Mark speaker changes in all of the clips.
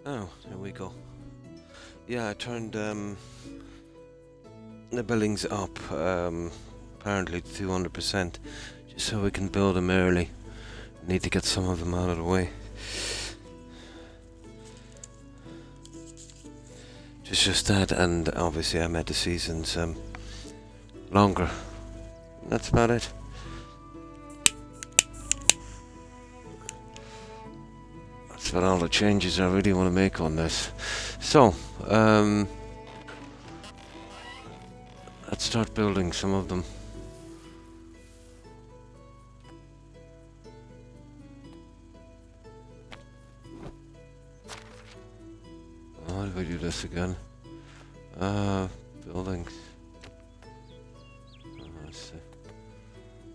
Speaker 1: Oh, there we go. Yeah, I turned the buildings up, apparently to 200%, just so we can build them early. Need to get some of them out of the way. Just that, and obviously I made the seasons longer. That's about it. That's about all the changes I really want to make on this. So, let's start building some of them. How do we do this again? Buildings.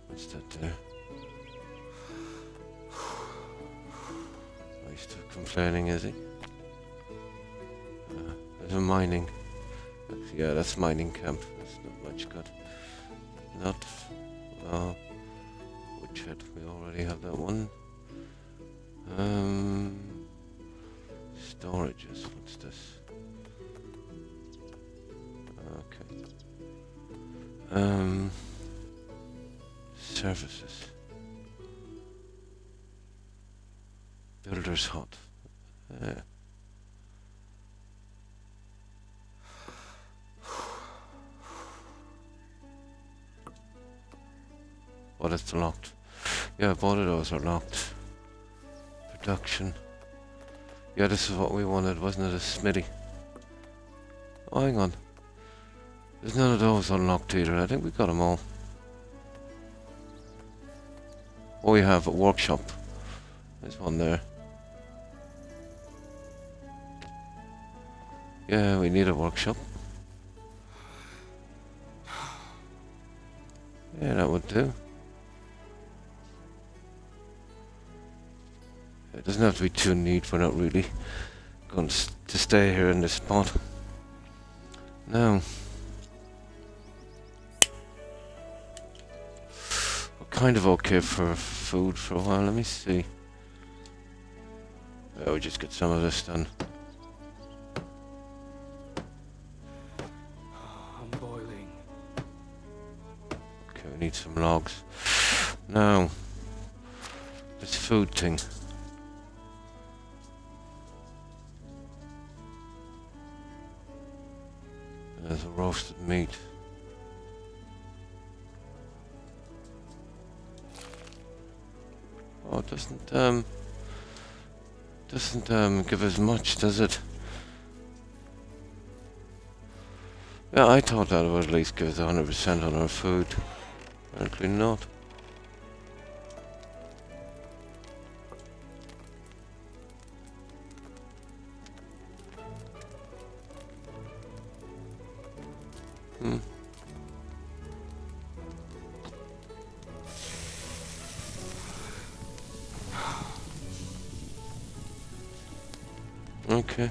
Speaker 1: What's that there? Oh, he's still complaining, is he? There's a mining. Yeah, that's mining camp. That's not much good. Not. Woodshed. We already have that one. Storages. What's this? Okay. Services. Builder's hut. Yeah. What is locked? Yeah, both of those are locked. Production. Yeah, this is what we wanted, wasn't it? A smithy. Oh, hang on. There's none of those unlocked either. I think we got them all. Oh, we have a workshop. There's one there. Yeah, we need a workshop. Yeah, that would do. It doesn't have to be too neat. We're not really going to stay here in this spot. No. We're kind of okay for food for a while. Let me see. Yeah, we just get some of this done.
Speaker 2: I'm boiling.
Speaker 1: Okay, we need some logs. Now, this food thing. There's a roasted meat. Oh, it doesn't give us much, does it? Yeah, I thought that would at least give us 100% on our food. Apparently not. Okay.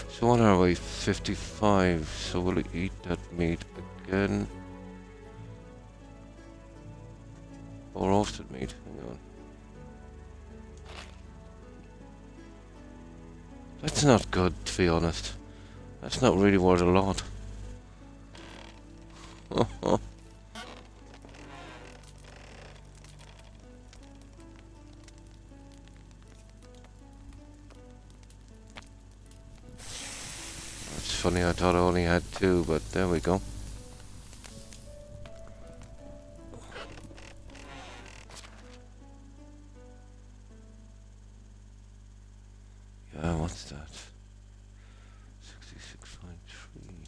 Speaker 1: So what are we? 55. So we'll eat that meat again. Or roasted meat. Hang on. That's not good, to be honest. That's not really worth a lot. It's funny, I thought I only had two, but there we go. Yeah, what's that? 66.3.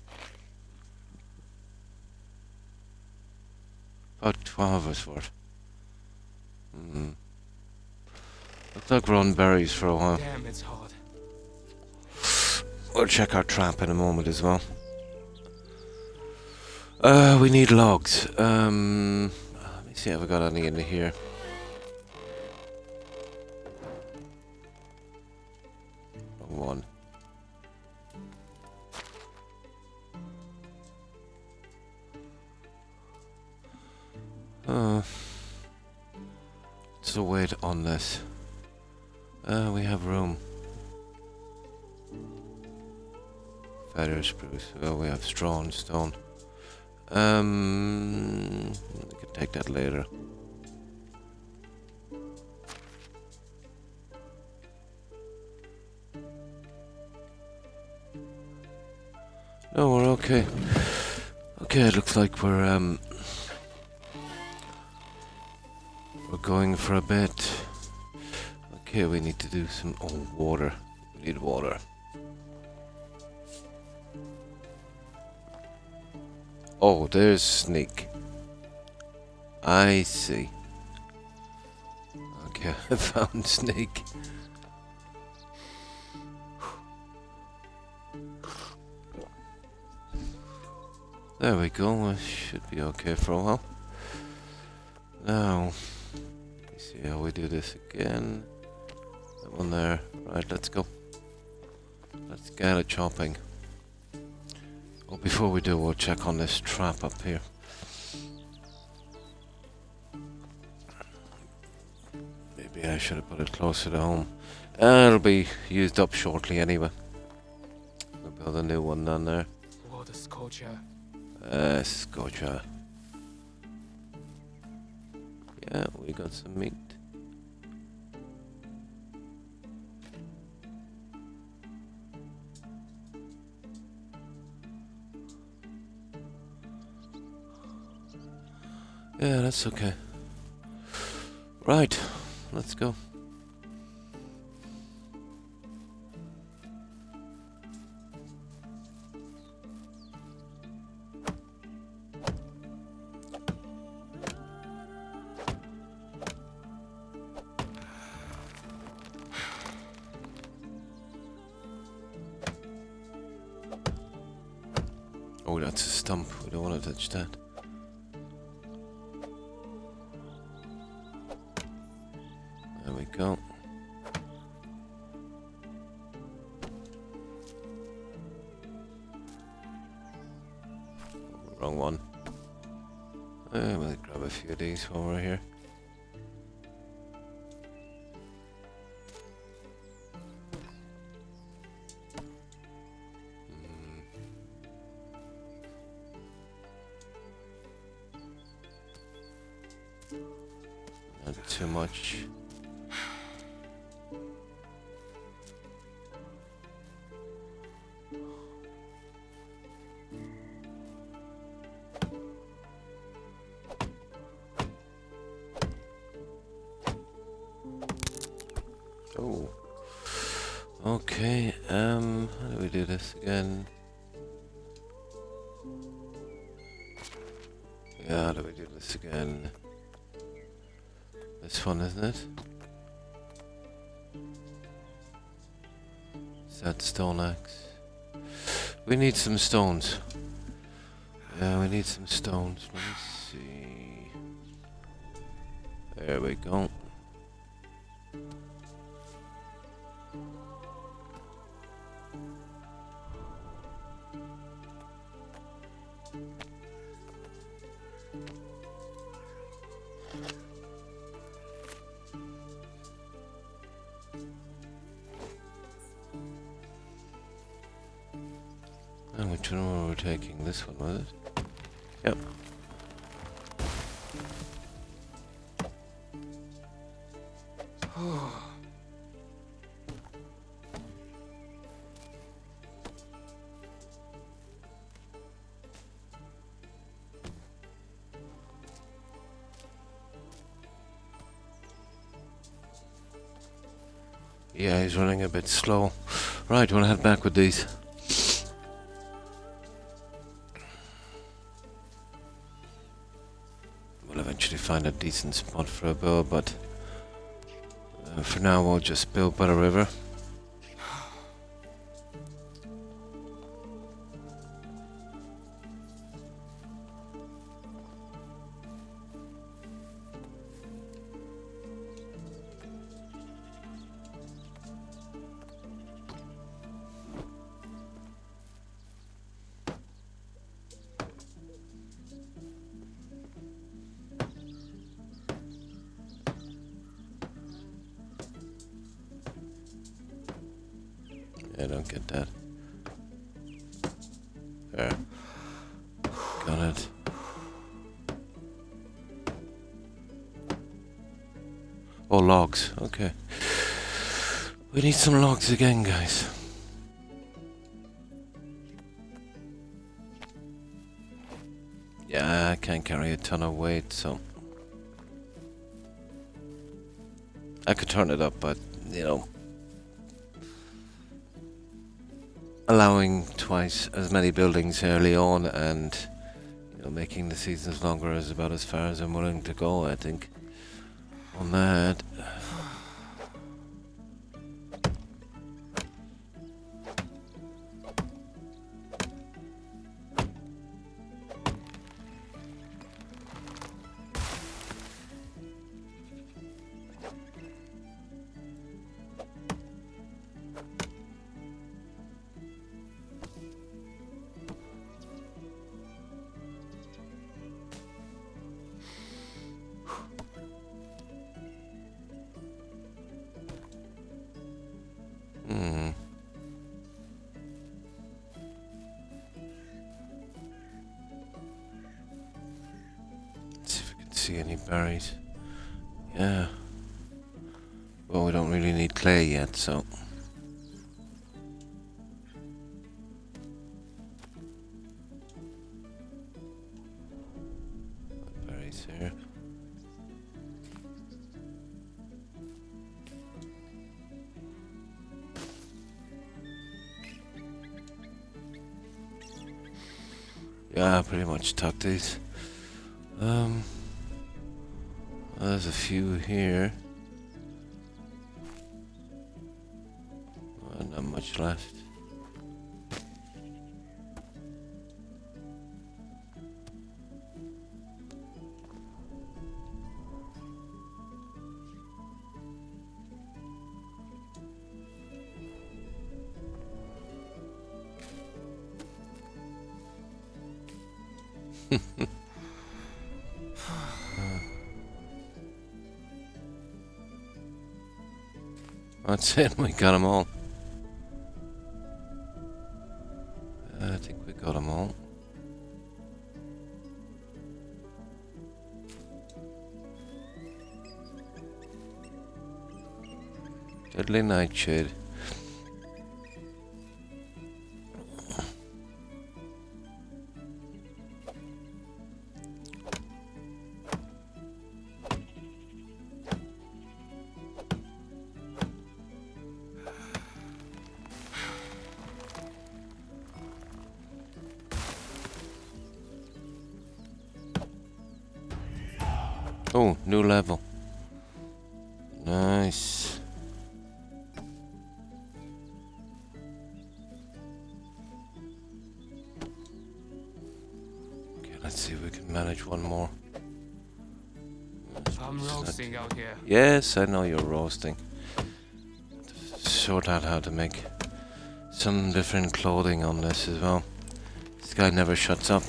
Speaker 1: About 12 is worth. Looks like we're on berries for a while.
Speaker 2: Damn, it's hot.
Speaker 1: We'll check our trap in a moment as well. We need logs. Let me see if I got any in here. Wrong one. What's the weight on this? We have room. Feather spruce. Oh, we have straw and stone. We can take that later. No, we're okay. Okay, it looks like we're going for a bit. Okay, we need to do some water. We need water. Oh, there's Snake. I see. Okay, I found Snake. There we go. We should be okay for a while. Now, let me see how we do this again. That one there. Right, let's go. Let's get it chopping. Well, before we do, we'll check on this trap up here. Maybe I should have put it closer to home. It'll be used up shortly anyway. We'll build a new one down there.
Speaker 2: What a scorcher.
Speaker 1: Scorcher. Yeah, we got some meat. Yeah, that's okay. Right, let's go. Oh, that's a stump. We don't want to touch that. There we go. Wrong one. We'll grab a few of these while we're here. Not too much. Oh. Okay, how do we do this again? Yeah, how do we do this again? This one, isn't it? Is that stone axe? We need some stones. Yeah, we need some stones. Let me see. There we go. And which one were we taking? This one, was it? Yep. Yeah, he's running a bit slow. Right, we'll head back with these. We'll eventually find a decent spot for a build, but for now we'll just build by the river. I don't get that. There. Got it. Oh, logs. Okay. We need some logs again, guys. Yeah, I can't carry a ton of weight, so... I could turn it up, but, you know... allowing twice as many buildings early on and, you know, making the seasons longer is about as far as I'm willing to go, I think, on that. See any berries? Yeah. Well, we don't really need clay yet, so... berries here. Yeah, pretty much tuck these. There's a few here. Not much left. That's it, we got them all. I think we got them all. Deadly Nightshade. Oh, new level. Nice. Okay, let's see if we can manage one more.
Speaker 2: I'm roasting out here.
Speaker 1: Yes, I know you're roasting. Sort out how to make some different clothing on this as well. This guy never shuts up.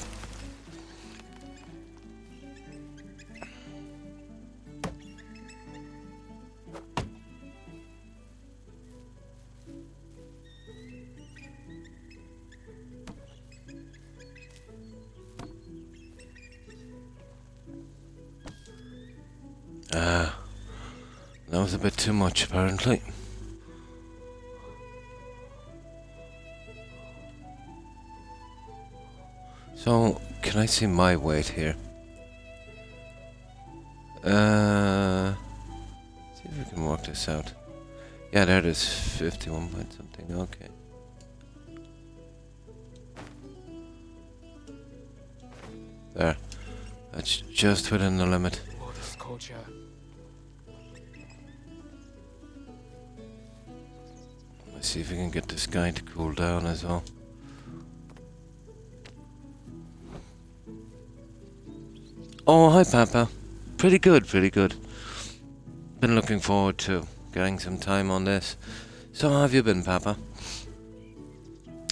Speaker 1: That was a bit too much, apparently. So, can I see my weight here? See if we can work this out. Yeah, there it is, 51 point something, okay. There. That's just within the limit.
Speaker 2: Oh, this is culture.
Speaker 1: Let's see if we can get this guy to cool down as well. Oh, hi Papa. Pretty good, pretty good. Been looking forward to getting some time on this. So how have you been, Papa?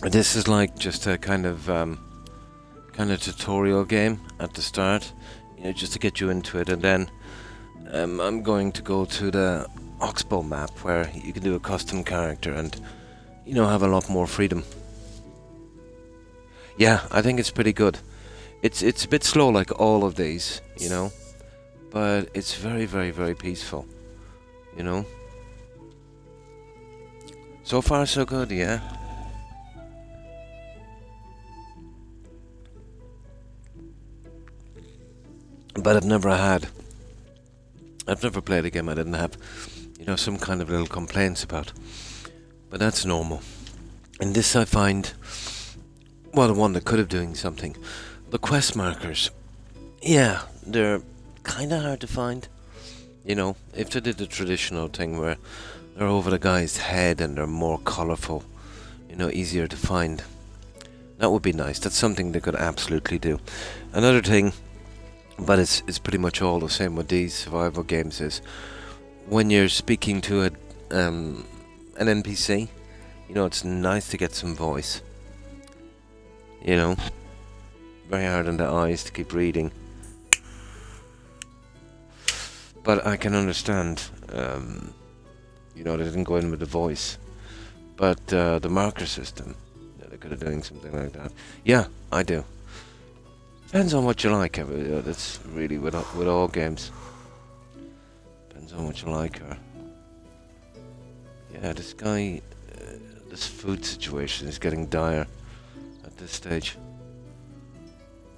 Speaker 1: This is like just a kind of tutorial game at the start, you know, just to get you into it, and then I'm going to go to the Oxbow map where you can do a custom character, and have a lot more freedom. Yeah, I think it's pretty good. It's a bit slow like all of these, but it's very, very, very peaceful, you know. So far so good, yeah. But I've never played a game I didn't have, some kind of little complaints about. But that's normal. And this I find, well, the one that could have doing something. The quest markers, yeah, they're kind of hard to find. If they did the traditional thing where they're over the guy's head and they're more colourful, easier to find, that would be nice. That's something they could absolutely do. Another thing, but it's pretty much all the same with these survival games, is when you're speaking to an NPC, it's nice to get some voice. Very hard on the eyes to keep reading. But I can understand, they didn't go in with the voice. But the marker system, they could have doing something like that. Yeah, I do. Depends on what you like. That's really with all games. Depends on what you like. Yeah, this guy, this food situation is getting dire at this stage.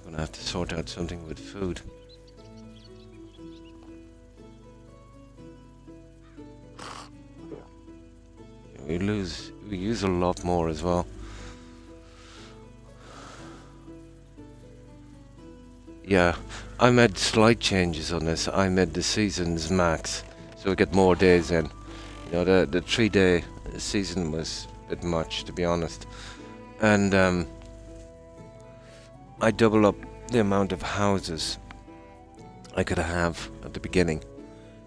Speaker 1: I'm gonna have to sort out something with food. We use a lot more as well. Yeah, I made slight changes on this. I made the seasons max, so we get more days in. The 3-day season was a bit much, to be honest. And I double up the amount of houses I could have at the beginning.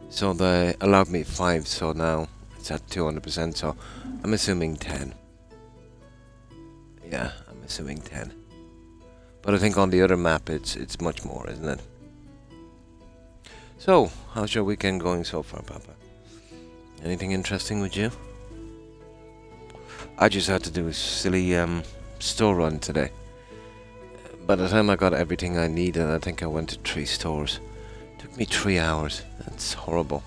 Speaker 1: So they allowed me 5, so now it's at 200%, so I'm assuming 10. Yeah, I'm assuming 10. But I think on the other map it's much more, isn't it? So, how's your weekend going so far, Papa? Anything interesting with you? I just had to do a silly store run today. By the time I got everything I needed, I think I went to 3 stores. It took me 3 hours. That's horrible.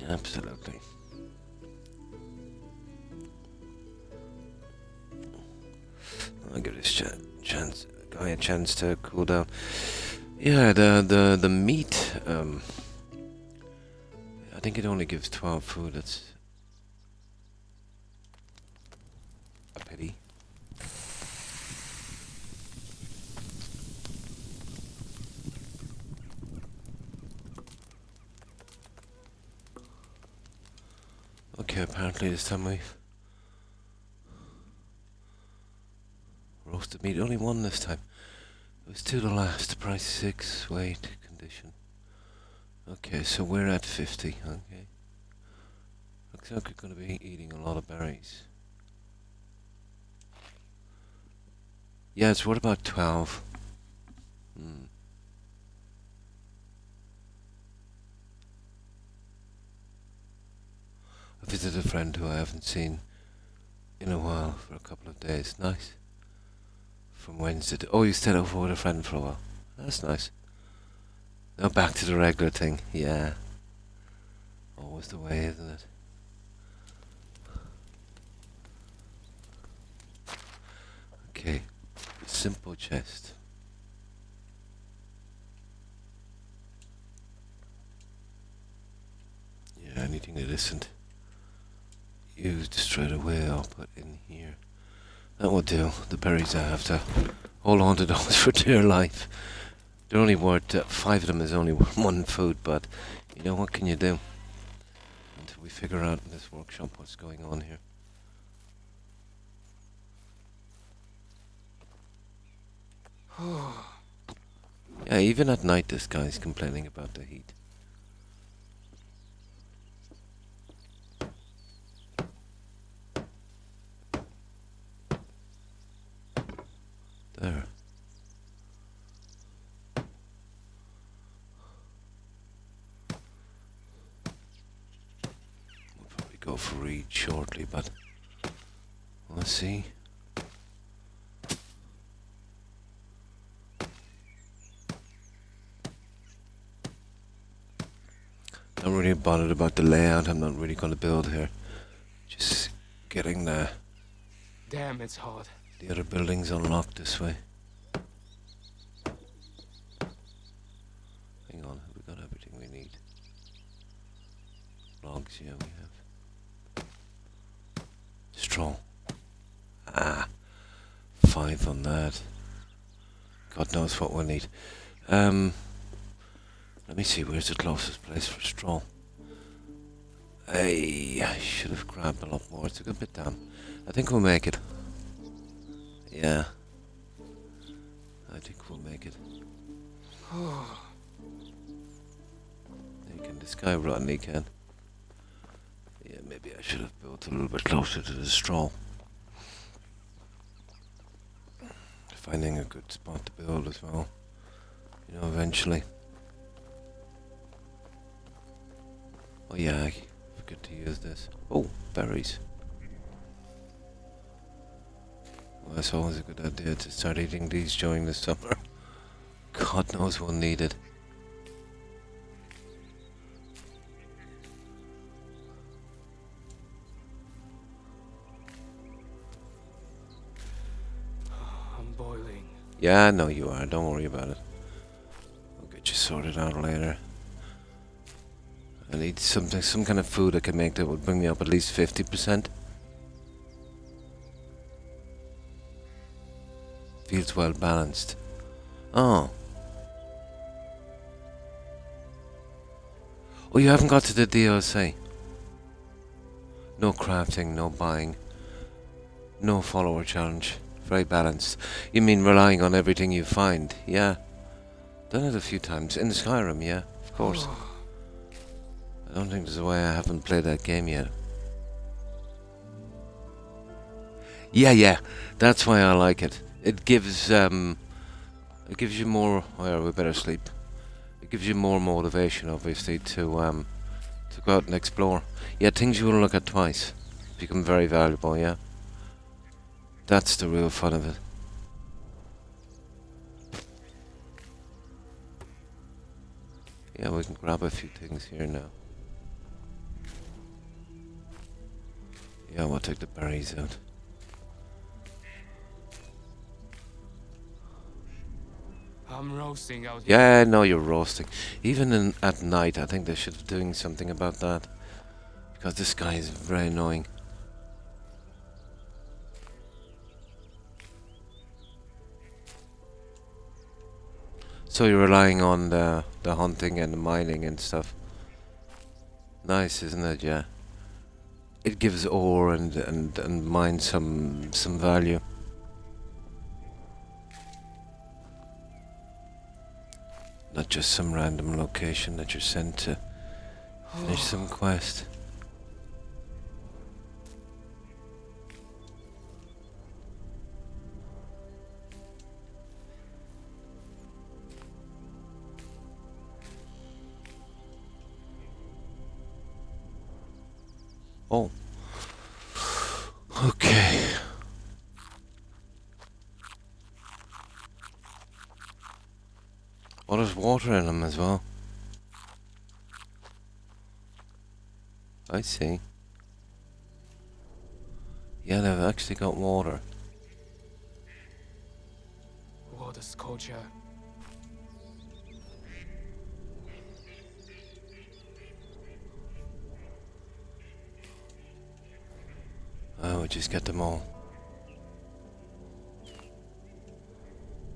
Speaker 1: Absolutely. I'll give this guy a chance to cool down. Yeah, the meat. I think it only gives 12 food. That's a pity. Okay, apparently this time we've roasted meat. Only 1 this time. It was 2 the last. Price 6. Weight. Condition. Okay, so we're at 50. Okay. Looks like we're going to be eating a lot of berries. Yeah, it's worth about 12. I visited a friend who I haven't seen in a while for a couple of days. Nice. From Wednesday to... Oh, you stayed over with a friend for a while. That's nice. Now back to the regular thing. Yeah. Always the way, isn't it? Okay. Simple chest. Yeah, anything that isn't used straight away I'll put in here. That will do. The berries I have to hold on to those for dear life. They're only worth 5 of them is only 1 food, but what can you do until we figure out in this workshop what's going on here. Yeah, even at night this guy's complaining about the heat. There. We'll probably go go for a read shortly, but we'll see. Not really bothered about the layout. I'm not really going to build here. Just getting the
Speaker 2: Damn, it's hot.
Speaker 1: other buildings unlocked this way. Hang on, have we got everything we need? Logs, yeah, we have. Straw. Ah, 5 on that. God knows what we'll need. Let me see, where's the closest place for straw? Hey, I should have grabbed a lot more. It's a good bit down. I think we'll make it. Yeah. I think we'll make it. The sky rotten, he can. Yeah, maybe I should have built a little bit closer to the straw. Finding a good spot to build as well. You know, eventually. Oh yeah, I forget to use this. Oh, berries. Well, that's always a good idea to start eating these during the summer. God knows we'll need it.
Speaker 2: I'm boiling.
Speaker 1: Yeah, I know you are. Don't worry about it. I'll get you sorted out later. I need something, some kind of food I can make that would bring me up at least 50%. Feels well balanced. Oh. Oh, you haven't got to the DLC. No crafting, no buying. No follower challenge. Very balanced. You mean relying on everything you find? Yeah. Done it a few times. In Skyrim, yeah, of course. I don't think there's a way I haven't played that game yet. Yeah, that's why I like it. It gives you more. Well, we better sleep. It gives you more motivation, obviously, to go out and explore. Yeah, things you wouldn't look at twice become very valuable. Yeah, that's the real fun of it. Yeah, we can grab a few things here now. Yeah, we'll take the berries out.
Speaker 2: I'm roasting out here.
Speaker 1: Yeah, no, you're roasting. Even at night, I think they should be doing something about that. Because this guy is very annoying. So you're relying on the hunting and the mining and stuff. Nice, isn't it? Yeah. It gives ore and mine some value. Not just some random location that you're sent to finish some quest. Oh. Okay. Oh, there's water in them as well. I see. Yeah, they've actually got water.
Speaker 2: Water sculpture.
Speaker 1: Oh, we just get them all.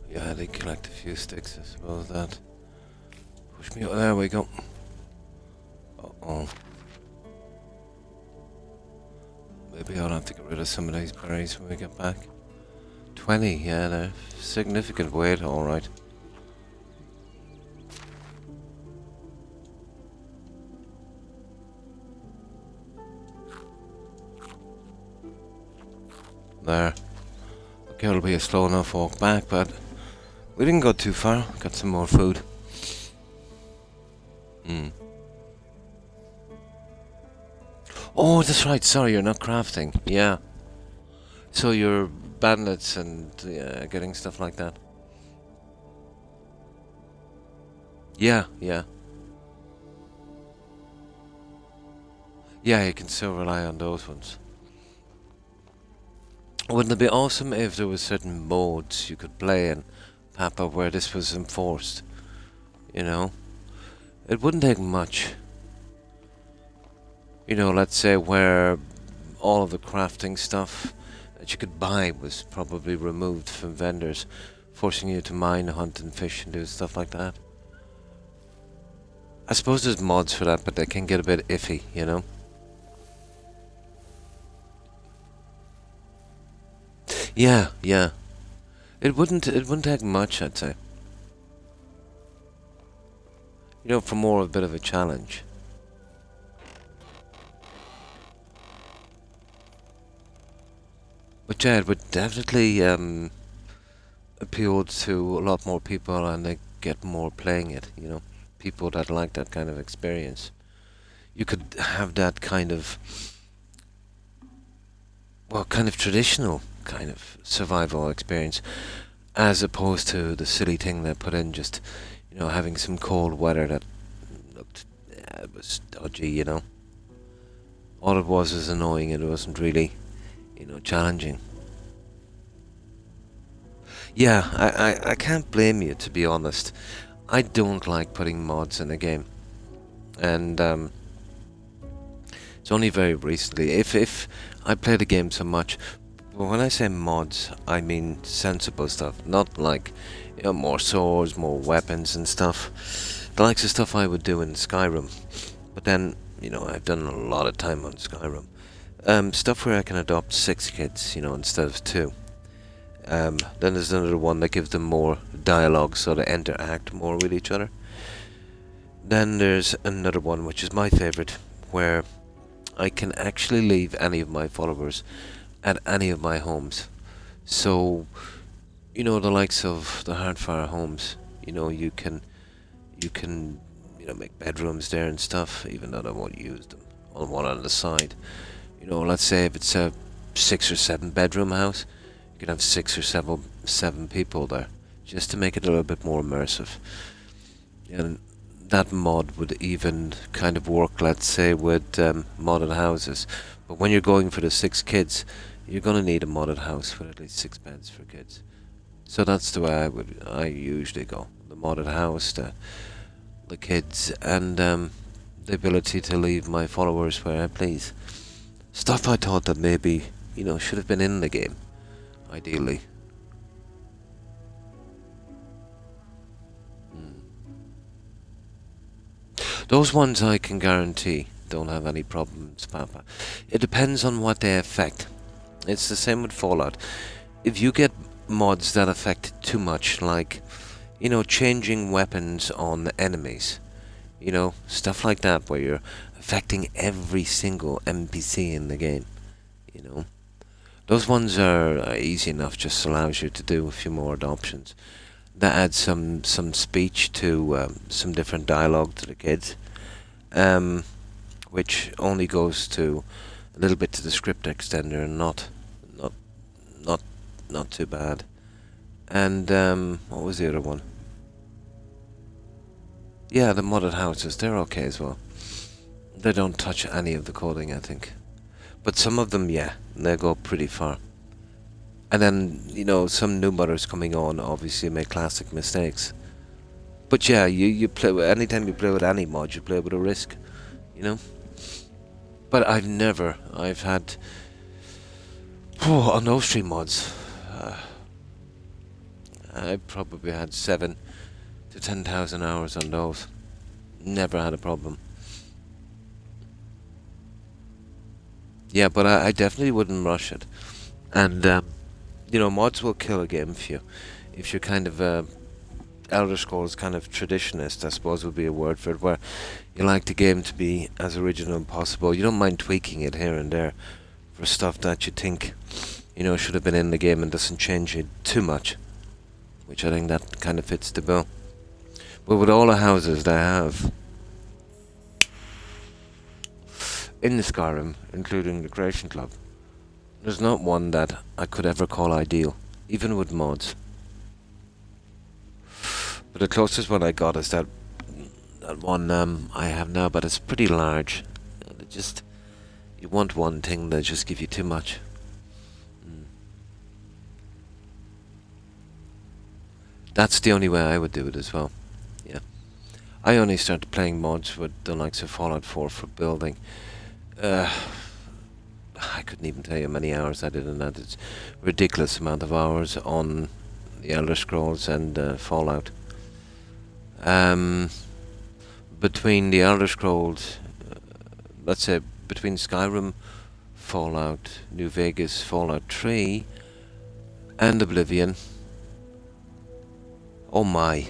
Speaker 1: Yeah, they collect a few sticks, I suppose that. Push me up, there we go. Uh-oh. Maybe I'll have to get rid of some of these berries when we get back. 20, yeah, they're significant weight, alright. There. Okay, it'll be a slow enough walk back, but we didn't go too far. Got some more food. Oh, that's right. Sorry, you're not crafting. Yeah. So you're bandits and getting stuff like that. Yeah, yeah. Yeah, you can still rely on those ones. Wouldn't it be awesome if there was certain modes you could play in Papa where this was enforced? You know? It wouldn't take much. You know, let's say where all of the crafting stuff that you could buy was probably removed from vendors, forcing you to mine, hunt and fish and do stuff like that. I suppose there's mods for that, but they can get a bit iffy, you know? Yeah, yeah. It wouldn't take much, I'd say. You know, for more of a bit of a challenge. But yeah, it would definitely appeal to a lot more people and they get more playing it, you know. People that like that kind of experience. You could have that kind of, well, kind of traditional kind of survival experience as opposed to the silly thing they put in just, you know, having some cold weather that looked, it was dodgy, you know. All it was annoying, it wasn't really, you know, challenging. Yeah, I can't blame you, to be honest. I don't like putting mods in a game. And it's only very recently. If I play the game so much, well, when I say mods, I mean sensible stuff. Not like, you know, more swords, more weapons and stuff. The likes of stuff I would do in Skyrim. But then, you know, I've done a lot of time on Skyrim. Stuff where I can adopt 6 kids, you know, instead of 2. Then there's another one that gives them more dialogue so they interact more with each other. Then there's another one, which is my favourite, where I can actually leave any of my followers at any of my homes. So, you know, the likes of the Hardfire homes, you know, you can, you know, make bedrooms there and stuff, even though I won't use them, on one on the side. You know, let's say if it's a 6 or 7 bedroom house, you can have 6 or 7 people there, just to make it a little bit more immersive. And that mod would even kind of work, let's say, with modded houses. But when you're going for the 6 kids, you're going to need a modded house with at least 6 beds for kids. So that's the way I usually go. The modded house, the kids, and the ability to leave my followers where I please. Stuff I thought that maybe, you know, should have been in the game, ideally. Those ones I can guarantee don't have any problems, Papa. It depends on what they affect. It's the same with Fallout. If you get mods that affect it too much, like, you know, changing weapons on enemies, you know, stuff like that, where you're affecting every single NPC in the game, you know, those ones are easy enough, just allows you to do a few more options. That adds some speech to some different dialogue to the kids, which only goes to a little bit to the script extender and not too bad. And what was the other one? Yeah, the modded houses, they're okay as well. They don't touch any of the coding, I think. But some of them, yeah, they go pretty far. And then, you know, some new modders coming on obviously make classic mistakes. But yeah, you play with, anytime you play with any mod, you play with a risk, you know? But I've had, on those 3 mods, I probably had 7 to 10,000 hours on those. Never had a problem. Yeah, but I definitely wouldn't rush it. And, you know, mods will kill a game for you. If you're kind of Elder Scrolls kind of traditionist, I suppose would be a word for it, where you like the game to be as original as possible. You don't mind tweaking it here and there for stuff that you think, you know, should have been in the game and doesn't change it too much. Which I think that kind of fits the bill. But with all the houses they have, in the Skyrim, including the Creation Club, there's not one that I could ever call ideal, even with mods. But the closest one I got is that one I have now, but it's pretty large. And it just, you want one thing, they just give you too much. That's the only way I would do it as well. Yeah. I only started playing mods with the likes of Fallout 4 for building. I couldn't even tell you how many hours I did in that. It's a ridiculous amount of hours on the Elder Scrolls and Fallout. Between the Elder Scrolls, let's say between Skyrim, Fallout, New Vegas, Fallout 3, and Oblivion. Oh my.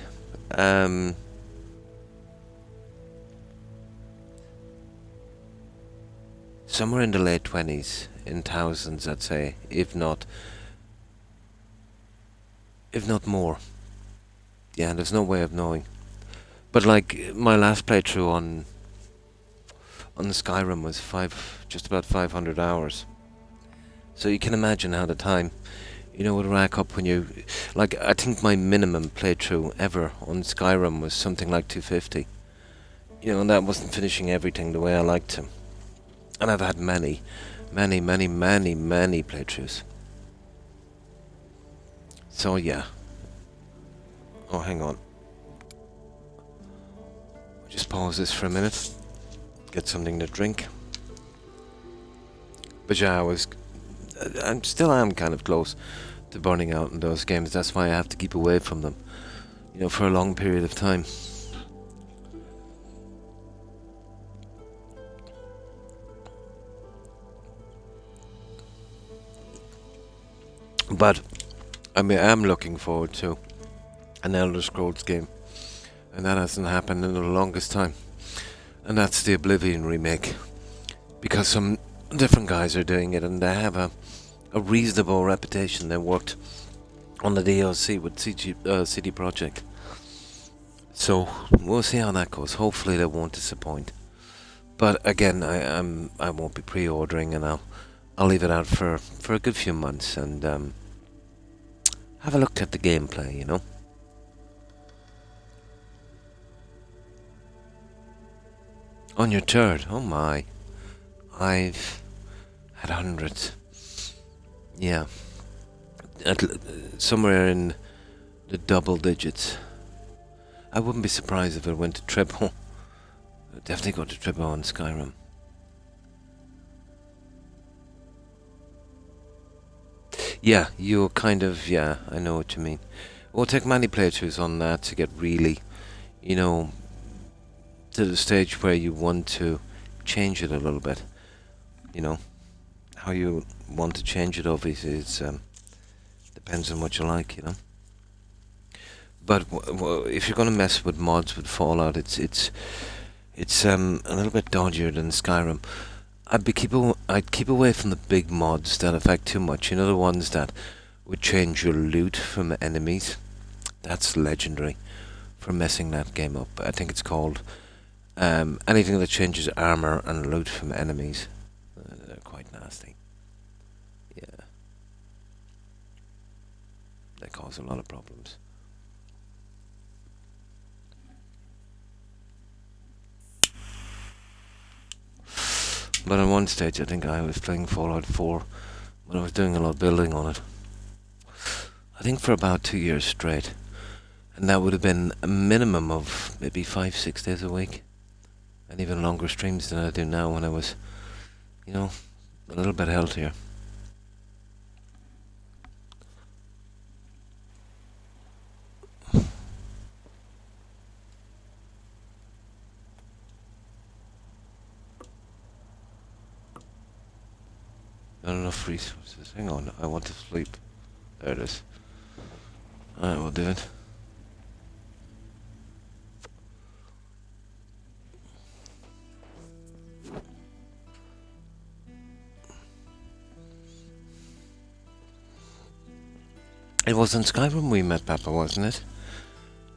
Speaker 1: Somewhere in the late 20s, in thousands, I'd say, if not more. Yeah, there's no way of knowing. But like my last playthrough on Skyrim was just about 500 hours. So you can imagine how the time, would rack up when you, like, I think my minimum playthrough ever on Skyrim was something like 250. And that wasn't finishing everything the way I liked to. And I've had many playthroughs. So yeah. Oh, hang on. Just pause this for a minute. Get something to drink. But yeah, I still am kind of close to burning out in those games. That's why I have to keep away from them, for a long period of time. But I'm looking forward to an Elder Scrolls game, and that hasn't happened in the longest time. And that's the Oblivion remake, because some different guys are doing it, and they have a reasonable reputation. They worked on the DLC with CD Projekt, so we'll see how that goes. Hopefully they won't disappoint. But again, I won't be pre-ordering, and I'll leave it out for a good few months and have a look at the gameplay, On your third, oh my. I've had hundreds. Yeah. Somewhere in the double digits. I wouldn't be surprised if it went to triple. I'd definitely go to triple on Skyrim. Yeah, you're kind of, yeah, I know what you mean. It will take many playthroughs on that to get really, to the stage where you want to change it a little bit. How you want to change it obviously is, depends on what you like, But if you're going to mess with mods with Fallout, it's a little bit dodgier than Skyrim. I'd keep away from the big mods that affect too much. The ones that would change your loot from enemies. That's legendary for messing that game up. I think it's called anything that changes armor and loot from enemies. They're quite nasty. Yeah. They cause a lot of problems. But at one stage, I think I was playing Fallout 4 when I was doing a lot of building on it. I think for about 2 years straight. And that would have been a minimum of maybe 5-6 days a week. And even longer streams than I do now when I was, a little bit healthier. Not enough resources. Hang on, I want to sleep. There it is. Alright, we'll do it. It was on Skyrim we met Papa, wasn't it?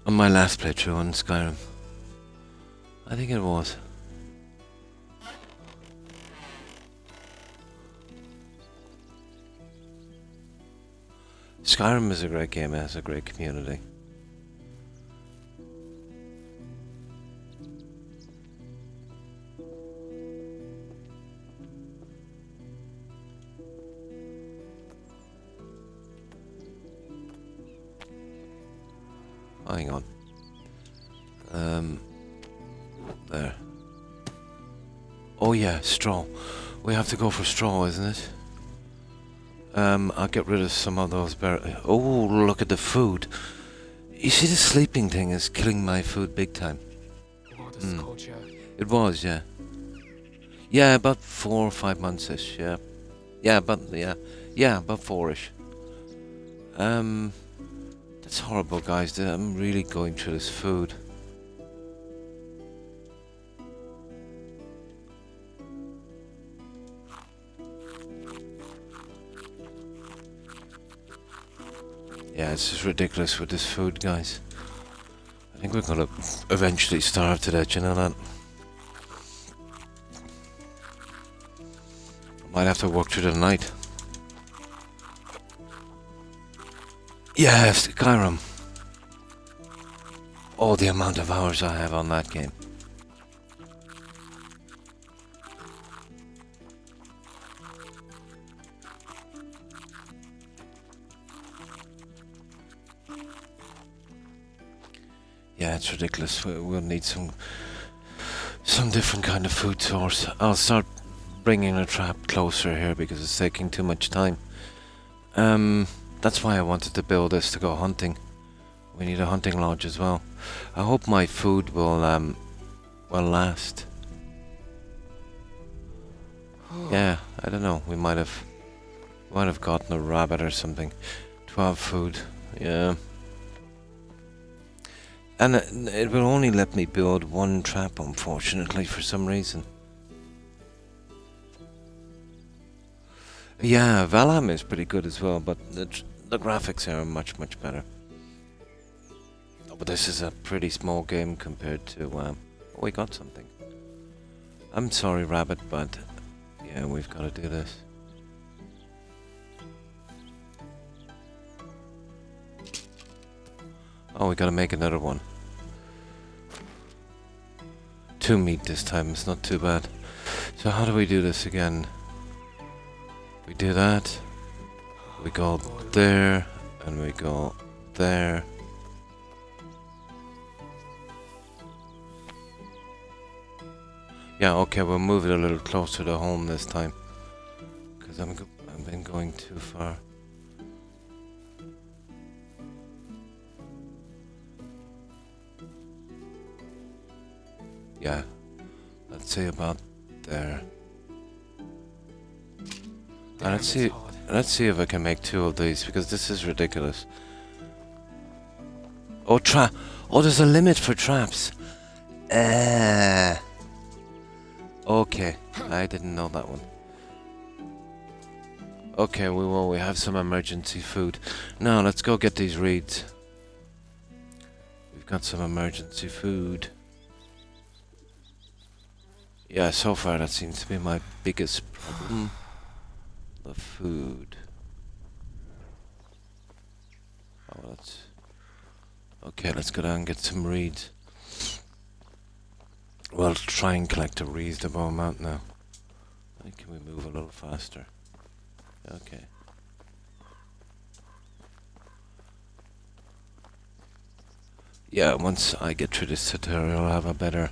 Speaker 1: On my last playthrough on Skyrim. I think it was. Skyrim is a great game. It has a great community. Hang on. There. Oh yeah, straw. We have to go for straw, isn't it? I'll get rid of some of those Oh, look at the food. You see, the sleeping thing is killing my food big time. It was, yeah. Yeah, about 4 or 5 months-ish, yeah. Yeah, about 4-ish. That's horrible, guys. I'm really going through this food. Yeah, it's just ridiculous with this food, guys. I think we're gonna eventually starve to death, you know that? Might have to work through the night. Yes, Skyrim. Oh, the amount of hours I have on that game. Yeah, it's ridiculous. We'll need some different kind of food source. I'll start bringing a trap closer here because it's taking too much time. That's why I wanted to build this to go hunting. We need a hunting lodge as well. I hope my food will last. Yeah, I don't know. We might have gotten a rabbit or something to have food. Yeah. And it will only let me build one trap, unfortunately, for some reason. Yeah, Valheim is pretty good as well, but the graphics are much better. Oh, but this is a pretty small game compared to... oh, we got something. I'm sorry, Rabbit, but... yeah, we've got to do this. Oh, we gotta make another one. 2 meat this time, it's not too bad. So how do we do this again? We do that. We go there, and we go there. Yeah, okay, we'll move it a little closer to home this time. Because I've been going too far. Yeah, let's say about there. And let's see if I can make 2 of these, because this is ridiculous. Oh, there's a limit for traps. Okay, I didn't know that one. Okay, we have some emergency food. Now let's go get these reeds. We've got some emergency food. Yeah, so far that seems to be my biggest problem. The food. Oh, let's... okay, let's go down and get some reeds. Well, try and collect a reasonable amount now. Can we move a little faster? Okay. Yeah, once I get through this tutorial, I'll have a better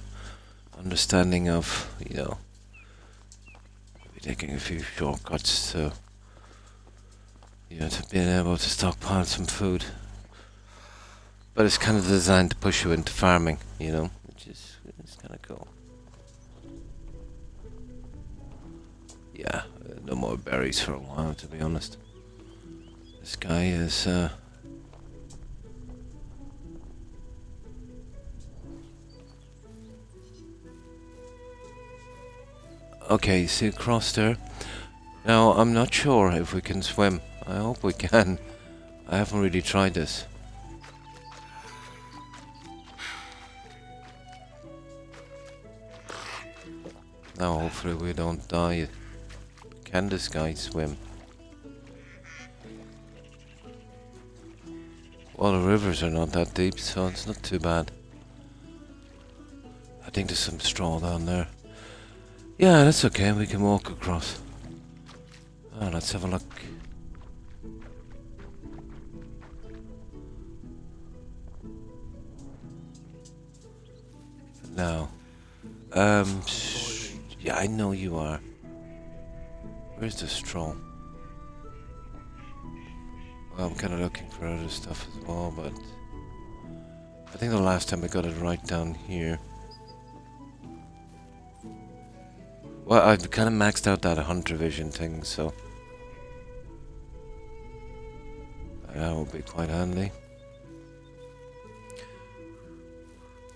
Speaker 1: understanding of, you know, maybe taking a few shortcuts to, you know, to being able to stockpile some food. But it's kind of designed to push you into farming, you know, which is kind of cool. Yeah, no more berries for a while, to be honest. This guy is, okay, you see across there? Now, I'm not sure if we can swim. I hope we can. I haven't really tried this. Now, hopefully we don't die. Can this guy swim? Well, the rivers are not that deep, so it's not too bad. I think there's some straw down there. Yeah, that's okay. We can walk across. Oh, let's have a look. Now, yeah, I know you are. Where's the straw? Well, I'm kind of looking for other stuff as well, but I think the last time I got it right down here. Well, I've kind of maxed out that hunter vision thing, so that will be quite handy.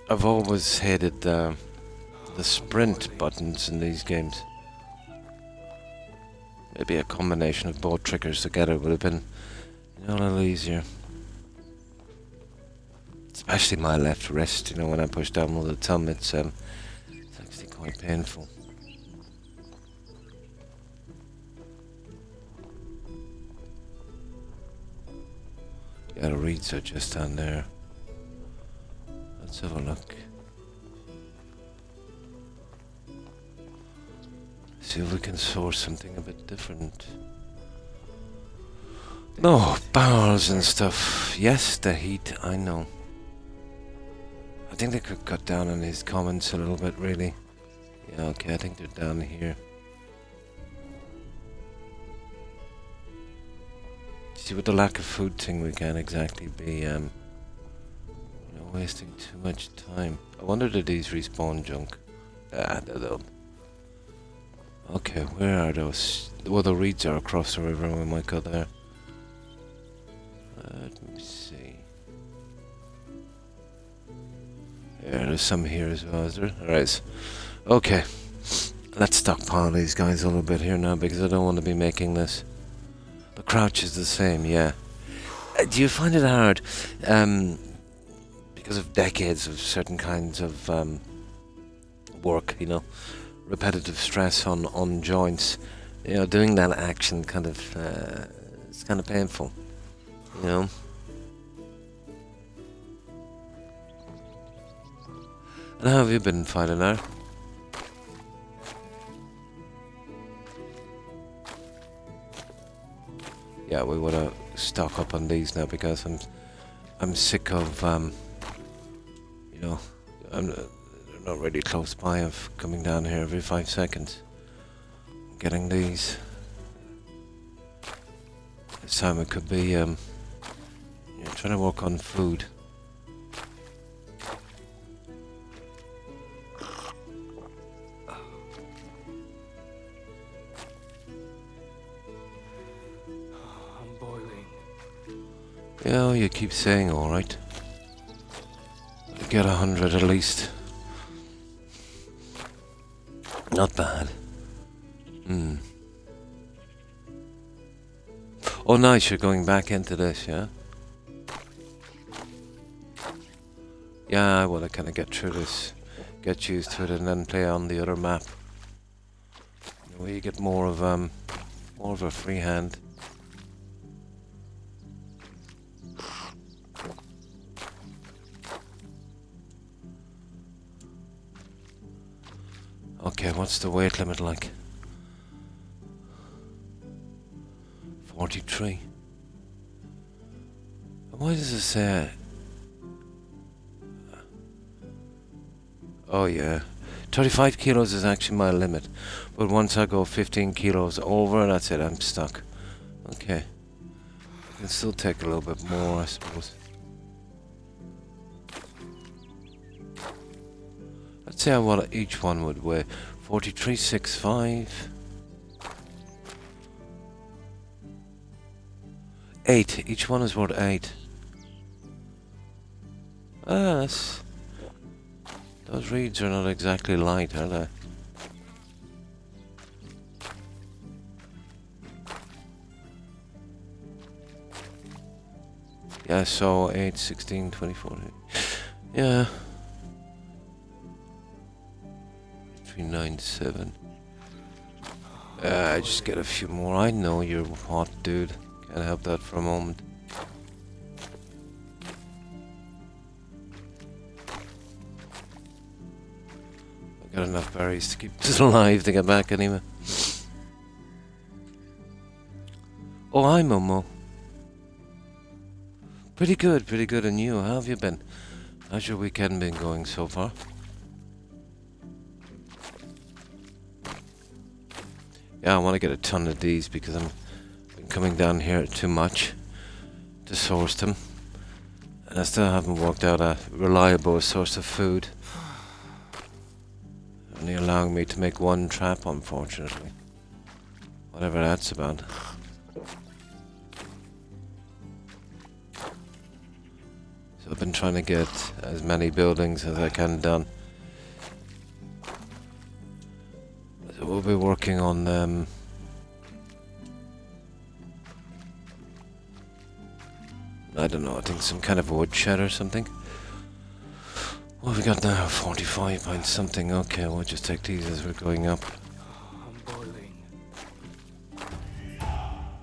Speaker 1: I've always hated the sprint buttons in these games. Maybe a combination of both triggers together would have been, you know, a little easier. Especially my left wrist, you know, when I push down with the thumb, it's actually quite painful. Yeah, the reeds are just down there. Let's have a look. See if we can source something a bit different. No, barrels and stuff. Yes, the heat, I know. I think they could cut down on his comments a little bit, really. Yeah, okay, I think they're down here. See, with the lack of food thing, we can't exactly be, you know, wasting too much time. I wonder did these respawn junk? Ah, they don't. Okay, where are those? Well, the reeds are across the river, we might go there. Let me see. Yeah, there's some here as well, is there? Alright, okay. Let's stockpile these guys a little bit here now, because I don't want to be making this. The crouch is the same, yeah. Do you find it hard, because of decades of certain kinds of work, you know, repetitive stress on joints, you know, doing that action kind of, it's kind of painful, you know. And how have you been finding out? Yeah, we want to stock up on these now because I'm sick of you know, they're not really close by of coming down here every 5 seconds. Getting these. This time it could be you know, trying to work on food. Yeah, you keep saying alright. Get 100 at least. Not bad. Oh nice, you're going back into this, yeah? Yeah, I want to kind of get through this. Get used to it and then play on the other map. Where you get more of a free hand. Okay, what's the weight limit like? 43. Why does it say? Oh yeah, 35 kilos is actually my limit, but once I go 15 kilos over, that's it, I'm stuck. Okay, I can still take a little bit more, I suppose. Let's see what each one would weigh. 43.65. 8. Each one is worth 8. Ah, those reeds are not exactly light, are they? Yeah, so 8, 16, 24. Yeah. 397. I just get a few more. I know you're hot, dude. Can't help that for a moment. got enough berries to keep us alive to get back anyway. Oh, hi, Momo. Pretty good, and you? How have you been? How's your weekend been going so far? Yeah, I want to get a ton of these because I'm been coming down here too much to source them. And I still haven't worked out a reliable source of food. Only allowing me to make one trap, unfortunately. Whatever that's about. So I've been trying to get as many buildings as I can done. So we'll be working on them. I don't know, I think some kind of woodshed or something. What have we got now? 45 point something. Okay, we'll just take these as we're going up.
Speaker 2: I'm boiling.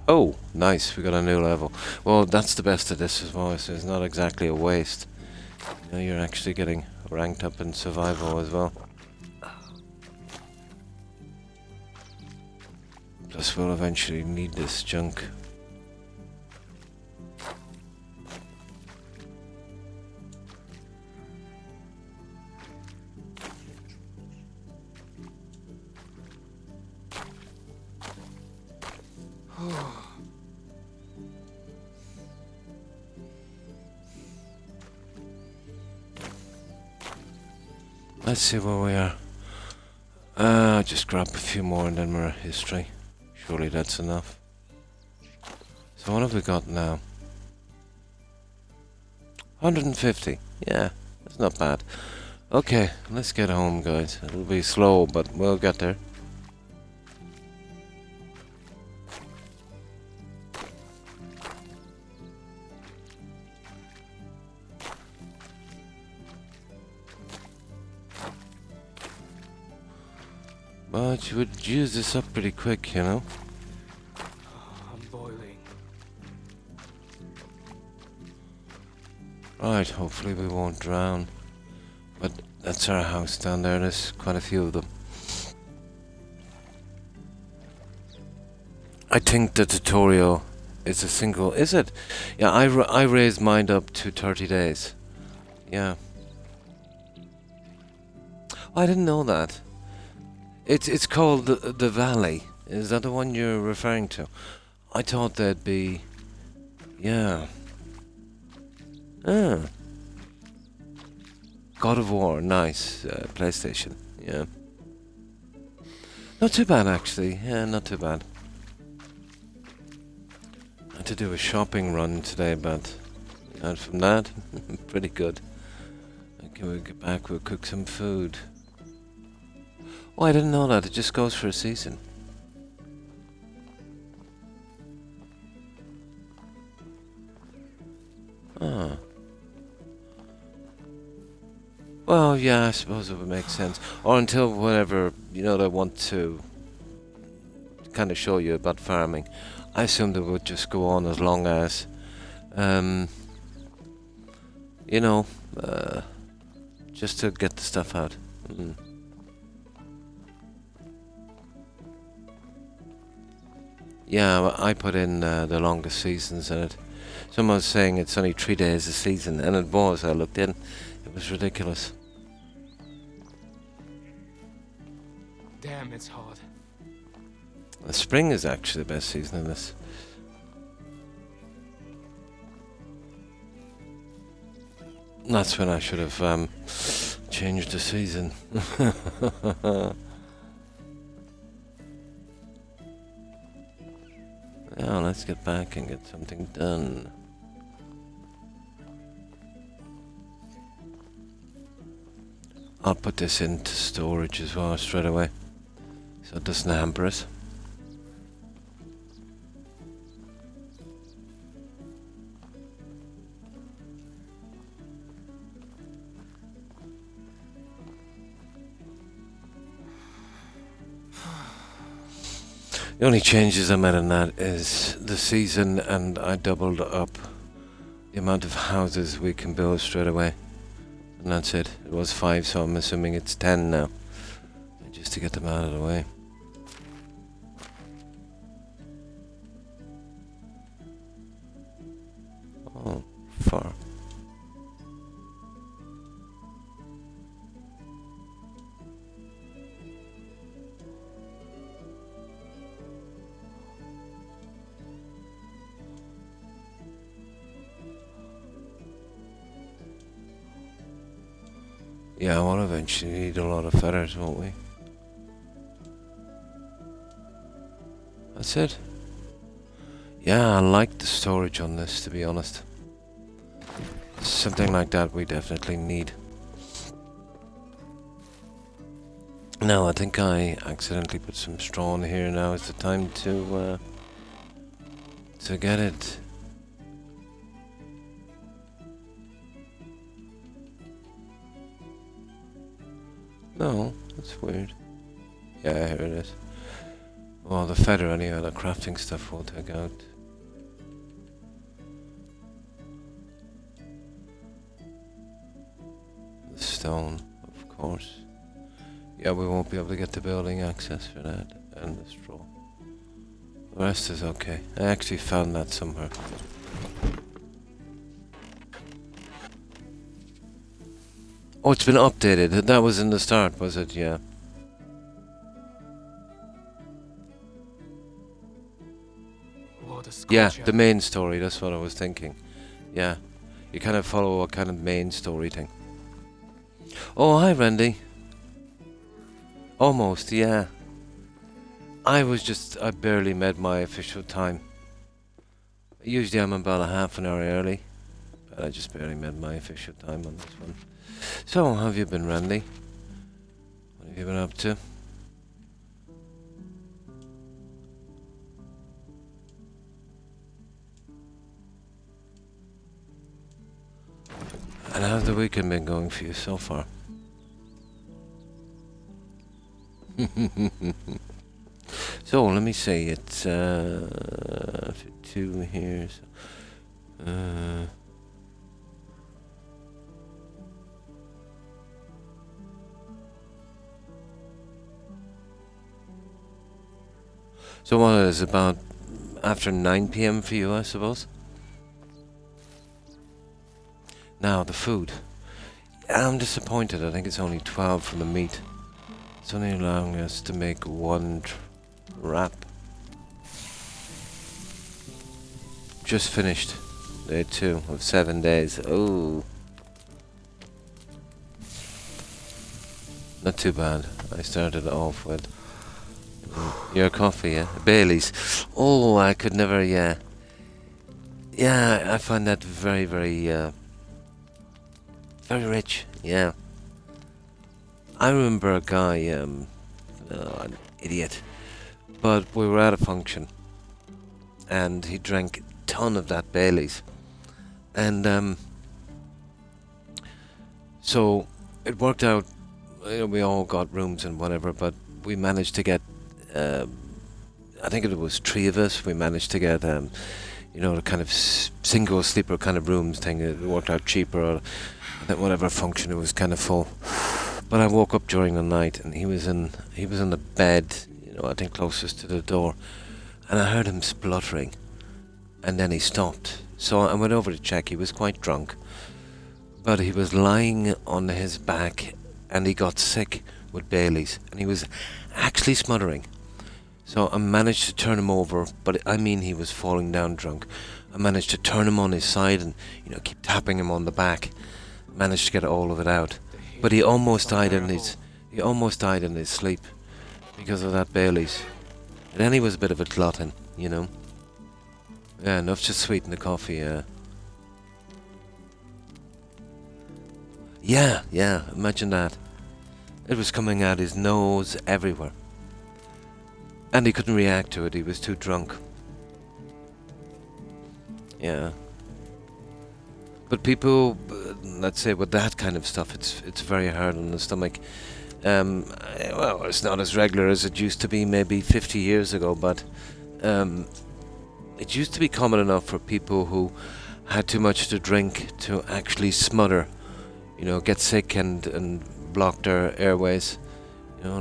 Speaker 1: Oh, nice. We got a new level. Well, that's the best of this as well. So it's not exactly a waste. You know, you're actually getting ranked up in survival as well. Plus, we'll eventually need this junk. Let's see where we are. Just grab a few more and then we're at history. Surely that's enough. So what have we got now? 150. Yeah, that's not bad. Okay, let's get home, guys. It'll be slow, but we'll get there. But you would use this up pretty quick, you know?
Speaker 2: I'm boiling.
Speaker 1: Right, hopefully we won't drown. But that's our house down there, there's quite a few of them. I think the tutorial is a single... Is it? Yeah, I raised mine up to 30 days. Yeah. Oh, I didn't know that. It's called the Valley. Is that the one you're referring to? I thought there'd be... Yeah. Ah. God of War, nice. PlayStation, yeah. Not too bad, actually. Yeah, not too bad. I had to do a shopping run today, but... And from that, pretty good. Okay, we'll get back, we'll cook some food. Oh, I didn't know that. It just goes for a season. Ah. Well, yeah, I suppose it would make sense. Or until whatever, you know, they want to kind of show you about farming. I assumed it would just go on as long as, you know, just to get the stuff out. Yeah, I put in the longest seasons in it. Someone was saying it's only 3 days a season, and it was. I looked in. It was ridiculous.
Speaker 2: Damn, it's hot.
Speaker 1: The spring is actually the best season in this. That's when I should have changed the season. Now let's get back and get something done. I'll put this into storage as well straight away, so it doesn't hamper us. The only changes I made in that is the season, and I doubled up the amount of houses we can build straight away. And that's it. It was 5, so I'm assuming it's 10 now. just to get them out of the way. Oh, far. Yeah, we'll eventually need a lot of feathers, won't we? That's it. Yeah, I like the storage on this, to be honest. Something like that we definitely need. Now, I think I accidentally put some straw in here. Now is the time to get it. No, that's weird. Yeah, here it is. Well, the feather anyway, the crafting stuff will take out. The stone, of course. Yeah, we won't be able to get the building access for that, and the straw. The rest is okay. I actually found that somewhere. Oh, it's been updated. That was in the start, was it? Yeah. Yeah, the main story, that's what I was thinking. Yeah. You kind of follow a kind of main story thing. Oh, hi, Randy. Almost, yeah. I barely made my official time. Usually I'm about a half an hour early. But I just barely made my official time on this one. So, how have you been, Randy? What have you been up to? And how's the weekend been going for you so far? So, let me see, it's 2 here, so what is it, about after 9 PM for you, I suppose? Now, the food. I'm disappointed. I think it's only 12 for the meat. It's only allowing us to make 1 wrap. Just finished. Day 2 of 7 days. Oh. Not too bad. I started off with your coffee, yeah? Bailey's. Oh, I could never, yeah. Yeah, I find that very, very, very rich, yeah. I remember a guy, an idiot, but we were at a function, and he drank a ton of that Bailey's, and so it worked out. You know, we all got rooms and whatever, but we managed to get, I think it was 3 of us. We managed to get, you know, the kind of single sleeper kind of rooms thing. It worked out cheaper. That whatever function, it was kind of full. But I woke up during the night and he was in the bed, you know, I think closest to the door, and I heard him spluttering, and then he stopped. So I went over to check. He was quite drunk, but he was lying on his back and he got sick with Bailey's and he was actually smothering. So I managed to turn him over, but I mean he was falling down drunk. I managed to turn him on his side and, you know, keep tapping him on the back. Managed to get all of it out, but he almost died in his sleep because of that Bailey's. And then he was a bit of a glutton, you know. Yeah, enough to sweeten the coffee. Yeah. Imagine that. It was coming out his nose everywhere, and he couldn't react to it. He was too drunk. Yeah. But people, let's say with that kind of stuff, it's very hard on the stomach. Well, it's not as regular as it used to be maybe 50 years ago, but it used to be common enough for people who had too much to drink to actually smother, you know, get sick and block their airways You know,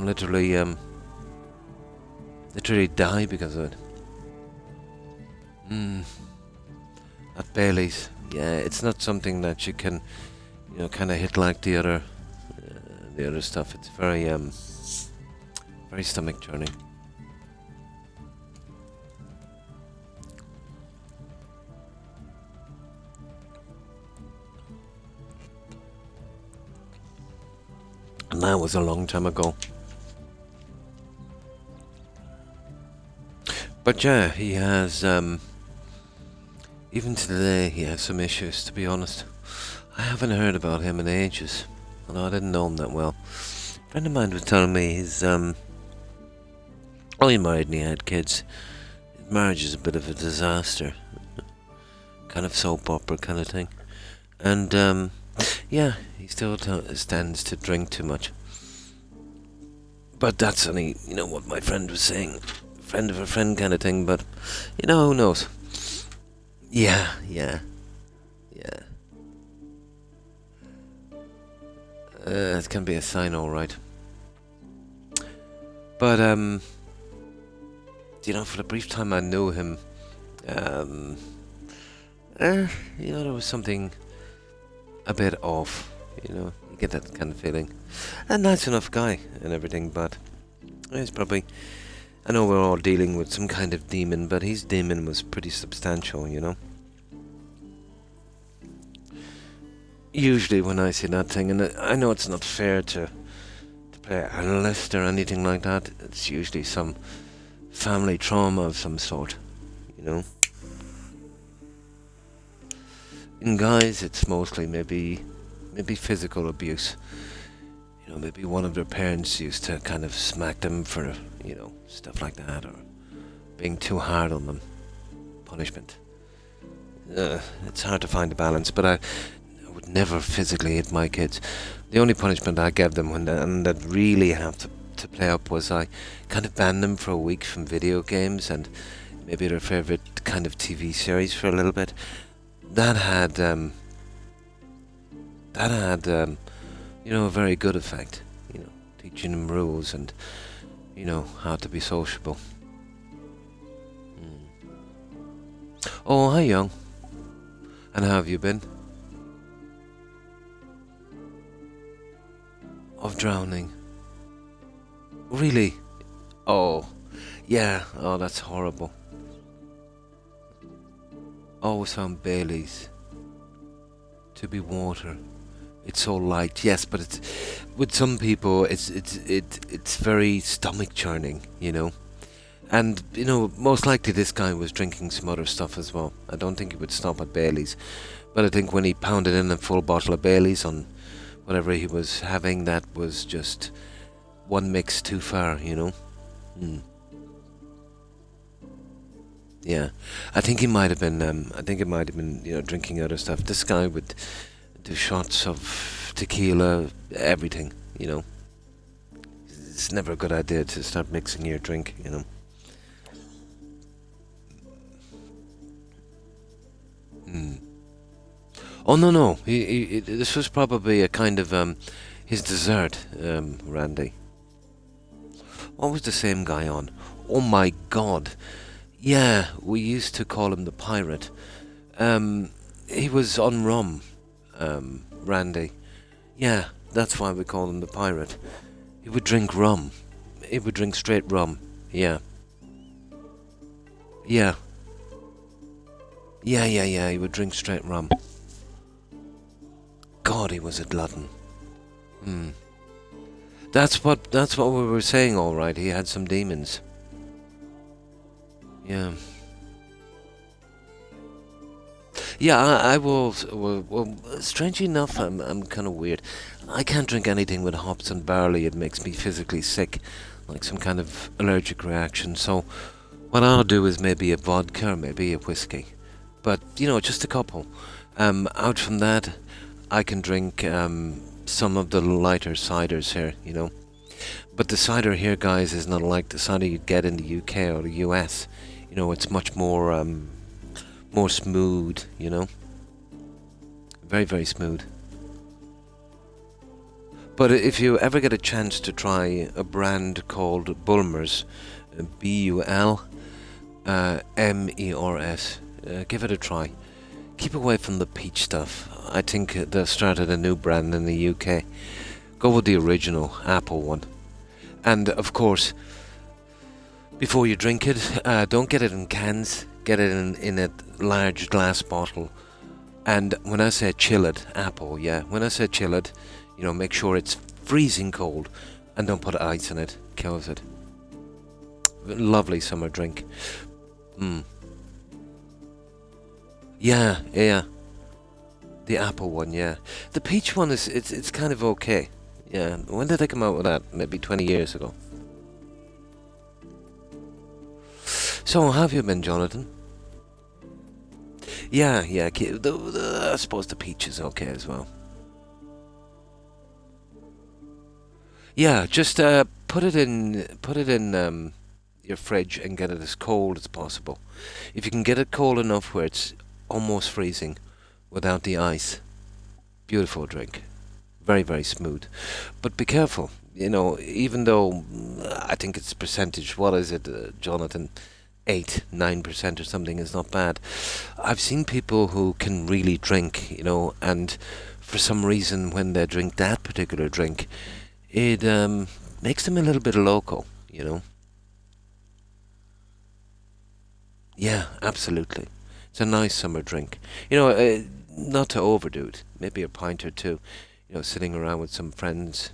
Speaker 1: literally die because of it. At Bailey's, yeah, it's not something that you can, you know, kind of hit like the other stuff. It's very stomach churning. And that was a long time ago. But yeah, he has, even today, he has some issues, to be honest. I haven't heard about him in ages, although I didn't know him that well. A friend of mine was telling me he's, he married and he had kids. His marriage is a bit of a disaster. Kind of soap opera kind of thing. And, yeah, he still stands to drink too much. But that's only, you know, what my friend was saying. Friend of a friend kind of thing, but, you know, who knows? Yeah. It can be a sign, alright. But, you know, for the brief time I knew him, you know, there was something a bit off, you know, you get that kind of feeling. A nice enough guy and everything, but he's probably, I know we're all dealing with some kind of demon, but his demon was pretty substantial, you know. Usually when I see that thing, and I know it's not fair to play analyst or anything like that, it's usually some family trauma of some sort, you know. In guys, it's mostly maybe physical abuse. You know, maybe one of their parents used to kind of smack them for, you know, stuff like that, or being too hard on them. Punishment. It's hard to find a balance, but I would never physically hit my kids. The only punishment I gave them when that really have to play up was I kind of banned them for a week from video games and maybe their favourite kind of TV series for a little bit. That had you know, a very good effect, you know, teaching them rules and, you know, how to be sociable. Oh, hi, young. And how have you been? Of drowning. Really? Oh, yeah. Oh, that's horrible. Always found Bailey's to be water. It's so light, yes, but it's with some people it's very stomach churning, you know. And you know, most likely this guy was drinking some other stuff as well. I don't think he would stop at Bailey's, but I think when he pounded in a full bottle of Bailey's on whatever he was having, that was just one mix too far, you know. Yeah, I think he might have been. You know, drinking other stuff. This guy would do shots of tequila, everything. You know, it's never a good idea to start mixing your drink. You know. Oh no! This was probably a kind of his dessert, Randy. What was the same guy on? Oh my God! Yeah, we used to call him the pirate. He was on rum, Randy. Yeah, that's why we call him the pirate. He would drink rum. He would drink straight rum. Yeah. Yeah. Yeah, he would drink straight rum. God, he was a glutton. That's what we were saying, all right. He had some demons. Yeah. Yeah, I will. Well, strangely enough, I'm kind of weird. I can't drink anything with hops and barley. It makes me physically sick, like some kind of allergic reaction. So, what I'll do is maybe a vodka, or maybe a whiskey, but you know, just a couple. Out from that, I can drink some of the lighter ciders here. You know, but the cider here, guys, is not like the cider you'd get in the UK or the US. You know, it's much more more smooth, you know. Very, very smooth. But if you ever get a chance to try a brand called Bulmers, Bulmers, give it a try. Keep away from the peach stuff. I think they've started a new brand in the UK. Go with the original apple one. And of course, before you drink it, don't get it in cans. Get it in a large glass bottle. And when I say chill it, apple, yeah. When I say chill it, make sure it's freezing cold. And don't put ice in it. Kills it. Lovely summer drink. Yeah. The apple one, yeah. The peach one it's kind of okay. Yeah. When did they come out with that? Maybe 20 years ago. So, how have you been, Jonathan? Yeah. I suppose the peach is okay as well. Yeah, just put it in your fridge and get it as cold as possible. If you can get it cold enough where it's almost freezing without the ice, beautiful drink. Very, very smooth. But be careful, even though I think it's percentage, what is it, Jonathan? 8-9% or something is not bad. I've seen people who can really drink, and for some reason when they drink that particular drink, it makes them a little bit loco, Yeah, absolutely. It's a nice summer drink. Not to overdo it. Maybe a pint or two, sitting around with some friends,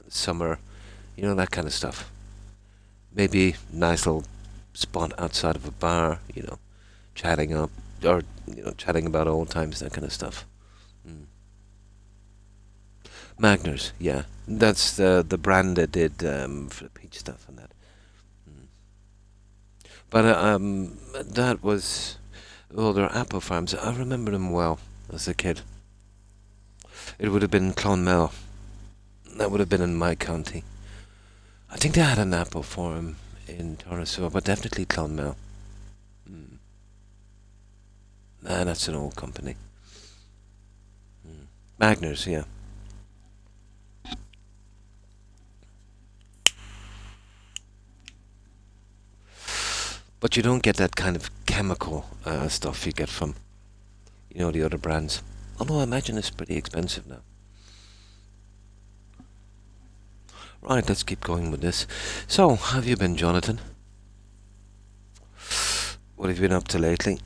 Speaker 1: summer, that kind of stuff. Maybe nice little spot outside of a bar, chatting up, or, chatting about old times, that kind of stuff. Magners, yeah. That's the brand that did for the peach stuff and that. But that was... Well, they're apple farms. I remember them well as a kid. It would have been Clonmel. That would have been in my county. I think they had an apple farm in Torresua, but definitely Clonmel. That's an old company. Magners, yeah. But you don't get that kind of chemical stuff you get from, the other brands. Although I imagine it's pretty expensive now. Right, let's keep going with this. So, how have you been, Jonathan? What have you been up to lately?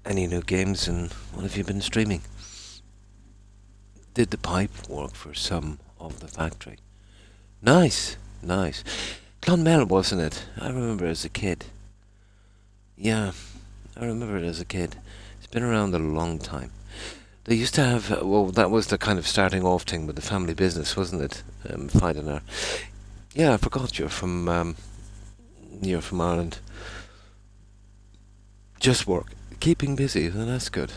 Speaker 1: Any new games, and what have you been streaming? Did the pipe work for some of the factory? Nice. Clonmel, wasn't it? I remember as a kid. Yeah, I remember it as a kid. It's been around a long time. They used to have, that was the kind of starting off thing with the family business, wasn't it? Finding her. Yeah, I forgot you're from Ireland. Just work. Keeping busy, well, that's good.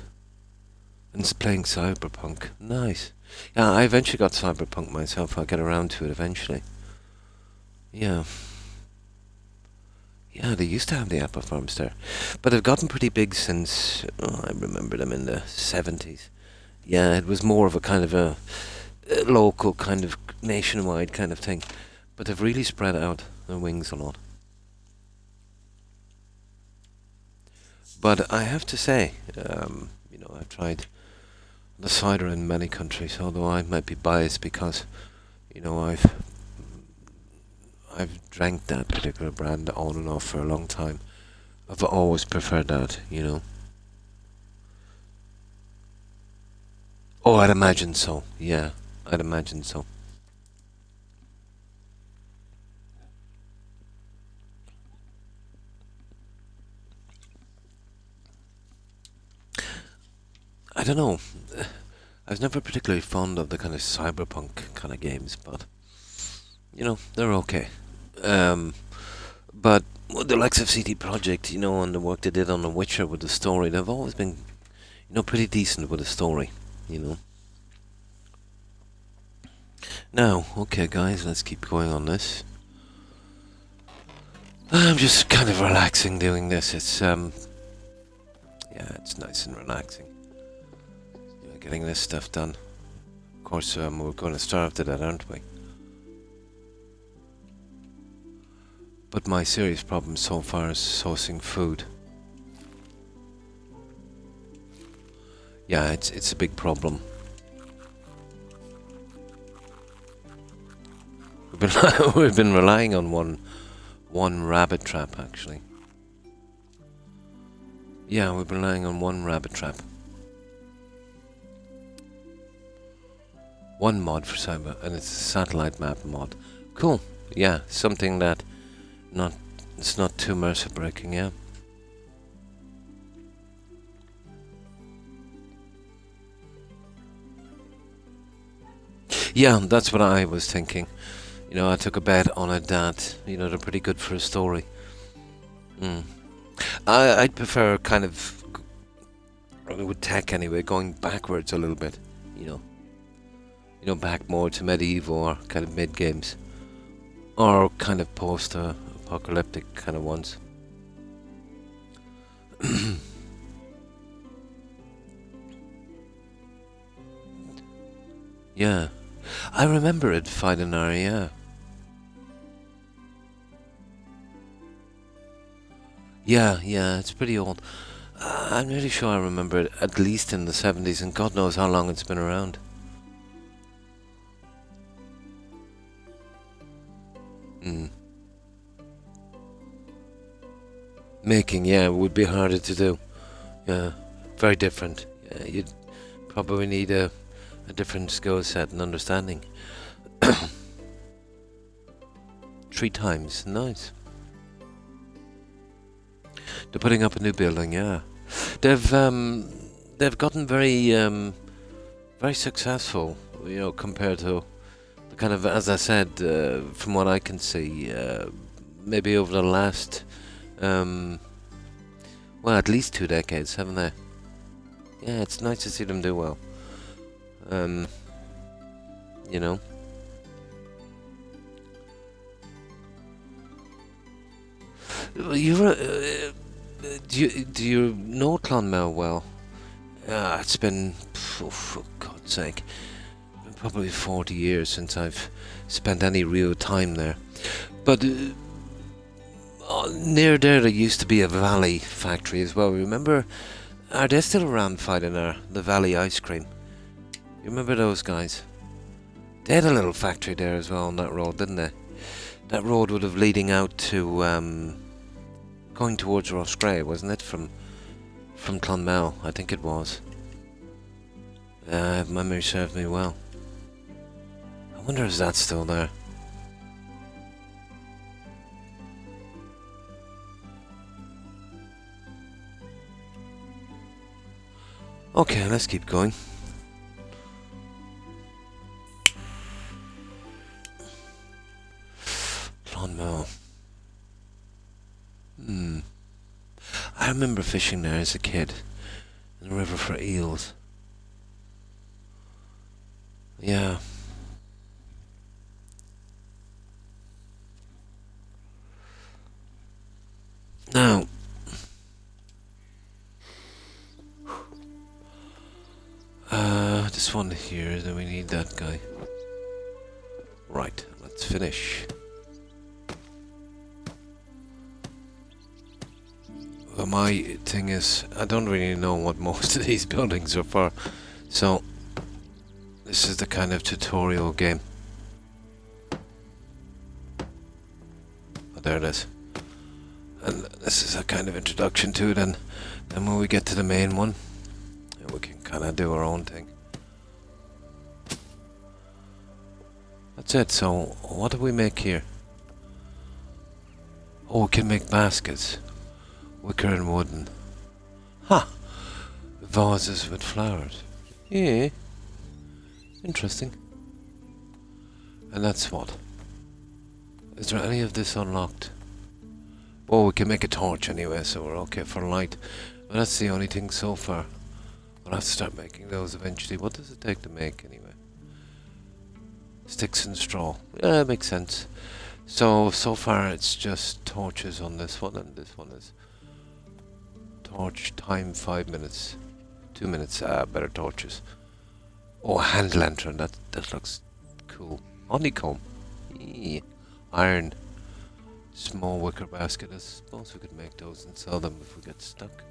Speaker 1: And playing Cyberpunk. Nice. Yeah, I eventually got Cyberpunk myself. I'll get around to it eventually. Yeah. Yeah, they used to have the apple farms there. But they've gotten pretty big since, I remember them in the 70s. Yeah, it was more of a kind of a local, kind of nationwide kind of thing. But they've really spread out their wings a lot. But I have to say, I've tried the cider in many countries, although I might be biased because, I've drank that particular brand on and off for a long time. I've always preferred that, Oh, I'd imagine so. Yeah, I'd imagine so. I don't know. I was never particularly fond of the kind of cyberpunk kind of games, but they're okay. But the likes of CD Projekt, and the work they did on The Witcher with the story, they've always been, pretty decent with the story, Now, okay guys, let's keep going on this. I'm just kind of relaxing doing this. It's, it's nice and relaxing. Getting this stuff done. course, we're going to starve to death, aren't we? But my serious problem so far is sourcing food. Yeah, it's a big problem. We've been relying on one rabbit trap, actually. Yeah, we've been relying on one rabbit trap. One mod for cyber, and it's a satellite map mod. Cool. Yeah, something that it's not too mercy breaking, yeah. Yeah, that's what I was thinking. You know, I took a bet on it that, you know, they're pretty good for a story. I'd prefer kind of, with tech anyway, going backwards a little bit, you know. You know, back more to medieval or kind of mid-games. Or kind of post-apocalyptic kind of ones. Yeah. I remember it, Fidenar, yeah. Yeah, it's pretty old. I'm really sure I remember it at least in the 70s, and God knows how long it's been around. Making, yeah, would be harder to do. Yeah, very different. Yeah, you'd probably need a different skill set and understanding. 3 times, nice. They're putting up a new building, yeah. They've gotten very very successful, you know, compared to the kind of, as I said, from what I can see, maybe over the last, well, at least 2 decades, haven't they? Yeah, it's nice to see them do well. You know. Do you know Clonmel well? It's been, for God's sake, probably 40 years since I've spent any real time there. But near there used to be a Valley factory as well. Remember? Are they still around fighting the Valley ice cream? You remember those guys? They had a little factory there as well on that road, didn't they? That road would have leading out to going towards Roscrea, wasn't it? From Clonmel, I think it was. If memory serves me well. I wonder if that's still there. Okay, let's keep going. Clonmel. I remember fishing there as a kid in the river for eels. Yeah. Now, this one here, then we need that guy. Right, let's finish. Well, my thing is, I don't really know what most of these buildings are for, so this is the kind of tutorial game. Oh, there it is. And this is a kind of introduction to it, and then when we get to the main one, we can kind of do our own thing. That's it. So, what do we make here? Oh, we can make baskets. Wicker and wooden. Ha! Vases with flowers. Yeah. Interesting. And that's what? Is there any of this unlocked? Oh, we can make a torch anyway, so we're okay for light. But that's the only thing so far. We'll have to start making those eventually. What does it take to make anyway? Sticks and straw. Yeah, makes sense. So far it's just torches on this one, and this one is torch time 5 minutes. 2 minutes, better torches. Oh, a hand lantern. That looks cool. Honeycomb. Eee. Iron. Small wicker basket. I suppose we could make those and sell them if we get stuck.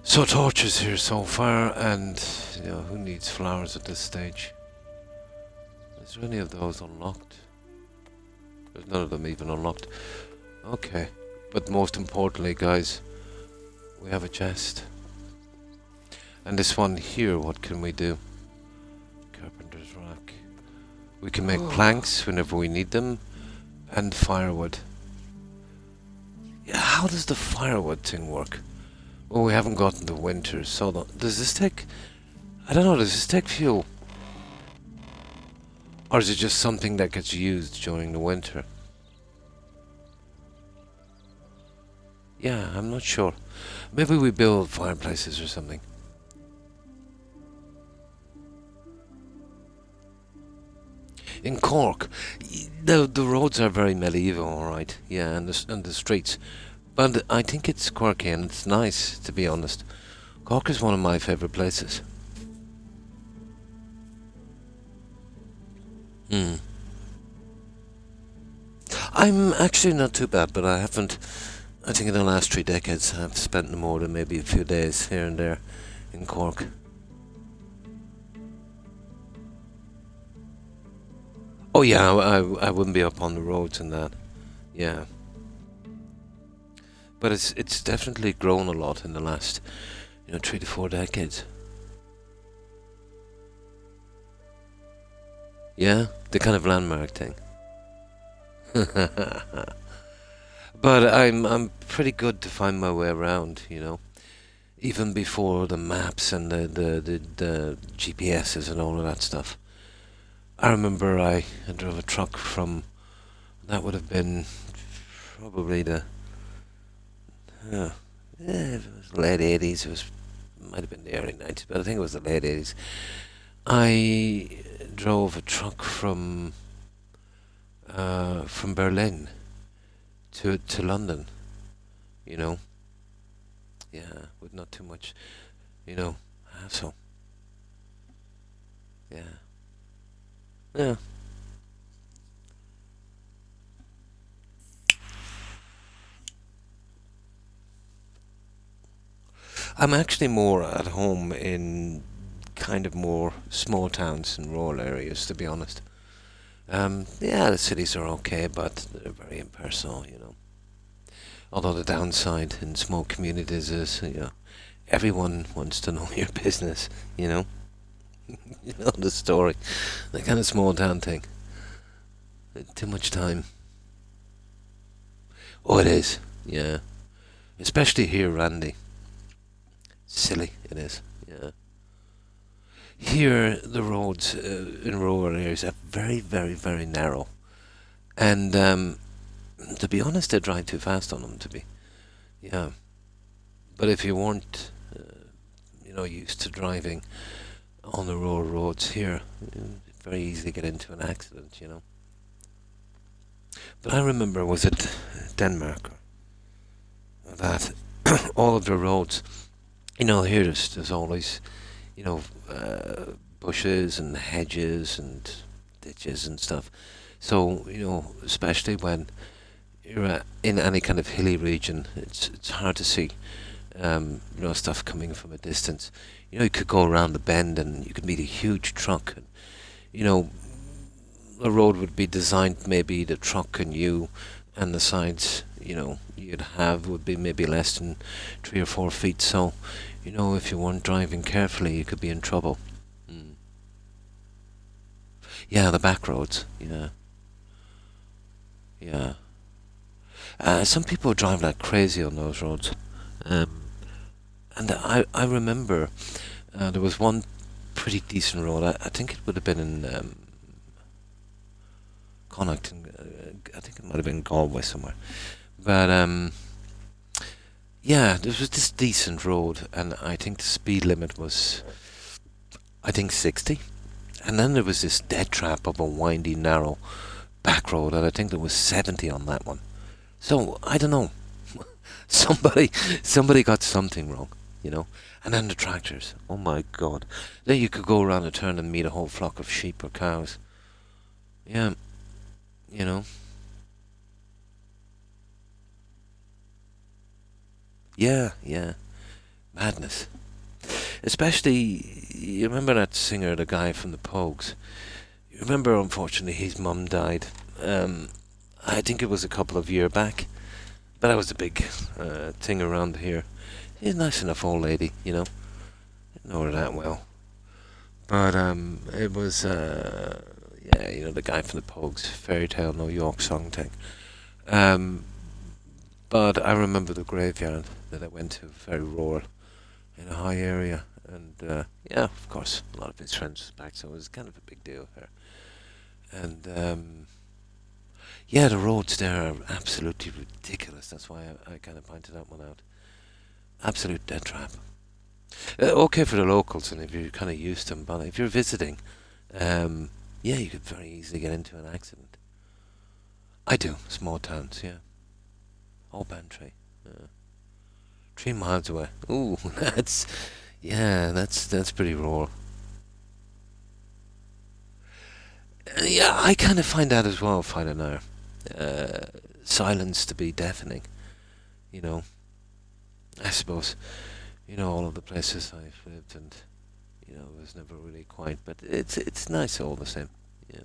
Speaker 1: So torches here so far, and who needs flowers at this stage? Is there any of those unlocked? There's none of them even unlocked. Okay, but most importantly, guys, we have a chest. And this one here, what can we do? Carpenter's rack. We can make planks whenever we need them, and firewood. Yeah, how does the firewood thing work? Well, we haven't gotten the winter, so does this take... I don't know, does this take fuel? Or is it just something that gets used during the winter? Yeah, I'm not sure. Maybe we build fireplaces or something. In Cork, the roads are very medieval, alright. Yeah, and the streets. But I think it's quirky and it's nice, to be honest. Cork is one of my favourite places. I'm actually not too bad, but I think in the last 3 decades I've spent more than maybe a few days here and there in Cork. Oh yeah, I wouldn't be up on the roads and that. Yeah. But it's definitely grown a lot in the last, 3 to 4 decades. Yeah, the kind of landmark thing. But I'm pretty good to find my way around, even before the maps and the GPSs and all of that stuff. I remember I drove a truck from, that would have been probably it was late 80s, might have been the early 90s, but I think it was the late 80s. I drove a truck from Berlin to London, yeah, with not too much, hassle. Yeah. I'm actually more at home in kind of more small towns and rural areas, to be honest. Yeah, the cities are okay, but they're very impersonal, Although the downside in small communities is, everyone wants to know your business, you know the story, the kind of small town thing. Too much time. Oh, it is, yeah. Especially here, Randy. Silly, it is, yeah. Here, the roads in rural areas are very, very, very narrow. And to be honest, they drive too fast on them, yeah. But if you weren't, used to driving on the rural roads here, it's very easy to get into an accident, But I remember, was it Denmark, that all of the roads, here there's always, bushes and hedges and ditches and stuff. So, especially when you're in any kind of hilly region, it's hard to see, stuff coming from a distance. You could go around the bend and you could meet a huge truck. And, the road would be designed, maybe the truck and you and the sides, you'd have would be maybe less than 3 or 4 feet. So, if you weren't driving carefully, you could be in trouble. Yeah, the back roads. Yeah. Some people drive like crazy on those roads. And I remember there was one pretty decent road. I think it would have been in Connacht. I think it might have been Galway somewhere. But yeah, there was this decent road, and I think the speed limit was, 60. And then there was this dead trap of a windy, narrow back road, and I think there was 70 on that one. So, I don't know. Somebody got something wrong. you know. And then the tractors. Oh my God. Then you could go around a turn and meet a whole flock of sheep or cows. Yeah, you know. Yeah, yeah. Madness. Especially, you remember that singer, the guy from the Pogues? You remember, unfortunately, his mum died. I think it was a couple of years back. But that was a big thing around here. She's a nice enough old lady, you know. Didn't know her that well. But it was, yeah, you know, the guy from the Pogues, Fairy Tale, New York song thing. Um, but I remember the graveyard that I went to, very rural, in a high area. And yeah, of course, a lot of his friends was back, so it was kind of a big deal here. And yeah, the roads there are absolutely ridiculous. That's why I kind of pointed that one out. Absolute death trap. Okay for the locals and if you're kind of used to them, but if you're visiting, yeah, you could very easily get into an accident. I do, small towns, yeah. Oh, Bantry. 3 miles away. Ooh, that's pretty raw. Yeah, I kind of find that as well, find an hour. Silence to be deafening, you know. I suppose, you know, all of the places I've lived and, you know, it was never really quiet, but it's nice all the same. Yeah.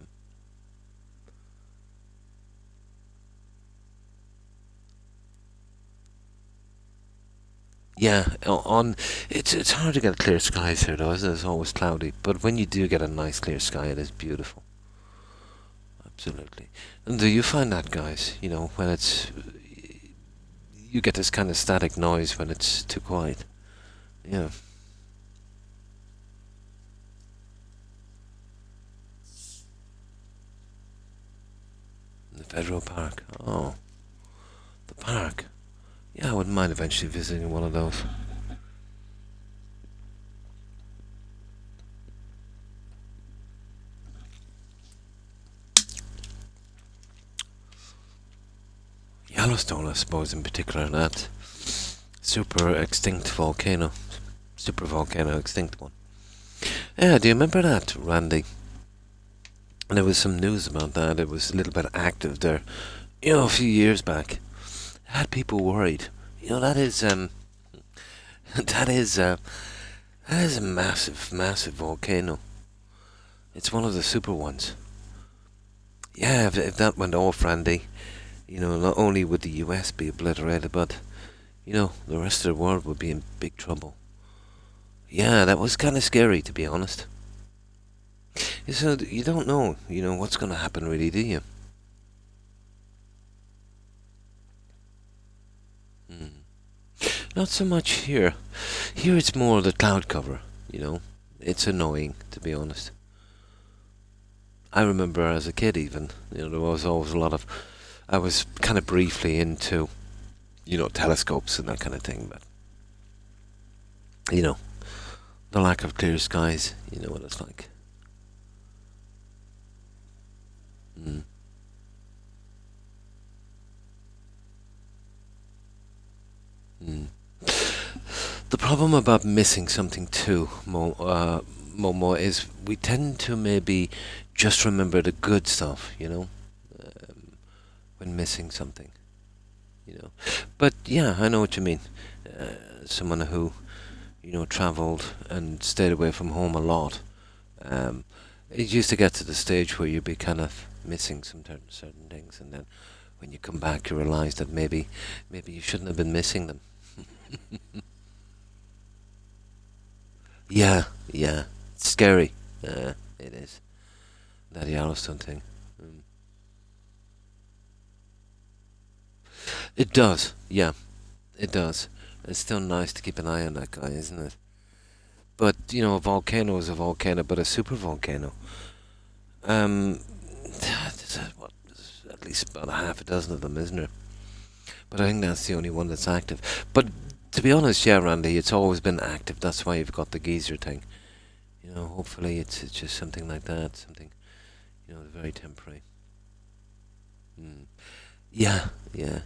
Speaker 1: Yeah, on it's hard to get clear skies here though, isn't it? It's always cloudy. But when you do get a nice clear sky, it is beautiful. Absolutely. And do you find that, guys? You know, when it's you get this kind of static noise when it's too quiet. Yeah. The Federal Park. Oh, the park. Yeah, I wouldn't mind eventually visiting one of those. Yellowstone, I suppose, in particular, that super extinct volcano. Super volcano, extinct one. Yeah, do you remember that, Randy? And there was some news about that. It was a little bit active there, you know, a few years back. It had people worried. You know, that is, that is, that is a massive, massive volcano. It's one of the super ones. Yeah, if that went off, Randy, you know, not only would the US be obliterated, but, you know, the rest of the world would be in big trouble. Yeah, that was kind of scary, to be honest. So you don't know, you know, what's going to happen, really, do you? Mm. Not so much here. Here it's more the cloud cover, you know. It's annoying, to be honest. I remember as a kid, even, you know, there was always a lot of. I was kind of briefly into, you know, telescopes and that kind of thing, but, you know, the lack of clear skies, you know what it's like. Mm. Mm. The problem about missing something too, Momo, is we tend to maybe just remember the good stuff, you know, when missing something, you know. But yeah, I know what you mean. Someone who, you know, travelled and stayed away from home a lot. Um, it used to get to the stage where you'd be kind of missing some certain things, and then when you come back, you realise that maybe you shouldn't have been missing them. Yeah, yeah, it's scary. It is that Yellowstone thing. Mm. It does, yeah, it does. It's still nice to keep an eye on that guy, isn't it? But you know, a volcano is a volcano, but a super volcano. There's at least about a half a dozen of them, isn't there? But I think that's the only one that's active. But to be honest, yeah, Randy, it's always been active. That's why you've got the geyser thing. You know, hopefully it's just something like that, something, you know, very temporary. Mm. Yeah, yeah.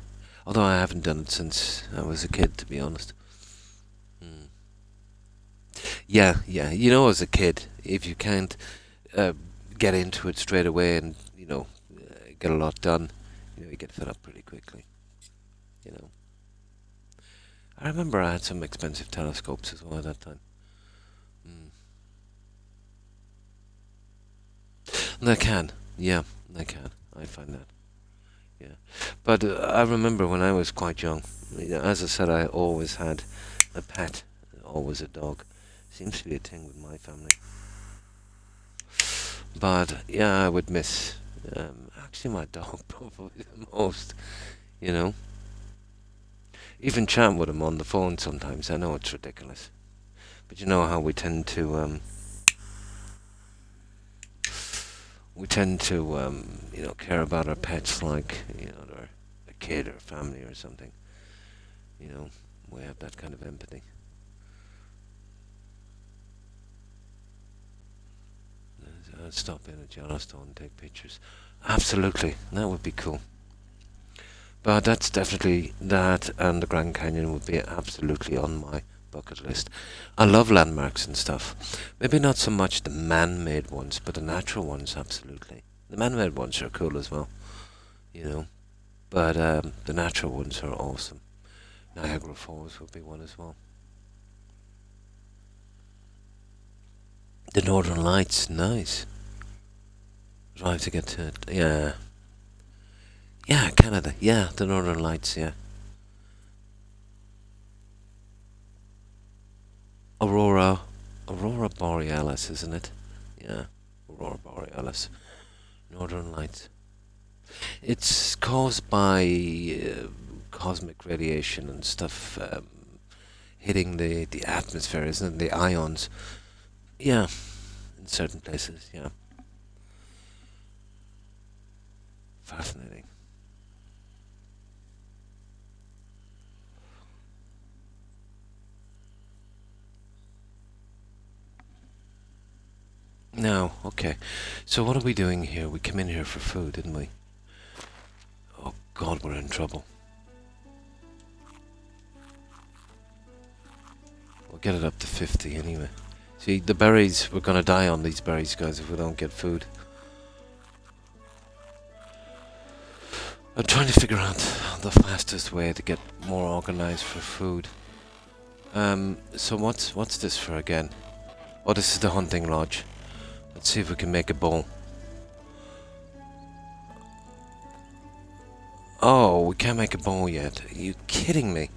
Speaker 1: Although I haven't done it since I was a kid, to be honest. Mm. Yeah, yeah. You know, as a kid, if you can't uh, get into it straight away and get a lot done, you get fed up pretty quickly. You know. I remember I had some expensive telescopes as well at that time. Mm. They can, yeah, they can. I find that, yeah. But I remember when I was quite young. As I said, I always had a pet, always a dog. Seems to be a thing with my family. But yeah, I would miss actually my dog probably the most. You know, even chat with him on the phone sometimes. I know it's ridiculous, but you know how we tend to care about our pets like they're a kid or family or something. You know, we have that kind of empathy. I'd stop in at Yellowstone and take pictures. Absolutely, that would be cool. But that's definitely that, and the Grand Canyon would be absolutely on my bucket list. I love landmarks and stuff. Maybe not so much the man-made ones, but the natural ones, absolutely. The man-made ones are cool as well, you know. But the natural ones are awesome. Niagara Falls would be one as well. The Northern Lights, nice. Drive to get to it, yeah. Yeah, Canada, yeah, the Northern Lights, yeah. Aurora, Aurora Borealis, isn't it? Yeah, Aurora Borealis, Northern Lights. It's caused by cosmic radiation and stuff hitting the atmosphere, isn't it? The ions. Yeah, in certain places, yeah. Fascinating. Now, okay. So what are we doing here? We came in here for food, didn't we? Oh God, we're in trouble. We'll get it up to 50 anyway. See, the berries, we're gonna die on these berries, guys, if we don't get food. I'm trying to figure out the fastest way to get more organized for food. So what's this for again? Oh, this is the hunting lodge. Let's see if we can make a bow. Oh, we can't make a bow yet. Are you kidding me?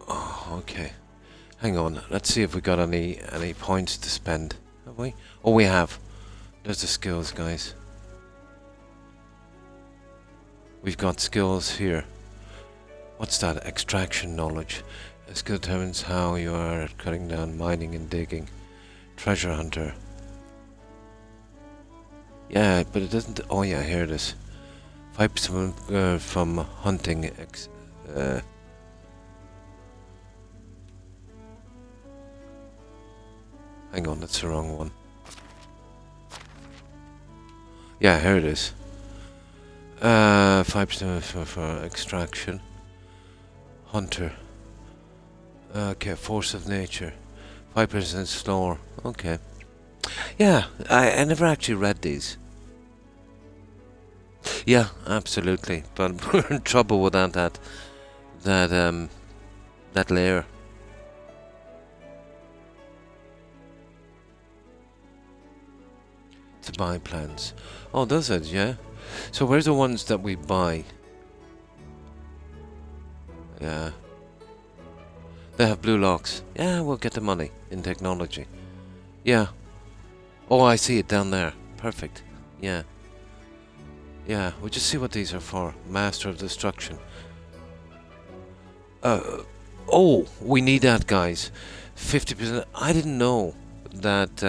Speaker 1: Oh, okay. Hang on. Let's see if we got any points to spend. Have we? Oh, we have. There's the skills, guys. We've got skills here. What's that? Extraction knowledge. A skill determines how you are at cutting down, mining and digging. Treasure hunter. Yeah, but it doesn't... Oh yeah, here it is. 5% from hunting... hang on, that's the wrong one. Yeah, here it is. 5% for extraction. Hunter. Okay, force of nature. 5% slower. Okay. Yeah, I never actually read these. Yeah, absolutely. But we're in trouble without that layer. To buy plants. Oh, does it? Yeah. So where's the ones that we buy? Yeah. They have blue locks. Yeah, we'll get the money in technology. Yeah. Oh, I see it down there. Perfect. Yeah. Yeah, we'll just see what these are for. Master of Destruction. Oh, we need that, guys. 50%. I didn't know that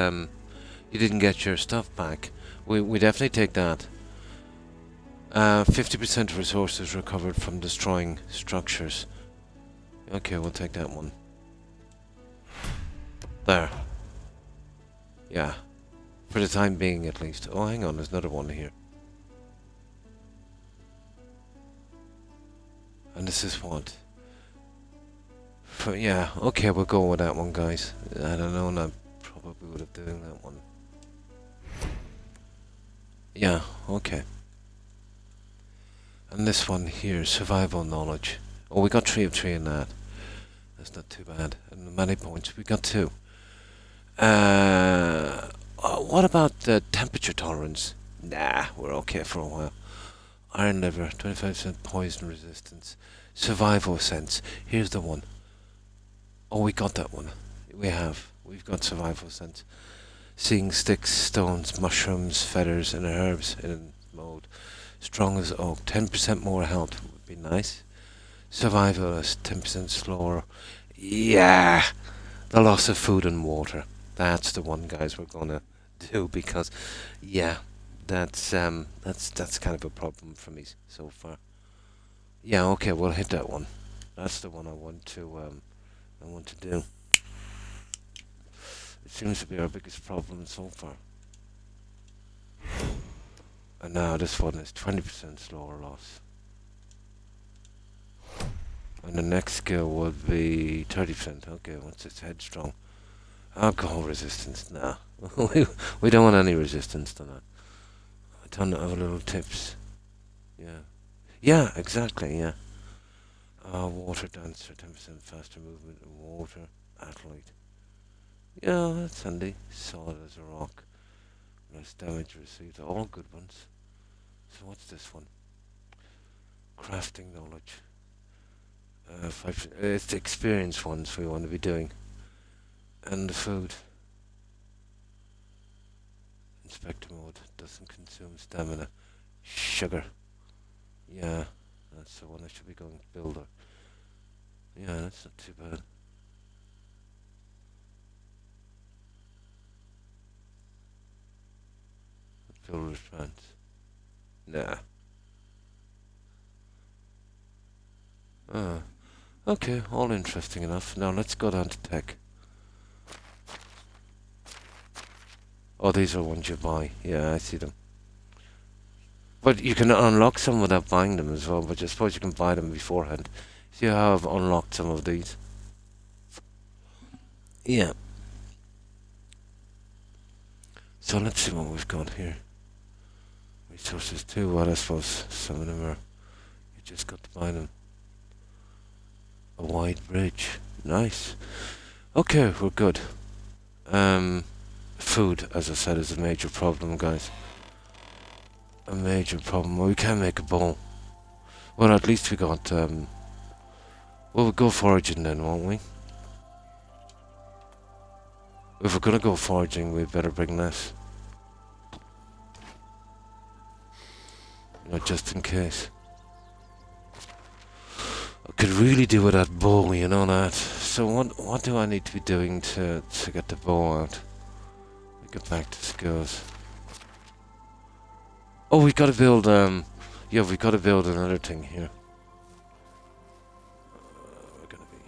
Speaker 1: you didn't get your stuff back. We definitely take that. 50% of resources recovered from destroying structures. Okay, we'll take that one. There. Yeah. For the time being, at least. Oh, hang on, there's another one here. And this is what? Yeah, okay, we'll go with that one, guys. I don't know, and I probably would have done that one. Yeah, okay. And this one here, survival knowledge. Oh, we got 3 of 3 in that. That's not too bad. And the many points, we got 2. What about the temperature tolerance? Nah, we're okay for a while. Iron liver, 25% poison resistance. Survival sense. Here's the one. Oh, we got that one. We've got survival sense. Seeing sticks, stones, mushrooms, feathers, and herbs in mode. Strong as oak. 10% more health would be nice. Survivalist, 10% slower. Yeah! The loss of food and water. That's the one, guys, we're gonna do because, yeah, that's kind of a problem for me so far. Yeah, okay, we'll hit that one. That's the one I want to do. It seems to be our biggest problem so far. And now this one is 20% slower loss. And the next skill would be 30%. Okay, once it's headstrong. Alcohol resistance, nah. we don't want any resistance to that. I don't have little tips. Yeah. Yeah, exactly, yeah. Water dancer, 10% faster movement in water. Athlete. Yeah, that's handy. Solid as a rock. Less damage received. All good ones. So what's this one? Crafting knowledge. 5%. It's the experience ones we want to be doing. And the food. Inspector mode. Doesn't consume stamina. Sugar. Yeah, that's the one I should be going builder. Yeah, that's not too bad. Builder's trance. Nah. Okay, all interesting enough. Now let's go down to tech. Oh, these are ones you buy. Yeah, I see them. But you can unlock some without buying them as well, but I suppose you can buy them beforehand. See how I've unlocked some of these? Yeah. So let's see what we've got here. Resources too, well I suppose some of them are... You just got to buy them. A wide bridge. Nice. Okay, we're good. Food, as I said, is a major problem, guys. A major problem. Well, we can make a bowl. Well, at least we got, well, we'll go foraging then, won't we? If we're gonna go foraging, we better bring this. You know, just in case. I could really do with that bow, you know that. So what do I need to be doing to get the bow out? We get back to skills. Oh, we gotta build, yeah, we gotta build another thing here. We're gonna be,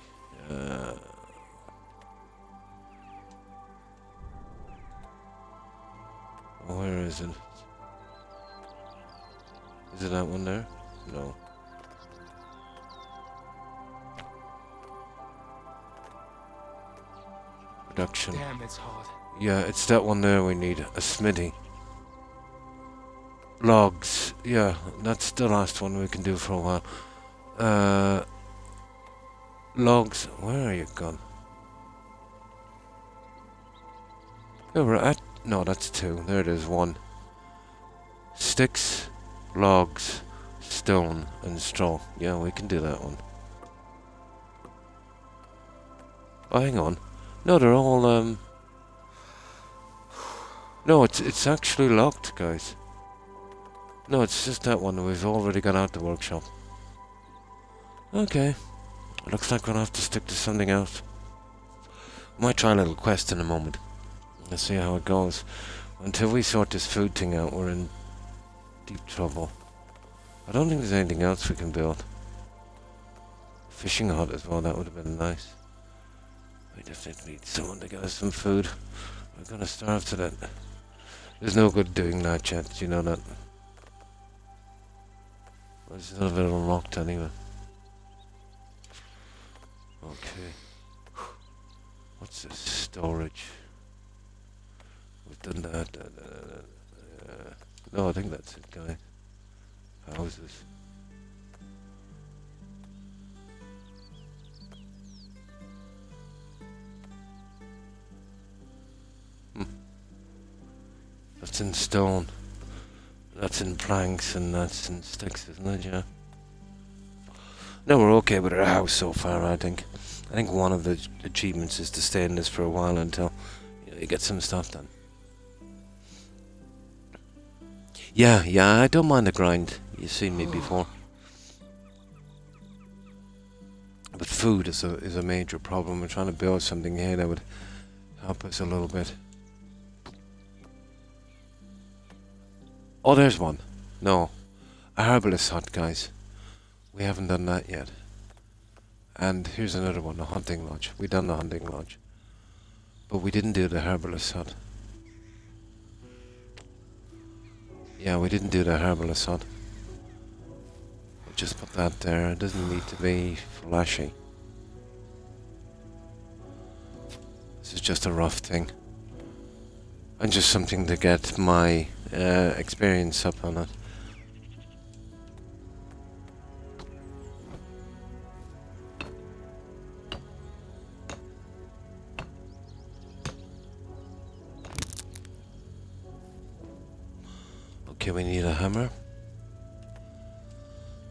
Speaker 1: where is it? Is it that one there? No. Production.
Speaker 2: Damn, it's hot.
Speaker 1: Yeah, it's that one there we need. A smithy. Logs. Yeah, that's the last one we can do for a while. Logs. Where are you gone? Yeah, we're at... No, that's 2. There it is, 1. Sticks, logs, stone, and straw. Yeah, we can do that one. Oh, hang on. No, they're all, No, it's actually locked, guys. No, it's just that one. We've already got out the workshop. Okay. Looks like we'll have to stick to something else. Might try a little quest in a moment. Let's see how it goes. Until we sort this food thing out, we're in deep trouble. I don't think there's anything else we can build. Fishing hut as well, that would have been nice. We definitely need someone to get us some food. We're gonna starve to that. There's no good doing that, chat. You know that. Well, it's a little bit unlocked anyway. Okay. What's this? Storage. We've done that. No, I think that's it, guys. Houses. That's in stone. That's in planks and that's in sticks, isn't it? Yeah. No, we're okay with our house so far, I think. I think one of the achievements is to stay in this for a while until you get some stuff done. Yeah, I don't mind the grind. You've seen me before. But food is a major problem. We're trying to build something here that would help us a little bit. Oh, there's one. No. A herbalist hut, guys. We haven't done that yet. And here's another one, a hunting lodge. We done the hunting lodge. But we didn't do the herbalist hut. Yeah, we didn't do the herbalist hut. We'll just put that there. It doesn't need to be flashy. This is just a rough thing. And just something to get my experience up on it. Okay, we need a hammer.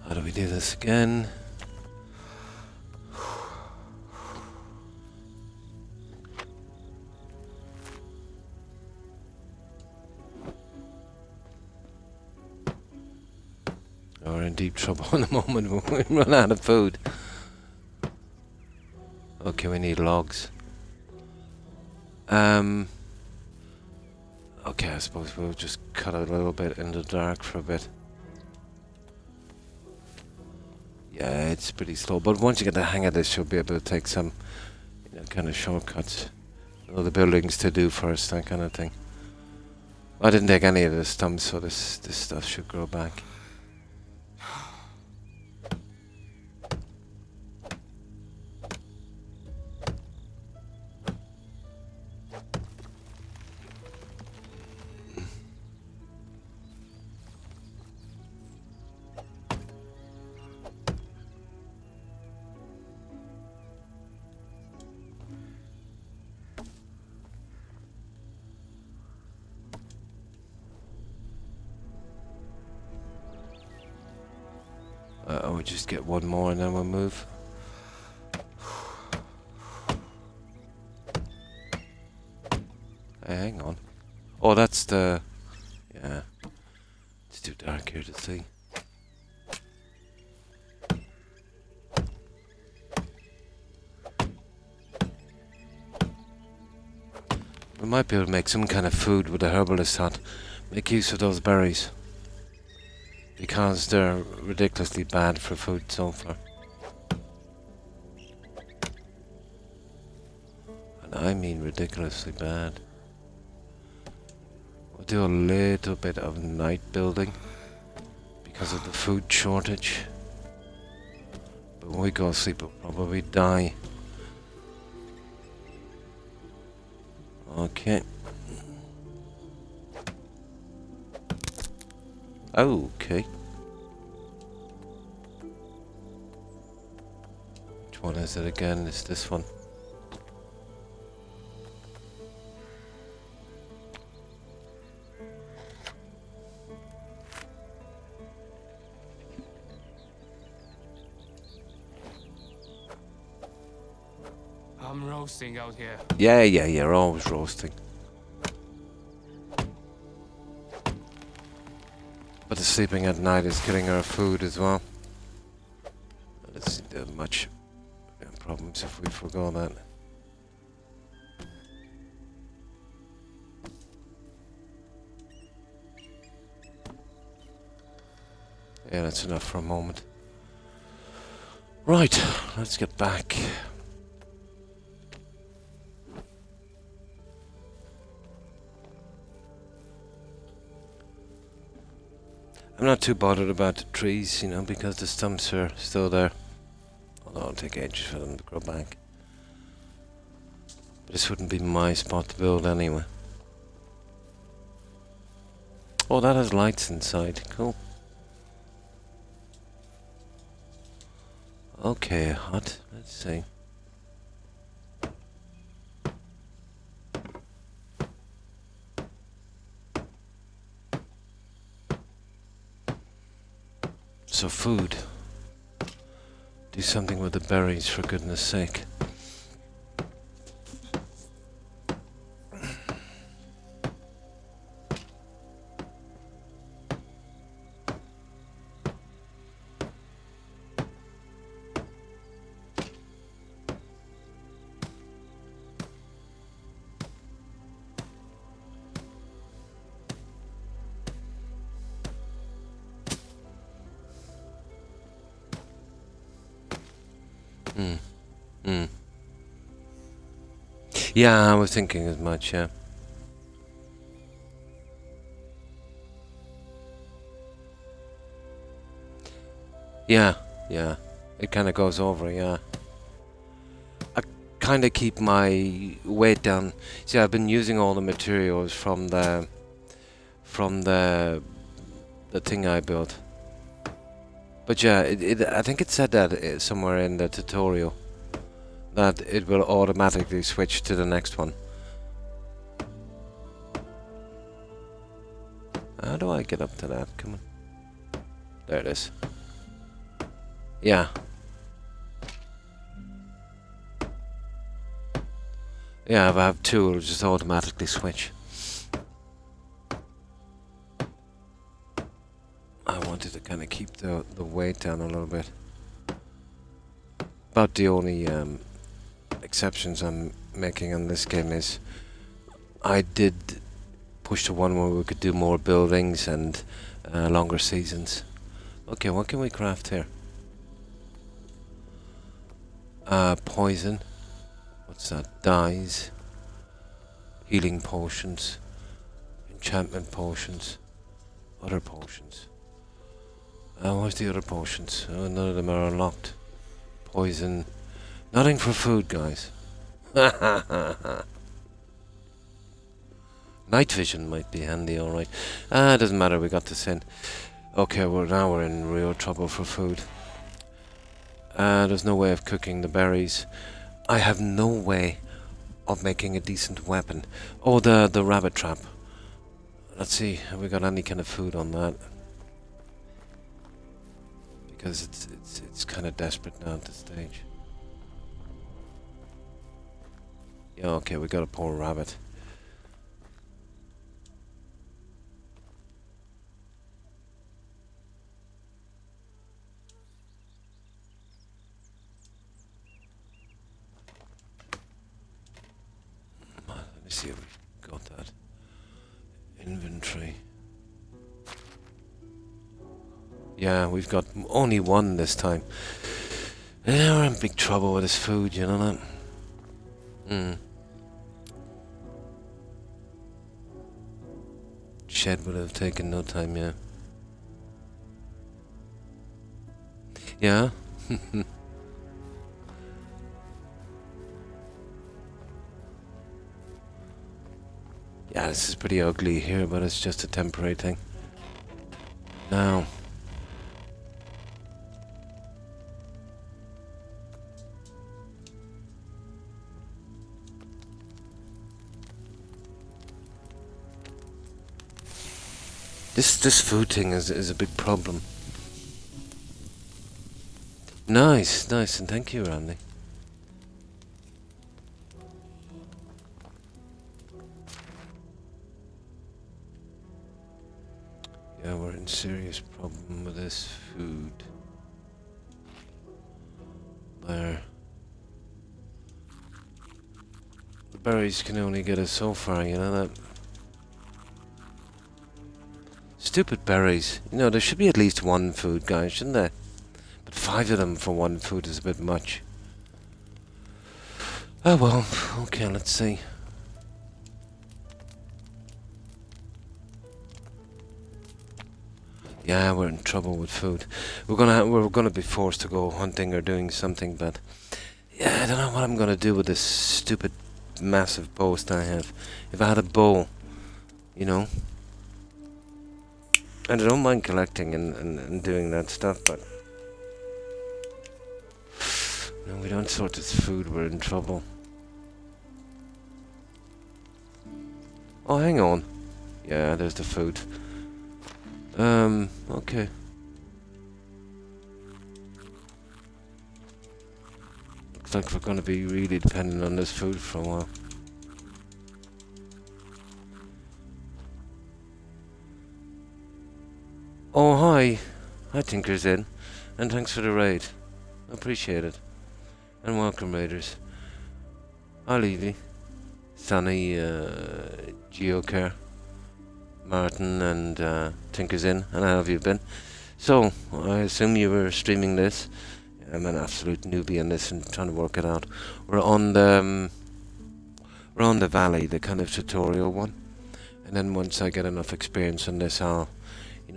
Speaker 1: How do we do this again? We're in deep trouble in the moment when we run out of food. Okay, we need logs. Okay, I suppose we'll just cut a little bit in the dark for a bit. Yeah, it's pretty slow, but once you get the hang of this, you'll be able to take some, kind of shortcuts. The buildings to do first, that kind of thing. I didn't take any of the stumps, so this stuff should grow back. We'll just get one more and then we'll move. Hey, hang on. Oh, that's the... Yeah. It's too dark here to see. We might be able to make some kind of food with the herbalist hut. Make use of those berries. Because they're ridiculously bad for food so far. And I mean ridiculously bad. We'll do a little bit of night building because of the food shortage. But when we go to sleep, we'll probably die. Okay. Okay. Which one is it again? It's this one.
Speaker 2: I'm roasting out here.
Speaker 1: Yeah, you're always roasting. But the sleeping at night is killing our food as well. Let's see, there are much problems if we forgo that. Yeah, that's enough for a moment. Right, let's get back. I'm not too bothered about the trees, because the stumps are still there. Although it'll take ages for them to grow back. But this wouldn't be my spot to build anyway. Oh, that has lights inside. Cool. Okay, hut. Let's see. So food. Do something with the berries, for goodness sake. Yeah, I was thinking as much, yeah. Yeah. It kind of goes over, yeah. I kind of keep my weight down. See, I've been using all the materials from the thing I built. But yeah, I think it said that somewhere in the tutorial that it will automatically switch to the next one. How do I get up to that? Come on. There it is. Yeah. Yeah, if I have two, it'll just automatically switch. I wanted to kind of keep the weight down a little bit. About the only exceptions I'm making on this game is I did push to one where we could do more buildings and longer seasons. Okay, what can we craft here? Poison. What's that? Dyes. Healing potions. Enchantment potions. Other potions. Where's the other potions? Oh, none of them are unlocked. Poison. Nothing for food, guys. Night vision might be handy, alright. Doesn't matter, we got this in. Okay, now we're in real trouble for food. There's no way of cooking the berries. I have no way of making a decent weapon. Oh, the rabbit trap. Let's see, have we got any kind of food on that? Because it's kind of desperate now at this stage. Yeah, okay, we got a poor rabbit. Let me see if we got that. Inventory. Yeah, we've got only one this time. Yeah, we're in big trouble with this food, you know that? Shed would have taken no time, yeah. Yeah? Yeah, this is pretty ugly here, but it's just a temporary thing. Now. This food thing is a big problem. Nice, and thank you, Randy. Yeah, we're in serious problem with this food. There. The berries can only get us so far, you know that? Stupid berries. You know, there should be at least one food, guys, shouldn't there? But 5 of them for one food is a bit much. Oh well, okay, let's see. Yeah, we're in trouble with food. We're gonna be forced to go hunting or doing something, but yeah, I don't know what I'm gonna do with this stupid massive post I have. If I had a bow, you know. And I don't mind collecting and doing that stuff, but no, we don't sort this food, we're in trouble. Oh, hang on. Yeah, there's the food. Okay. Looks like we're gonna be really dependent on this food for a while. Oh, hi. Hi, Tinker's in. And thanks for the raid. Appreciate it. And welcome, raiders. Hi, Levy. Sunny, Geocare, Martin, and Tinker's in. And how have you been? So, I assume you were streaming this. I'm an absolute newbie on this and trying to work it out. We're on the valley, the kind of tutorial one. And then once I get enough experience on this, I'll,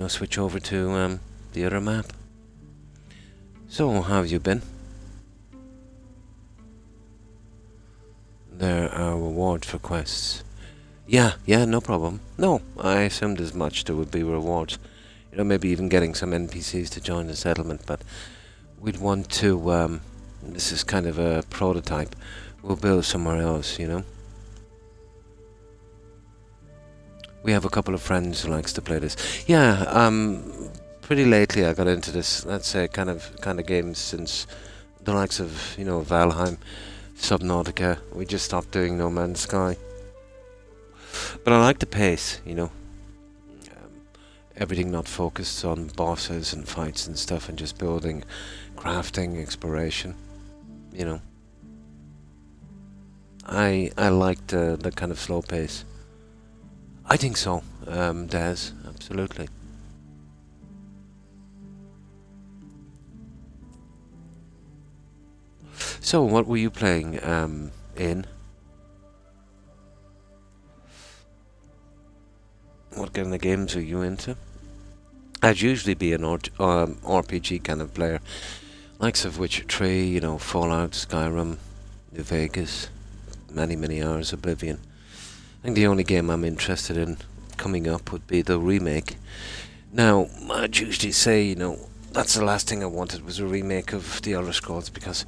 Speaker 1: switch over to the other map. So, how have you been? There are rewards for quests. Yeah, no problem. No, I assumed as much there would be rewards. Maybe even getting some NPCs to join the settlement, but we'd want to, this is kind of a prototype. We'll build somewhere else, We have a couple of friends who likes to play this. Yeah, pretty lately I got into this, let's say, kind of games since the likes of, Valheim, Subnautica. We just stopped doing No Man's Sky. But I like the pace, everything not focused on bosses and fights and stuff, and just building, crafting, exploration, I like the kind of slow pace. I think so, Des, absolutely. So, what were you playing in? What kind of games are you into? I'd usually be an RPG kind of player, likes of Witcher 3, Fallout, Skyrim, New Vegas, many hours, Oblivion. I think the only game I'm interested in coming up would be the remake. Now, I'd usually say, that's the last thing I wanted was a remake of The Elder Scrolls, because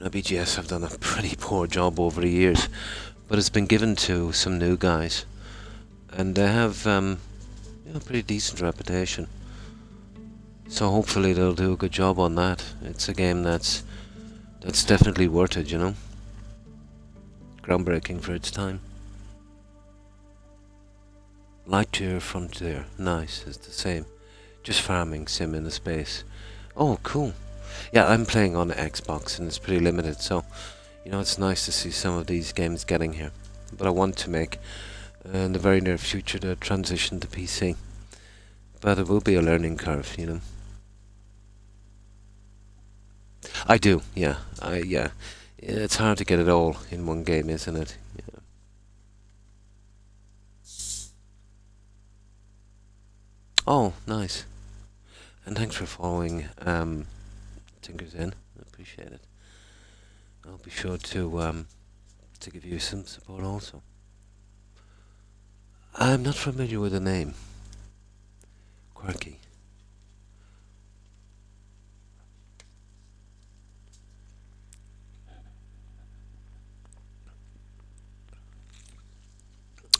Speaker 1: BGS have done a pretty poor job over the years, but it's been given to some new guys, and they have a pretty decent reputation. So hopefully they'll do a good job on that. It's a game that's definitely worth it, Groundbreaking for its time. Lightyear Frontier, nice, it's the same. Just farming sim in the space. Oh, cool. Yeah, I'm playing on the Xbox and it's pretty limited, so it's nice to see some of these games getting here. But I want to make in the very near future the transition to PC. But it will be a learning curve, I do, yeah. It's hard to get it all in one game, isn't it? Yeah. Oh, nice. And thanks for following Tinker's in. I appreciate it. I'll be sure to give you some support also. I'm not familiar with the name. Quirky.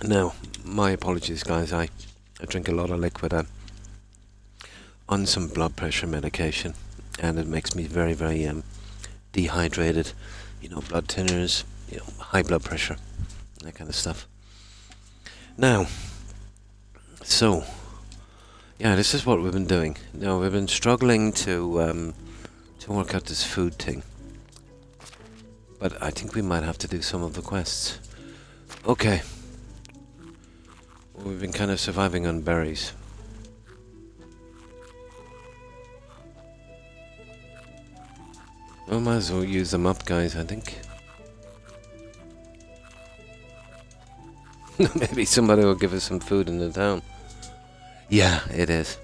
Speaker 1: Now, my apologies, guys. I drink a lot of liquid. I'm on some blood pressure medication, and it makes me very, very dehydrated. Blood thinners, high blood pressure, that kind of stuff. Now, so yeah, this is what we've been doing. Now we've been struggling to work out this food thing, but I think we might have to do some of the quests. Okay. We've been kind of surviving on berries. We might as well use them up, guys, I think. Maybe somebody will give us some food in the town. Yeah, it is.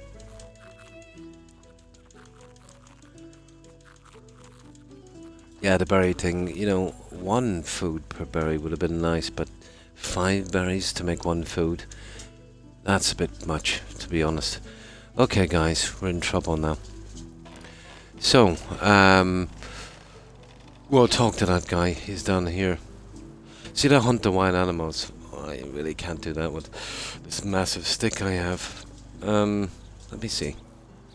Speaker 1: Yeah, the berry thing, you know, one food per berry would have been nice, but 5 berries to make one food, that's a bit much, to be honest. Okay, guys, we're in trouble now. So, we'll talk to that guy. He's down here. See that hunt the wild animals? Oh, I really can't do that with this massive stick I have. Let me see.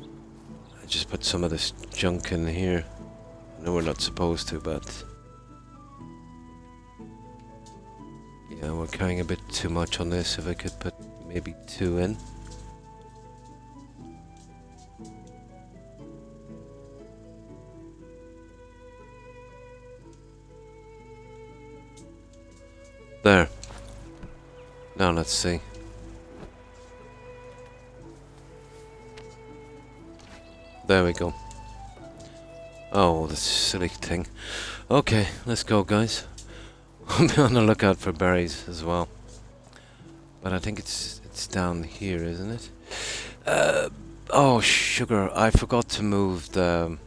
Speaker 1: I just put some of this junk in here. I know we're not supposed to, but yeah, we're carrying a bit too much on this. If I could put maybe 2 in. There. Now let's see. There we go. Oh, this silly thing. Okay, let's go, guys. I'll be on the lookout for berries as well. But I think it's down here, isn't it? Oh, sugar! I forgot to move the.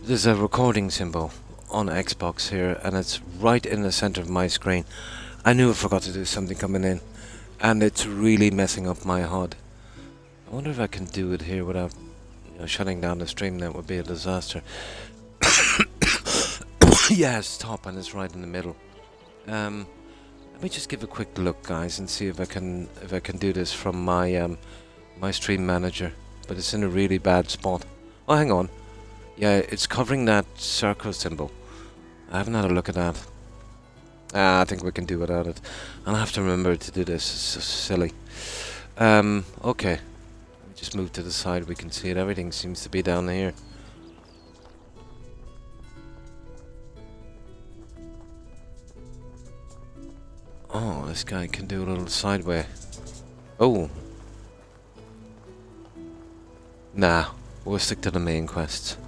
Speaker 1: There's a recording symbol on Xbox here, and it's right in the center of my screen. I knew I forgot to do something coming in, and it's really messing up my HUD. I wonder if I can do it here without, you know, shutting down the stream. That would be a disaster. Yeah, it's top and it's right in the middle. Let me just give a quick look, guys, and see if I can do this from my my stream manager. But it's in a really bad spot. Oh, hang on. Yeah, it's covering that circle symbol. I haven't had a look at that. I think we can do without it. I'll have to remember to do this. It's so silly. Okay. Just move to the side, we can see it. Everything seems to be down here. Oh, this guy can do a little sideway. Oh. Nah, we'll stick to the main quests.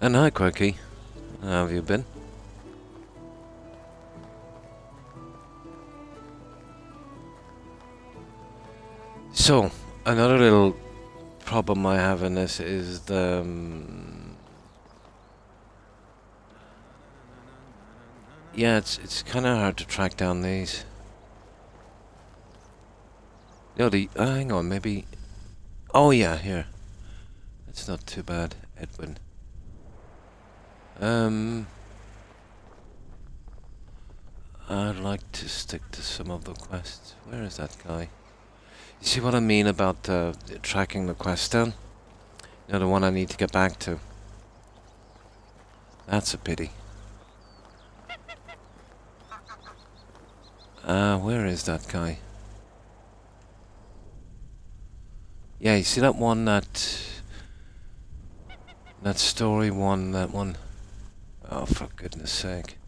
Speaker 1: And hi, Quirky. How have you been? So, another little problem I have in this is the... yeah, it's kind of hard to track down these. You know, hang on, maybe... oh, yeah, here. That's not too bad, Edwin. I'd like to stick to some of the quests. Where is that guy? You see what I mean about tracking the quest down? You know, the one I need to get back to. That's a pity. Where is that guy? Yeah, you see that one, that story one, that one? Oh, for goodness sake.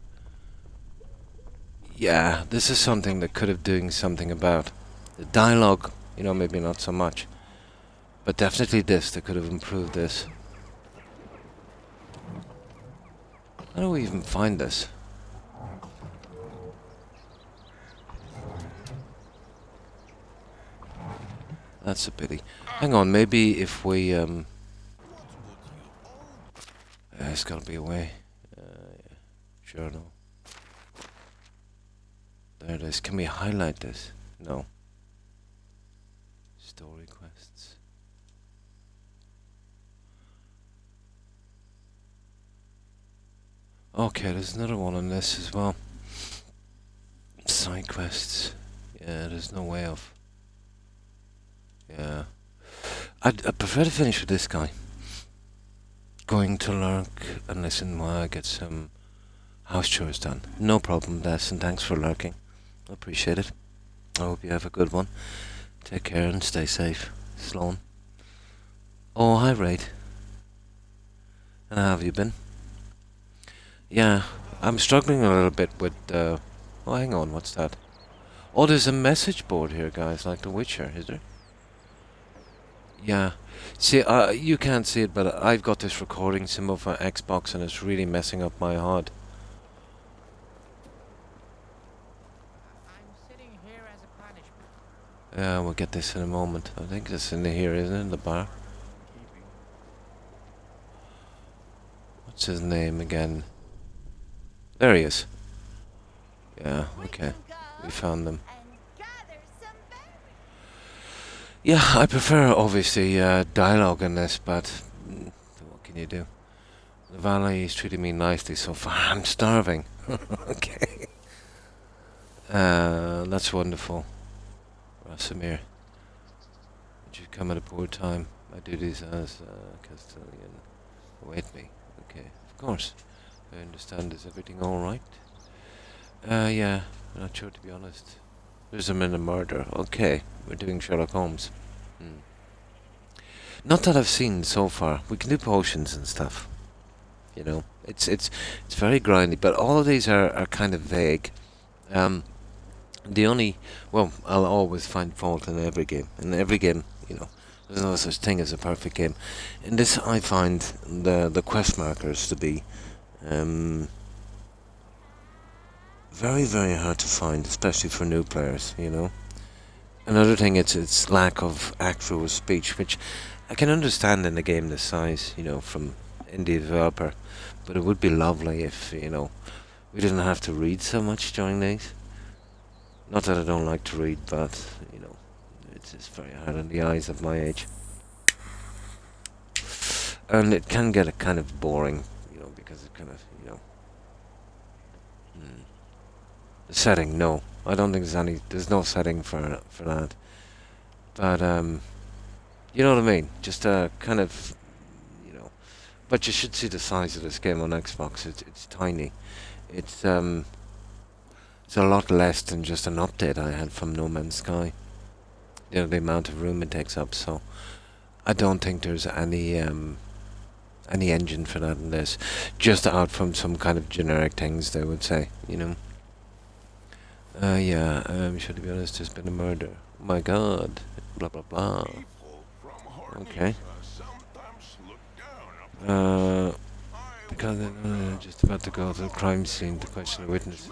Speaker 1: Yeah, this is something that could have doing something about. The dialogue, you know, maybe not so much. But definitely this, they could have improved this. How do we even find this? That's a pity. Hang on, maybe if we, there's gotta be a way. Yeah. Sure, no. There it is. Can we highlight this? No. Story quests. Okay, there's another one on this as well. Side quests. Yeah, there's no way of. Yeah. I'd prefer to finish with this guy. Going to lurk and listen while I get some house chores done. No problem, Des, and thanks for lurking. I appreciate it. I hope you have a good one. Take care and stay safe. Sloan. Oh, hi, Raid. And how have you been? Yeah, I'm struggling a little bit with, oh, hang on, what's that? Oh, there's a message board here, guys, like The Witcher, is there? Yeah. See, you can't see it, but I've got this recording symbol for Xbox, and it's really messing up my HUD.
Speaker 3: I'm sitting here as a punishment.
Speaker 1: Yeah, we'll get this in a moment. I think it's in here, isn't it? In the bar. What's his name again? There he is. Yeah, okay. We found them. Yeah, I prefer, obviously, dialogue in this, but what can you do? The valet is treating me nicely so far. I'm starving. Okay. That's wonderful. Rasamir. You've come at a poor time. My duties as Castellan await me. Okay, of course. I understand. Is everything alright? Yeah. I'm not sure, to be honest. There's a murder. Okay. We're doing Sherlock Holmes. Not that I've seen so far. We can do potions and stuff. You know, it's very grindy, but all of these are kind of vague. The only, well, I'll always find fault in every game. In every game, you know, there's no such thing as a perfect game. In this, I find the quest markers to be very, very hard to find, especially for new players. You know. Another thing, it's lack of actual speech, which I can understand in a game this size, you know, from indie developer. But it would be lovely if, you know, we didn't have to read so much during these. Not that I don't like to read, but, you know, it's just very hard on the eyes at my age. And it can get a kind of boring, you know, because it kind of, you know... The setting, no. I don't think there's no setting for that. But, you know what I mean? Just a kind of, you know... But you should see the size of this game on Xbox. It's tiny. It's a lot less than just an update I had from No Man's Sky. You know, the amount of room it takes up, so... I don't think there's any engine for that in this. Just out from some kind of generic things, they would say, you know. Should I be honest, there's been a murder. Oh my god. Blah blah blah. Okay. Because I'm just about to go to the crime scene to question the witnesses.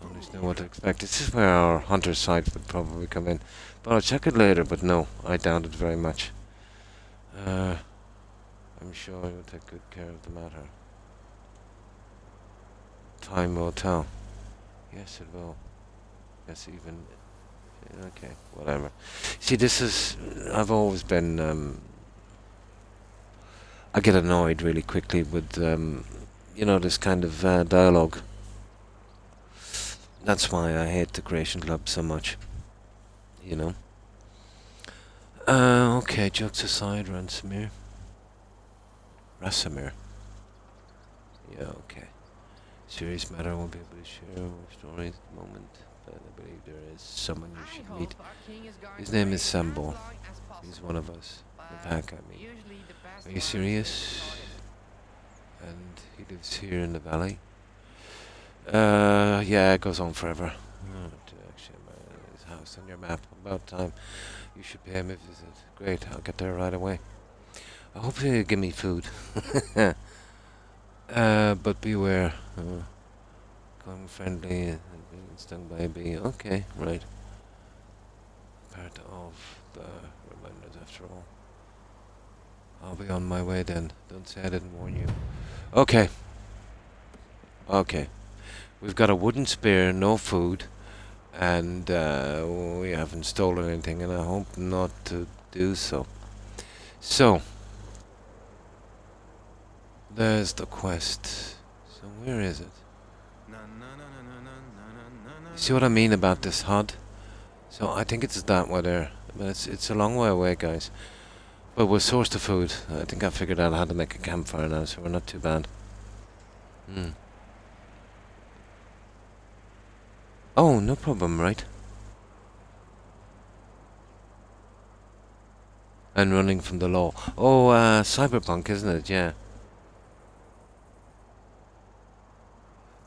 Speaker 1: I don't know what to expect. This is where our hunter's site would probably come in. But I'll check it later, but no, I doubt it very much. I'm sure you'll take good care of the matter. Time will tell. Yes, it will. Yes, even... Okay, whatever. See, this is... I've always been... I get annoyed really quickly with, you know, this kind of dialogue. That's why I hate the Creation Club so much. You know? Okay, jokes aside, Rasamir. Yeah, okay. Serious matter, I won't be able to share more stories at the moment, but I believe there is someone you should meet. His name is Sambo. He's one of us. The pack, I mean. Are you serious? And he lives here in the valley? Yeah, it goes on forever. Actually, his house on your map. About time. You should pay him a visit. Great, I'll get there right away. I hope he'll give me food. But beware. Become friendly and being stung by a bee. Okay, right. Part of the reminders after all. I'll be on my way then. Don't say I didn't warn you. Okay. Okay. We've got a wooden spear, no food, and we haven't stolen anything, and I hope not to do so. So, there's the quest. So where is it? You see what I mean about this HUD? So I think it's that way there. But it's a long way away, guys. But we'll source the food. I think I figured out how to make a campfire now, so we're not too bad. Oh, no problem, right? And running from the law. Oh, cyberpunk, isn't it? Yeah.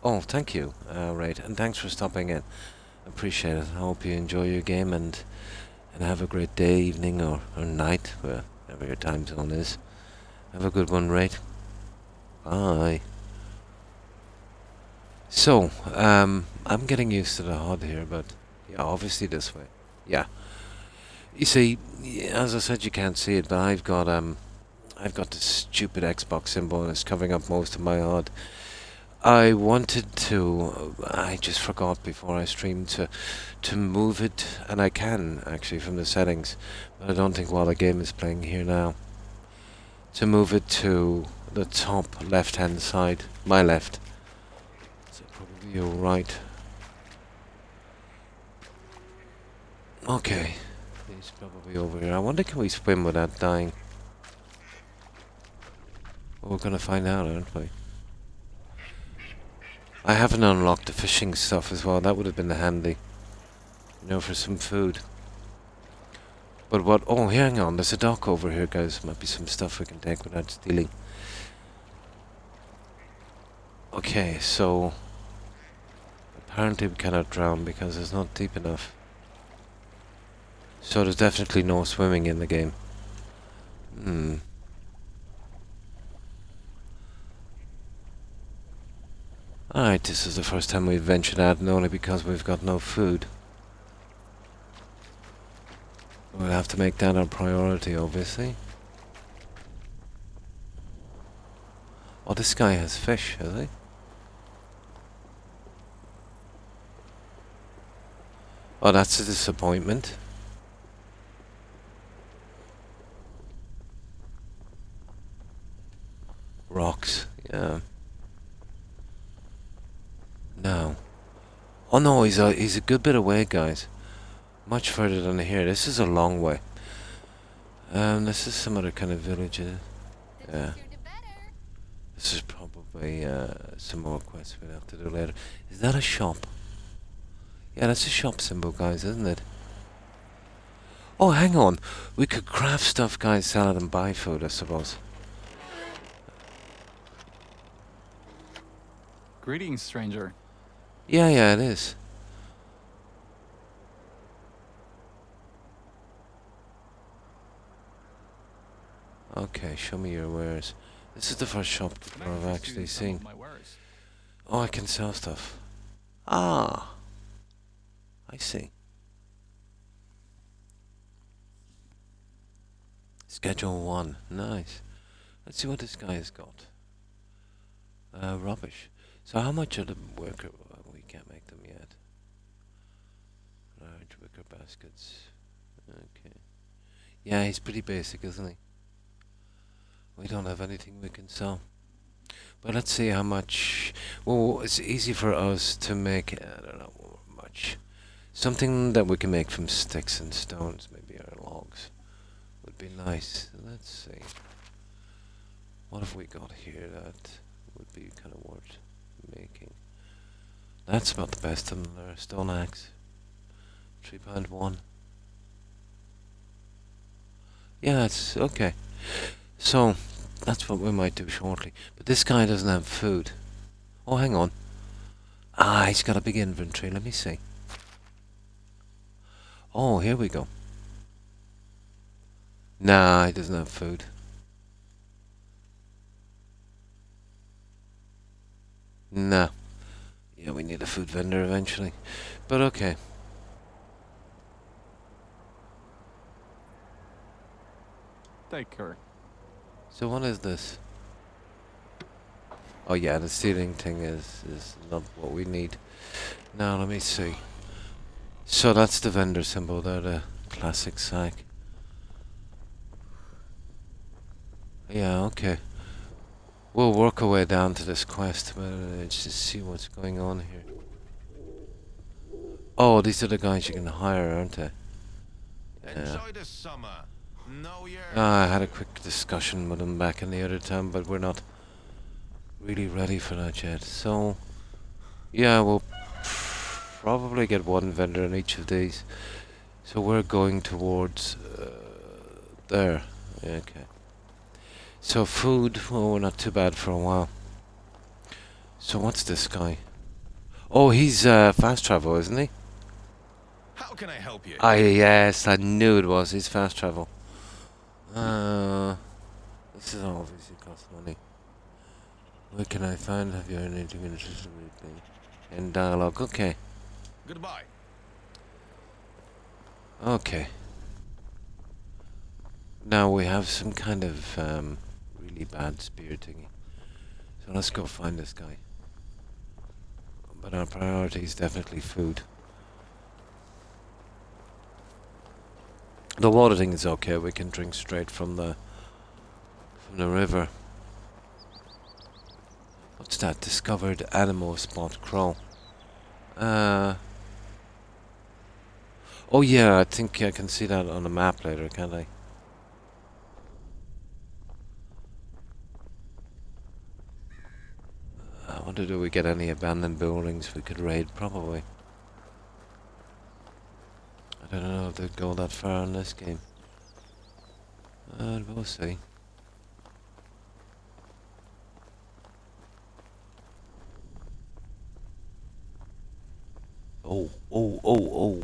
Speaker 1: Oh, thank you. Right, and thanks for stopping in. Appreciate it. I hope you enjoy your game, and And have a great day, evening, or night, wherever your time zone is. Have a good one, right? Bye. So, I'm getting used to the HUD here, but yeah, obviously this way. Yeah. You see, as I said, you can't see it, but I've got this stupid Xbox symbol and it's covering up most of my HUD. I wanted to, I just forgot before I streamed to move it, and I can actually from the settings, but I don't think while the game is playing here now. To move it to the top left-hand side, my left. So probably your right. Okay, he's probably over here. I wonder, can we swim without dying? Well, we're gonna find out, aren't we? I haven't unlocked the fishing stuff as well. That would have been handy, you know, for some food. But what? Oh, hang on. There's a dock over here, guys. Might be some stuff we can take without stealing. Okay, so apparently we cannot drown because it's not deep enough. So there's definitely no swimming in the game. Alright, this is the first time we've ventured out, and only because we've got no food. We'll have to make that our priority, obviously. Oh, this guy has fish, has he? Oh, that's a disappointment. Rocks, yeah. No. Oh no, he's a good bit away, guys. Much further than here. This is a long way. This is some other kind of village. Yeah. This is probably some more quests we'll have to do later. Is that a shop? Yeah, that's a shop symbol, guys, isn't it? Oh, hang on. We could craft stuff, guys, sell it and buy food, I suppose.
Speaker 4: Greetings, stranger.
Speaker 1: Yeah, it is. Okay, show me your wares. This is the first shop I've actually seen. Oh, I can sell stuff. Ah, I see. Schedule 1, nice. Let's see what this guy has got. Rubbish. So how much are the worker? We can't make them yet. Large wicker baskets. Okay. Yeah, he's pretty basic, isn't he? We don't have anything we can sell. But let's see how much. Well, it's easy for us to make. I don't know much. Something that we can make from sticks and stones, maybe our logs, would be nice. Let's see. What have we got here that would be kind of worth making? That's about the best of them there. Stone axe. £3.1. Yeah, it's okay. So, that's what we might do shortly. But this guy doesn't have food. Oh, hang on. Ah, he's got a big inventory. Let me see. Oh, here we go. Nah, he doesn't have food. Nah. Yeah, we need a food vendor eventually. But okay.
Speaker 4: Take her.
Speaker 1: So what is this? Oh yeah, the stealing thing is not what we need. Now let me see. So that's the vendor symbol there, the classic sack. Yeah, okay. We'll work our way down to this quest, but let's just see what's going on here. Oh, these are the guys you can hire, aren't they? Yeah.
Speaker 5: Enjoy the summer. No, you're...
Speaker 1: I had a quick discussion with them back in the other time, but we're not really ready for that yet. So, yeah, we'll probably get one vendor in each of these. So we're going towards there. Yeah, okay. So food, well, we're not too bad for a while. So what's this guy? Oh, he's fast travel, isn't he?
Speaker 5: How How can I help you?
Speaker 1: Yes, I knew it was. It's fast travel. This is obviously cost money. Where can I find? Have you anything interested with me? In dialogue. Okay.
Speaker 5: Goodbye.
Speaker 1: Okay. Now we have some kind of really bad spear thingy. So let's go find this guy. But our priority is definitely food. The water thing is okay. We can drink straight from the river. What's that? Discovered animal spot crow. Oh yeah, I think I can see that on the map later, can't I? I wonder, do we get any abandoned buildings we could raid? Probably. I don't know if they'd go that far in this game. We'll see. Oh, oh, oh, oh.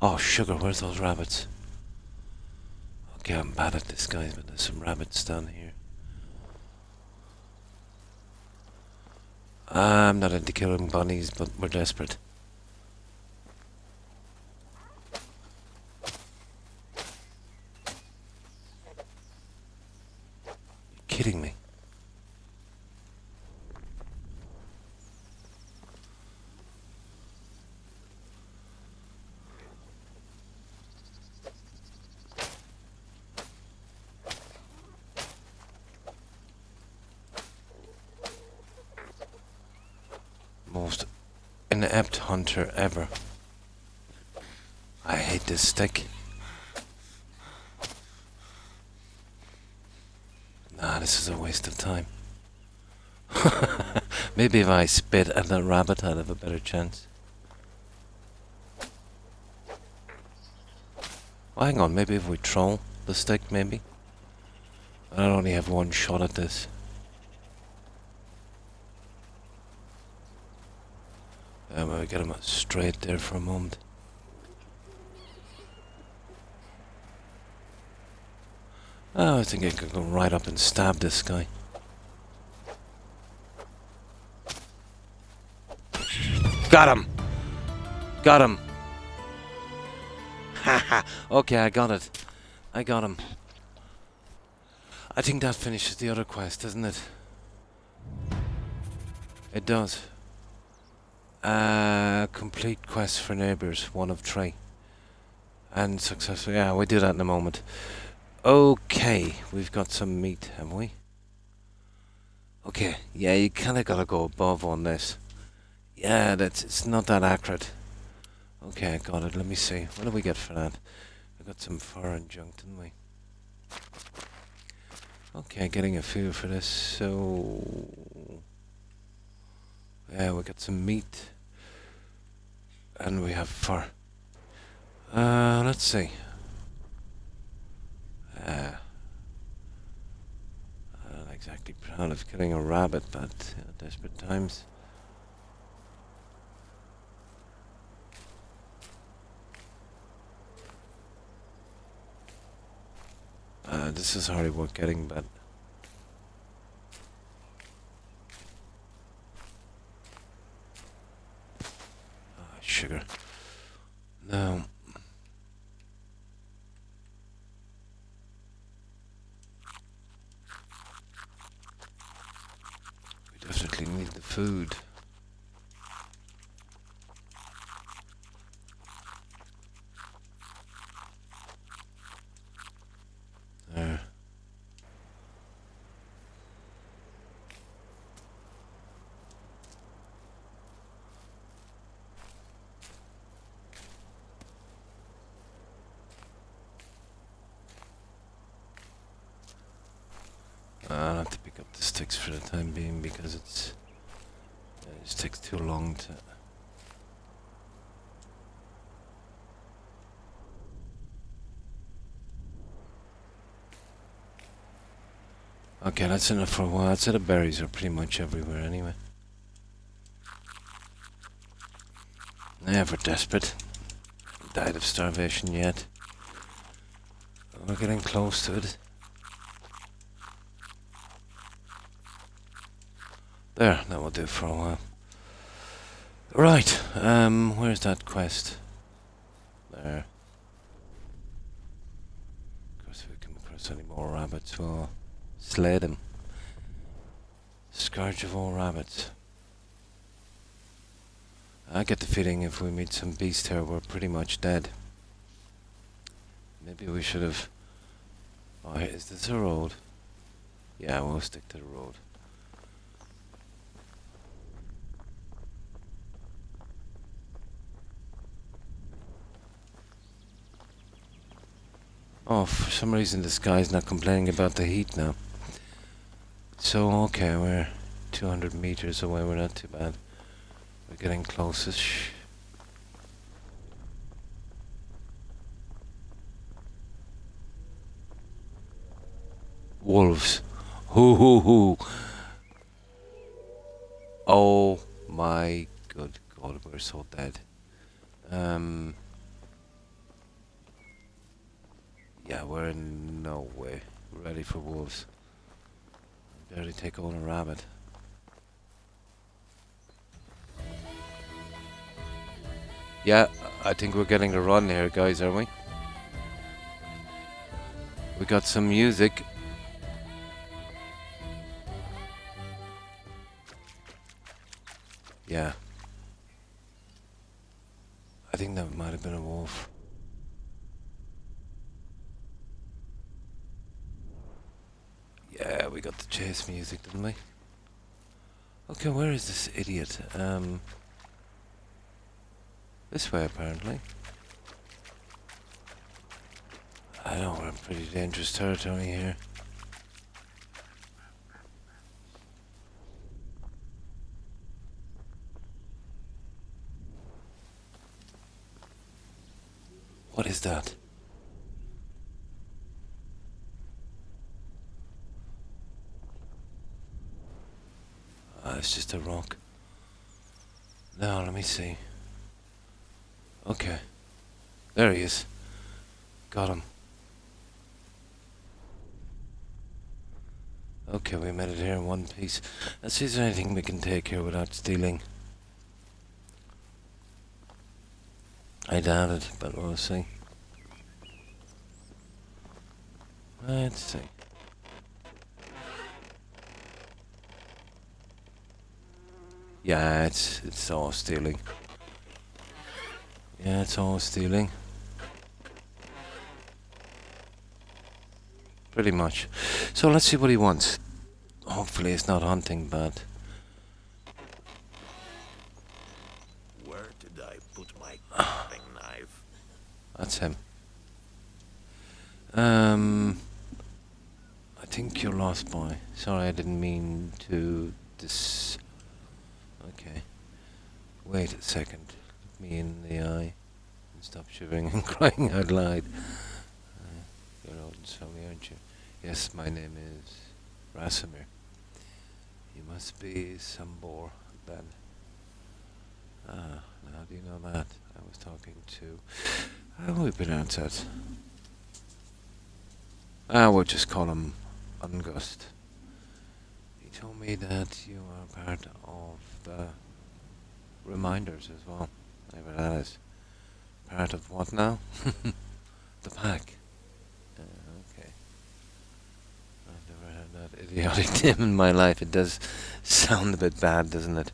Speaker 1: Oh, sugar, where's those rabbits? Okay, I'm bad at this, guys, but there's some rabbits down here. I'm not into killing bunnies, but we're desperate. You're kidding me. Most inept hunter ever. I hate this stick. Nah, this is a waste of time. Maybe if I spit at that rabbit, I'd have a better chance. Well, hang on, maybe if we troll the stick, maybe? I only have one shot at this. Well, we get him straight there for a moment. Oh, I think I could go right up and stab this guy. Got him! Got him! Haha! Okay, I got it. I got him. I think that finishes the other quest, doesn't it? It does. Complete quest for neighbours, 1 of 3. And successful. Yeah, we do that in a moment. Okay, we've got some meat, haven't we? Okay, yeah, you kinda gotta go above on this. Yeah, it's not that accurate. Okay, I got it. Let me see. What did we get for that? We got some foreign junk, didn't we? Okay, getting a few for this, so... Yeah, we got some meat. And we have fur. Let's see. I'm not exactly proud of killing a rabbit, but desperate times. This is hardly worth getting, but... sugar. No. We definitely need the food. There. I'll have to pick up the sticks for the time being because it just takes too long to... Okay, that's enough for a while. I'd say the berries are pretty much everywhere anyway. Never desperate. Died of starvation yet. We're getting close to it. There, that will do for a while. Right, where's that quest? There. Of course, if we come across any more rabbits, we'll slay them. Scourge of all rabbits. I get the feeling if we meet some beast here, we're pretty much dead. Maybe we should have... Oh, is this a road? Yeah, we'll stick to the road. Oh, for some reason this guy's not complaining about the heat now. So, okay, we're 200 meters away, we're not too bad. We're getting close-ish. Wolves. Hoo hoo hoo. Oh my good god, we're so dead. Yeah, we're in no way ready for wolves. Barely take on a rabbit. Yeah, I think we're getting a run here, guys, aren't we? We got some music. Yeah. I think that might have been a wolf. Yeah, we got the chase music, didn't we? Okay, where is this idiot? This way, apparently. I know, we're in pretty dangerous territory here. What is that? It's just a rock. Now, let me see. Okay. There he is. Got him. Okay, we made it here in one piece. Let's see if there's anything we can take here without stealing. I doubt it, but we'll see. Let's see. Yeah, it's all stealing. Yeah, it's all stealing. Pretty much. So let's see what he wants. Hopefully it's not hunting bad.
Speaker 5: Where did I put my carving knife?
Speaker 1: That's him. I think you're lost, boy. Sorry, I didn't mean to Okay. Wait a second. Look me in the eye and stop shivering and crying out loud. You're old and sorry, aren't you? Yes, my name is Rasimir. You must be some boar, then. Ah, now do you know that? I was talking to... How do we pronounce that? We'll just call him Ungust. He told me that you are part of the Reminders as well. Whatever that is. Part of what now? The pack. Okay. I've never heard that idiotic name in my life. It does sound a bit bad, doesn't it?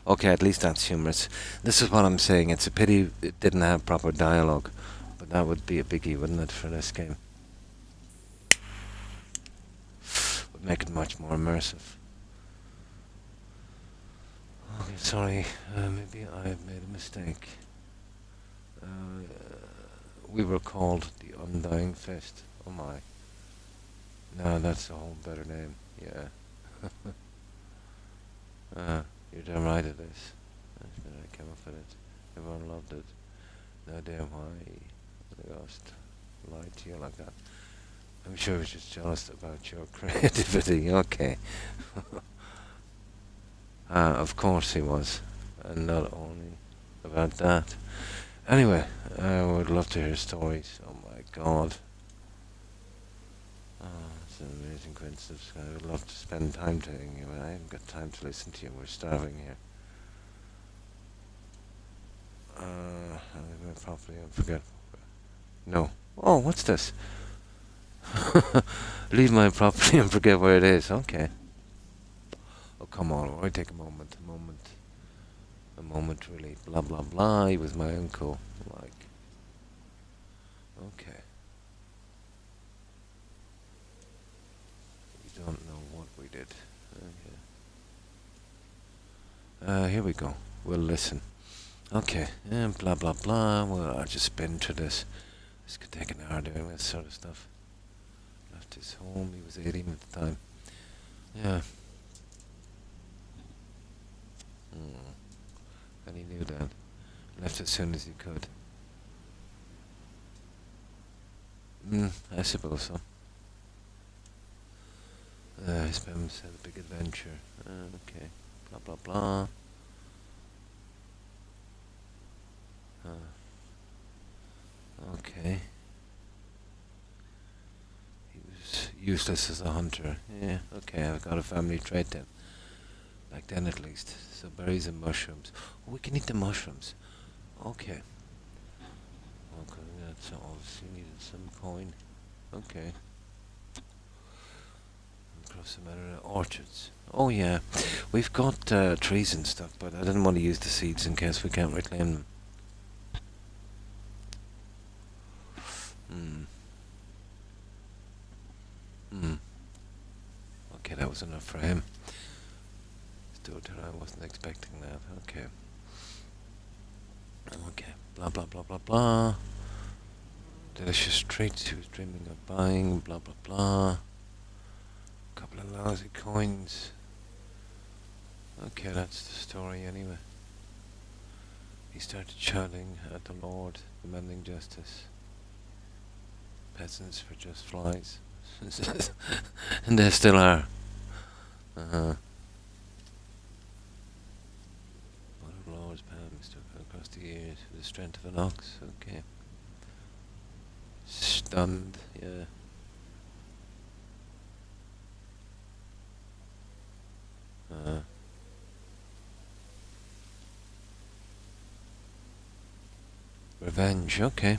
Speaker 1: Okay, at least that's humorous. This is what I'm saying. It's a pity it didn't have proper dialogue. But that would be a biggie, wouldn't it, for this game? Would make it much more immersive. Okay, sorry. Maybe I've made a mistake. We were called the Undying Fist. Oh my. No, that's a whole better name. Yeah. You're damn right it is. That's when I came up with it. Everyone loved it. No idea why the ghost lied to you like that. I'm sure he was just jealous about your creativity. Okay. Of course he was. And not only about that. Anyway, I would love to hear stories. Oh my god. Oh, it's an amazing coincidence. I would love to spend time telling you, but I haven't got time to listen to you. We're starving here. I leave my property unforgettable. No. Oh, what's this? Leave my property and forget where it is. Okay. Oh, come on. I take a moment. A moment, really. Blah, blah, blah. He was my uncle. Like. Okay. We don't know what we did. Okay. Here we go. We'll listen. Okay. And blah, blah, blah. Well, I'll just spin through this. This could take an hour doing this sort of stuff. Left his home. He was 18 at the time. Yeah. And he knew that. Left as soon as he could. I suppose so. His parents had a big adventure. Okay. Blah, blah, blah. Okay. He was useless as a hunter. Yeah, okay, I've got a family trait then. Back then at least. So berries and mushrooms. Oh, we can eat the mushrooms. Okay. Okay, that's obviously needed some coin. Okay. Across some other orchards. Oh yeah, we've got trees and stuff, but I didn't want to use the seeds in case we can't reclaim them. Okay, that was enough for him. Still, I wasn't expecting that. Okay. Okay. Blah, blah, blah, blah, blah. Delicious treats he was dreaming of buying. Blah, blah, blah. Couple of lousy coins. Okay, that's the story anyway. He started shouting at the Lord, demanding justice. Peasants were just flies. And they still are. One of Lord's palms took across the ears with the strength of an ox. Okay. Stunned, yeah. Revenge, okay.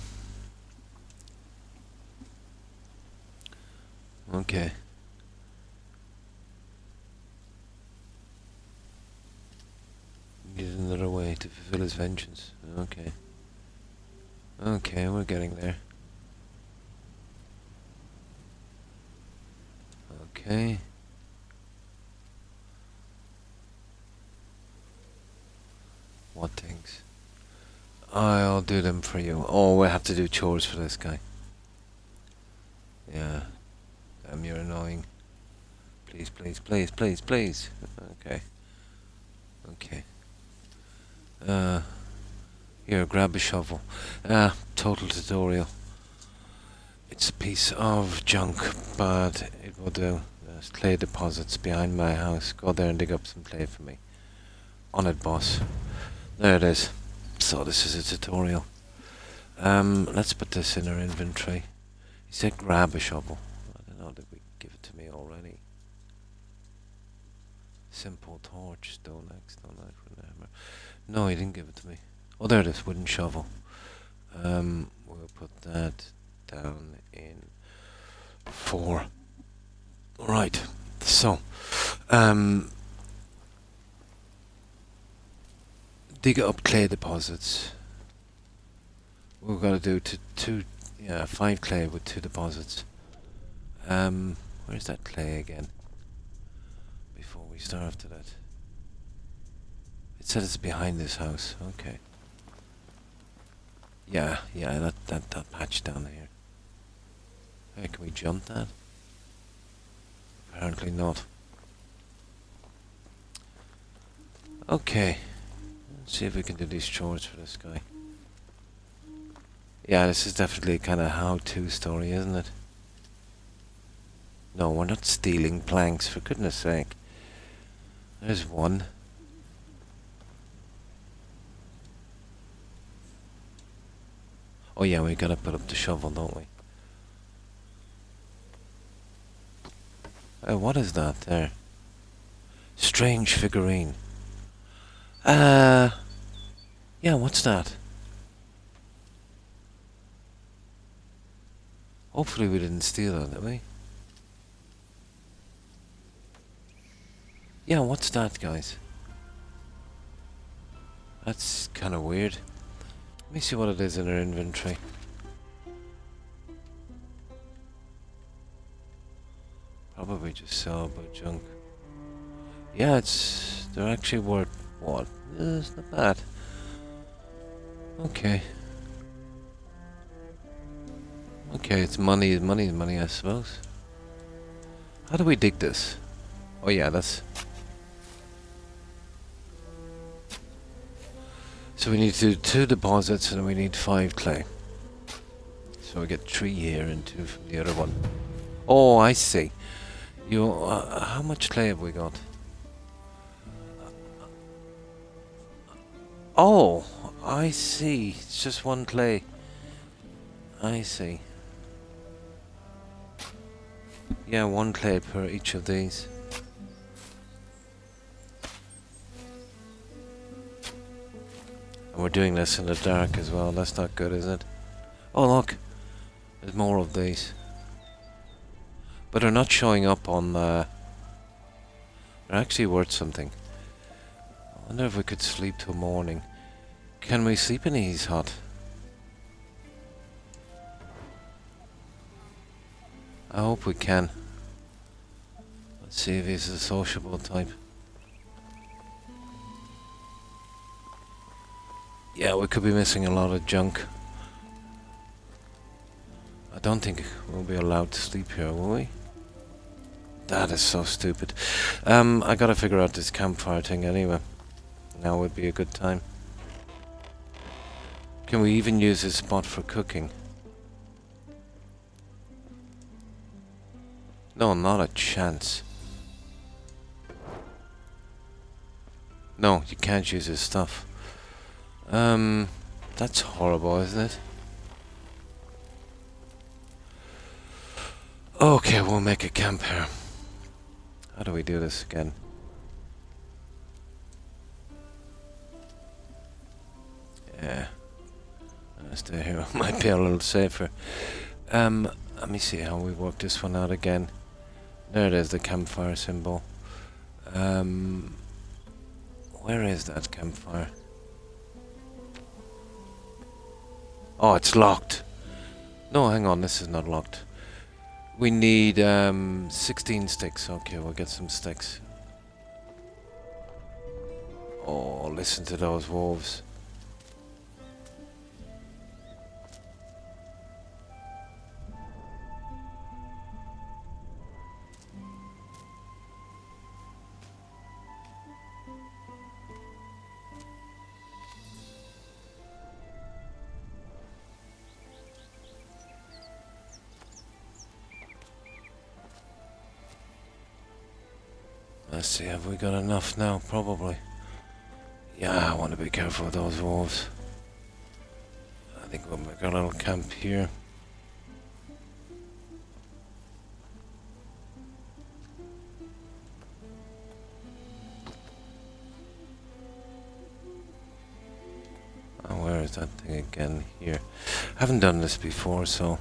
Speaker 1: Okay. Needed another way to fulfill his vengeance. Okay. Okay, we're getting there. Okay. What things? I'll do them for you. Oh, we have to do chores for this guy. Yeah. Damn, you're annoying. Please, please, please, please, please. Okay. Okay. Here, grab a shovel. Total tutorial. It's a piece of junk, but it will do. There's clay deposits behind my house. Go there and dig up some clay for me. On it, boss. There it is. So this is a tutorial. Let's put this in our inventory. He said grab a shovel. I don't know, did we give it to me already? Simple torch, stone axe, stone knife, wooden hammer. No, he didn't give it to me. Oh, there it is, wooden shovel. We'll put that down in 4. Right, so, dig up clay deposits. We've got to do 5 clay with 2 deposits. Where's that clay again? Before we starve to that. It said it's behind this house. Okay. Yeah, that patch down here. Hey, can we jump that? Apparently not. Okay. Let's see if we can do these chores for this guy. Yeah, this is definitely kind of how-to story, isn't it? No, we're not stealing planks, for goodness sake. There's one. Oh yeah, we gotta put up the shovel, don't we? What is that there? Strange figurine. Yeah, what's that? Hopefully we didn't steal it, did we? Yeah, what's that, guys? That's kind of weird. Let me see what it is in our inventory. Probably just sellable junk. Yeah, they're actually worth what? It's not bad. Okay. Okay, it's money, money, I suppose. How do we dig this? Oh yeah, that's... So we need to do 2 deposits and we need 5 clay. So we get 3 here and 2 from the other one. Oh, I see. How much clay have we got? Oh, I see. It's just 1 clay. I see. Yeah, 1 clay per each of these. And we're doing this in the dark as well. That's not good, is it? Oh, look. There's more of these. But they're not showing up on... They're actually worth something. I wonder if we could sleep till morning. Can we sleep in these hut? I hope we can. Let's see if he's a sociable type. Yeah, we could be missing a lot of junk. I don't think we'll be allowed to sleep here, will we? That is so stupid. I gotta figure out this campfire thing anyway. Now would be a good time. Can we even use this spot for cooking? No, not a chance. No, you can't use this stuff. That's horrible, isn't it? Okay, we'll make a camp here. How do we do this again? Yeah. I'll stay here. Might be a little safer. Let me see how we work this one out again. There it is, the campfire symbol. Where is that campfire? Oh, it's locked. No, hang on, this is not locked. We need 16 sticks. Okay, we'll get some sticks. Oh, listen to those wolves. Let's see, have we got enough now? Probably. Yeah, I want to be careful with those wolves. I think we'll make our little camp here. Oh, where is that thing again? Here. I haven't done this before, so...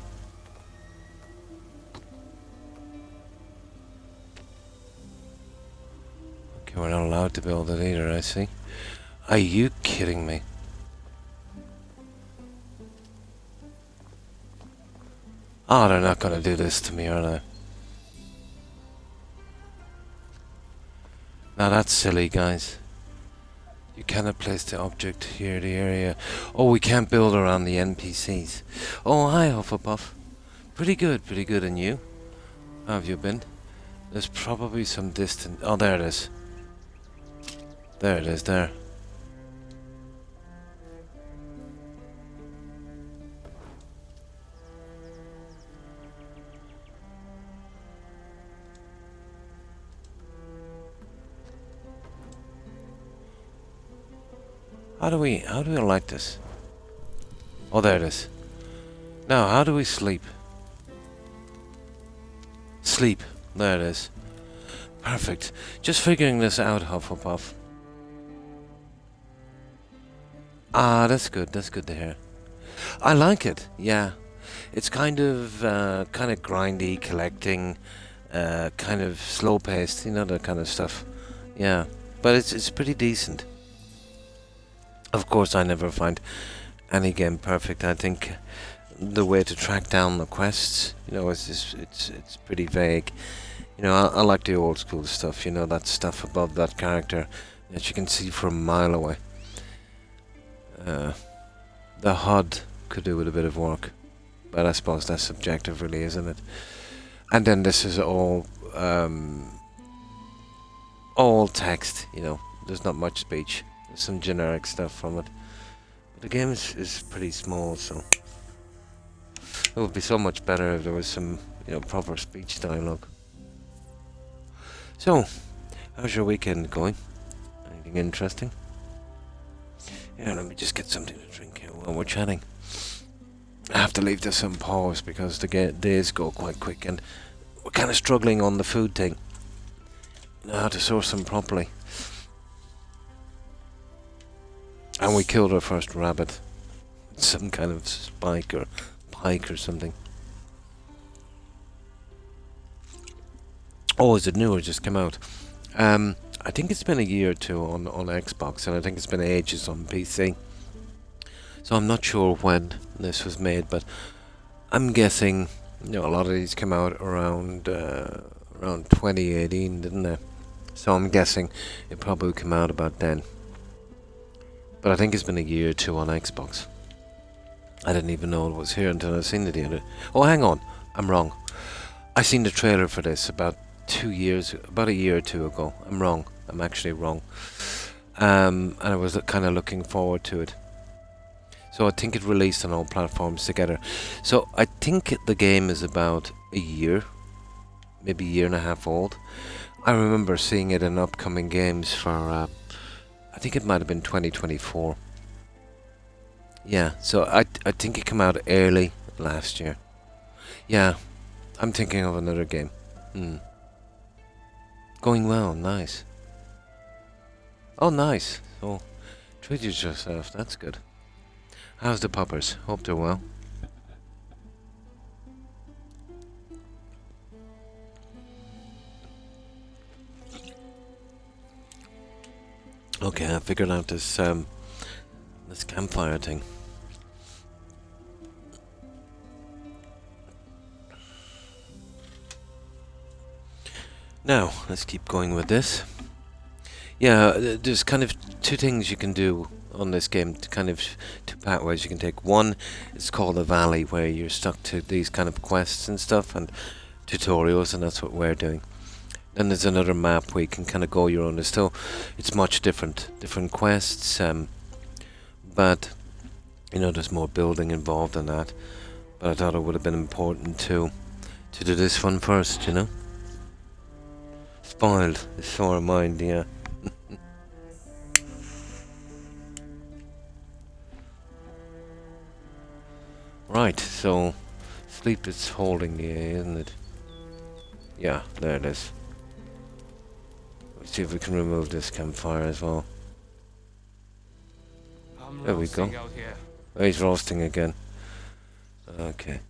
Speaker 1: Okay, we're not allowed to build it either, I see. Are you kidding me? Oh, they're not gonna do this to me, are they? Now that's silly, guys. You cannot place the object here, the area. Oh, we can't build around the NPCs. Oh, hi, Hufflepuff. Pretty good, and you? How have you been? There's probably some distant... Oh, there it is. There it is, there. How do we like this? Oh, there it is. Now, how do we sleep? Sleep. There it is. Perfect. Just figuring this out, Hufflepuff. Ah, that's good. That's good to hear. I like it. Yeah, it's kind of grindy, collecting, kind of slow paced. You know, that kind of stuff. Yeah, but it's pretty decent. Of course, I never find any game perfect. I think the way to track down the quests, you know, it's pretty vague. You know, I like the old school stuff. You know, that stuff above that character that you can see from a mile away. The HUD could do with a bit of work, but I suppose that's subjective, really, isn't it? And then this is all text. You know, there's not much speech. There's some generic stuff from it. But the game is pretty small, so it would be so much better if there was some, you know, proper speech dialogue. So, how's your weekend going? Anything interesting? Yeah, let me just get something to drink here while we're chatting. I have to leave this on pause because the days go quite quick and we're kind of struggling on the food thing. You know, how to source them properly. And we killed our first rabbit. Some kind of spike or pike or something. Oh, is it new or just come out? I think it's been a year or two on Xbox, and I think it's been ages on PC. So I'm not sure when this was made, but I'm guessing, you know, a lot of these came out around 2018, didn't they? So I'm guessing it probably came out about then. But I think it's been a year or two on Xbox. I didn't even know it was here until I seen it the other. Oh, hang on, I'm wrong. I seen the trailer for this about a year or two ago. I'm wrong. I'm actually wrong. And I was kind of looking forward to it. So I think it released on all platforms together. So I think the game is about a year, maybe a year and a half old. I remember seeing it in upcoming games for, I think it might have been 2024. Yeah, so I think it came out early last year. Yeah, I'm thinking of another game. Going well, nice. Oh, nice. So, treated yourself, that's good. How's the puppers? Hope they're well. Okay, I figured out this campfire thing. Now, let's keep going with this. Yeah, there's kind of two things you can do on this game, two pathways you can take. One, it's called a valley, where you're stuck to these kind of quests and stuff and tutorials, and that's what we're doing. Then there's another map where you can kind of go your own. So it's much different quests, but you know, there's more building involved in that. But I thought it would have been important to do this one first, you know. Spoiled, it's sore mind, yeah. Right, so sleep is holding the A, isn't it? Yeah, there it is. Let's see if we can remove this campfire as well. There we go.
Speaker 2: Out here.
Speaker 1: Oh, he's roasting again. Okay.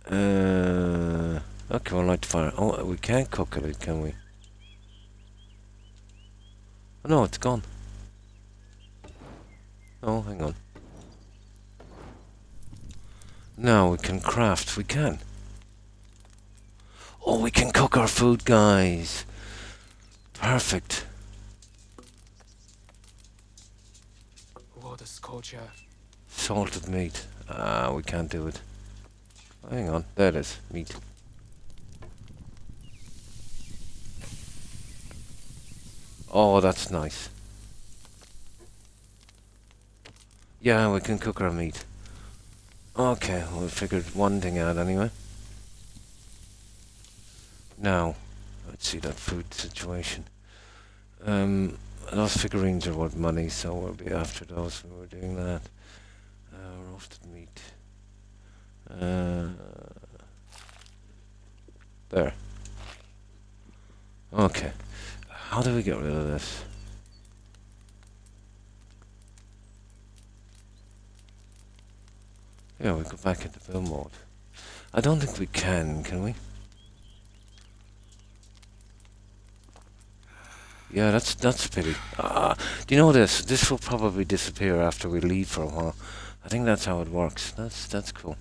Speaker 1: Okay, we'll light the fire. Oh, we can't cook it, can we? Oh, no, it's gone. Oh, hang on. No, we can craft. We can. Oh, we can cook our food, guys. Perfect.
Speaker 2: What a scorcher.
Speaker 1: Salted meat. Ah, we can't do it. Hang on. There it is. Meat. Oh, that's nice. Yeah, we can cook our meat. Okay, well, we figured one thing out anyway. Now, let's see that food situation. those figurines are worth money, so we'll be after those when we're doing that. Roasted meat. There. Okay. How do we get rid of this? Yeah, we go back into build mode. I don't think we can we? Yeah, that's a pity. Do you know this? This will probably disappear after we leave for a while. I think that's how it works. That's cool.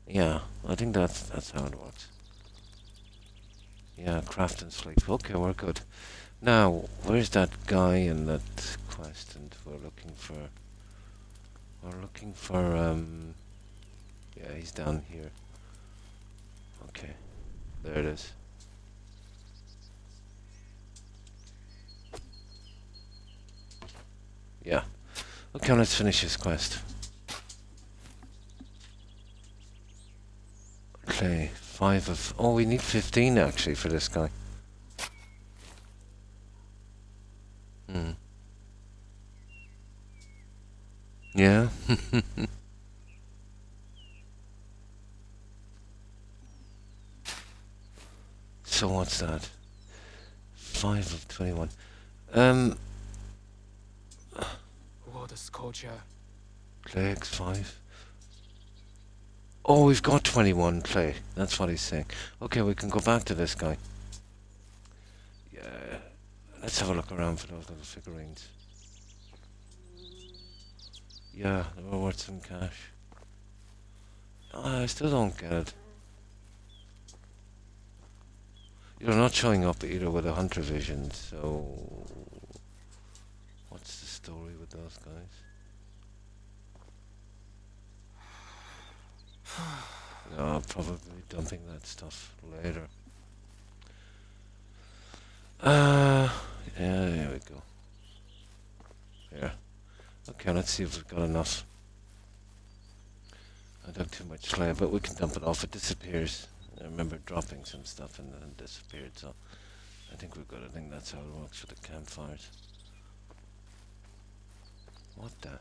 Speaker 1: Yeah, I think that's how it works. Yeah, craft and sleep. Okay, we're good. Now, where's that guy in that quest? And we're looking for. Yeah, he's down here. Okay, there it is. Yeah. Okay, let's finish this quest. Okay, 5 of... Oh, we need 15 actually for this guy. Yeah? So what's that? 5 of 21.
Speaker 2: What a sculpture.
Speaker 1: Plagues 5. Oh, we've got 21 clay. That's what he's saying. Okay, we can go back to this guy. Yeah. Let's have a look around for those little figurines. Yeah, they were worth some cash. I still don't get it. You're not showing up either with a hunter vision, so... What's the story with those guys? No, probably dumping that stuff later. Yeah, there we go. Here. Okay, let's see if we've got enough. I dug too much clay, but we can dump it off. It disappears. I remember dropping some stuff and then it disappeared, so I think we've got it. I think that's how it works for the campfires. What the?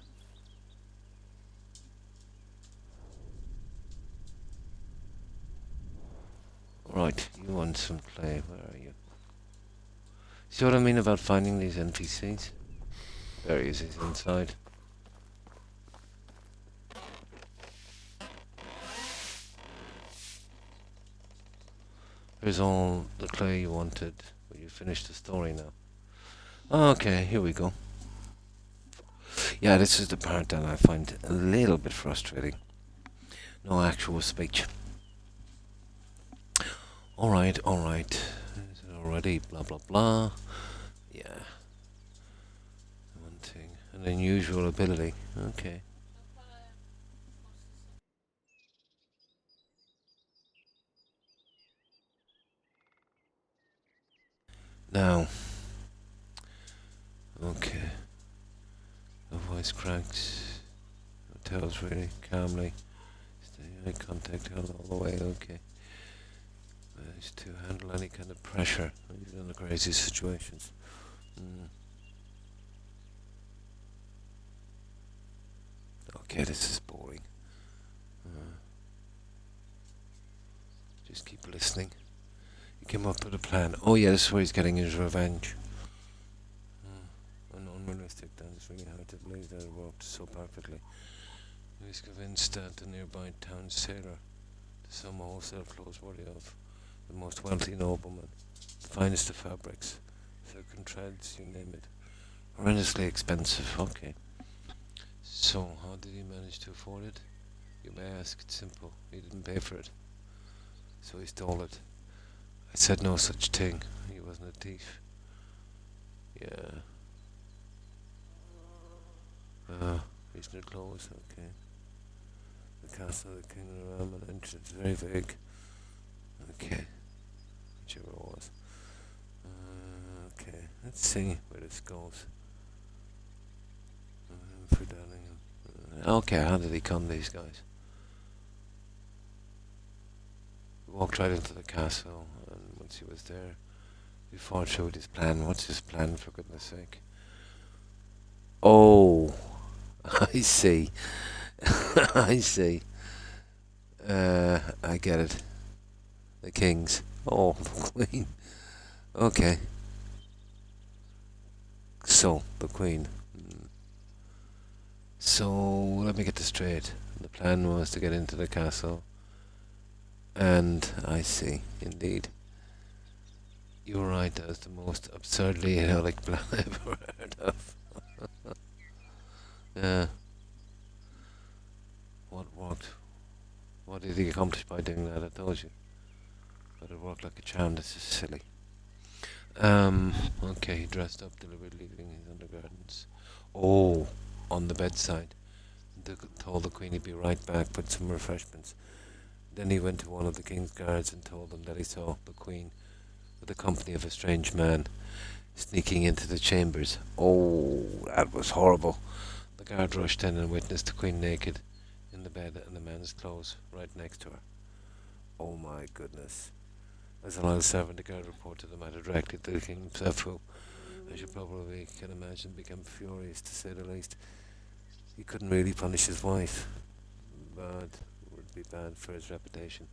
Speaker 1: Right, you want some clay. Where are you? See what I mean about finding these NPCs? There he is, he's inside. Here's all the clay you wanted. Well, you finished the story now. Okay, here we go. Yeah, this is the part that I find a little bit frustrating. No actual speech. Alright. Is it already? Blah blah blah. Yeah. One thing. An unusual ability. Okay. Now. Okay. No voice cracks. No tells really calmly. Stay eye contact held all the way. Okay. Managed to handle any kind of pressure in the crazy situations. Okay, this is boring. Just keep listening. He came up with a plan. Oh yeah, this is where he's getting his revenge. An unrealistic dance, really hard to believe that it worked so perfectly. He was convinced that the nearby town sailor, to some wholesale clothes worthy of the most wealthy nobleman, the finest of fabrics, silken threads, you name it, horrendously expensive. Okay. So, how did he manage to afford it? You may ask, it's simple. He didn't pay for it. So he stole it. I said no such thing. He wasn't a thief. Yeah. Recent clothes, okay. The castle of the King of the Realm and entrance, very vague. Okay. Whichever it was. Okay, let's see where this goes. For Darling. Okay, how did he con these guys? He walked right into the castle, and once he was there, We fought through with his plan. What's his plan, for goodness sake? Oh, I see. I see. I get it. The kings. Oh, the queen. Okay. So, the queen. So, let me get this straight. The plan was to get into the castle. And I see, indeed. You were right, that was the most absurdly idiotic plan I've ever heard of. Yeah. What worked? What did he accomplish by doing that? I told you. But it worked like a charm. This is silly. Okay, he dressed up deliberately, leaving his undergarments. Oh, on the bedside. Told the queen he'd be right back with some refreshments. Then he went to one of the king's guards and told them that he saw the queen with the company of a strange man sneaking into the chambers. Oh, that was horrible. The guard rushed in and witnessed the queen naked in the bed and the man's clothes right next to her. Oh my goodness. As a loyal servant, the guard reported the matter directly to the king himself, who, as you probably can imagine, became furious to say the least. He couldn't really punish his wife. Bad would be bad for his reputation.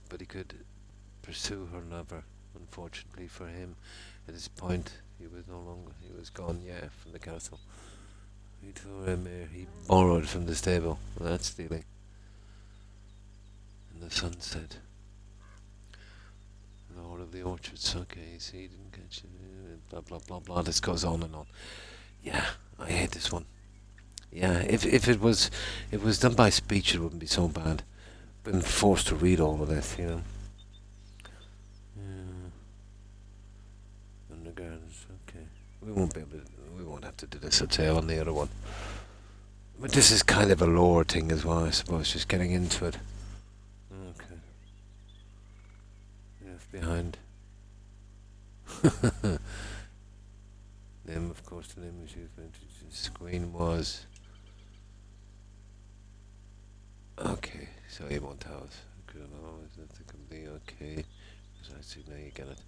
Speaker 1: But he could pursue her lover. Unfortunately for him, at this point, he was gone, from the castle. He borrowed from the stable. Well, that's stealing. And the son said, Lord of the Orchards, okay, see, he didn't catch it, blah, blah, blah, blah, this goes on and on. Yeah, I hate this one. Yeah, if it was done by speech, it wouldn't be so bad. Been forced to read all of this, you know. Yeah. Undergardens, okay. We won't have to do this, I'd say, on the other one. But this is kind of a lore thing as well, I suppose, just getting into it. Okay. Left behind. Name, of course, the name was used for the screen was... Okay, so he won't tell us. It could be okay. I see, now you get it.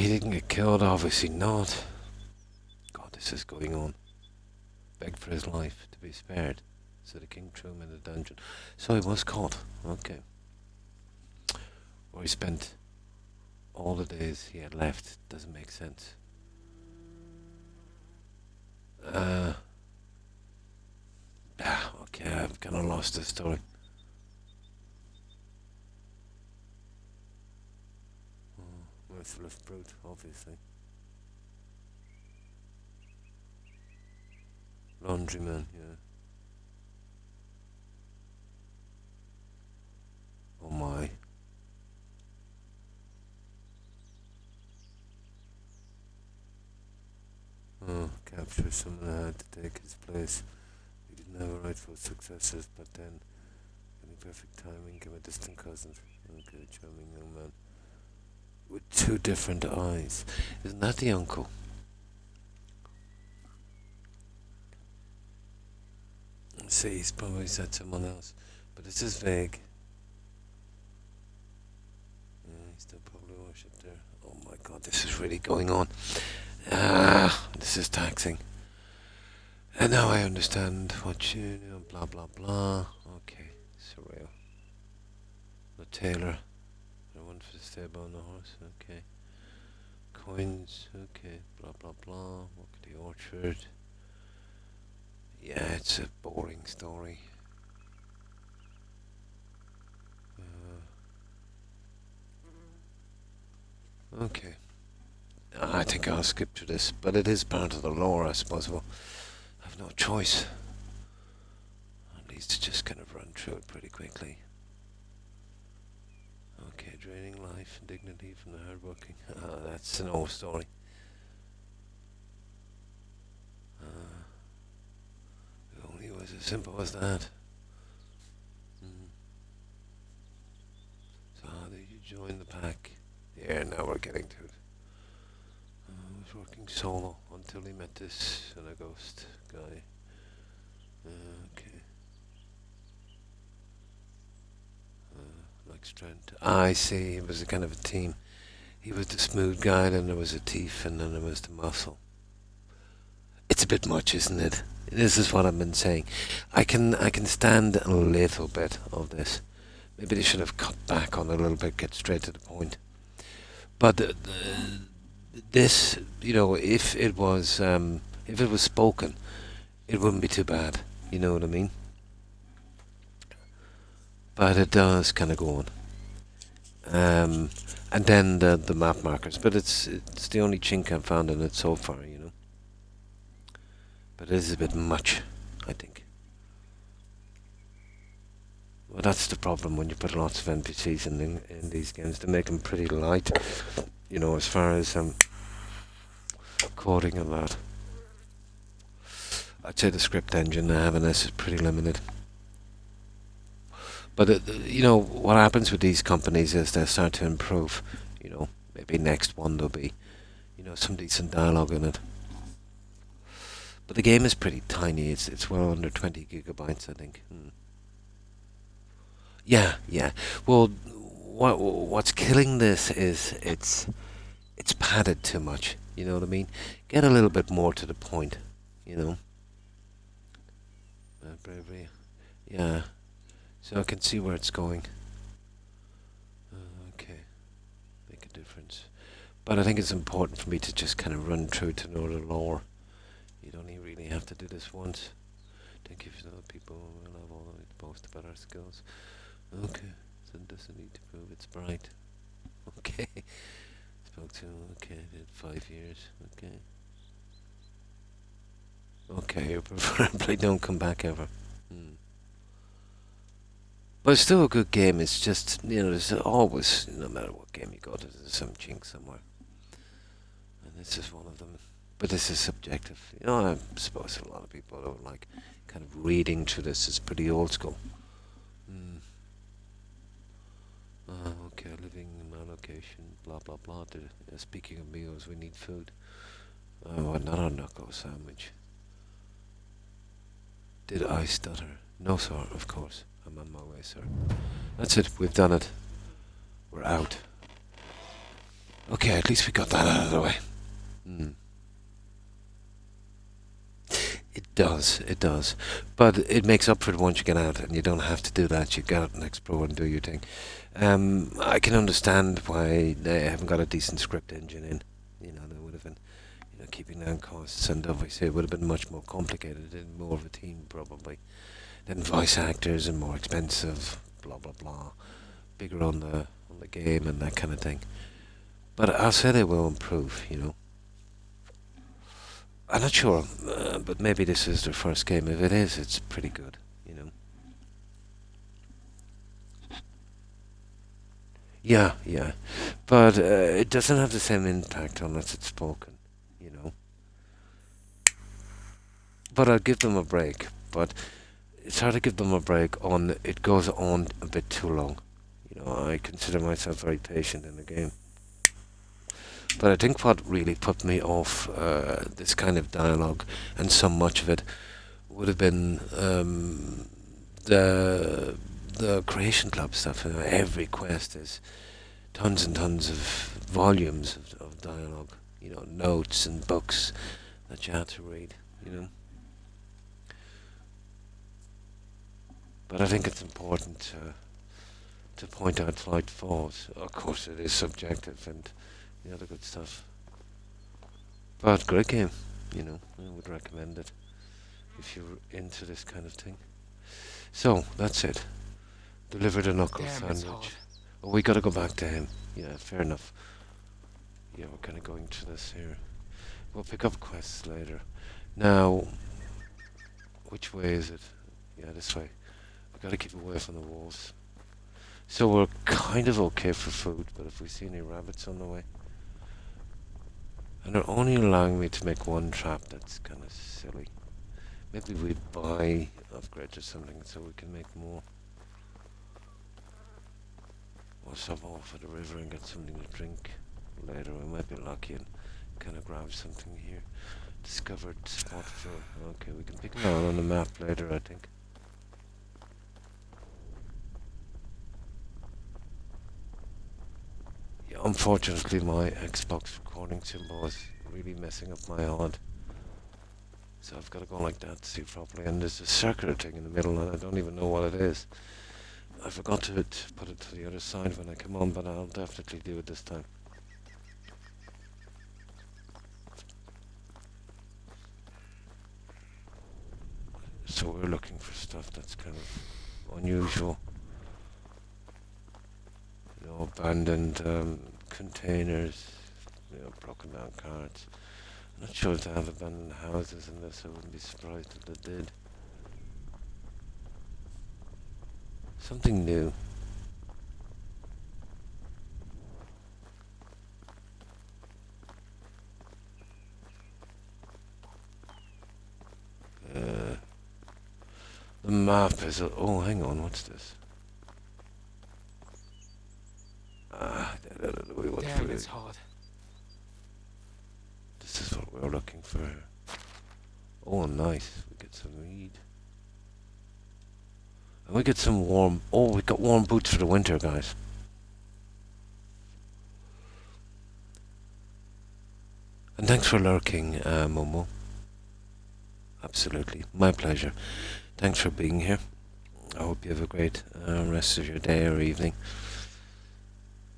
Speaker 1: He didn't get killed, obviously not. God, this is going on. Begged for his life to be spared, so the king threw him in the dungeon. So he was caught, okay. Where he spent all the days he had left. Doesn't make sense. Okay, I've kind of lost the story. Merciless brute, obviously. Laundryman, yeah. Oh my. Oh, capture someone who had to take his place. He didn't have a rightful successors, but then, in perfect timing, came a distant cousin. Okay, charming young man. With two different eyes. Isn't that the uncle? See, he's probably said someone else. But this is vague. Yeah, he's still probably worshipped there. Oh my god, this is really going on. This is taxing. And now I understand what you know, blah blah blah. Okay, surreal. The tailor. The one for the stable on the horse, okay. Coins, okay, blah blah blah. Walk at the orchard. Yeah, it's a boring story. Okay. I think I'll skip to this, but it is part of the lore, I suppose. We'll have no choice. At least just kind of run through it pretty quickly. Okay, draining life and dignity from the hard working. That's an old story. It only was as simple as that. So how did you join the pack? Yeah, now we're getting to it. He was working solo until he met this ghost guy. Okay. Like strength. I see. It was a kind of a team. He was the smooth guy, then there was the teeth, and then there was the muscle. It's a bit much, isn't it? This is what I've been saying. I can stand a little bit of this. Maybe they should have cut back on it a little bit, get straight to the point. But this, you know, if it was spoken, it wouldn't be too bad. You know what I mean? But it does kind of go on. And then the map markers. But it's the only chink I've found in it so far, you know. But it is a bit much, I think. Well, that's the problem when you put lots of NPCs in these games. They make them pretty light, you know, as far as coding and that. I'd say the script engine they have in this is pretty limited. But, you know, what happens with these companies is they start to improve. You know, maybe next one there'll be, you know, some decent dialogue in it. But the game is pretty tiny. It's well under 20 gigabytes, I think. Yeah. Well, what's killing this is it's padded too much. You know what I mean? Get a little bit more to the point. You know. Bravery. Yeah. So I can see where it's going. Okay. Make a difference. But I think it's important for me to just kind of run through to know the lore. You don't even really have to do this once. Thank you for the people who will have all the post about our skills. Okay. So it doesn't need to prove it's bright. Okay. Spoke to, okay, did 5 years. Okay. Okay, you preferably don't come back ever. But it's still a good game. It's just, you know, there's always, no matter what game you go to, there's some chink somewhere. And this is one of them. But this is subjective. You know, I suppose a lot of people don't like kind of reading through this. It's pretty old school. Okay, living in my location, blah, blah, blah. Speaking of meals, we need food. Another knuckle sandwich. Did I stutter? No, sir, of course. I'm on my way, sir. That's it. We've done it. We're out. Okay, at least we got that out of the way. It does. But it makes up for it once you get out, and you don't have to do that. You get out and explore and do your thing. I can understand why they haven't got a decent script engine in. You know, they would have been, you know, keeping down costs, and obviously it would have been much more complicated and more of a team probably. Then voice actors and more expensive, blah blah blah, bigger on the game and that kind of thing. But I'll say they will improve, you know. I'm not sure, but maybe this is their first game. If it is, it's pretty good, you know. Yeah, but it doesn't have the same impact unless it's spoken, you know. But I'll give them a break. But it's hard to give them a break on it goes on a bit too long. You know, I consider myself very patient in the game. But I think what really put me off this kind of dialogue, and so much of it, would have been the Creation Club stuff. Every quest is tons and tons of volumes of dialogue. You know, notes and books that you have to read. You know. But I think it's important to point out slight flaws. Of course, it is subjective and the other good stuff. But great game, you know. I would recommend it if you're into this kind of thing. So that's it. Deliver the knuckle sandwich. Oh, we got to go back to him. Yeah, fair enough. Yeah, we're kind of going through this here. We'll pick up quests later. Now, which way is it? Yeah, this way. Got to keep away from the wolves. So we're kind of okay for food, but if we see any rabbits on the way, and they're only allowing me to make one trap, that's kind of silly. Maybe we buy upgrades or something so we can make more. We'll stop off at the river and get something to drink later. We might be lucky and kind of grab something here. Discovered spot for. Okay, we can pick them out on the map later, I think. Unfortunately, my Xbox recording symbol is really messing up my HUD. So I've got to go like that to see properly. And there's a circular thing in the middle, and I don't even know what it is. I forgot to put it to the other side when I come on, but I'll definitely do it this time. So we're looking for stuff that's kind of unusual. You know, abandoned containers, you know, broken down carts. I'm not sure if they have abandoned houses in this. I wouldn't be surprised if they did. Something new. The map is... oh, hang on, what's this? We went
Speaker 2: Damn,
Speaker 1: for
Speaker 2: it's
Speaker 1: it.
Speaker 2: hot.
Speaker 1: This is what we're looking for. Oh, nice. We get some meat. And we get some warm... oh, we got warm boots for the winter, guys. And thanks for lurking, Momo. Absolutely. My pleasure. Thanks for being here. I hope you have a great rest of your day or evening.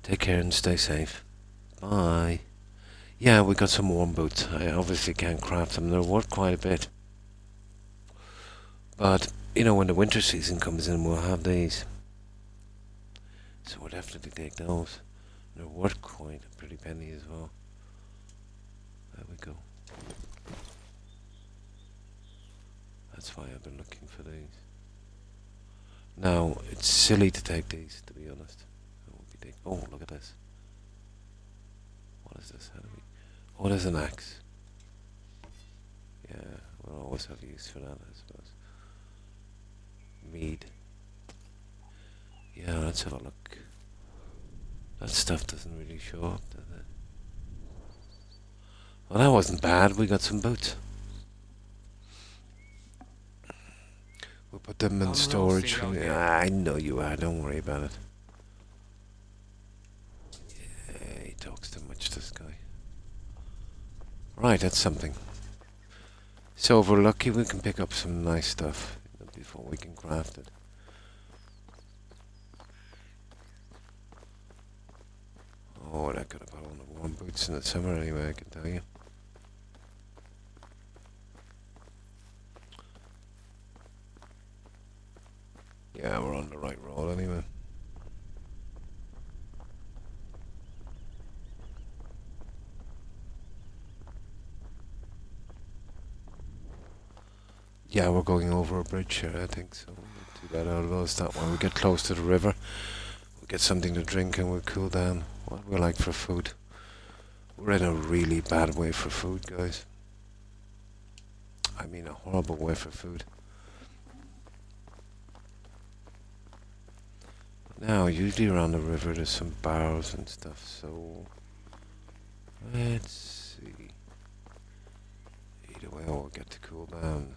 Speaker 1: Take care and stay safe. Bye. Yeah, we got some warm boots. I obviously can't craft them. They're worth quite a bit. But, you know, when the winter season comes in, we'll have these. So we'll definitely take those. They're worth quite a pretty penny as well. There we go. That's why I've been looking for these. Now, it's silly to take these, to be honest. I won't be oh, look at this. What is this? How do we... oh, there's an axe. Yeah, we'll always have use for that, I suppose. Mead. Yeah, let's have a look. That stuff doesn't really show up, does it? Well, that wasn't bad. We got some boots. We'll put them in
Speaker 2: I'm
Speaker 1: storage.
Speaker 2: roasting out here.
Speaker 1: I know you are. Don't worry about it. Yeah, he talks too much, this guy. Right, that's something. So if we're lucky, we can pick up some nice stuff before we can craft it. Oh, that could have put on the warm boots in the summer anyway, I can tell you. Yeah, we're on the right road anyway. Yeah, we're going over a bridge here, I think, so we'll do that out of us that way. We get close to the river, we'll get something to drink and we'll cool down. What we like for food. We're in a really bad way for food, guys. I mean a horrible way for food. Now, usually around the river there's some barrows and stuff, so... let's see... either way we'll get to cool down.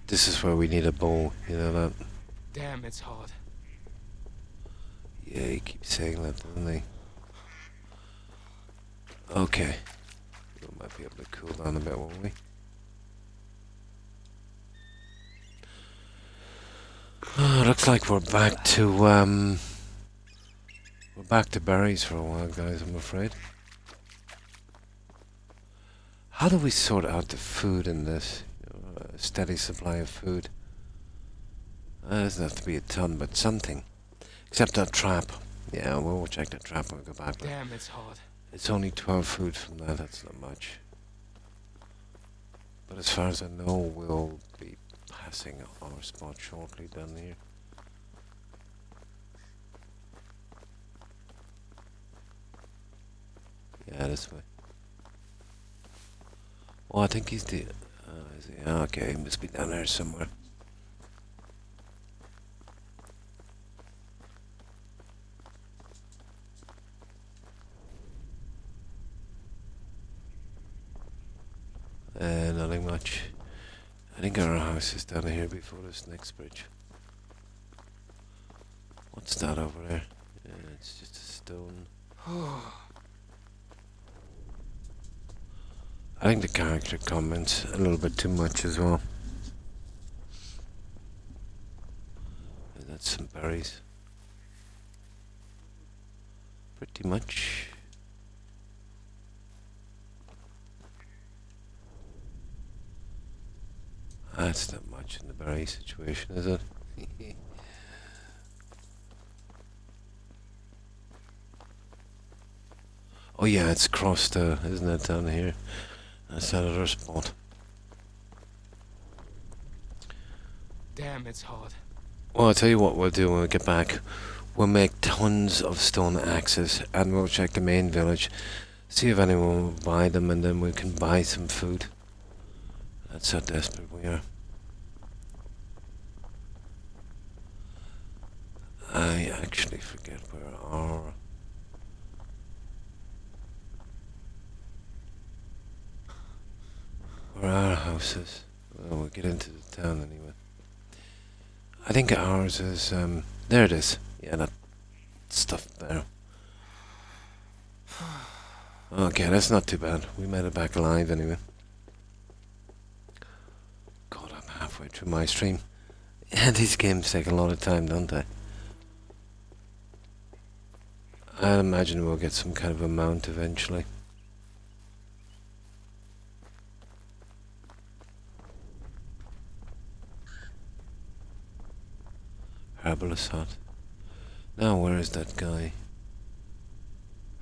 Speaker 1: This is where we need a bow, you know that?
Speaker 2: Damn, it's hot.
Speaker 1: Yeah, he keeps saying that, doesn't he? Okay. We might be able to cool down a bit, won't we? Looks like we're back to berries for a while, guys, I'm afraid. How do we sort out the food in this? A steady supply of food. It doesn't have to be a ton, but something. Except that trap. Yeah, we'll check that trap when we go back.
Speaker 2: Damn, it's hot.
Speaker 1: It's only 12 food from that, that's not much. But as far as I know, we'll be passing our spot shortly down here. Yeah, this way. Oh, I think he's the... is he? Okay, he must be down there somewhere. Nothing much. I think our house is down here before this next bridge. What's that over there? Yeah, it's just a stone. I think the character comments a little bit too much as well. And that's some berries. Pretty much. That's not much in the berry situation, is it? Oh yeah, it's crossed, isn't it, down here? That's that other spot.
Speaker 2: Damn, it's hot.
Speaker 1: Well, I'll tell you what we'll do when we get back. We'll make tons of stone axes and we'll check the main village. See if anyone will buy them and then we can buy some food. That's how desperate we are. I actually forget where our house is. Well, we'll get into the town anyway. I think ours is, there it is. Yeah, that stuff there. Okay, that's not too bad. We made it back alive anyway. God, I'm halfway through my stream. Yeah, these games take a lot of time, don't they? I imagine we'll get some kind of a mount eventually. Herbalist hut. Now, where is that guy?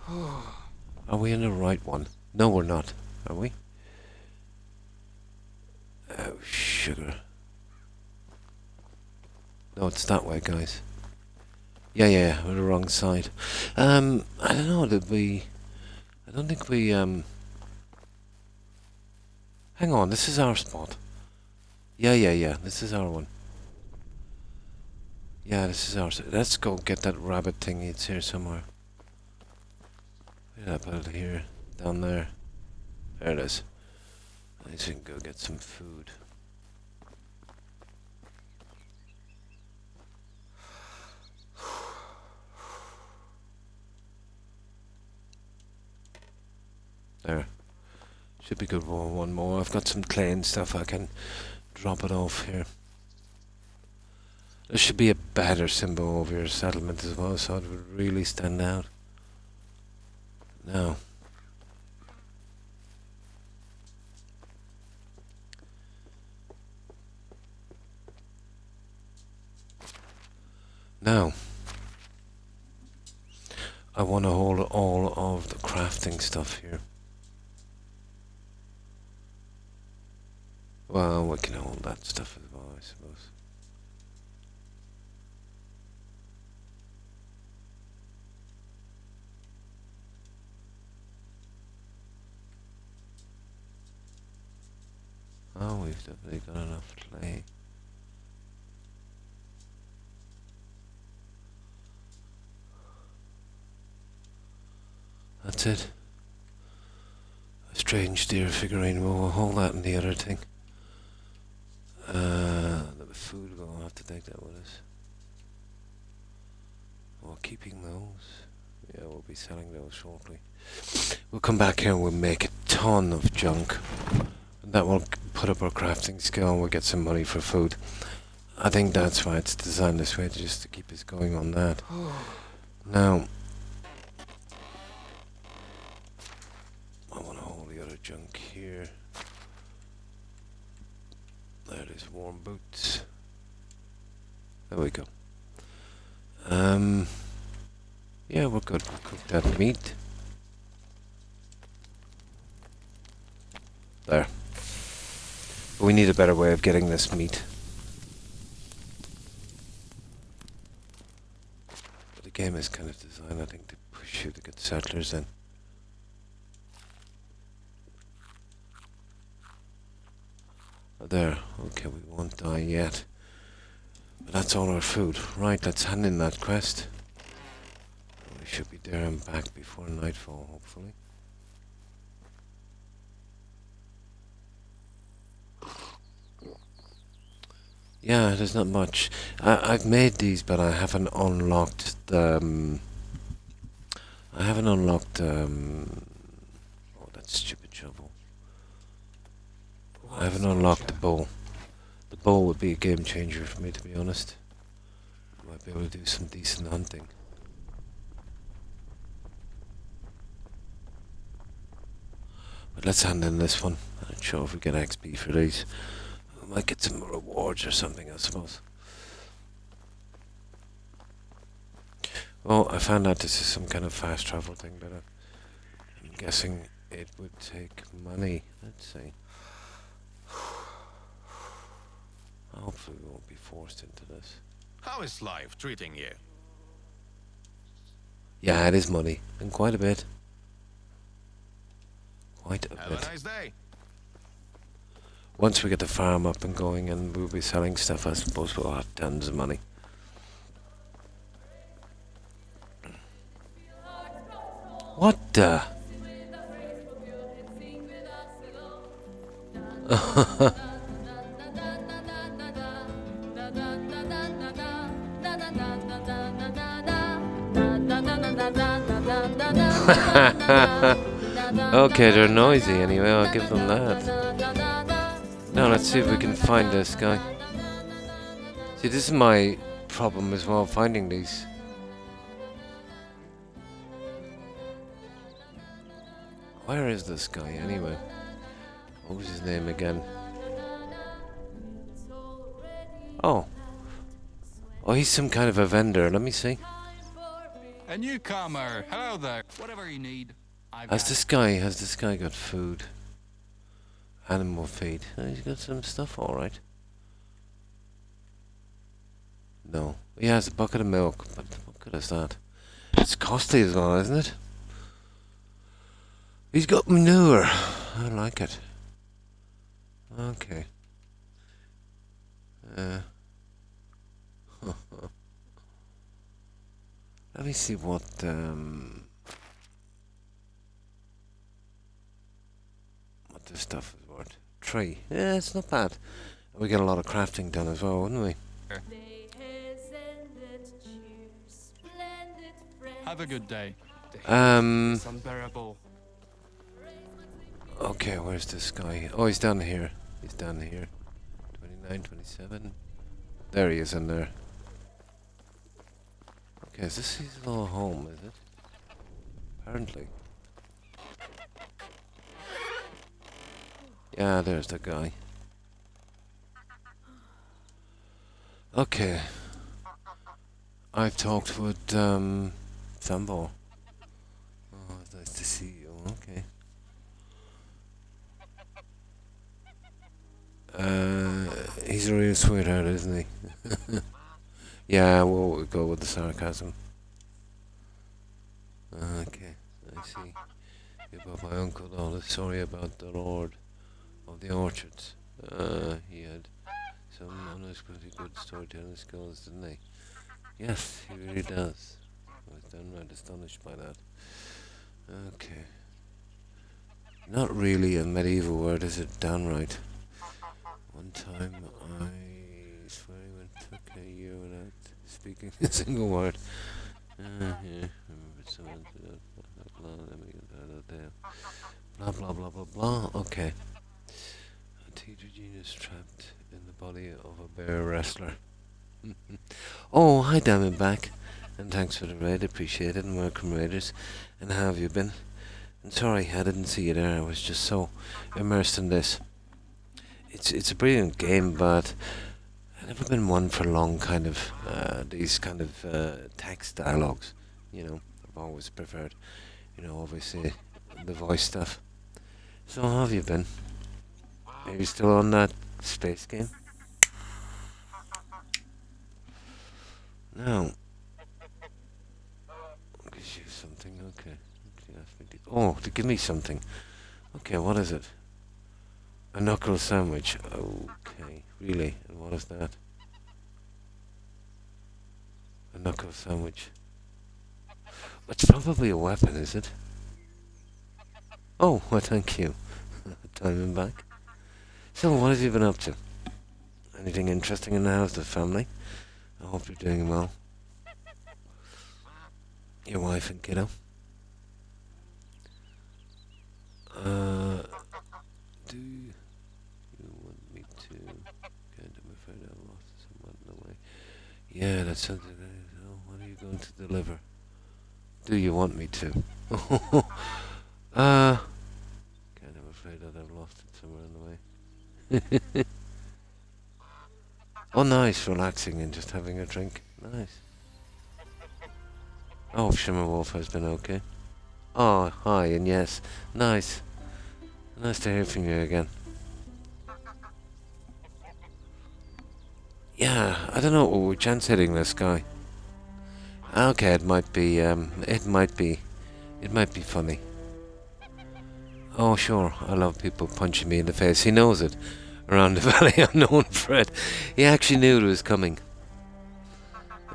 Speaker 1: Are we in the right one? No, we're not. Are we? Oh, sugar. No, it's that way, guys. Yeah, we're the wrong side. I don't know, did we... I don't think we, Hang on, this is our spot. Yeah, this is our one. Yeah, this is ours. Let's go get that rabbit thing. It's here somewhere. Where did I put it? Here. Down there. There it is. I just can go get some food. There. Should be good for one more. I've got some clay and stuff. I can drop it off here. There should be a better symbol over your settlement as well, so it would really stand out. Now. Now. I want to hold all of the crafting stuff here. Well, we can hold that stuff as well, I suppose. Oh, we've definitely got enough clay. That's it. A strange deer figurine. We'll hold that in the other thing. The food, we'll have to take that with us. We're keeping those. Yeah, we'll be selling those shortly. We'll come back here and we'll make a ton of junk. That will put up our crafting skill and we'll get some money for food. I think that's why it's designed this way, just to keep us going on that. Now, I want to hold the other junk here. There it is, warm boots. There we go. Yeah, we're good. We'll cook that meat. There. But we need a better way of getting this meat. But the game is kind of designed, I think, to push you to get settlers in. There. Okay, we won't die yet. But that's all our food. Right, let's hand in that quest. We should be there and back before nightfall, hopefully. Yeah, there's not much. I've made these, but I haven't unlocked the. I haven't unlocked. Oh, that stupid shovel. I haven't unlocked the bow. The bow would be a game changer for me, to be honest. Might be able to do some decent hunting. But let's hand in this one. I'm not sure if we get XP for these. We might get some rewards or something, I suppose. Oh, I found out this is some kind of fast travel thing, but I'm guessing it would take money. Let's see. Hopefully we won't be forced into this.
Speaker 5: How is life treating you?
Speaker 1: Yeah, it is money. And quite a bit. Quite a
Speaker 5: Have a
Speaker 1: bit.
Speaker 5: nice day.
Speaker 1: Once we get the farm up and going and we'll be selling stuff, I suppose we'll have tons of money. What the? Okay, they're noisy anyway, I'll give them that. Now let's see if we can find this guy. See, this is my problem as well, finding these. Where is this guy anyway? What was his name again? Oh. Oh, he's some kind of a vendor. Let me see.
Speaker 4: A newcomer. Hello there. Whatever you need. I've
Speaker 1: Has
Speaker 4: got
Speaker 1: this guy got food? Animal feed. He's got some stuff, alright. No. He has a bucket of milk, but what good is that? It's costly as well, isn't it? He's got manure. I like it. Okay. Let me see what this stuff is worth. Tree. Yeah, it's not bad. We get a lot of crafting done as well, wouldn't we?
Speaker 4: Have a good day.
Speaker 2: It's unbearable.
Speaker 1: Okay, where's this guy? Oh, he's down here. He's down here. 29, 27. There he is in there. Okay, is this his little home, is it? Apparently. Yeah, there's the guy. Okay. I've talked with, Sambo. Oh, it's nice to see you. Okay. He's a real sweetheart, isn't he? Yeah, we'll go with the sarcasm. Okay, I see. About my uncle, all the story about the Lord of the Orchards. He had some unexpected good storytelling skills, didn't he? Yes, he really does. I was downright astonished by that. Okay. Not really a medieval word, is it? Downright. One time I swear he went took a year without speaking a single word. Yeah, remember someone blah blah blah blah blah. Okay. A teacher genius trapped in the body of a bear wrestler. Oh, hi Diamondback. And thanks for the raid, appreciate it, and welcome raiders. And how have you been? And sorry, I didn't see you there, I was just so immersed in this. It's a brilliant game, but I've never been one for long kind of these kind of text dialogues. You know, I've always preferred, you know, obviously the voice stuff. So how have you been? Are you still on that space game? No. Gives you something, okay. Oh, to give me something. Okay, what is it? A knuckle sandwich. Okay, really? And what is that? A knuckle sandwich. It's probably a weapon, is it? Oh, well, thank you. Time and back. So, what have you been up to? Anything interesting in the house, the family? I hope you're doing well. Your wife and kiddo. Do you want me to? Kind of afraid I lost someone in the way. Yeah, that sounds like what are you going to deliver? Do you want me to? Kind of afraid that I've lost it somewhere in the way. Oh, nice, relaxing and just having a drink. Nice. Oh, Shimmerwolf has been okay. Oh, hi, and yes. Nice. Nice to hear from you again. Yeah, I don't know, we're chance hitting this guy. Okay, it might be funny. Oh, sure, I love people punching me in the face. He knows it. Around the valley, I'm known for it. He actually knew it was coming.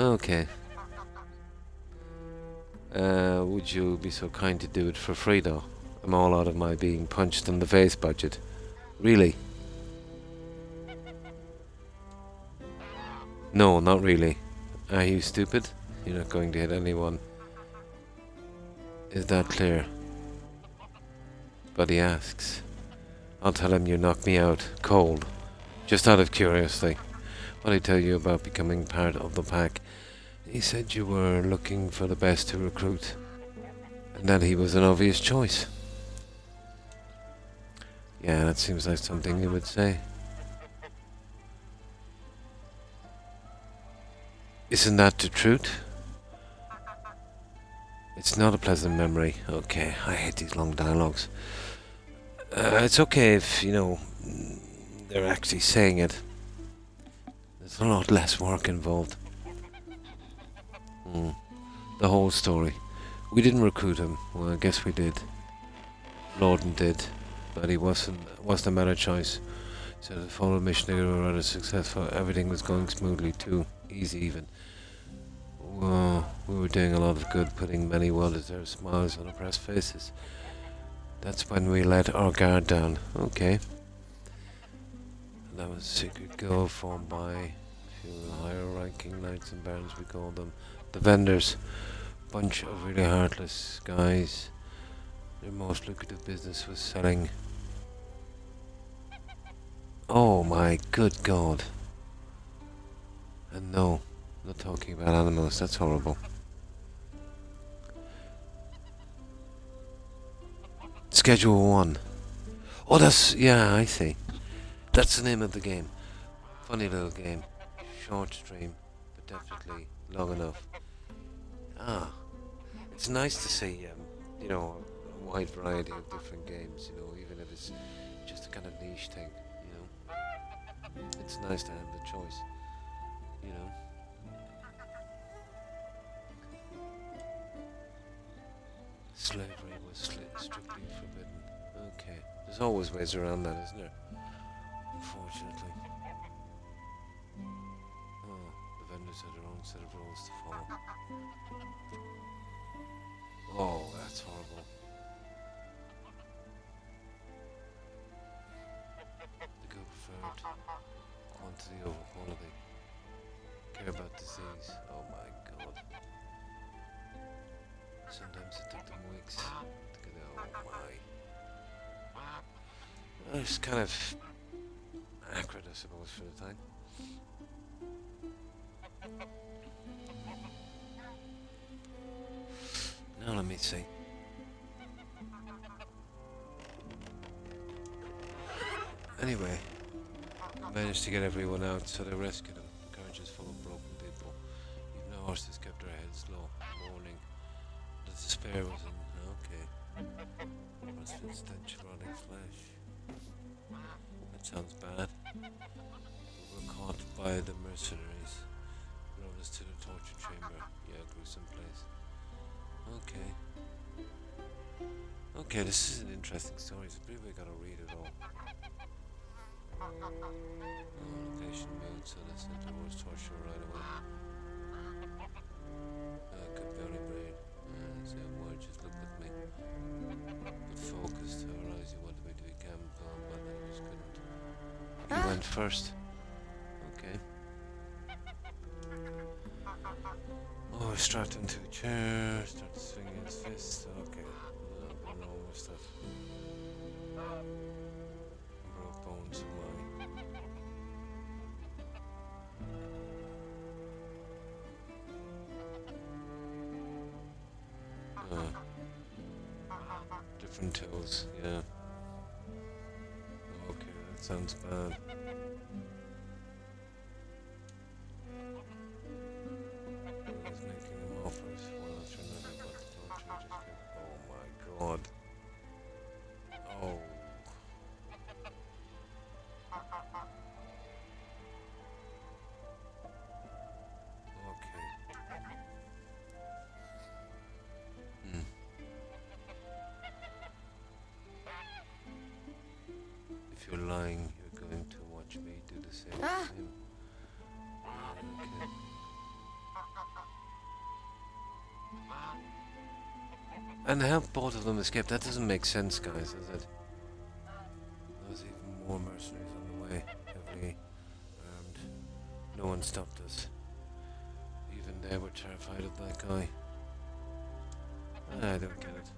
Speaker 1: Okay. Would you be so kind to do it for free, though? I'm all out of my being punched in the face budget. Really? No, not really. Are you stupid? You're not going to hit anyone. Is that clear? But he asks. I'll tell him you knocked me out, cold. Just out of curiosity. What did he tell you about becoming part of the pack? He said you were looking for the best to recruit. And that he was an obvious choice. Yeah, that seems like something you would say. Isn't that the truth? It's not a pleasant memory. Okay, I hate these long dialogues. It's okay if, they're actually saying it. There's a lot less work involved. The whole story. We didn't recruit him. Well, I guess we did. Lorden did. But he wasn't a matter of choice. So the follow mission were rather successful. Everything was going smoothly too. Easy even. Well, we were doing a lot of good, putting many well-deserved smiles on oppressed faces. That's when we let our guard down. Okay. And that was a secret goal formed by a few higher-ranking knights and barons, we call them. The vendors. Bunch of really heartless guys. Their most lucrative business was selling. Oh my good god. And no, not talking about animals, that's horrible. Schedule 1. Oh, yeah, I see. That's the name of the game. Funny little game. Short stream, but definitely long enough. Ah, it's nice to see, a wide variety of different games, even if it's just a kind of niche thing, It's nice to have the choice, Slavery was strictly forbidden. Okay, there's always ways around that, isn't there? Unfortunately. Oh, the vendors had their own set of rules to follow. Oh, that's horrible. The good preferred quantity over quality. Care about disease. Oh my god. Sometimes it took them weeks to get out. Oh my. It's kind of accurate, I suppose, for the time. Now let me see. Anyway, we managed to get everyone out, so they rescued him. The carriage is full of broken people. Even the horses kept their heads low, mourning. The despair was in. Okay. What's the stench of rotting flesh? That sounds bad. We were caught by the mercenaries. Brought us to the torture chamber. Yeah, gruesome place. Okay. Okay, this is an interesting story. So I believe we gotta read it all. Location moved, so that's not the worst torture right away. Could barely breathe. So word just looked at me. But focused, her eyes, he wanted me to be calm, but I just couldn't. You went first. strapped into a chair, started swinging his fists. Okay, a little bit normal stuff. Broke bones of mine. Different toes, yeah. Okay, that sounds bad. He's making him offers. Well, I'm sure nothing but the torture just kept. Oh my god. Oh. Okay. If you're lying, you're going to watch me do the same to him. Okay. And how both of them escaped? That doesn't make sense, guys, does it? There was even more mercenaries on the way, heavily armed. No one stopped us. Even they were terrified of that guy. I don't get it.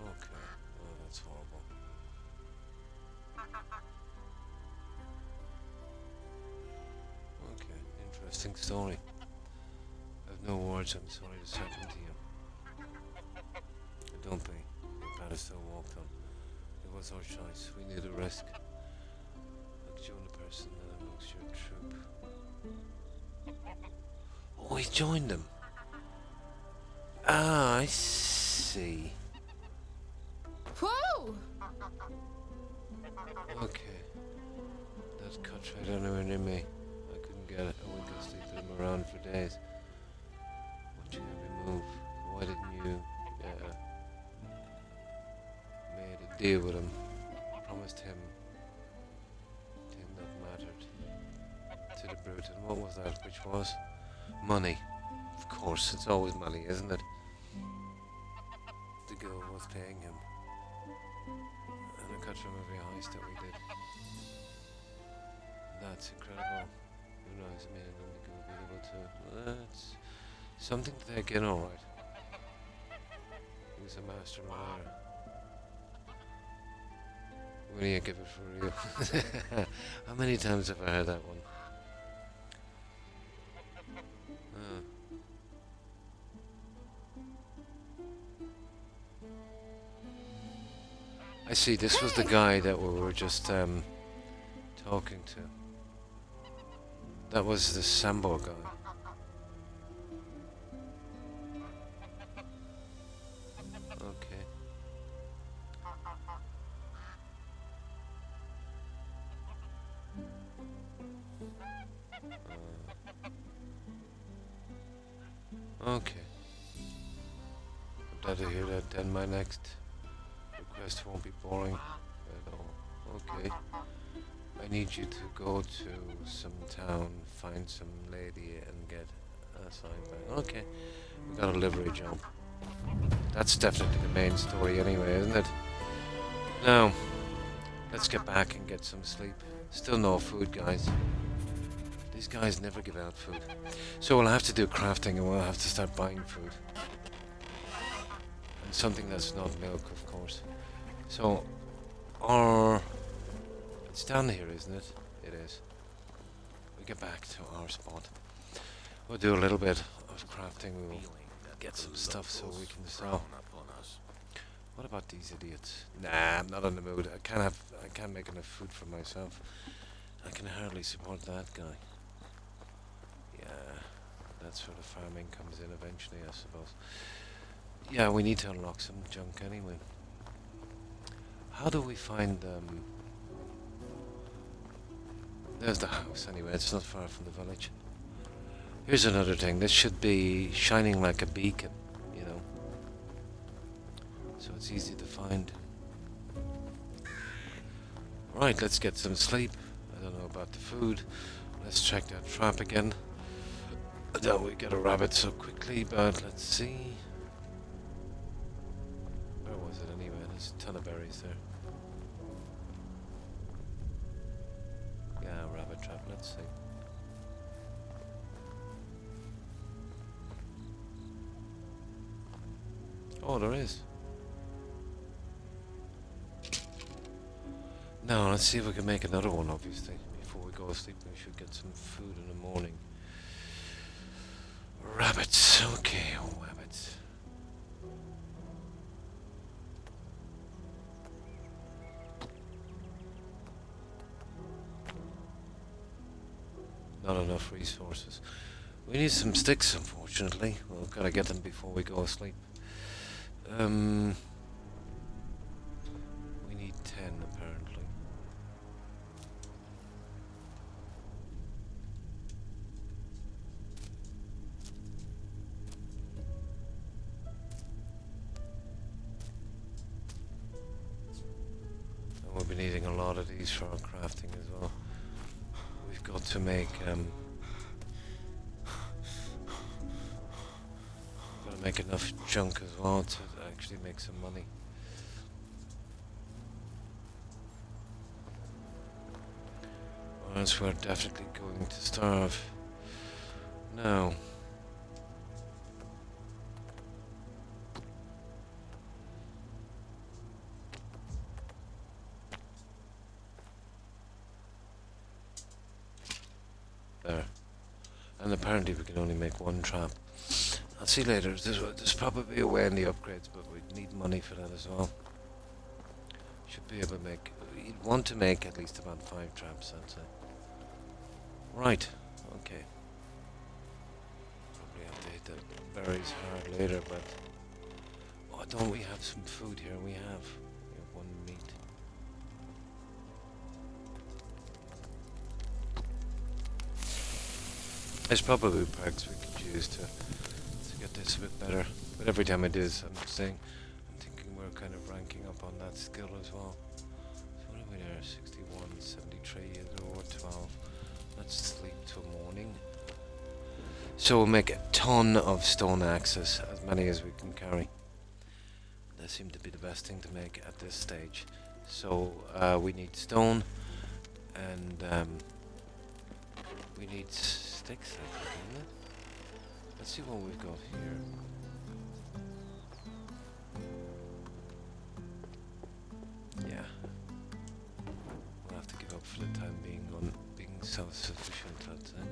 Speaker 1: Okay. Oh, that's horrible. Okay, interesting story. I have no words, I'm sorry this happened to you. Don't be. The Bannister walked on. It was our choice. We knew the risk. Like the only person that amongst your troop. Oh, he joined them. Ah, I see.
Speaker 3: Whoa!
Speaker 1: Okay. That cut right anywhere near me. I couldn't get it. I went to sleep with him around for days. Watching every move. Why didn't you made a deal with him? Promised him thing that mattered to the brute. And what was that? Which was? Money. Of course, it's always money, isn't it? The girl was paying him. And I cut from every heist that we did. That's incredible. Who knows? I mean, I don't think we'll be able to. That's something to take in, alright. He was a master liar. When you give it for real. How many times have I heard that one? I see, this was the guy that we were just talking to. That was the Sambo guy. Okay. Okay. I'm glad to hear that. Then my next request won't be boring at all. Okay. I need you to go to some town, find some lady and get a sign back. Okay. We got a livery job. That's definitely the main story anyway, isn't it? Now, let's get back and get some sleep. Still no food, guys. These guys never give out food. So we'll have to do crafting and we'll have to start buying food. And something that's not milk, of course. So, it's down here, isn't it? It is. We get back to our spot. We'll do a little bit of crafting. We will get some stuff so we can sell. What about these idiots? Nah, I'm not in the mood. I can't make enough food for myself. I can hardly support that guy. Yeah, that's where the farming comes in eventually, I suppose. Yeah, we need to unlock some junk anyway. How do we find there's the house anyway, it's not far from the village. Here's another thing, this should be shining like a beacon, you know. So it's easy to find. Right, let's get some sleep. I don't know about the food. Let's check that trap again. I doubt we get a rabbit so quickly, but let's see. Where was it anyway? There's a ton of berries there. trap. Let's see. Oh, there is. Now, let's see if we can make another one, obviously. Before we go to sleep, we should get some food in the morning. Rabbits. Okay, rabbits. Not enough resources. We need some sticks, unfortunately. We've got to get them before we go to sleep. We need 10, apparently. And we'll be needing a lot of these for our crafting as well. We've got to make enough junk as well to actually make some money. Or else we're definitely going to starve. No. There. And apparently we can only make one trap. I'll see later. There's probably a way in the upgrades, but we need money for that as well. Should be able to make... You'd want to make at least about 5 traps, I'd say. Right. Okay. Probably have to hit the berries hard later, but... Oh, don't we have some food here? We have 1 meat. There's probably perks we could use to get this a bit better. But every time I do this, I'm thinking we're kind of ranking up on that skill as well. So what are we there? 61, 73, or 12. Let's sleep till morning. So we'll make a ton of stone axes, as many as we can carry. That seemed to be the best thing to make at this stage. So we need stone, and we need sticks, I think, isn't it? Let's see what we've got here. Yeah. We'll have to give up for the time being on being self-sufficient, I'd say.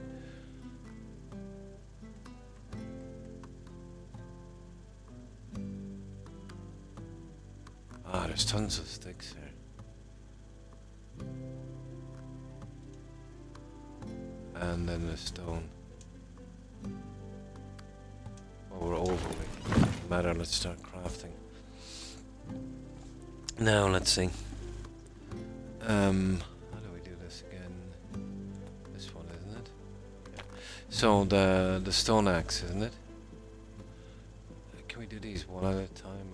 Speaker 1: Ah, there's tons of sticks here. And then the stone. We're over it. Doesn't matter, let's start crafting. Now let's see. How do we do this again? This one, isn't it? Yeah. So the stone axe, isn't it? Can we do these one at a time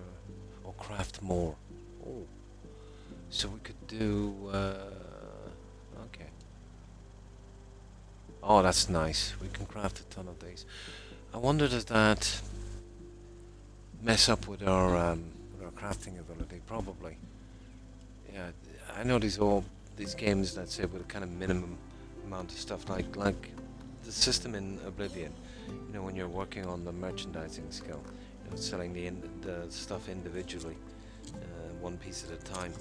Speaker 1: or craft more? Oh. So we could do okay. Oh, that's nice. We can craft a ton of these. I wonder, does that mess up with our crafting ability? Probably. Yeah, I know these games, let's say, with a kind of minimum amount of stuff, like the system in Oblivion. You know, when you're working on the merchandising skill, you know, selling the stuff individually, one piece at a time.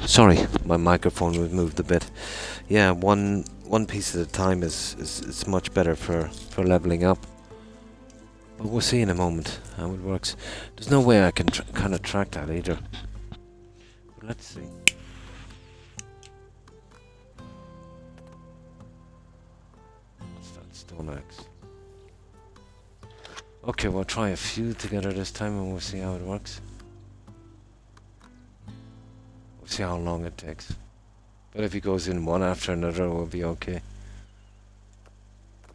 Speaker 1: Sorry, my microphone was moved a bit. Yeah, one piece at a time is much better for leveling up. But we'll see in a moment how it works. There's no way I can kind of track that either. But let's see. What's that stone axe? Okay, we'll try a few together this time and we'll see how it works. We'll see how long it takes. But if he goes in one after another, we'll be okay.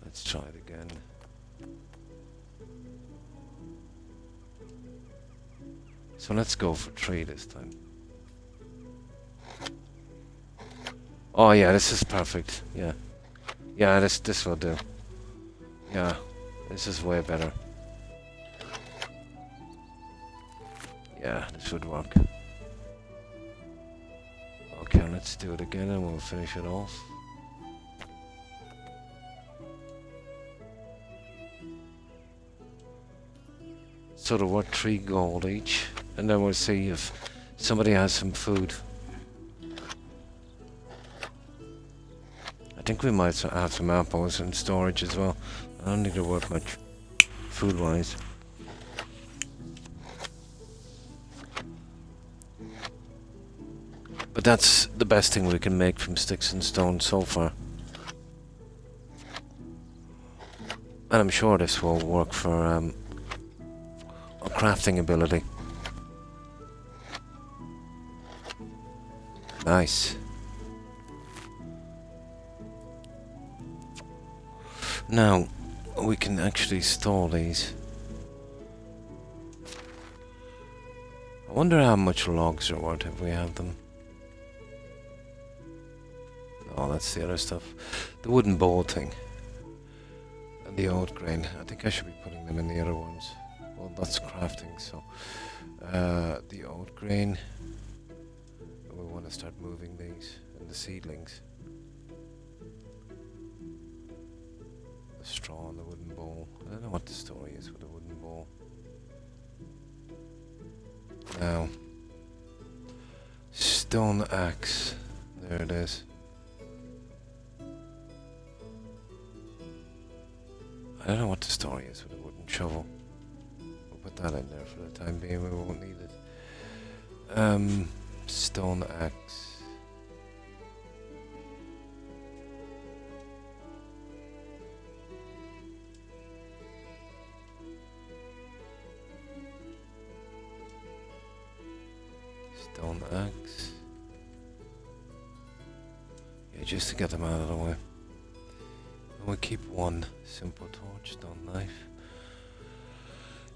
Speaker 1: Let's try it again. So let's go for 3 this time. Oh yeah, this is perfect. Yeah. Yeah, this will do. Yeah, this is way better. Yeah, this would work. Okay, let's do it again and we'll finish it off. so they're worth 3 gold each. And then we'll see if somebody has some food. I think we might have some apples in storage as well. I don't think they're worth much food-wise. But that's the best thing we can make from sticks and stones so far. And I'm sure this will work for a crafting ability. Nice. Now, we can actually store these. I wonder how much logs are worth if we have them. Oh, that's the other stuff. The wooden bowl thing. And the oat grain. I think I should be putting them in the other ones. Well, that's crafting, so... the oat grain. We want to start moving these. And the seedlings. The straw and the wooden bowl. I don't know what the story is with the wooden bowl. Now. Stone axe. There it is. I don't know what the story is with a wooden shovel. We'll put that in there for the time being, we won't need it. Stone axe. Stone axe. Yeah, just to get them out of the way. We'll keep one simple torch, stone knife.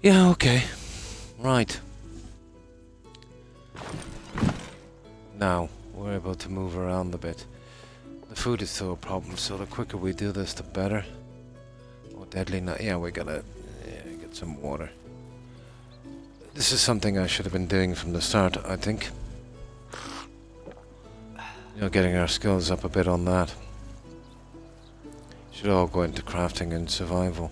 Speaker 1: Yeah, okay. Right. Now, we're able to move around a bit. The food is still a problem, so the quicker we do this, the better. Oh, deadly not. Yeah, we gotta get some water. This is something I should have been doing from the start, I think. You know, getting our skills up a bit on that. Should all go into crafting and survival.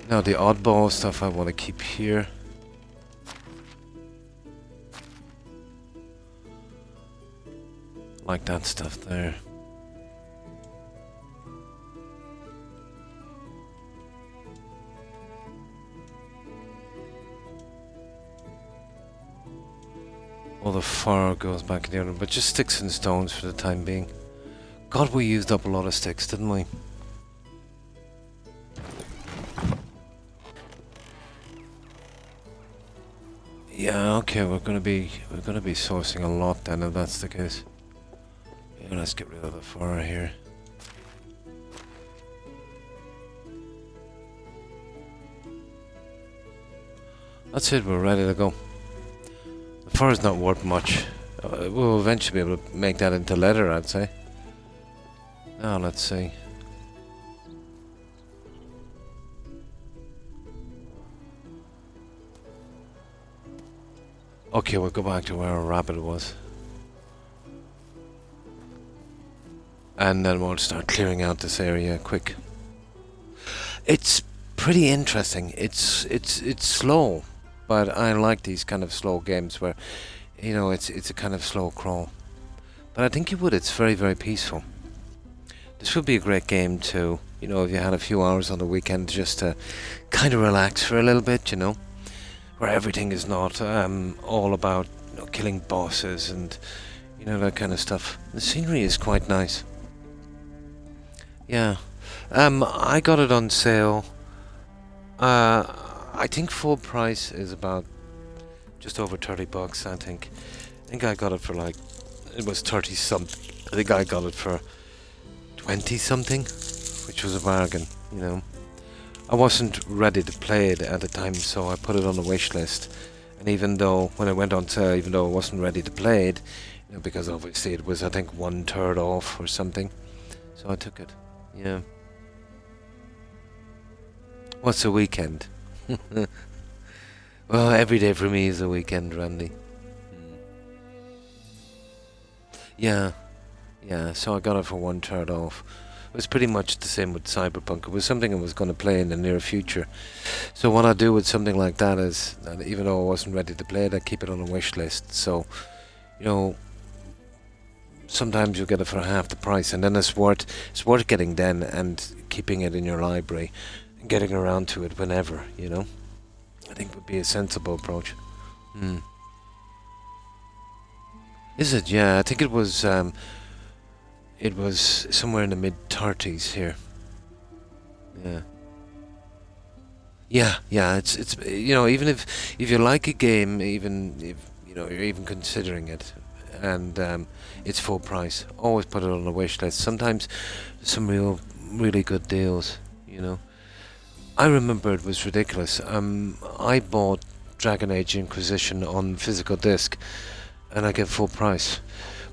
Speaker 1: Now the oddball stuff I want to keep here. Like that stuff there. All the fur goes back in the other, but just sticks and stones for the time being. God, we used up a lot of sticks, didn't we? Yeah, okay, we're gonna be sourcing a lot then if that's the case. Yeah, let's get rid of the fur here. That's it, we're ready to go. The fur is not worth much. We'll eventually be able to make that into leather, I'd say. Now let's see. Okay, we'll go back to where our rabbit was. And then we'll start clearing out this area quick. It's pretty interesting. It's slow, but I like these kind of slow games where, you know, it's a kind of slow crawl. But I think it's very, very peaceful. This would be a great game to, you know, if you had a few hours on the weekend just to kind of relax for a little bit, you know, where everything is not all about, you know, killing bosses and, you know, that kind of stuff. The scenery is quite nice. Yeah. I got it on sale. I think full price is about just over 30 bucks, I think. I think I got it for like, it was 30 something. I think I got it for 20 something, which was a bargain, you know. I wasn't ready to play it at the time, so I put it on the wish list. And even though, when it went on sale, even though I wasn't ready to play it, you know, because obviously it was, I think, 1/3 off or something. So I took it, yeah. What's a weekend? Well, every day for me is a weekend, Randy. Yeah, so I got it for 1/3 off. was pretty much the same with Cyberpunk. It was something I was going to play in the near future. So what I do with something like that is, that even though I wasn't ready to play it, I keep it on a wish list. So, you know, sometimes you get it for half the price, and then it's worth getting then and keeping it in your library and getting around to it whenever, you know. I think would be a sensible approach. Is it? Yeah, I think it was somewhere in the mid-30s here. Yeah. It's you know, even if you like a game, even if you know you're even considering it, and it's full price, always put it on the wish list. Sometimes there's some really good deals, you know. I remember it was ridiculous. I bought Dragon Age Inquisition on physical disc, and I get full price.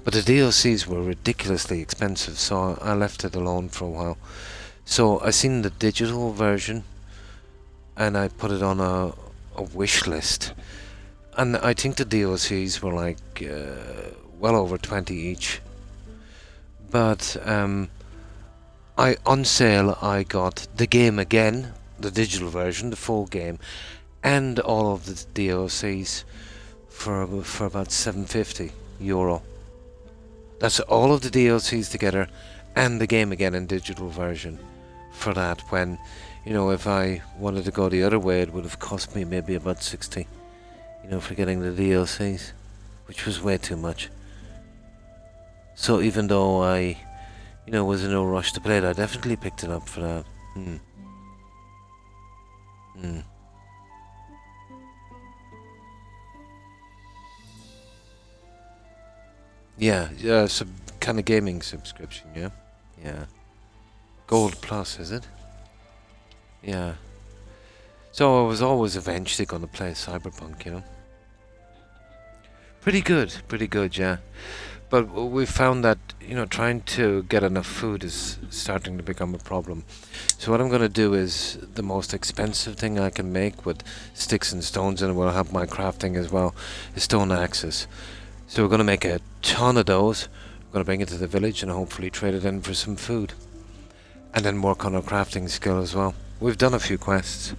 Speaker 1: But the DLCs were ridiculously expensive, so I left it alone for a while. So I seen the digital version, and I put it on a wish list. And I think the DLCs were like well over 20 each. But on sale I got the game again, the digital version, the full game, and all of the DLCs for about €750. That's all of the DLCs together and the game again in digital version for that, when, you know, if I wanted to go the other way, it would have cost me maybe about 60, you know, for getting the DLCs, which was way too much. So even though I, you know, was in no rush to play it, I definitely picked it up for that. Yeah, some kind of gaming subscription, yeah. Gold Plus, is it? Yeah. So I was always eventually going to play Cyberpunk, you know. Pretty good, yeah. But we found that, you know, trying to get enough food is starting to become a problem. So what I'm going to do is the most expensive thing I can make with sticks and stones, and it will help my crafting as well, is stone axes. So we're going to make a ton of those. We're going to bring it to the village and hopefully trade it in for some food. And then work on our crafting skill as well. We've done a few quests.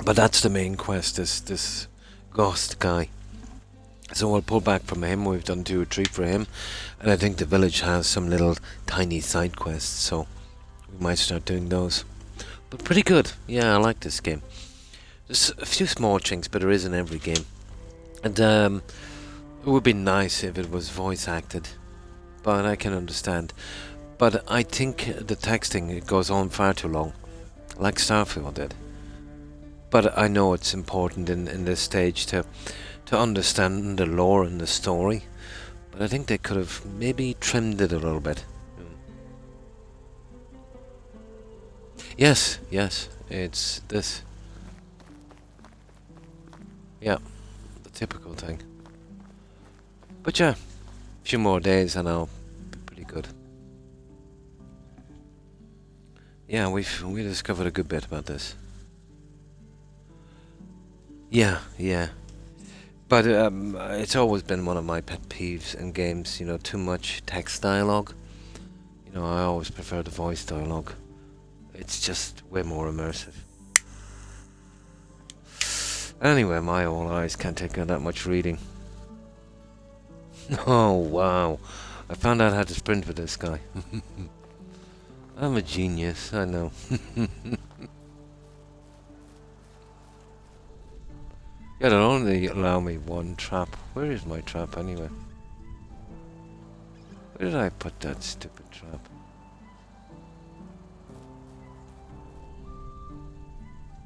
Speaker 1: But that's the main quest, this ghost guy. So we'll pull back from him. We've done 2 or 3 for him. And I think the village has some little tiny side quests, so we might start doing those. But pretty good. Yeah, I like this game. There's a few small chinks, but there is in every game. And it would be nice if it was voice acted, but I can understand. But I think the texting, it goes on far too long, like Starfield did. But I know it's important in this stage to understand the lore and the story. But I think they could have maybe trimmed it a little bit. Yes, it's this. Yeah, the typical thing. But yeah, a few more days and I'll be pretty good. Yeah, we discovered a good bit about this. Yeah. But it's always been one of my pet peeves in games, you know, too much text dialogue. You know, I always prefer the voice dialogue. It's just way more immersive. Anyway, my old eyes can't take on that much reading. Oh, wow. I found out how to sprint with this guy. I'm a genius, I know. Yeah, it'll only allow me 1 trap. Where is my trap anyway? Where did I put that stupid trap?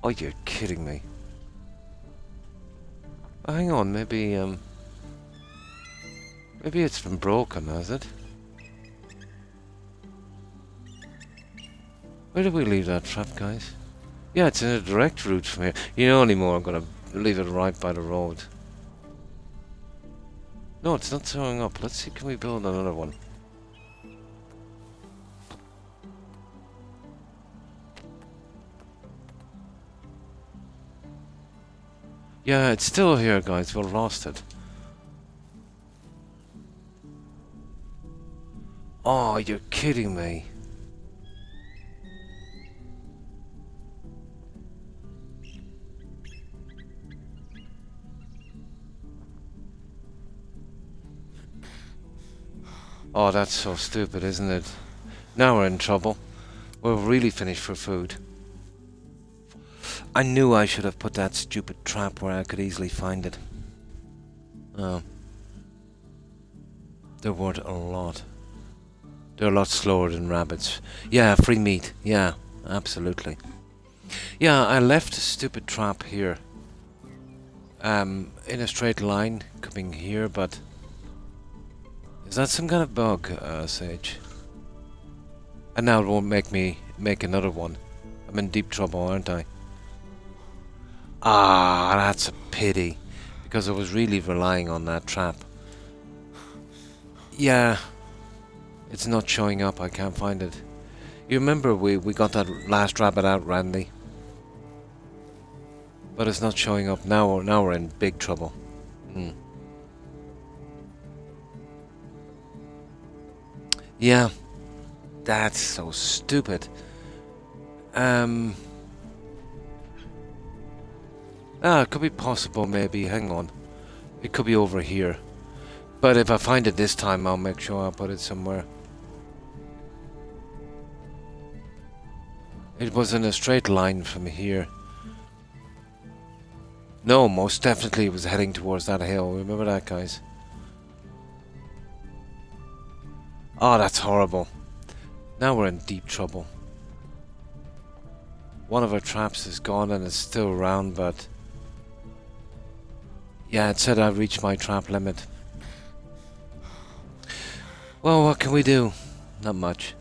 Speaker 1: Oh, you're kidding me. Oh, hang on, maybe it's been broken, has it? Where did we leave that trap, guys? Yeah, it's in a direct route from here. You know, anymore, I'm gonna leave it right by the road. No, it's not showing up. Let's see, can we build another one? Yeah, it's still here, guys. We've lost it. Oh, you're kidding me. Oh, that's so stupid, isn't it? Now we're in trouble. We're really finished for food. I knew I should have put that stupid trap where I could easily find it. Oh. They're worth a lot. They're a lot slower than rabbits. Yeah, free meat. Yeah, absolutely. Yeah, I left a stupid trap here. In a straight line coming here, but... Is that some kind of bug, Sage? And now it won't make me make another one. I'm in deep trouble, aren't I? Ah, that's a pity. Because I was really relying on that trap. Yeah. It's not showing up, I can't find it. You remember we got that last rabbit out, Randy? But it's not showing up now. Now we're in big trouble. Yeah. That's so stupid. It could be possible, maybe. Hang on. It could be over here. But if I find it this time, I'll make sure I put it somewhere. It was in a straight line from here. No, most definitely it was heading towards that hill. Remember that, guys? Oh, that's horrible. Now we're in deep trouble. One of our traps is gone and it's still around, but... Yeah, it said I've reached my trap limit. Well, what can we do? Not much.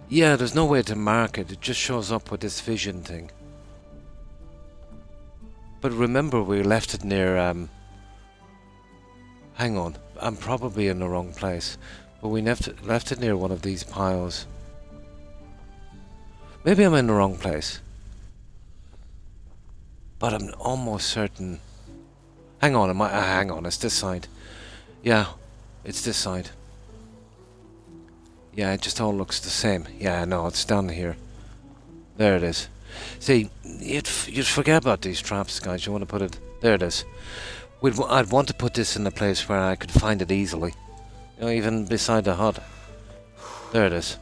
Speaker 1: Yeah, there's no way to mark it. It just shows up with this vision thing. But remember, we left it near, hang on. I'm probably in the wrong place. But we left it near one of these piles. Maybe I'm in the wrong place. But I'm almost certain... Hang on, hang on, it's this side. Yeah, it's this side. Yeah, it just all looks the same. Yeah, no, it's down here. There it is. See, you'd forget about these traps, guys. You want to put it... There it is. I'd want to put this in a place where I could find it easily. You know, even beside the hut. There it is.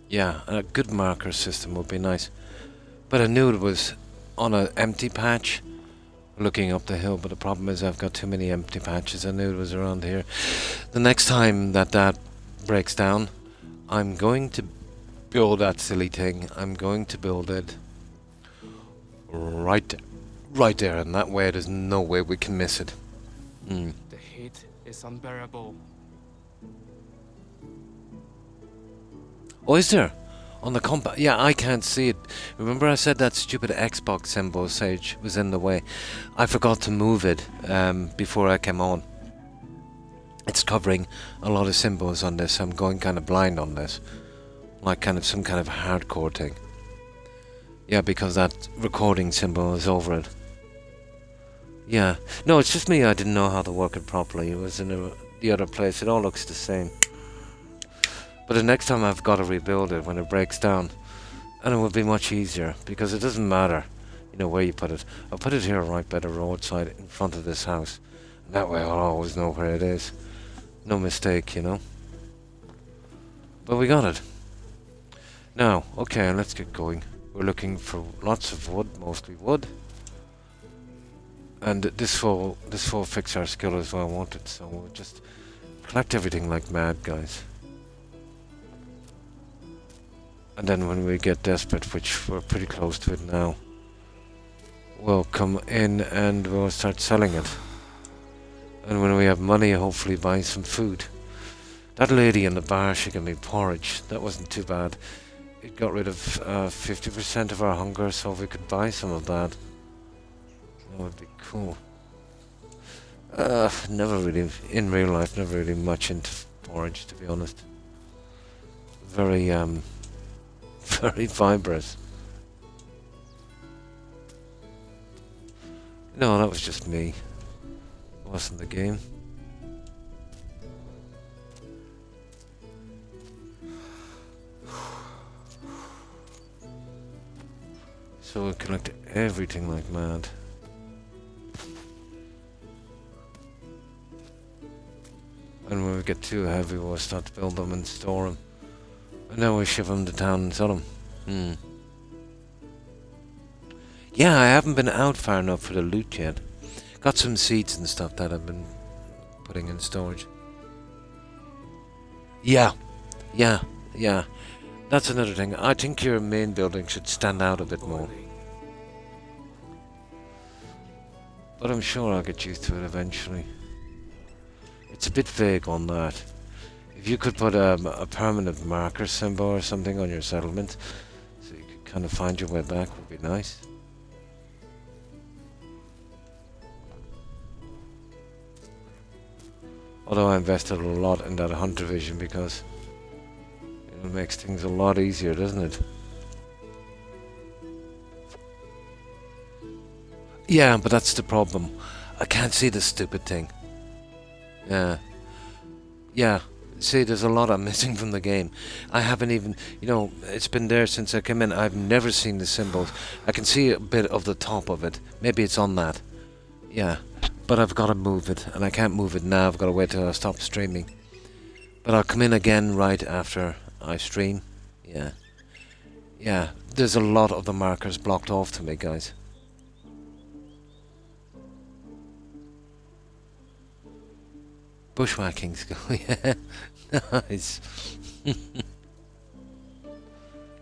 Speaker 1: Yeah, a good marker system would be nice. But I knew it was on an empty patch looking up the hill, but the problem is I've got too many empty patches. I knew it was around here. The next time that breaks down, I'm going to build that silly thing. I'm going to build it right there, and that way there's no way we can miss it.
Speaker 2: The heat is unbearable.
Speaker 1: Oh, is there? On the combat? Yeah, I can't see it. Remember I said that stupid Xbox symbol, Sage, was in the way? I forgot to move it before I came on. It's covering a lot of symbols on this. I'm going kind of blind on this. Like kind of some kind of hardcore thing. Yeah, because that recording symbol is over it. Yeah. No, it's just me. I didn't know how to work it properly. It was in the other place. It all looks the same. But the next time I've got to rebuild it when it breaks down. And it will be much easier. Because it doesn't matter, you know, where you put it. I'll put it here right by the roadside in front of this house. And that way I'll always know where it is. No mistake, you know. But we got it. Now, okay, let's get going. We're looking for lots of wood, mostly wood. And this will fix our skill as well, won't it? So we'll just collect everything like mad, guys. And then when we get desperate, which we're pretty close to it now, we'll come in and we'll start selling it. And when we have money, hopefully buy some food. That lady in the bar, she gave me porridge. That wasn't too bad. It got rid of 50% of our hunger, so if we could buy some of that, that would be cool. Never really, in real life, never really much into porridge, to be honest. Very, very fibrous. No, that was just me. It wasn't the game. So we collect everything like mad. And when we get too heavy, we'll start to build them and store them. And then we ship them to town and sell them. Yeah, I haven't been out far enough for the loot yet. Got some seeds and stuff that I've been putting in storage. Yeah. That's another thing. I think your main building should stand out a bit more. But I'm sure I'll get used to it eventually. It's a bit vague on that. If you could put a permanent marker symbol or something on your settlement, so you could kind of find your way back, would be nice. Although I invested a lot in that hunter vision because it makes things a lot easier, doesn't it? Yeah, but that's the problem. I can't see the stupid thing. Yeah. See, there's a lot I'm missing from the game. I haven't even, it's been there since I came in. I've never seen the symbols. I can see a bit of the top of it. Maybe it's on that. Yeah. But I've got to move it, and I can't move it now. I've got to wait till I stop streaming. But I'll come in again right after I stream. Yeah. There's a lot of the markers blocked off to me, guys. Bushwhacking school, yeah. Nice.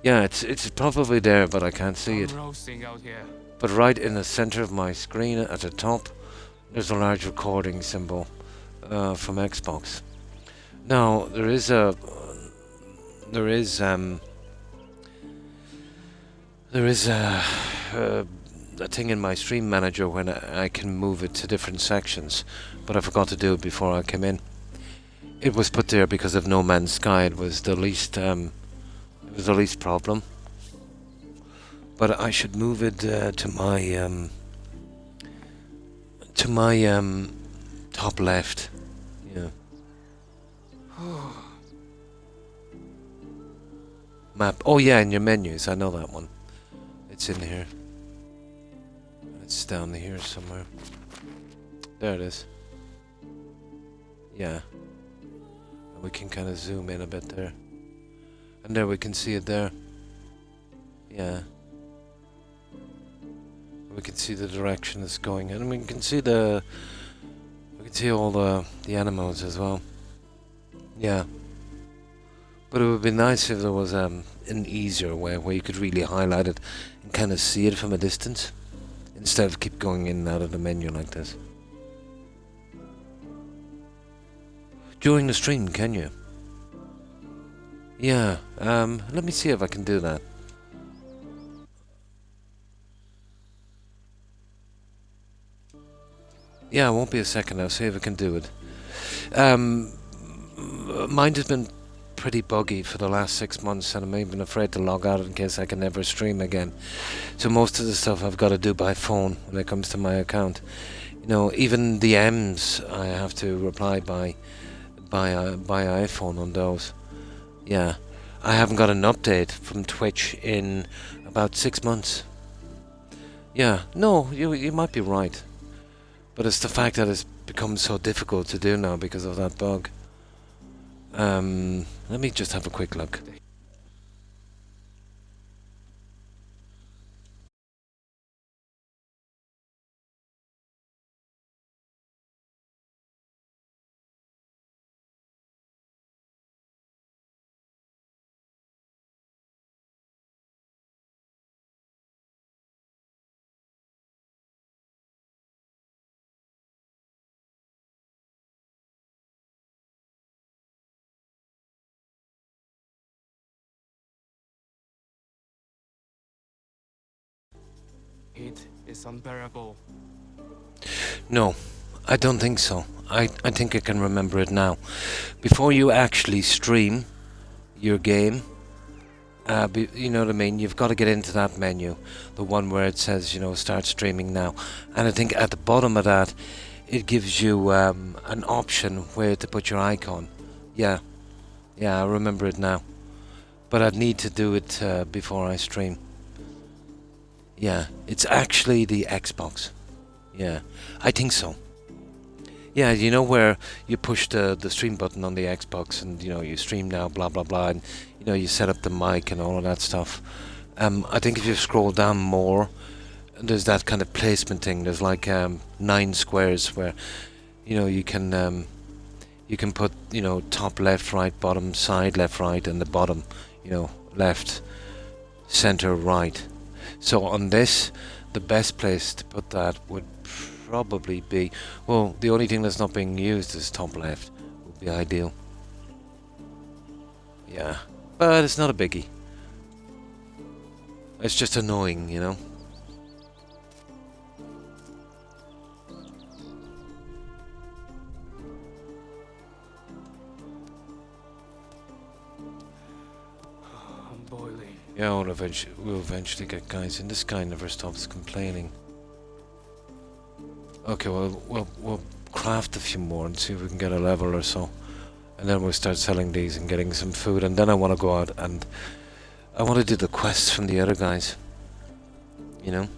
Speaker 1: Yeah, it's probably there, but I can't see it.
Speaker 2: Roasting out here.
Speaker 1: But right in the center of my screen at the top, there's a large recording symbol from Xbox. Now there is a thing in my stream manager when I can move it to different sections, but I forgot to do it before I came in. It was put there because of No Man's Sky. It was the least problem. But I should move it to my top left. Yeah. Map. Oh yeah, in your menus. I know that one. It's in here. It's down here somewhere. There it is. Yeah. And we can kind of zoom in a bit there. And there we can see it there. Yeah. We can see the direction it's going, and we can see all the animals as well. Yeah. But it would be nice if there was an easier way where you could really highlight it and kind of see it from a distance, instead of keep going in and out of the menu like this. During the stream, can you? Yeah. Let me see if I can do that. Yeah, it won't be a second. I'll see if I can do it. Mine has been pretty buggy for the last 6 months, and I'm even afraid to log out in case I can never stream again. So most of the stuff I've got to do by phone when it comes to my account. Even the M's I have to reply by iPhone on those. Yeah, I haven't got an update from Twitch in about 6 months. Yeah, no, you might be right. But it's the fact that it's become so difficult to do now because of that bug. Let me just have a quick look.
Speaker 2: It is unbearable.
Speaker 1: No, I don't think so. I think I can remember it now. Before you actually stream your game, you know what I mean, you've got to get into that menu, the one where it says, you know, start streaming now. And I think at the bottom of that, it gives you an option where to put your icon. Yeah, I remember it now. But I'd need to do it before I stream. Yeah, it's actually the Xbox. Yeah, I think so. Yeah, you know where you push the stream button on the Xbox and, you know, you stream now, blah, blah, blah, and, you know, you set up the mic and all of that stuff. I think if you scroll down more, there's that kind of placement thing. There's like 9 squares where, you know, you can put, you know, top left, right, bottom, side, left, right, and the bottom, you know, left, center, right. So on this, the best place to put that would probably be, well, the only thing that's not being used is top left. Would be ideal. Yeah, but it's not a biggie. It's just annoying, you know.
Speaker 2: I'm boiling.
Speaker 1: Yeah, we'll eventually get guys, and this guy never stops complaining. Okay, well, we'll craft a few more and see if we can get a level or so. And then we'll start selling these and getting some food. And then I want to go out and I want to do the quests from the other guys. You know?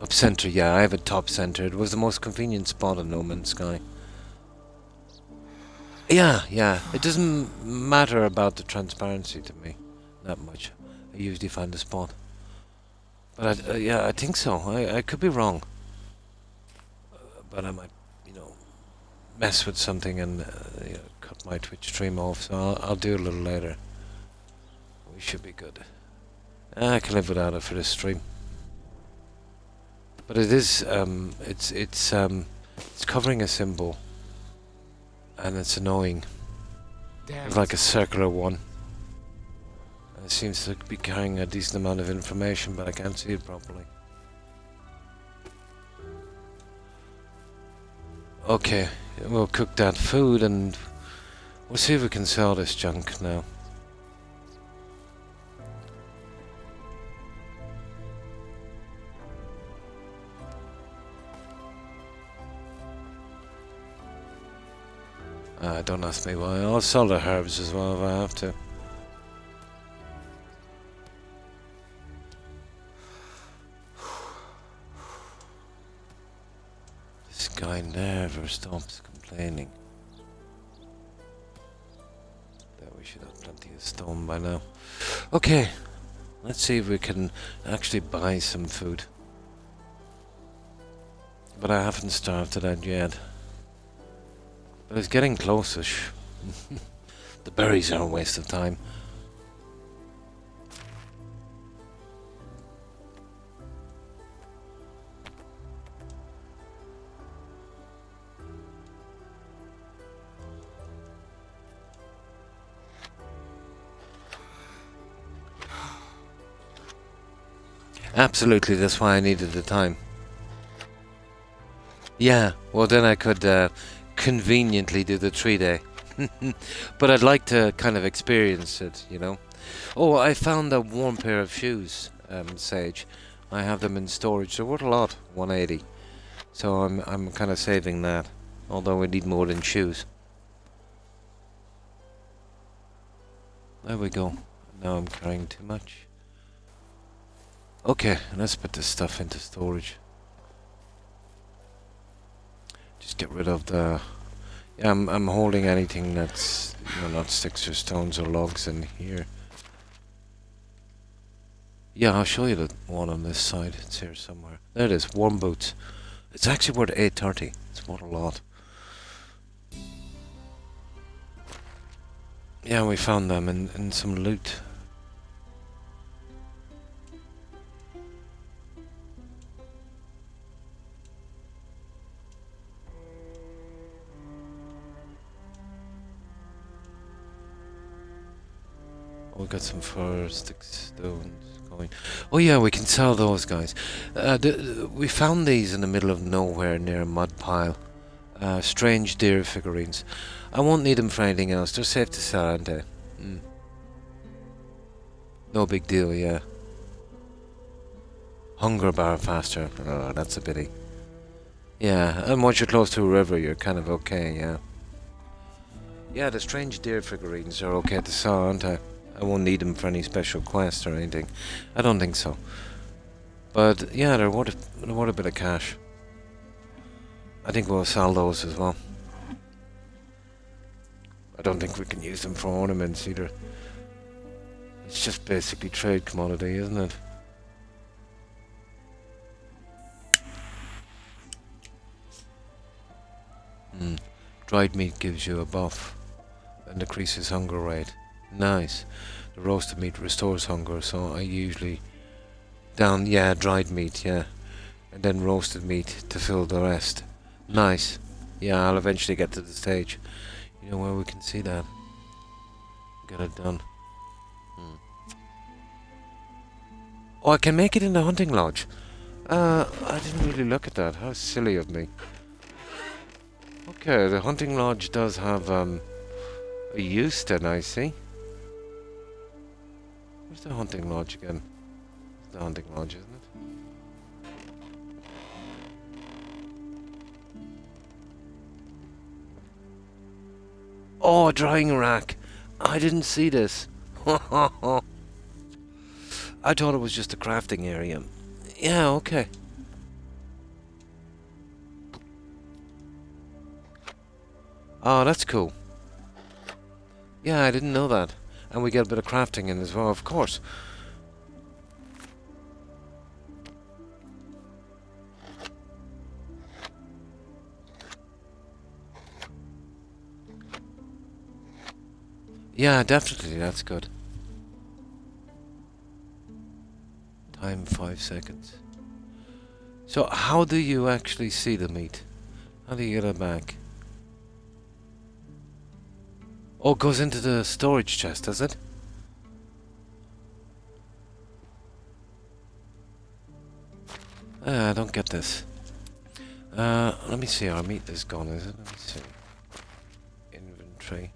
Speaker 1: Up center, yeah, I have it top center. It was the most convenient spot in No Man's Sky. Yeah, it doesn't matter about the transparency to me that much. I usually find a spot. But yeah, I think so. I could be wrong. But I might, you know, mess with something and you know, cut my Twitch stream off. So I'll do it a little later. We should be good. I can live without it for this stream. But it is, it's covering a symbol. And it's annoying.
Speaker 2: Damn.
Speaker 1: It's like a circular one. It seems to be carrying a decent amount of information, but I can't see it properly. Okay, we'll cook that food and we'll see if we can sell this junk now. Don't ask me why. I'll sell the herbs as well if I have to. This guy never stops complaining. That we should have plenty of stone by now. Okay, let's see if we can actually buy some food. But I haven't starved to that yet. But it's getting close-ish. The berries are a waste of time. Absolutely, that's why I needed the time. Yeah, well then I could conveniently do the 3-day. But I'd like to kind of experience it, you know. Oh, I found a warm pair of shoes, Sage. I have them in storage. They're worth a lot, 180. So I'm kind of saving that. Although we need more than shoes. There we go. Now I'm carrying too much. Okay, let's put this stuff into storage. Just get rid of the... Yeah, I'm holding anything that's, you know, not sticks or stones or logs in here. Yeah, I'll show you the one on this side. It's here somewhere. There it is, warm boots. It's actually worth 830. It's worth a lot. Yeah, we found them in some loot. We got some fur sticks, stones going. Oh yeah, we can sell those guys. We found these in the middle of nowhere near a mud pile. Strange deer figurines. I won't need them for anything else. They're safe to sell, aren't they? Mm. No big deal, yeah. Hunger bar faster. Oh, that's a pity. Yeah, and once you're close to a river, you're kind of okay, yeah. Yeah, the strange deer figurines are okay to sell, aren't they? I won't need them for any special quest or anything. I don't think so. But yeah, they're worth a bit of cash. I think we'll sell those as well. I don't think we can use them for ornaments either. It's just basically trade commodity, isn't it? Dried meat gives you a buff and decreases hunger rate. Nice. The roasted meat restores hunger, so I usually dried meat, yeah. And then roasted meat to fill the rest. Nice. Yeah, I'll eventually get to the stage, you know, where we can see that. Get it done. Oh, I can make it in the hunting lodge. I didn't really look at that. How silly of me. Okay, the hunting lodge does have a use then, I see. Where's the hunting lodge again? It's the hunting lodge, isn't it? Oh, a drying rack. I didn't see this. I thought it was just a crafting area. Yeah, okay. Oh, that's cool. Yeah, I didn't know that. And we get a bit of crafting in as well, of course. Yeah, definitely, that's good. Time 5 seconds. So, how do you actually see the meat? How do you get it back? Oh, it goes into the storage chest, does it? I don't get this. Let me see, our meat is gone, is it? Let me see. Inventory.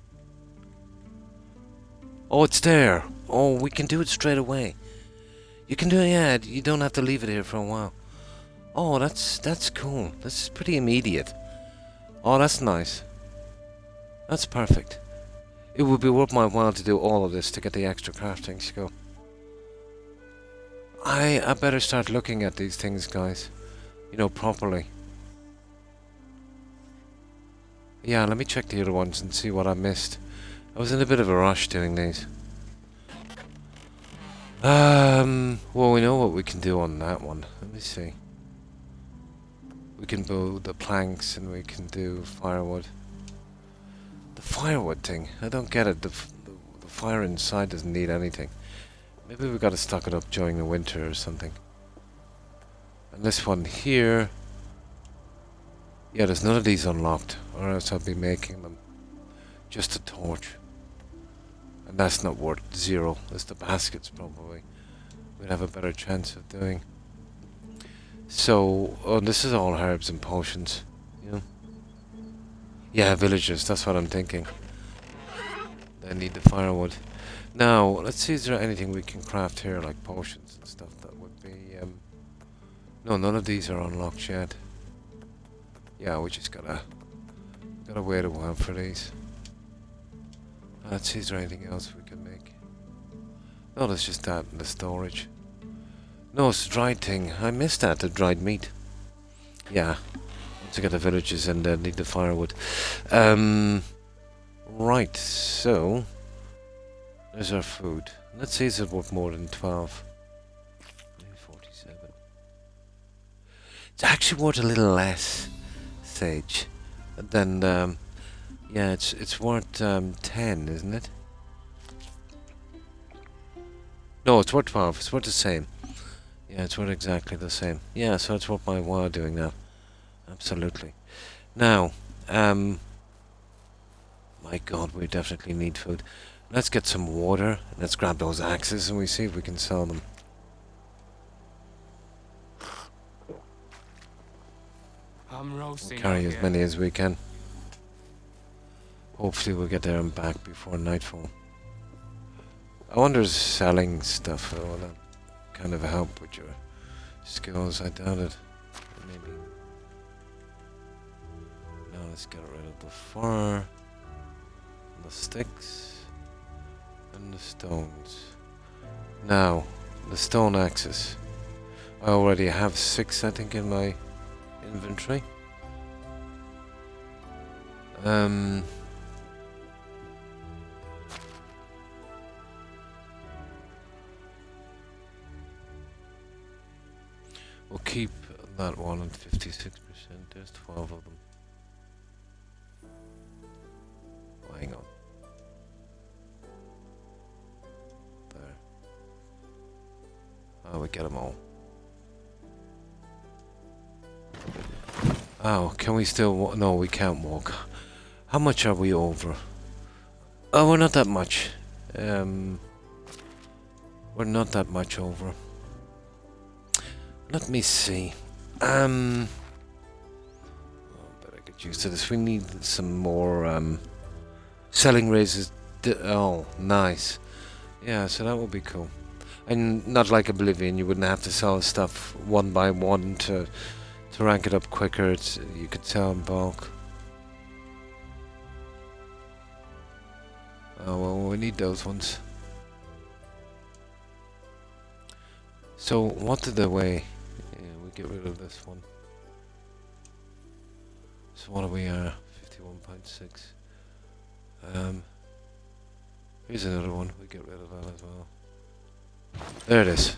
Speaker 1: Oh, it's there! Oh, we can do it straight away. You can do it, yeah, you don't have to leave it here for a while. Oh, that's cool. That's pretty immediate. Oh, that's nice. That's perfect. It would be worth my while to do all of this to get the extra crafting skill. I better start looking at these things, guys. You know, properly. Yeah, let me check the other ones and see what I missed. I was in a bit of a rush doing these. Well, we know what we can do on that one. Let me see. We can build the planks and we can do firewood. The firewood thing, I don't get it. The fire inside doesn't need anything. Maybe we gotta stock it up during the winter or something. And this one here... Yeah, there's none of these unlocked, or else I'll be making them. Just a torch. And that's not worth 0. It's the baskets, probably. We'd have a better chance of doing. So, oh, this is all herbs and potions. Yeah. Yeah, villagers, that's what I'm thinking. They need the firewood. Now, let's see, is there anything we can craft here, like potions and stuff that would be... No, none of these are unlocked yet. Yeah, we just gotta wait a while for these. Let's see, is there anything else we can make? No, there's just that in the storage. No, it's the dried thing. I missed that, the dried meat. Yeah. Once I get the villages and need the firewood. Right, so... There's our food. Let's see, is it worth more than 12? 47. It's actually worth a little less, Sage. Than, yeah, it's worth 10, isn't it? No, it's worth 12. It's worth the same. Yeah, it's worth exactly the same. Yeah, so it's worth my while doing that. Absolutely. Now, my god, we definitely need food. Let's get some water. Let's grab those axes and we see if we can sell them.
Speaker 2: I'm
Speaker 1: We'll
Speaker 2: roasting.
Speaker 1: carry
Speaker 2: out
Speaker 1: as
Speaker 2: here.
Speaker 1: many as we can. Hopefully we'll get there and back before nightfall. I wonder if selling stuff will that kind of help with your skills. I doubt it. Maybe. Now let's get rid of the fur, the sticks, and the stones. Now, the stone axes. I already have 6, I think, in my inventory. We'll keep that one at 56%. There's 12 of them. Oh, hang on. There. Oh, we get them all. Oh, can we still walk? No, we can't walk. How much are we over? Oh, we're not that much. We're not that much over. Let me see. Oh, better get used to this. We need some more selling raises. Oh, nice. Yeah, so that would be cool. And not like Oblivion, you wouldn't have to sell stuff one by one to rank it up quicker. You could sell in bulk. Oh well, we need those ones. So what did they weigh? Yeah, we get rid of this one. So what are we at? 51.6. Here's another one. We get rid of that as well. There it is.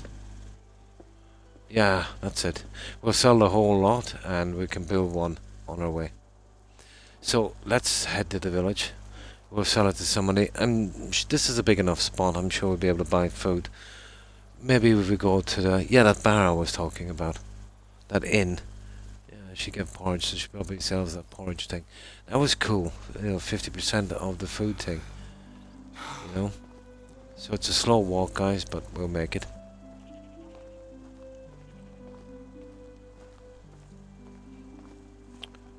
Speaker 1: Yeah, that's it. We'll sell the whole lot and we can build one on our way. So let's head to the village. We'll sell it to somebody. And this is a big enough spot. I'm sure we'll be able to buy food. Maybe if we go to the... Yeah, that bar I was talking about. That inn. Yeah, she get porridge, so she probably sells that porridge thing. That was cool. You know, 50% of the food thing. You know? So it's a slow walk, guys, but we'll make it.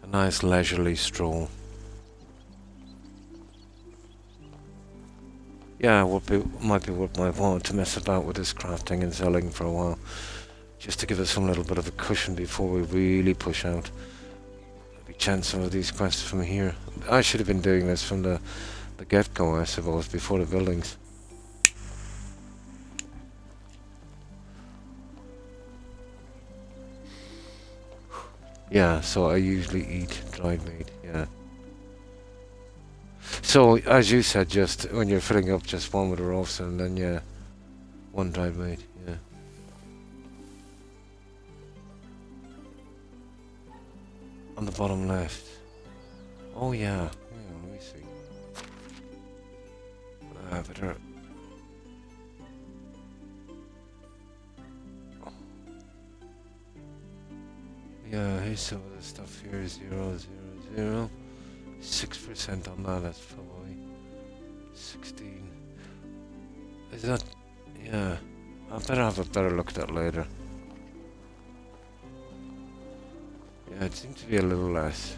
Speaker 1: A nice leisurely stroll. Yeah, might be worth my while to mess about with this crafting and selling for a while. Just to give us some little bit of a cushion before we really push out. Maybe chance some of these quests from here. I should have been doing this from the get-go, I suppose, before the buildings. Yeah, so I usually eat dried meat, yeah. So, as you said, just when you're filling up, just one with a roast and then, yeah, one dried meat, yeah. On the bottom left. Oh, yeah. Yeah, let me see. Better... Yeah, here's some of the stuff here. 0, 0, 0. 6% on that, that's probably 16. Is that... Yeah. I better have a better look at that later. Yeah, it seems to be a little less.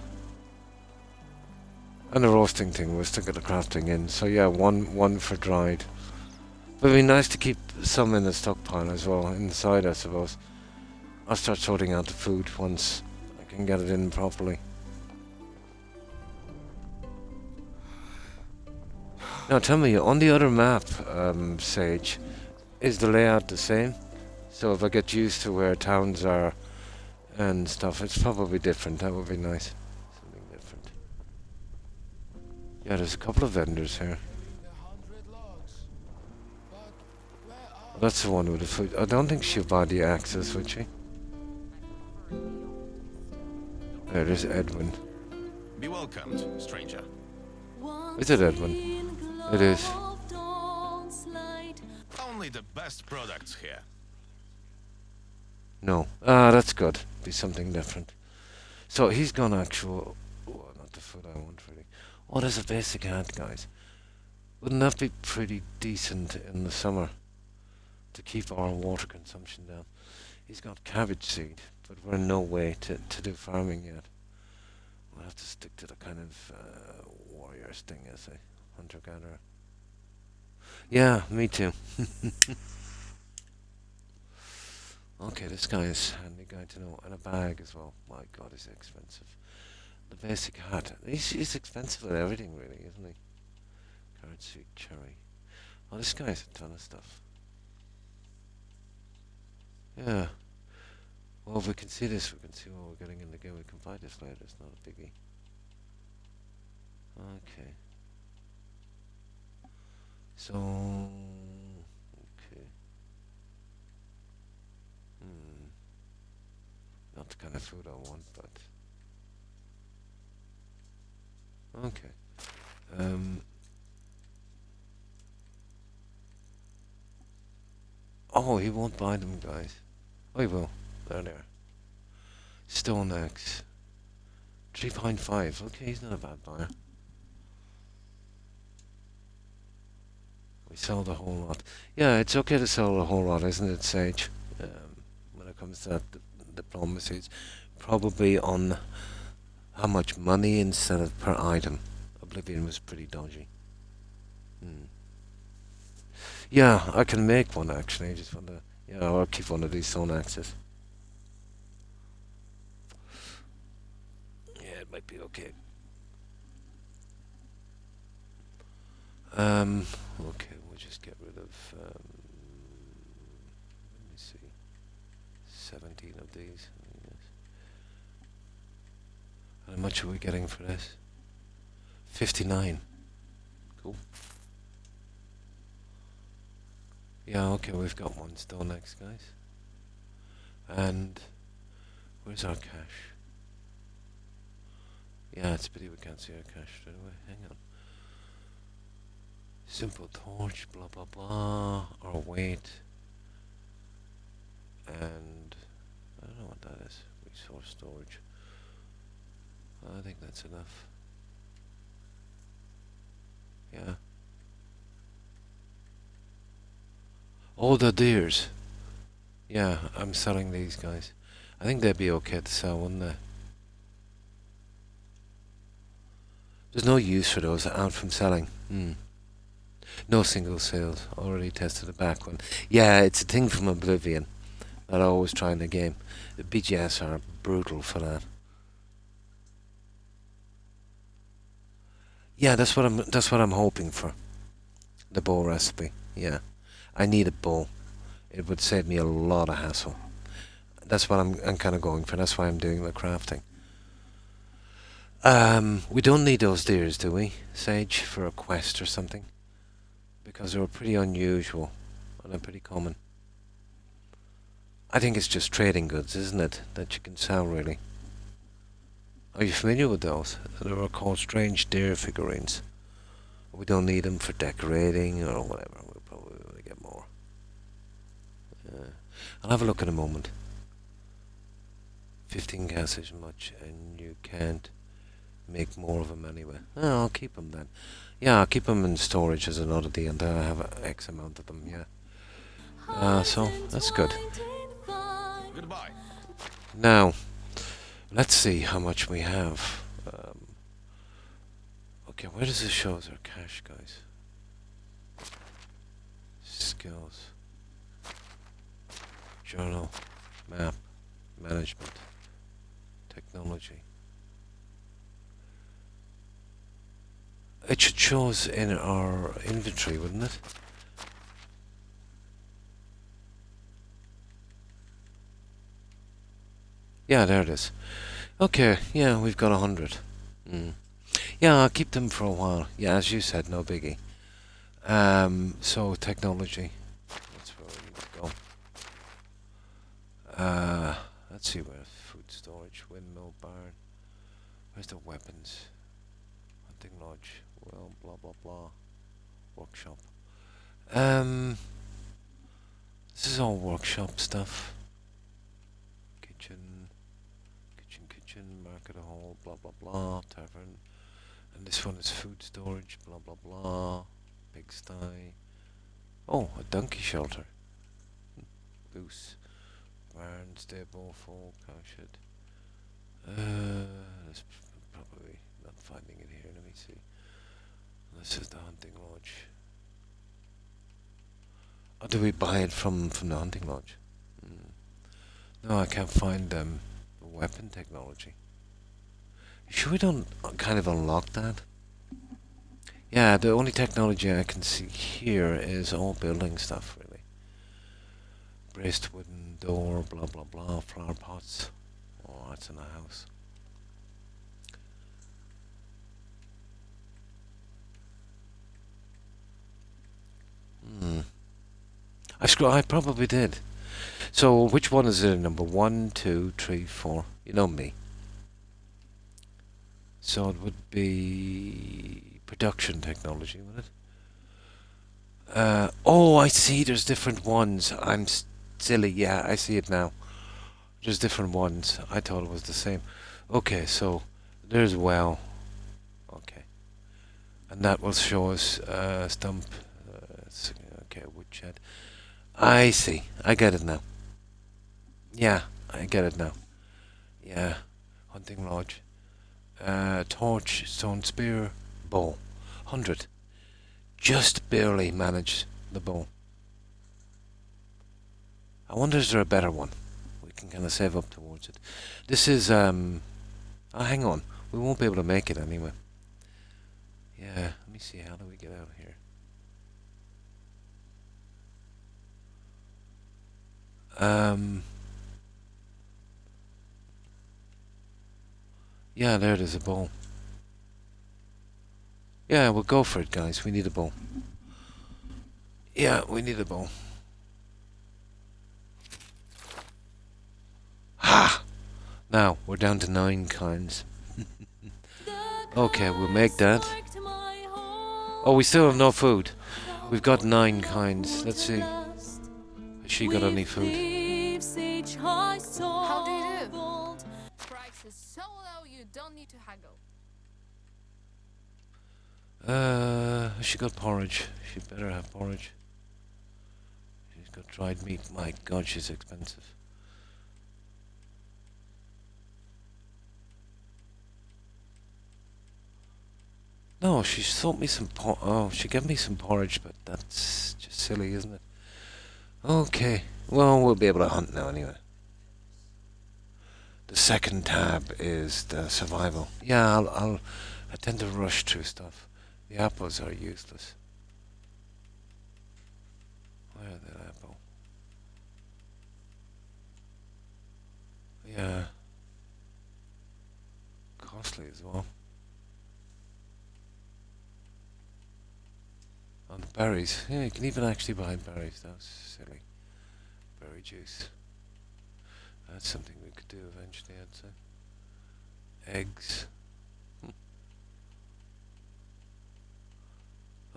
Speaker 1: And the roasting thing, we'll still get the crafting in. So yeah, one for dried. But it'd be nice to keep some in the stockpile as well, inside I suppose. I'll start sorting out the food once I can get it in properly. Now tell me, on the other map, Sage, is the layout the same? So if I get used to where towns are and stuff, it's probably different. That would be nice. Something different. Yeah, there's a couple of vendors here. Well, that's the one with the food. I don't think she'll buy the axes, would she? There is Edwin.
Speaker 5: Be welcomed, stranger.
Speaker 1: Is it Edwin? It is.
Speaker 5: Only the best products here.
Speaker 1: No. Ah, that's good. Be something different. So he's gone actual... Oh, not the food I want, really. Oh, there's a basic hat, guys. Wouldn't that be pretty decent in the summer? To keep our water consumption down. He's got cabbage seed, but we're in no way to do farming yet. We'll have to stick to the kind of warriors thing, as a hunter-gatherer. Yeah, me too. Okay, this guy is handy guy to know. And a bag as well. My god, he's expensive. The basic hat. He's expensive at everything, really, isn't he? Carrot sweet cherry. Oh, this guy has a ton of stuff. Yeah. Well, if we can see this, we can see what we're getting in the game. We can buy this later. It's not a biggie. Okay. So... Okay. Not the kind of food I want, but... Okay. Oh, he won't buy them, guys. Oh, he will. There they are. Stone axe. 3.5. Okay, he's not a bad buyer. We sold a whole lot. Yeah, it's okay to sell a whole lot, isn't it, Sage? When it comes to that diplomacy, it's probably on how much money instead of per item. Oblivion was pretty dodgy. Yeah, I can make one actually. I just want to. Yeah, I'll keep one of these stone axes. Yeah, it might be okay. Okay, we'll just get rid of. Let me see. 17 of these. Yes. How much are we getting for this? 59. Cool. Yeah, okay, we've got one stone axe, guys. And where's our cash? Yeah, it's a pity we can't see our cash straight away. Hang on. Simple torch, blah blah blah. Our weight. And I don't know what that is. Resource storage. I think that's enough. Yeah. Oh, the deers. Yeah, I'm selling these guys. I think they'd be okay to sell, wouldn't they? There's no use for those out from selling. No single sales. Already tested the back one. Yeah, it's a thing from Oblivion that I always try in the game. The BGS are brutal for that. Yeah, that's what I'm hoping for. The bow recipe. Yeah. I need a bow. It would save me a lot of hassle. That's what I'm kind of going for. That's why I'm doing the crafting. We don't need those deers, do we, Sage, for a quest or something? Because they were pretty unusual and they're pretty common. I think it's just trading goods, isn't it, that you can sell, really? Are you familiar with those? They were called strange deer figurines. We don't need them for decorating or whatever. We'll probably be able to get more. I'll have a look in a moment. 15 gas isn't much, and you can't make more of them anyway. Oh, I'll keep them then. Yeah, I'll keep them in storage as an oddity, and then I have X amount of them, yeah. So, that's good.
Speaker 4: Goodbye.
Speaker 1: Now, let's see how much we have. Okay, where does this show us our cash, guys? Skills. Journal. Map. Management. Technology. It should show us in our inventory, wouldn't it? Yeah, there it is. Okay, yeah, we've got 100. Yeah, I'll keep them for a while. Yeah, as you said, no biggie. So technology. That's where we need to go. Let's see where food storage, windmill, barn. Where's the weapons? Hunting lodge. Well, blah blah blah. Workshop. This is all workshop stuff. Kitchen, market hall, blah blah blah, tavern. And this one is food storage, blah blah blah. Pigsty. Oh, a donkey shelter. Goose. Barn, stable, full, cow shed. There's probably not finding it here. Let me see. This is the hunting lodge. Or do we buy it from the hunting lodge? No, I can't find the weapon technology. You sure we don't kind of unlock that? Yeah, the only technology I can see here is all building stuff, really. Braced wooden door, blah blah blah, flower pots. Oh, that's in a house. I probably did. So, which one is it? Number 1, 2, 3, 4. You know me. So it would be production technology, would it? Oh, I see. There's different ones. I'm silly. Yeah, I see it now. There's different ones. I thought it was the same. Okay, so there's well. Okay, and that will show us stump. Okay, woodshed. I see. I get it now. Yeah, I get it now. Yeah, hunting lodge. Torch, stone spear, bow. 100. Just barely managed the bow. I wonder is there a better one? We can kind of save up towards it. This is, oh, hang on. We won't be able to make it anyway. Yeah, let me see. How do we get out of here? Yeah, there it is, a bow. Yeah, we'll go for it, guys. We need a bow. Yeah, we need a bow. Ha! Now, we're down to 9 kinds. Okay, we'll make that. Oh, we still have no food. We've got 9 kinds. Let's see. Has she got any food?
Speaker 3: How do you do? Price is so low you don't need to haggle.
Speaker 1: Has she got porridge? She better have porridge. She's got dried meat. My God, she's expensive. No, she sold me some oh, she gave me some porridge, but that's just silly, isn't it? Okay, well, we'll be able to hunt now anyway. The second tab is the survival. Yeah, I tend to rush through stuff. The apples are useless. Where are the apple? Yeah. Costly as well. And berries. Yeah, you can even actually buy berries. That was silly. Berry juice. That's something we could do eventually, I'd say. Eggs.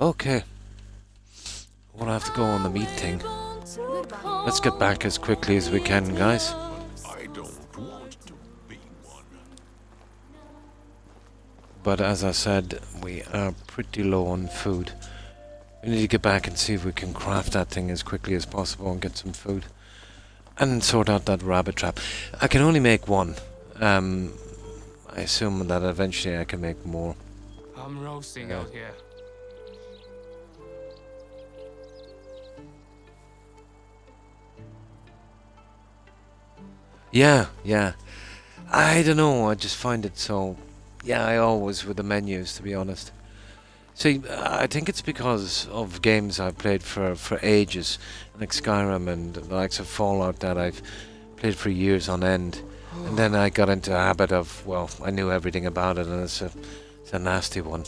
Speaker 1: Okay. We'll have to go on the meat thing. Let's get back as quickly as we can, guys.
Speaker 5: I don't want to be one.
Speaker 1: But as I said, we are pretty low on food. We need to get back and see if we can craft that thing as quickly as possible and get some food. And sort out that rabbit trap. I can only make 1. I assume that eventually I can make more.
Speaker 2: I'm roasting out here.
Speaker 1: Yeah. I don't know, I just find it so... Yeah, I always with the menus, to be honest. See, I think it's because of games I've played for ages, like Skyrim and the likes of Fallout that I've played for years on end. And then I got into a habit of, well, I knew everything about it, and it's a nasty one.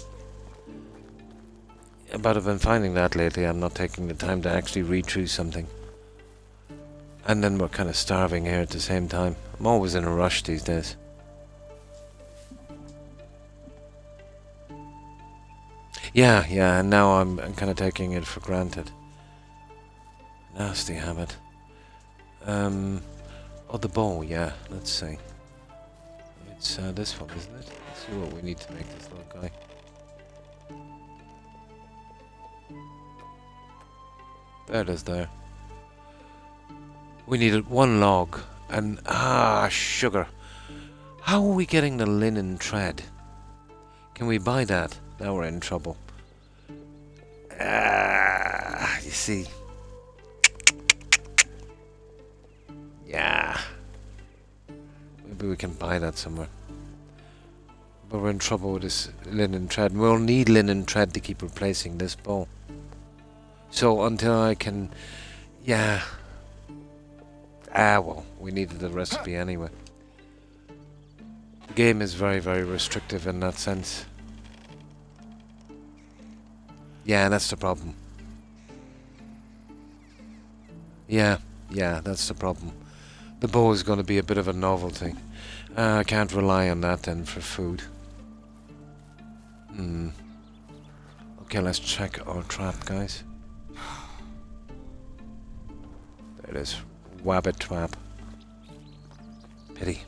Speaker 1: But I've been finding that lately, I'm not taking the time to actually read through something. And then we're kind of starving here at the same time. I'm always in a rush these days. Yeah, and now I'm kind of taking it for granted. Nasty habit. Oh, the bow, yeah, let's see. It's this one, isn't it? Let's see what we need to make this little guy. There it is there. We needed 1 log and sugar. How are we getting the linen thread? Can we buy that? Now we're in trouble. You see. Yeah. Maybe we can buy that somewhere. But we're in trouble with this linen thread. We'll need linen thread to keep replacing this bow. So until I can... Yeah. Well, we needed the recipe anyway. The game is very, very restrictive in that sense. Yeah, that's the problem. Yeah, that's the problem. The bow is going to be a bit of a novelty. I can't rely on that then for food. Okay, let's check our trap, guys. There it is. Wabbit trap. Pity.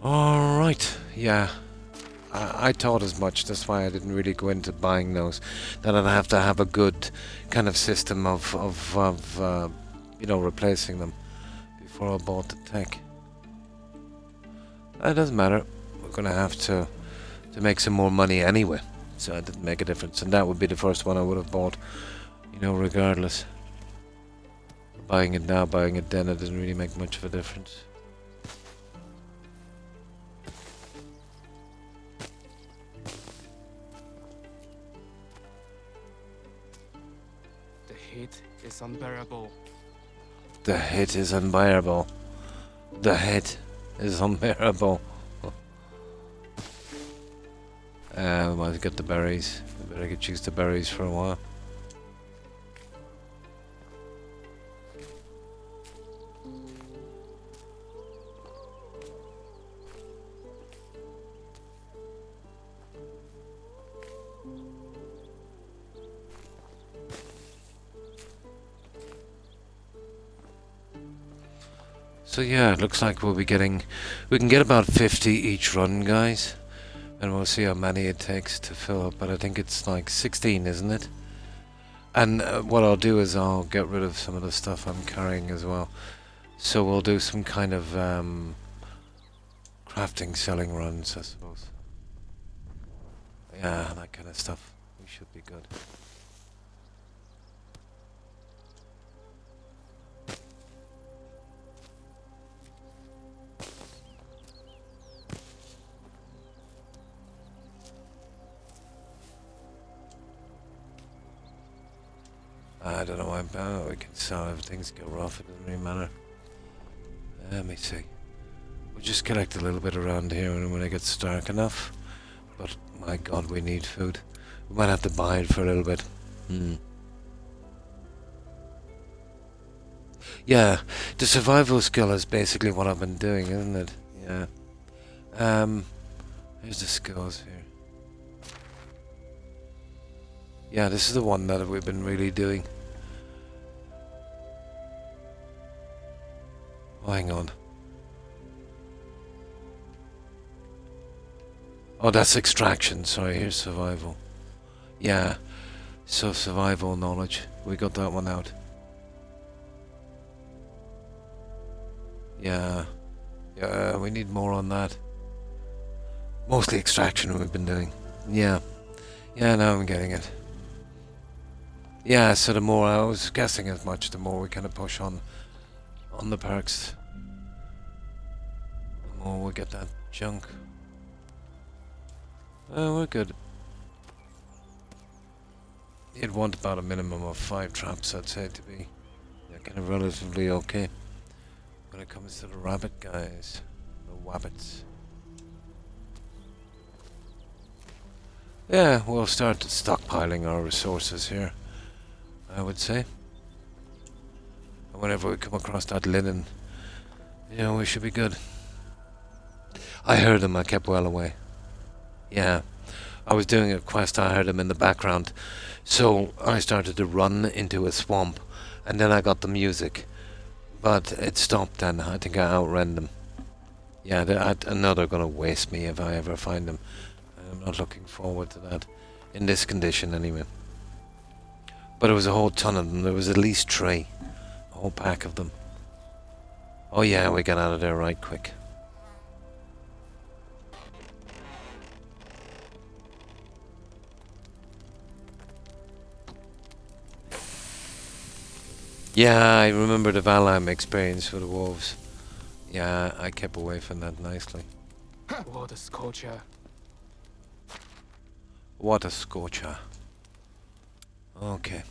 Speaker 1: Alright, yeah. I thought as much, that's why I didn't really go into buying those. That I'd have to have a good kind of system of you know, replacing them before I bought the tech. It doesn't matter. We're going to have to make some more money anyway. So it didn't make a difference. And that would be the first one I would have bought, you know, regardless. Buying it now, buying it then, it doesn't really make much of a difference.
Speaker 2: The heat is unbearable.
Speaker 1: The hit is unbearable. The hit is unbearable. We might get the berries. We better get used to berries for a while. So yeah, it looks like we'll be getting... We can get about 50 each run, guys. And we'll see how many it takes to fill up. But I think it's like 16, isn't it? And what I'll do is I'll get rid of some of the stuff I'm carrying as well. So we'll do some kind of crafting, selling runs, I suppose. Yeah, that kind of stuff. We should be good. I don't know why we can sell if things get rough, it doesn't really matter. Let me see. We'll just collect a little bit around here when it gets dark enough. But my god, we need food. We might have to buy it for a little bit. Yeah, the survival skill is basically what I've been doing, isn't it? Yeah. Here's the skills here. Yeah, this is the one that we've been really doing. Oh, hang on. Oh, that's extraction. Sorry, here's survival. Yeah, so survival knowledge. We got that one out. Yeah. Yeah, we need more on that. Mostly extraction we've been doing. Yeah. Yeah, now I'm getting it. Yeah, so the more I was guessing as much, the more we kind of push on the perks, the more we get that junk. Oh, we're good. You'd want about a minimum of 5 traps, I'd say, to be kind of relatively okay when it comes to the rabbit guys, the wabbits. Yeah, we'll start stockpiling our resources here, I would say. And whenever we come across that linen, you know, we should be good. I heard him, I kept well away. Yeah, I was doing a quest, I heard him in the background. So I started to run into a swamp, and then I got the music. But it stopped then, I think I outran them. Yeah, I know they're gonna waste me if I ever find them. I'm not looking forward to that, in this condition anyway. But it was a whole ton of them. There was at least 3. A whole pack of them. Oh yeah, we got out of there right quick. Yeah, I remember the Valheim experience for the wolves. Yeah, I kept away from that nicely.
Speaker 2: What a scorcher.
Speaker 1: What a scorcher. Okay.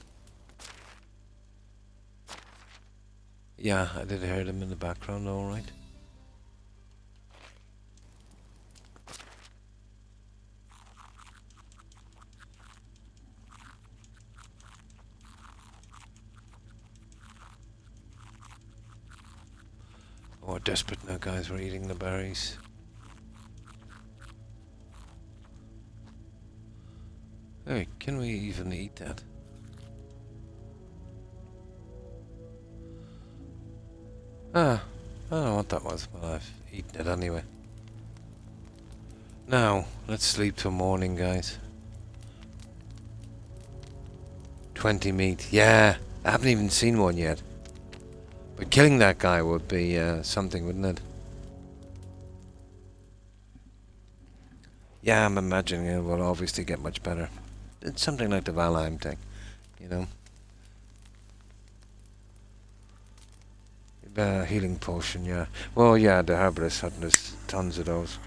Speaker 1: Yeah, I did hear them in the background, alright. Oh, we're desperate now, guys. We're eating the berries. Hey, can we even eat that? Ah, I don't know what that was, but I've eaten it anyway. Now, let's sleep till morning, guys. 20 meat. Yeah, I haven't even seen one yet. But killing that guy would be something, wouldn't it? Yeah, I'm imagining it will obviously get much better. It's something like the Valheim thing, you know. Healing potion, yeah. Well, yeah, the herbalist had there's tons of those.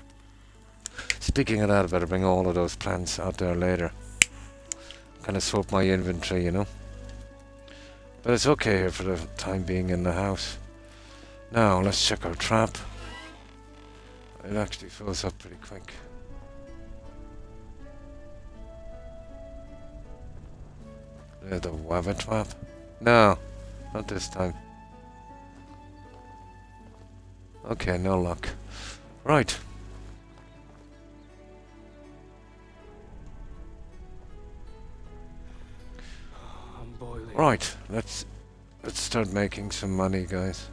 Speaker 1: Speaking of that, I better bring all of those plants out there later. Kind of swap my inventory, you know. But it's okay here for the time being in the house. Now, let's check our trap. It actually fills up pretty quick. There's the Wava trap. No, not this time. Okay, no luck. Right.
Speaker 2: I'm boiling.
Speaker 1: Right, let's start making some money, guys.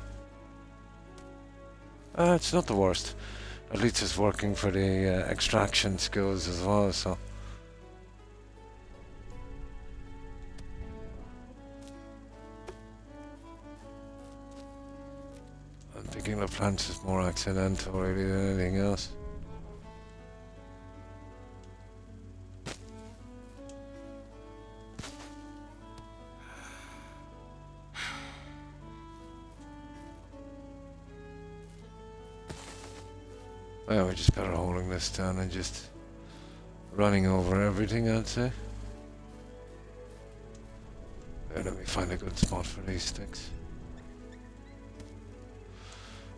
Speaker 1: It's not the worst. At least it's working for the extraction skills as well, so. I'm thinking the plants is more accidental really than anything else. Well, we're just better holding this down and just running over everything, I'd say. Let me find a good spot for these sticks.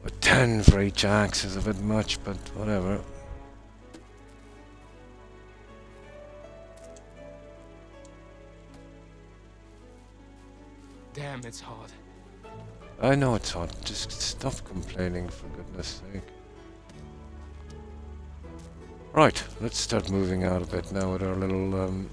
Speaker 1: But 10 for each axe is a bit much, but whatever.
Speaker 2: Damn, it's hot.
Speaker 1: I know it's hot, just stop complaining for goodness sake. Right, let's start moving out a bit now with our little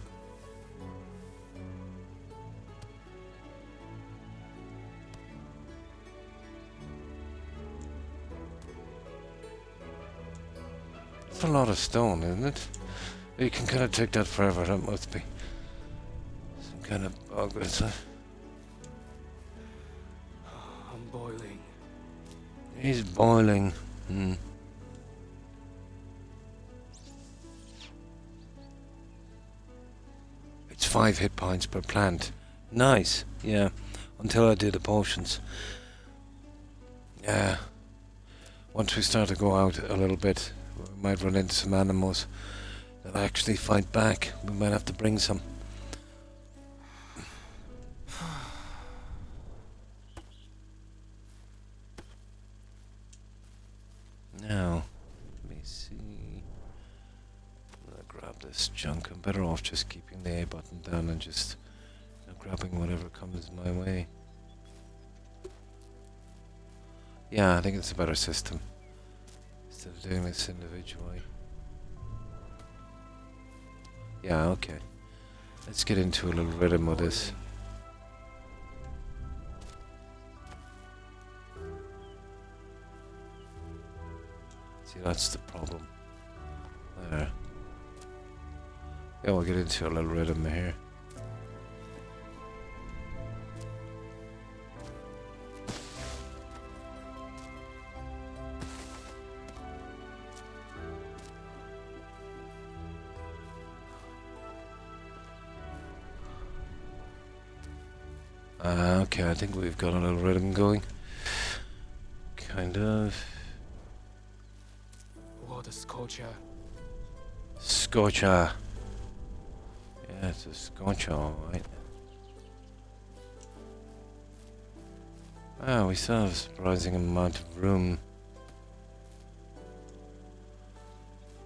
Speaker 1: It's a lot of stone, isn't it? You can kind of take that forever, that must be some kind of bug, is it?
Speaker 2: I'm boiling.
Speaker 1: He's boiling. It's 5 hit points per plant. Nice, yeah. Until I do the potions. Yeah. Once we start to go out a little bit, we might run into some animals that actually fight back. We might have to bring some. Now, let me see. I'm gonna grab this junk. I'm better off just keeping the A button down and just grabbing whatever comes my way. Yeah, I think it's a better system instead of doing this individually. Yeah, okay. Let's get into a little rhythm with this. See, that's the problem. There. Yeah, we'll get into a little rhythm here. Okay, I think we've got a little rhythm going. Kind of.
Speaker 2: What a scorcher.
Speaker 1: Scorcher. Yeah, it's a scorcher, alright. Ah, we still have a surprising amount of room.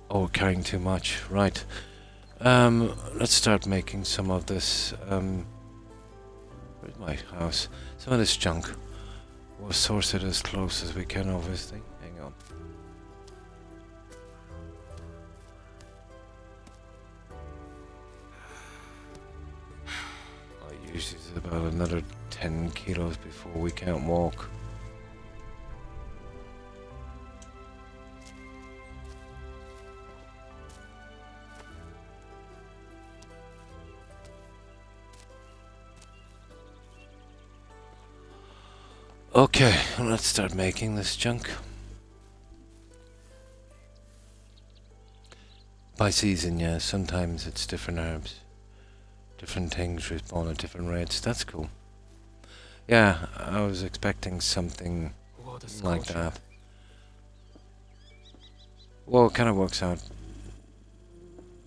Speaker 1: Oh, we're carrying too much. Right. Let's start making some of this, where's my house? Some of this junk. We'll source it as close as we can, obviously. Hang on. I usually use about another 10 kilos before we can't walk. Okay, let's start making this junk. By season, yeah, sometimes it's different herbs. Different things respawn at different rates. That's cool. Yeah, I was expecting something
Speaker 2: What a
Speaker 1: like
Speaker 2: scorcher.
Speaker 1: that. Well, it kind of works out.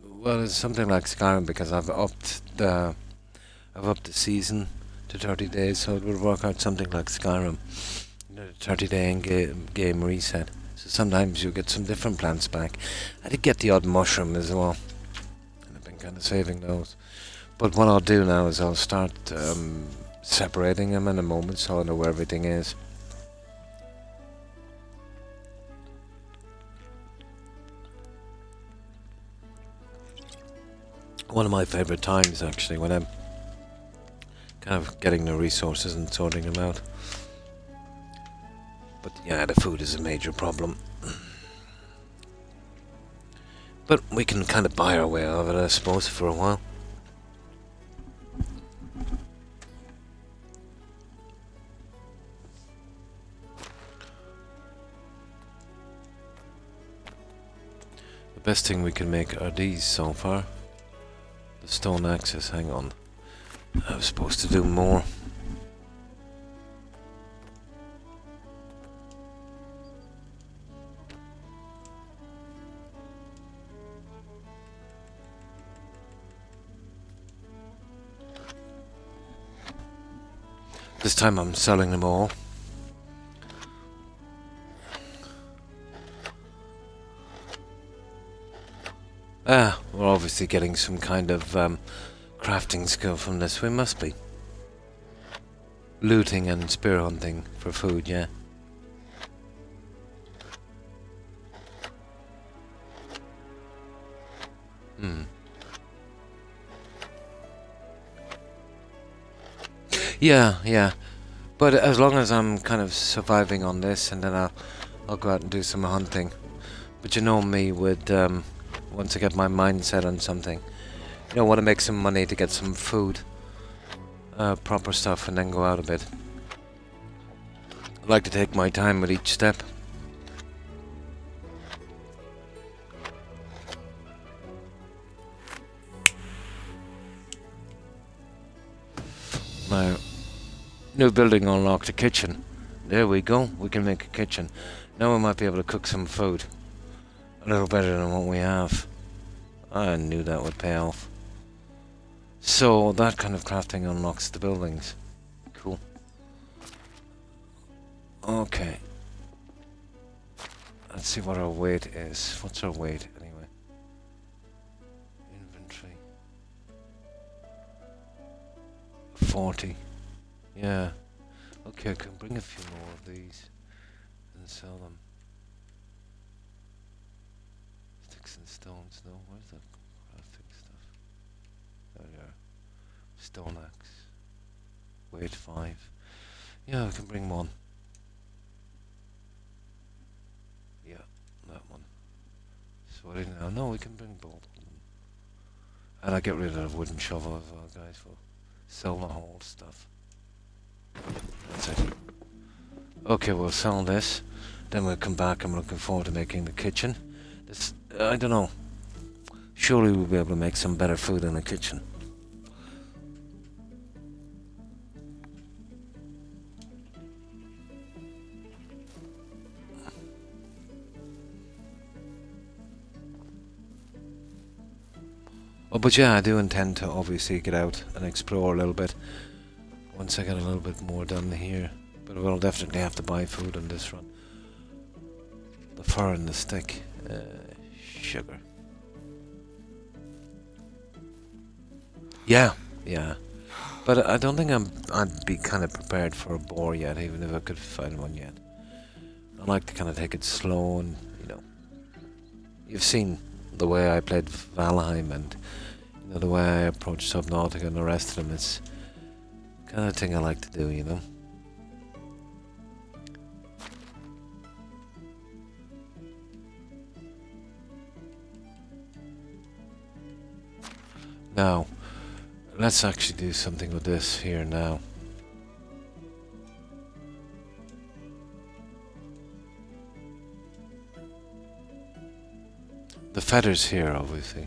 Speaker 1: Well, it's something like Skyrim because I've upped the season to 30 days, so it would work out something like Skyrim. You know, the 30-day game reset. So sometimes you get some different plants back. I did get the odd mushroom as well, and I've been kind of saving those. But what I'll do now is I'll start separating them in a moment, so I know where everything is. One of my favorite times, actually, when I'm kind of getting the resources and sorting them out. But yeah, the food is a major problem. But we can kind of buy our way out of it, I suppose, for a while. The best thing we can make are these so far. The stone axes, hang on. I was supposed to do more. This time I'm selling them all. Ah, we're obviously getting some kind of crafting skill from this. We must be. Looting and spear hunting for food, yeah. Hmm. Yeah. But as long as I'm kind of surviving on this, and then I'll go out and do some hunting. But you know me with once I get my mind set on something, you know, want to make some money to get some food, proper stuff, and then go out a bit. I like to take my time with each step. Now, new building unlocked, a kitchen. There we go, we can make a kitchen. Now we might be able to cook some food. A little better than what we have. I knew that would pay off. So that kind of crafting unlocks the buildings. Cool. Okay. Let's see what our weight is. What's our weight anyway? Inventory. 40. Yeah. Okay, I can bring a few more of these and sell them. Sticks and stones, though. Where's the crafting stuff? There we are. Stone axe. Weight 5. Yeah, I can bring one. Yeah, that one. Sweating now. No, we can bring both of them. And I get rid of the wooden shovel as well, guys. We'll sell the whole stuff. That's it. Okay, we'll sell this. Then we'll come back. I'm looking forward to making the kitchen. This, I don't know. Surely we'll be able to make some better food in the kitchen. Oh, but yeah, I do intend to obviously get out and explore a little bit once I get a little bit more done here. But we'll definitely have to buy food on this run. The fur and the stick. Sugar. Yeah, yeah. But I don't think I'd be kind of prepared for a boar yet, even if I could find one yet. I like to kind of take it slow and, you know. You've seen the way I played Valheim and, you know, the way I approached Subnautica and the rest of them. It's the kind of thing I like to do, you know. Now, let's actually do something with this here now. The feathers here, obviously.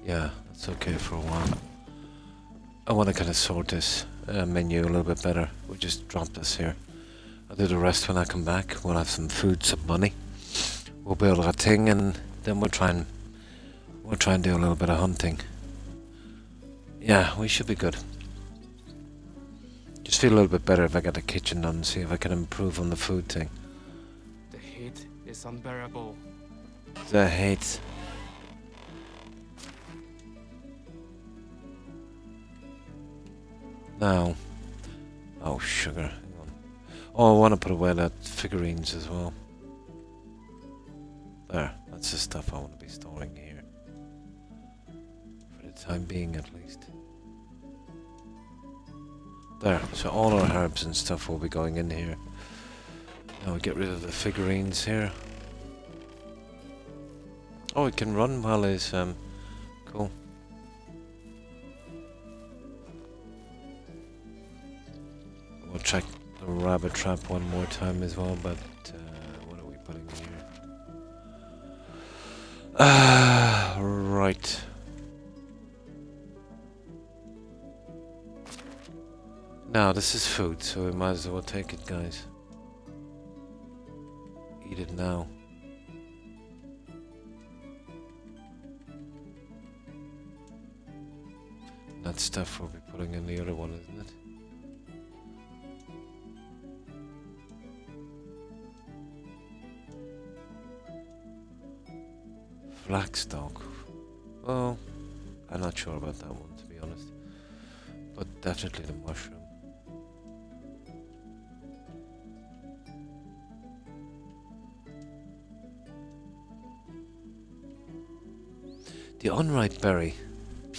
Speaker 1: Yeah, that's okay for a while. I want to kind of sort this menu a little bit better. We'll just drop this here. I'll do the rest when I come back. We'll have some food, some money. We'll build a thing, and then we'll try and do a little bit of hunting. Yeah, we should be good. Just feel a little bit better if I get the kitchen done, see if I can improve on the food thing.
Speaker 2: The heat is unbearable.
Speaker 1: The hate. Now. Oh, sugar. Hang on. Oh, I want to put away that figurines as well. There. That's the stuff I want to be storing here. For the time being, at least. There. So all our herbs and stuff will be going in here. Now we get rid of the figurines here. Oh, it can run while he's cool. We'll check the rabbit trap one more time as well, but what are we putting here? Right. Now this is food, so we might as well take it, guys. Eat it now. That stuff we'll be putting in the other one, isn't it? Flaxstock. Well, I'm not sure about that one, to be honest. But definitely the mushroom. The unripe berry.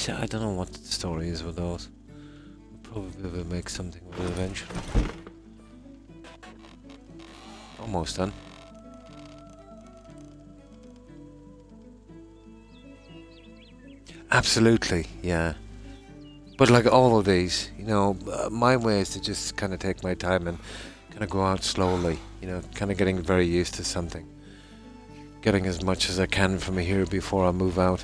Speaker 1: Yeah, I don't know what the story is with those. We'll probably will make something with it eventually. Almost done. Absolutely, yeah. But like all of these, you know, my way is to just kind of take my time and kind of go out slowly, you know, kind of getting very used to something. Getting as much as I can from here before I move out.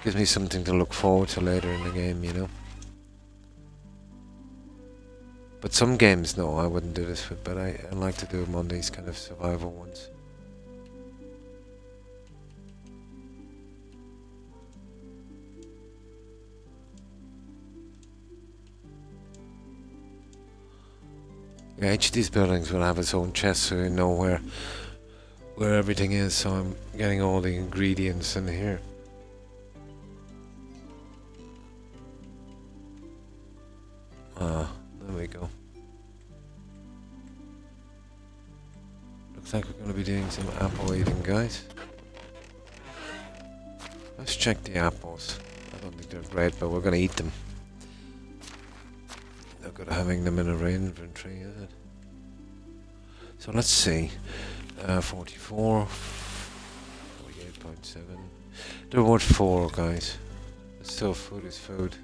Speaker 1: Gives me something to look forward to later in the game, you know. But some games, no, I wouldn't do this with, but I like to do them on these kind of survival ones. Yeah, each of these buildings will have its own chest, so you know where everything is. So I'm getting all the ingredients in here. There we go. Looks like we're going to be doing some apple eating, guys. Let's check the apples. I don't think they're great, but we're going to eat them. No good having them in our inventory, is it? So let's see. 44, 48.7. They're worth 4, guys. But still, food is food.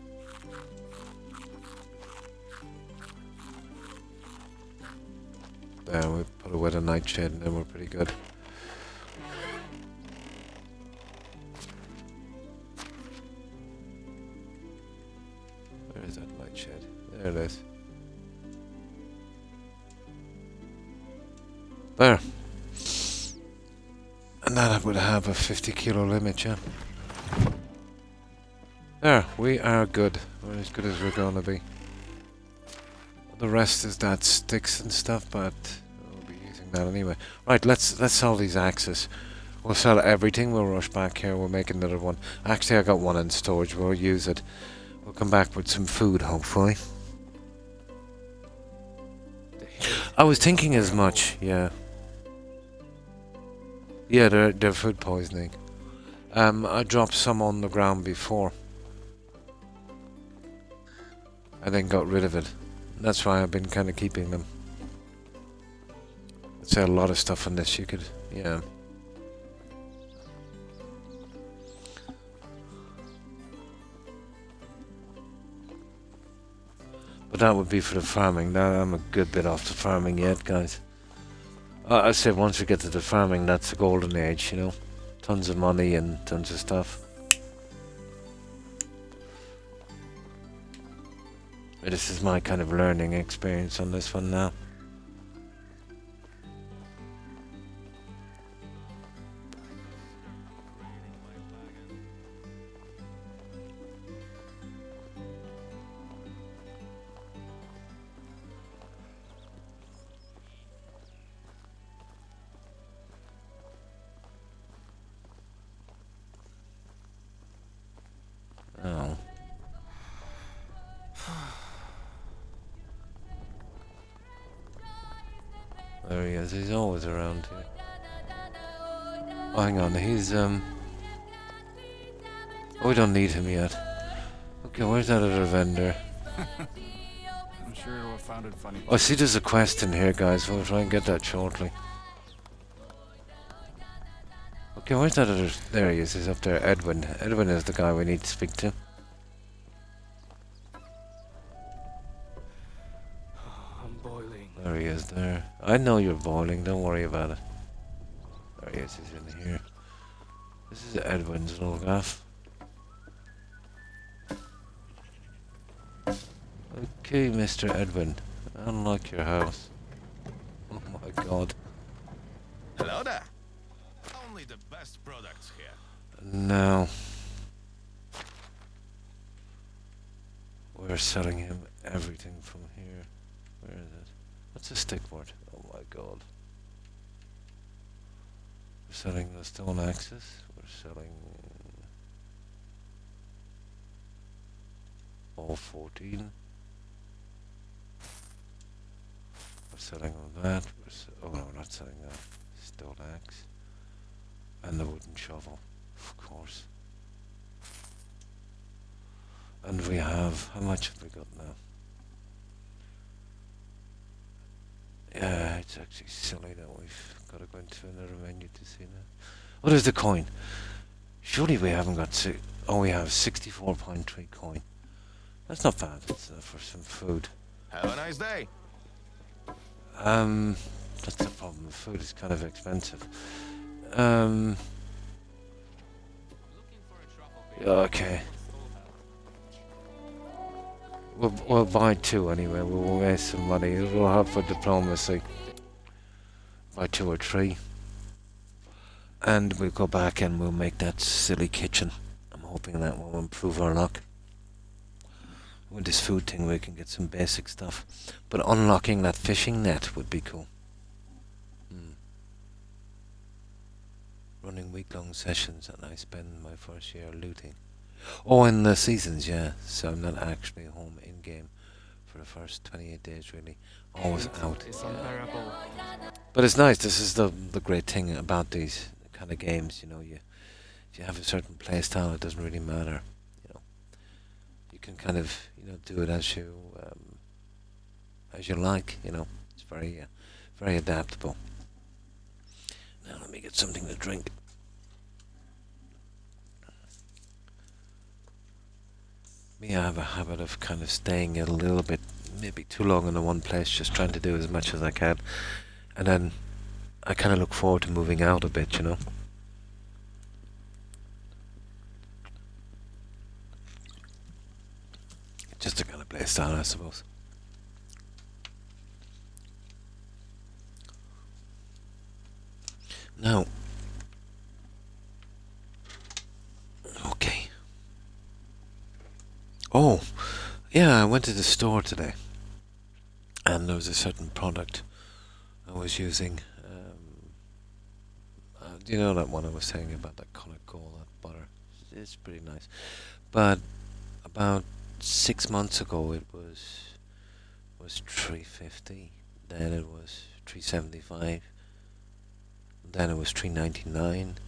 Speaker 1: There, we put away the nightshade and then we're pretty good. Where is that nightshade? There it is. There. And that would have a 50 kilo limit, yeah. There, we are good. We're as good as we're gonna be. The rest is that sticks and stuff, but we'll be using that anyway. Right, let's sell these axes. We'll sell everything, we'll rush back here, we'll make another one. Actually, I got one in storage, we'll use it. We'll come back with some food, hopefully. I was thinking as much, yeah. Yeah, they're food poisoning. I dropped some on the ground before. I then got rid of it. That's why I've been kind of keeping them. I'd say a lot of stuff on this you could, yeah. But that would be for the farming. Now I'm a good bit off the farming yet, guys. I said once we get to the farming, that's the golden age, you know. Tons of money and tons of stuff. This is my kind of learning experience on this one now. Oh. There he is, he's always around here. Oh, hang on, he's, oh, we don't need him yet. Okay, where's that other vendor?
Speaker 4: I'm sure you'll have found it funny.
Speaker 1: Oh, see, there's a quest in here, guys. We'll try and get that shortly. Okay, where's that other... There he is, he's up there. Edwin. Edwin is the guy we need to speak to.
Speaker 2: I'm boiling.
Speaker 1: There he is, there. I know you're boiling, don't worry about it. There he is, he's in here. This is Edwin's little gaff. Okay, Mr. Edwin. Unlock your house. Oh my god.
Speaker 5: Hello there. Only the best products here.
Speaker 1: No. We're selling him everything from here. Where is it? What's a stickboard? Oh my god. We're selling the stone axes. We're selling all 14. We're selling all that. Oh no, we're not selling that. Stone axe. And the wooden shovel, of course. And we have, how much have we got now? Yeah, it's actually silly that we've got to go into another menu to see that. What is the coin? Surely we haven't got oh, we have 64.3 coin. That's not bad. That's enough for some food.
Speaker 5: Have a nice day.
Speaker 1: That's the problem. Food is kind of expensive. Okay. We'll buy 2 anyway. We'll waste some money. We'll have for diplomacy. Buy 2 or 3. And we'll go back and we'll make that silly kitchen. I'm hoping that will improve our luck. With this food thing we can get some basic stuff. But unlocking that fishing net would be cool. Running week-long sessions that I spend my first year looting. Oh, in the seasons, yeah. So I'm not actually home in-game for the first 28 days, really. Always out.
Speaker 2: It's unbearable.
Speaker 1: But it's nice. This is the great thing about these kind of games, you know. If you have a certain play style, it doesn't really matter, you know. You can kind of, you know, do it as you like, you know. It's very adaptable. Now let me get something to drink. Me, I have a habit of kind of staying a little bit, maybe too long in the one place, just trying to do as much as I can. And then I kind of look forward to moving out a bit, you know. Just a kind of play style, I suppose. Now, okay. Oh, yeah, I went to the store today, and there was a certain product I was using. Do you know that one I was telling you about, that colored gold, that butter? It's pretty nice. But about 6 months ago, it was 350. Then it was 375. Then it was 399.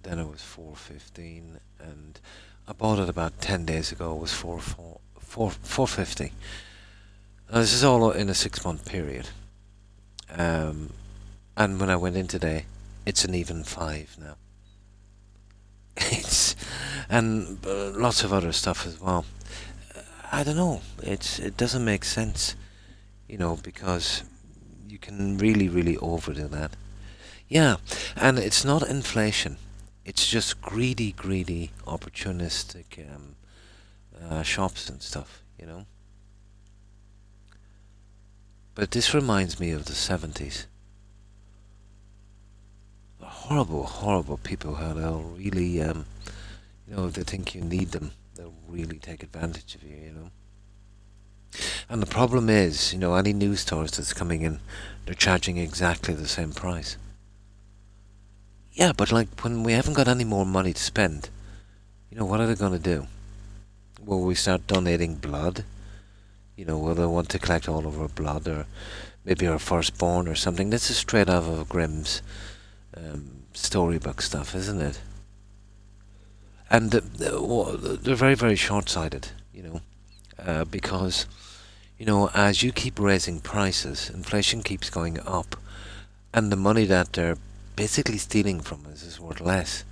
Speaker 1: Then it was 415, and I bought it about 10 days ago. It was 450. Now, this is all in a 6 month period. And when I went in today, it's an even 5 now. And lots of other stuff as well. I don't know. It doesn't make sense, because you can really overdo that. Yeah, and it's not inflation. It's just greedy, opportunistic shops and stuff, But this reminds me of the 70s. Horrible people how they'll really, if they think you need them, they'll really take advantage of you, And the problem is, any news stores that's coming in, they're charging exactly the same price. Yeah, but when we haven't got any more money to spend, what are they going to do? Will we start donating blood? Will they want to collect all of our blood, or maybe our firstborn or something? This is straight out of Grimm's storybook stuff, isn't it? And they're very short-sighted, because, as you keep raising prices, inflation keeps going up, and the money that they're basically stealing from us is worth less.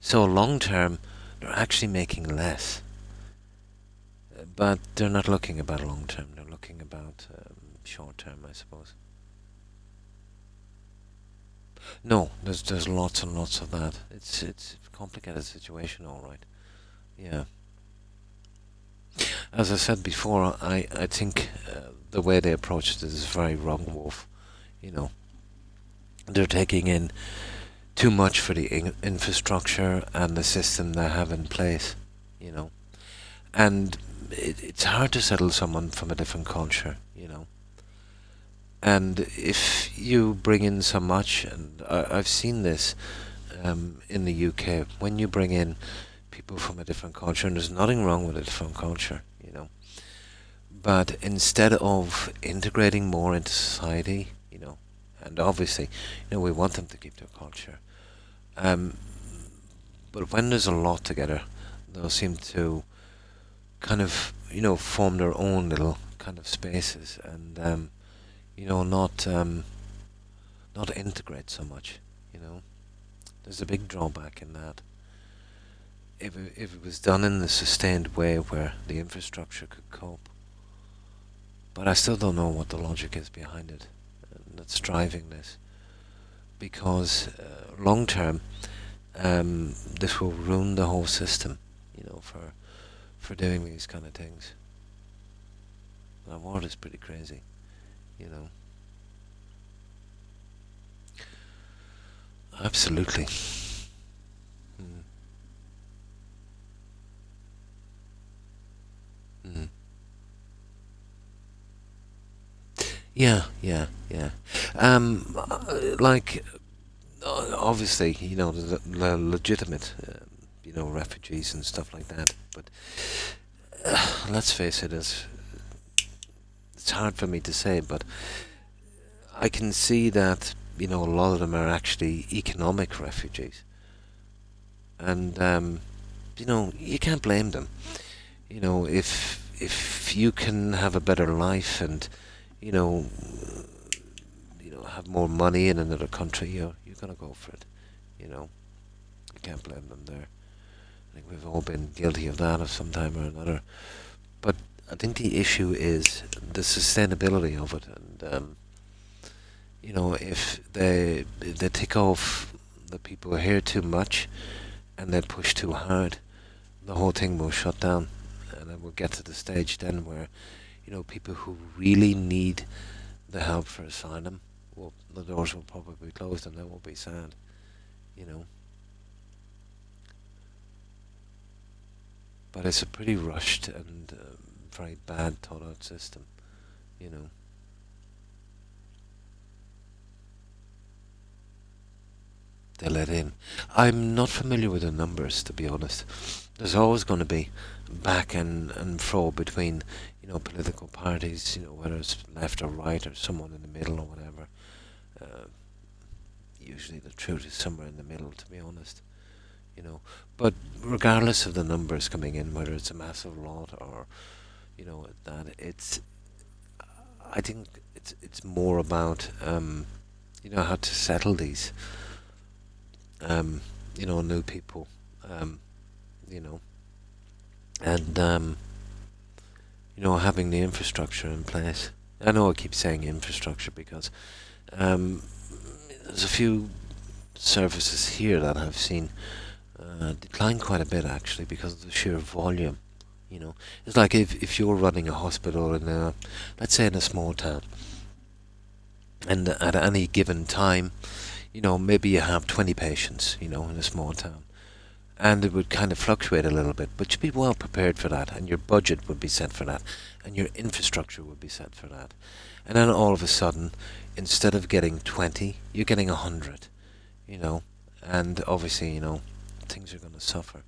Speaker 1: So long-term, they're actually making less. But they're not looking about long-term, they're looking about short-term, I suppose. No, there's lots and lots of that. It's a complicated situation, all right. Yeah. As I said before, I think the way they approached it is very wrong wolf. They're taking in too much for the infrastructure and the system they have in place, And it's hard to settle someone from a different culture, And if you bring in so much, and I've seen this in the UK, when you bring in people from a different culture, and there's nothing wrong with a different culture, but instead of integrating more into society, and obviously, we want them to keep their culture, but when there's a lot together, they'll seem to kind of, form their own little kind of spaces, and not integrate so much, There's a big drawback in that. If it was done in a sustained way where the infrastructure could cope. But I still don't know what the logic is behind it that's driving this. Because long term, this will ruin the whole system, for doing these kind of things. The world is pretty crazy, Absolutely. Mm. Mm. Yeah. Obviously, the legitimate, refugees and stuff like that. But let's face it, it's hard for me to say, but I can see that, a lot of them are actually economic refugees. And, you can't blame them. If you can have a better life and, have more money in another country, you're gonna go for it. You can't blame them there. I think we've all been guilty of that at some time or another. But I think the issue is the sustainability of it, and if they take off the people here too much, and they push too hard, the whole thing will shut down, and it will get to the stage then where, people who really need the help for asylum well, the doors will probably be closed, and that will be sad, you know. But it's a pretty rushed and very bad thought out system, you know. They let in. I'm not familiar with the numbers, to be honest. There's always going to be back and fro between, political parties, whether it's left or right or someone in the middle or whatever. Usually the truth is somewhere in the middle, to be honest. But regardless of the numbers coming in, whether it's a massive lot or, that I think it's more about, how to settle these. New people, and having the infrastructure in place. I know I keep saying infrastructure because there's a few services here that I've seen decline quite a bit actually because of the sheer volume. It's like if you're running a hospital in let's say in a small town, and at any given time, maybe you have 20 patients, in a small town. And it would kind of fluctuate a little bit, but you'd be well prepared for that, and your budget would be set for that, and your infrastructure would be set for that. And then all of a sudden, instead of getting 20, you're getting 100, and obviously, things are going to suffer,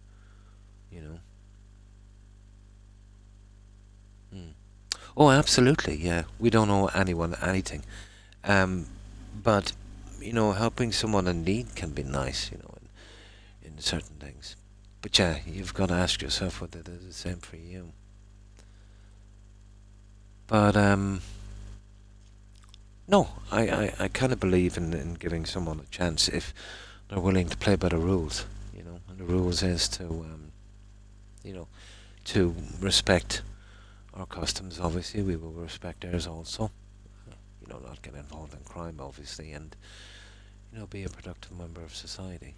Speaker 1: Oh, absolutely, yeah. We don't owe anyone anything. But helping someone in need can be nice, in certain things. But yeah, you've got to ask yourself whether they're the same for you. But no, I kind of believe in giving someone a chance if they're willing to play by the rules, and the rules is to, to respect our customs. Obviously, we will respect theirs also. Not get involved in crime, obviously, and be a productive member of society.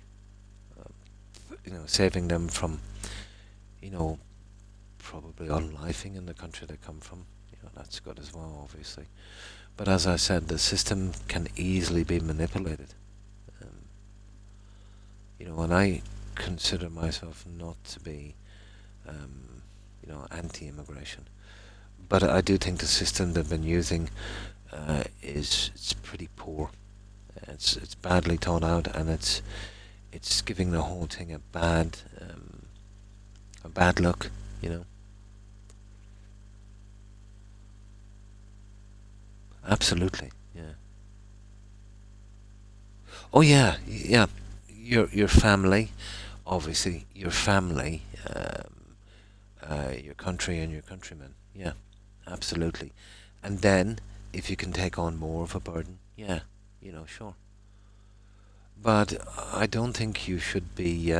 Speaker 1: Saving them from, probably unlifing in the country they come from. That's good as well, obviously. But as I said, the system can easily be manipulated. And I consider myself not to be, anti-immigration. But I do think the system they've been using it's pretty poor. It's badly thought out, and it's giving the whole thing a bad look. Absolutely, yeah. Oh yeah, yeah. Your family, obviously, your family, your country and your countrymen. Yeah, absolutely. And then, if you can take on more of a burden, yeah, sure. But I don't think you should be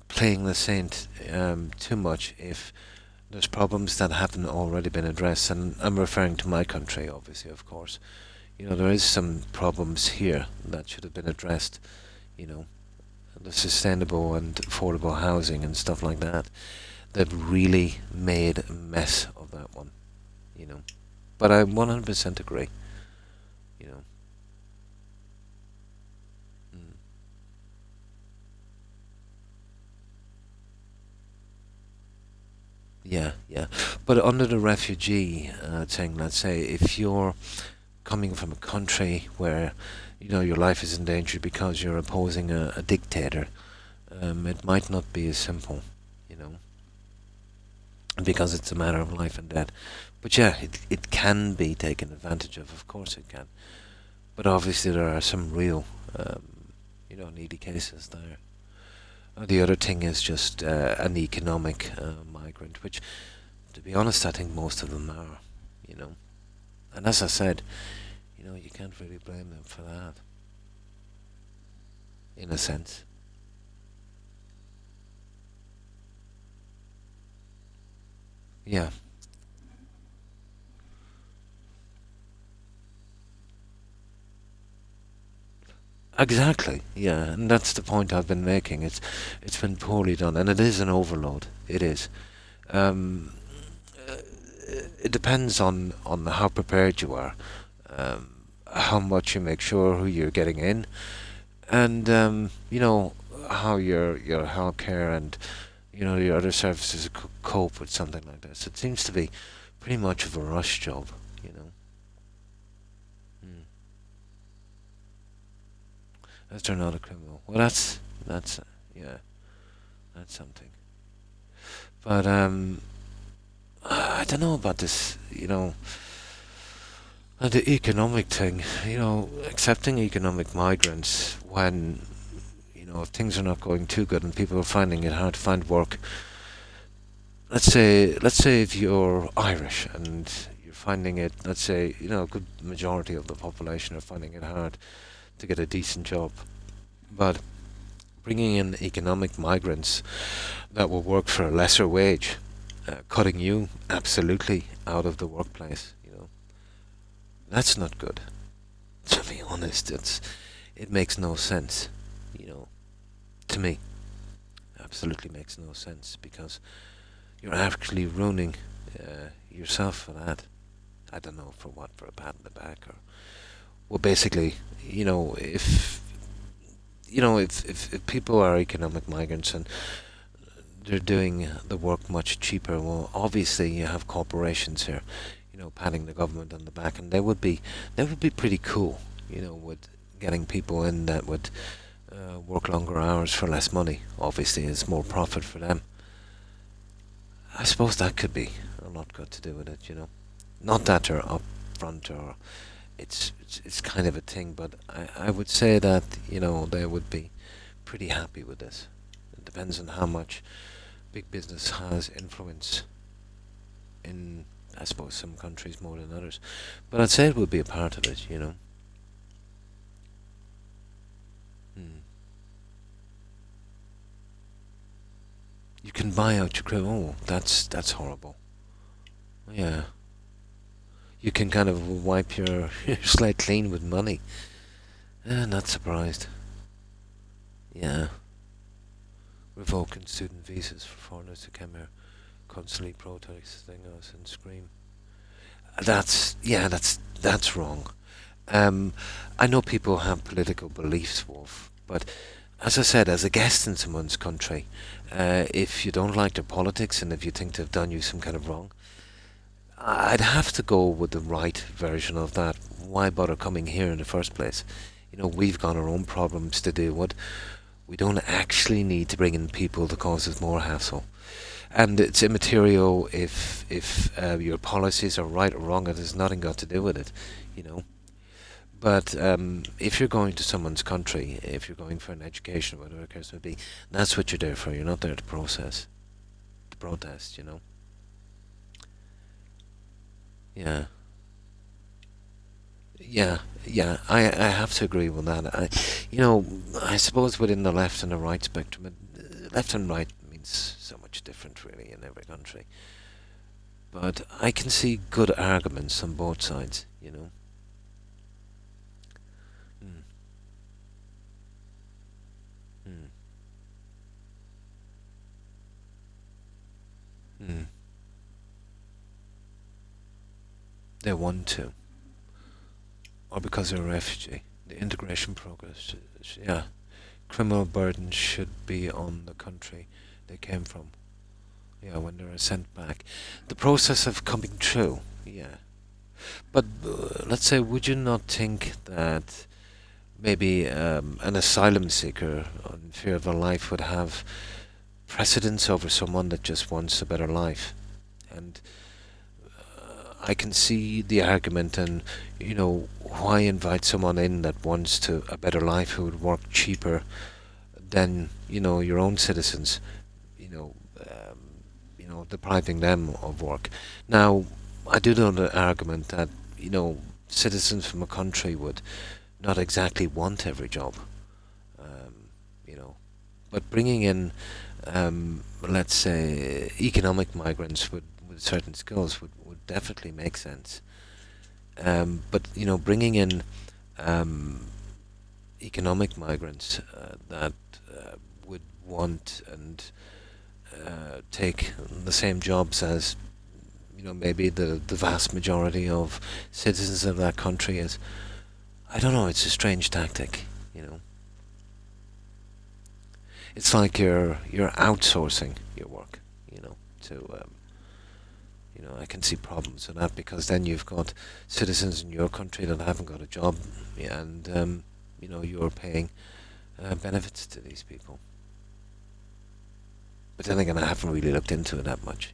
Speaker 1: playing the saint too much if there's problems that haven't already been addressed. And I'm referring to my country, obviously, of course. There is some problems here that should have been addressed. The sustainable and affordable housing and stuff like that. They've really made a mess of that one. But I 100% agree. Yeah, yeah. But under the refugee thing, let's say, if you're coming from a country where, your life is in danger because you're opposing a dictator, it might not be as simple, because it's a matter of life and death. But yeah, it can be taken advantage of course it can. But obviously there are some real, needy cases there. The other thing is just an economic migrant, which, to be honest, I think most of them are, And as I said, you can't really blame them for that, in a sense. Yeah. Exactly, yeah, and that's the point I've been making. It's been poorly done, and it is an overload. It is. Um, it depends on how prepared you are, how much you make sure who you're getting in, and how your healthcare and your other services cope with something like this. It seems to be pretty much of a rush job, you know. Mm. As they're not a criminal. Well, that's yeah, that's something. But I don't know about this, the economic thing. Accepting economic migrants when if things are not going too good and people are finding it hard to find work. Let's say if you're Irish and you're finding it, let's say a good majority of the population are finding it hard to get a decent job, but bringing in economic migrants that will work for a lesser wage, cutting you absolutely out of the workplace, that's not good. To be honest, it makes no sense, to me. Absolutely makes no sense because you're actually ruining yourself for that. I don't know for what, for a pat in the back, or well, basically, if people are economic migrants and they're doing the work much cheaper, well, obviously you have corporations here, patting the government on the back, and they would be pretty cool, with getting people in that would work longer hours for less money. Obviously, it's more profit for them. I suppose that could be a lot got to do with it, Not that they're upfront or it's kind of a thing, but I would say that they would be pretty happy with this. It depends on how much big business has influence in, I suppose, some countries more than others. But I'd say it would be a part of it, You can buy out your crib. Oh, that's horrible. Yeah. You can kind of wipe your slate clean with money. Not surprised. Yeah. Revoking student visas for foreigners who came here, constantly protesting us and scream. That's wrong. I know people have political beliefs, Wolf, but as I said, as a guest in someone's country, if you don't like their politics and if you think they've done you some kind of wrong, I'd have to go with the right version of that. Why bother coming here in the first place? We've got our own problems to deal with. We don't actually need to bring in people to cause us more hassle. And it's immaterial if your policies are right or wrong. It has nothing got to do with it, But if you're going to someone's country, if you're going for an education, whatever the case may be, that's what you're there for. You're not there to protest, Yeah. Yeah. I have to agree with that. I suppose within the left and the right spectrum, left and right means so much different, really, in every country. But I can see good arguments on both sides, Mm. Mm. Mm. They want to, or because they're a refugee. The integration progress, yeah. Criminal burden should be on the country they came from. Yeah, when they're sent back. The process of coming through, yeah. But let's say, would you not think that maybe an asylum seeker in fear of their life would have precedence over someone that just wants a better life? And I can see the argument, and why invite someone in that wants to a better life, who would work cheaper than your own citizens, depriving them of work. Now, I do know the argument that citizens from a country would not exactly want every job, you know, but bringing in, let's say, economic migrants with certain skills would definitely make sense. But bringing in economic migrants that would want and take the same jobs as maybe the vast majority of citizens of that country is. I don't know. It's a strange tactic. It's like you're outsourcing your work. To I can see problems with that because then you've got citizens in your country that haven't got a job, and you're paying benefits to these people. But then again, I haven't really looked into it that much.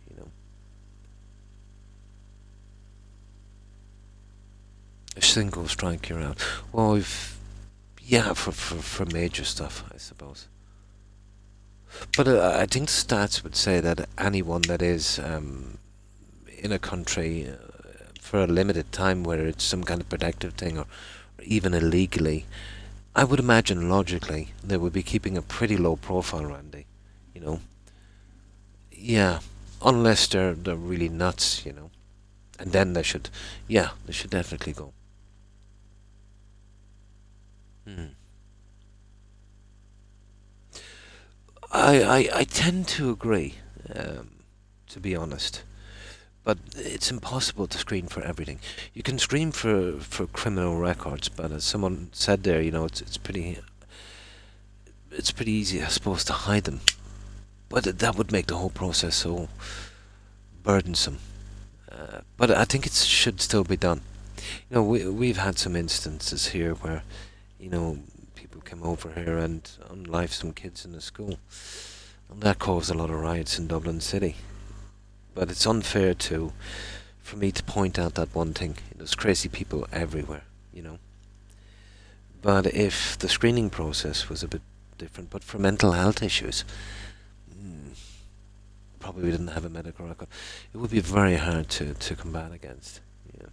Speaker 1: A single strike, you're out. Well, for major stuff, I suppose. But I think stats would say that anyone that is in a country for a limited time, whether it's some kind of protective thing or even illegally, I would imagine logically they would be keeping a pretty low profile, Randy. Yeah, unless they're really nuts, and then they should definitely go. I tend to agree, to be honest. But it's impossible to screen for everything. You can screen for criminal records, but as someone said there, it's pretty easy, I suppose, to hide them. But that would make the whole process so burdensome. But I think it should still be done. We've had some instances here where, people came over here and unlived some kids in the school, and that caused a lot of riots in Dublin City. But it's unfair for me to point out that one thing. There's crazy people everywhere, But if the screening process was a bit different, but for mental health issues, probably we didn't have a medical record, it would be very hard to combat against. Yeah.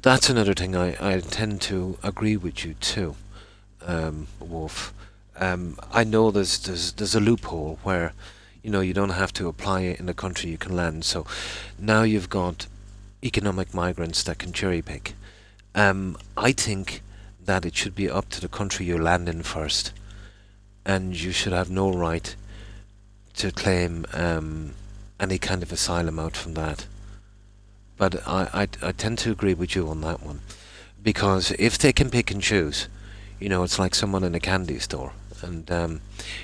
Speaker 1: That's another thing I tend to agree with you too, Wolf. I know there's a loophole where, you don't have to apply it in the country you can land. So now you've got economic migrants that can cherry pick. I think that it should be up to the country you land in first, and you should have no right to claim any kind of asylum out from that. But I tend to agree with you on that one, because if they can pick and choose, it's like someone in a candy store, and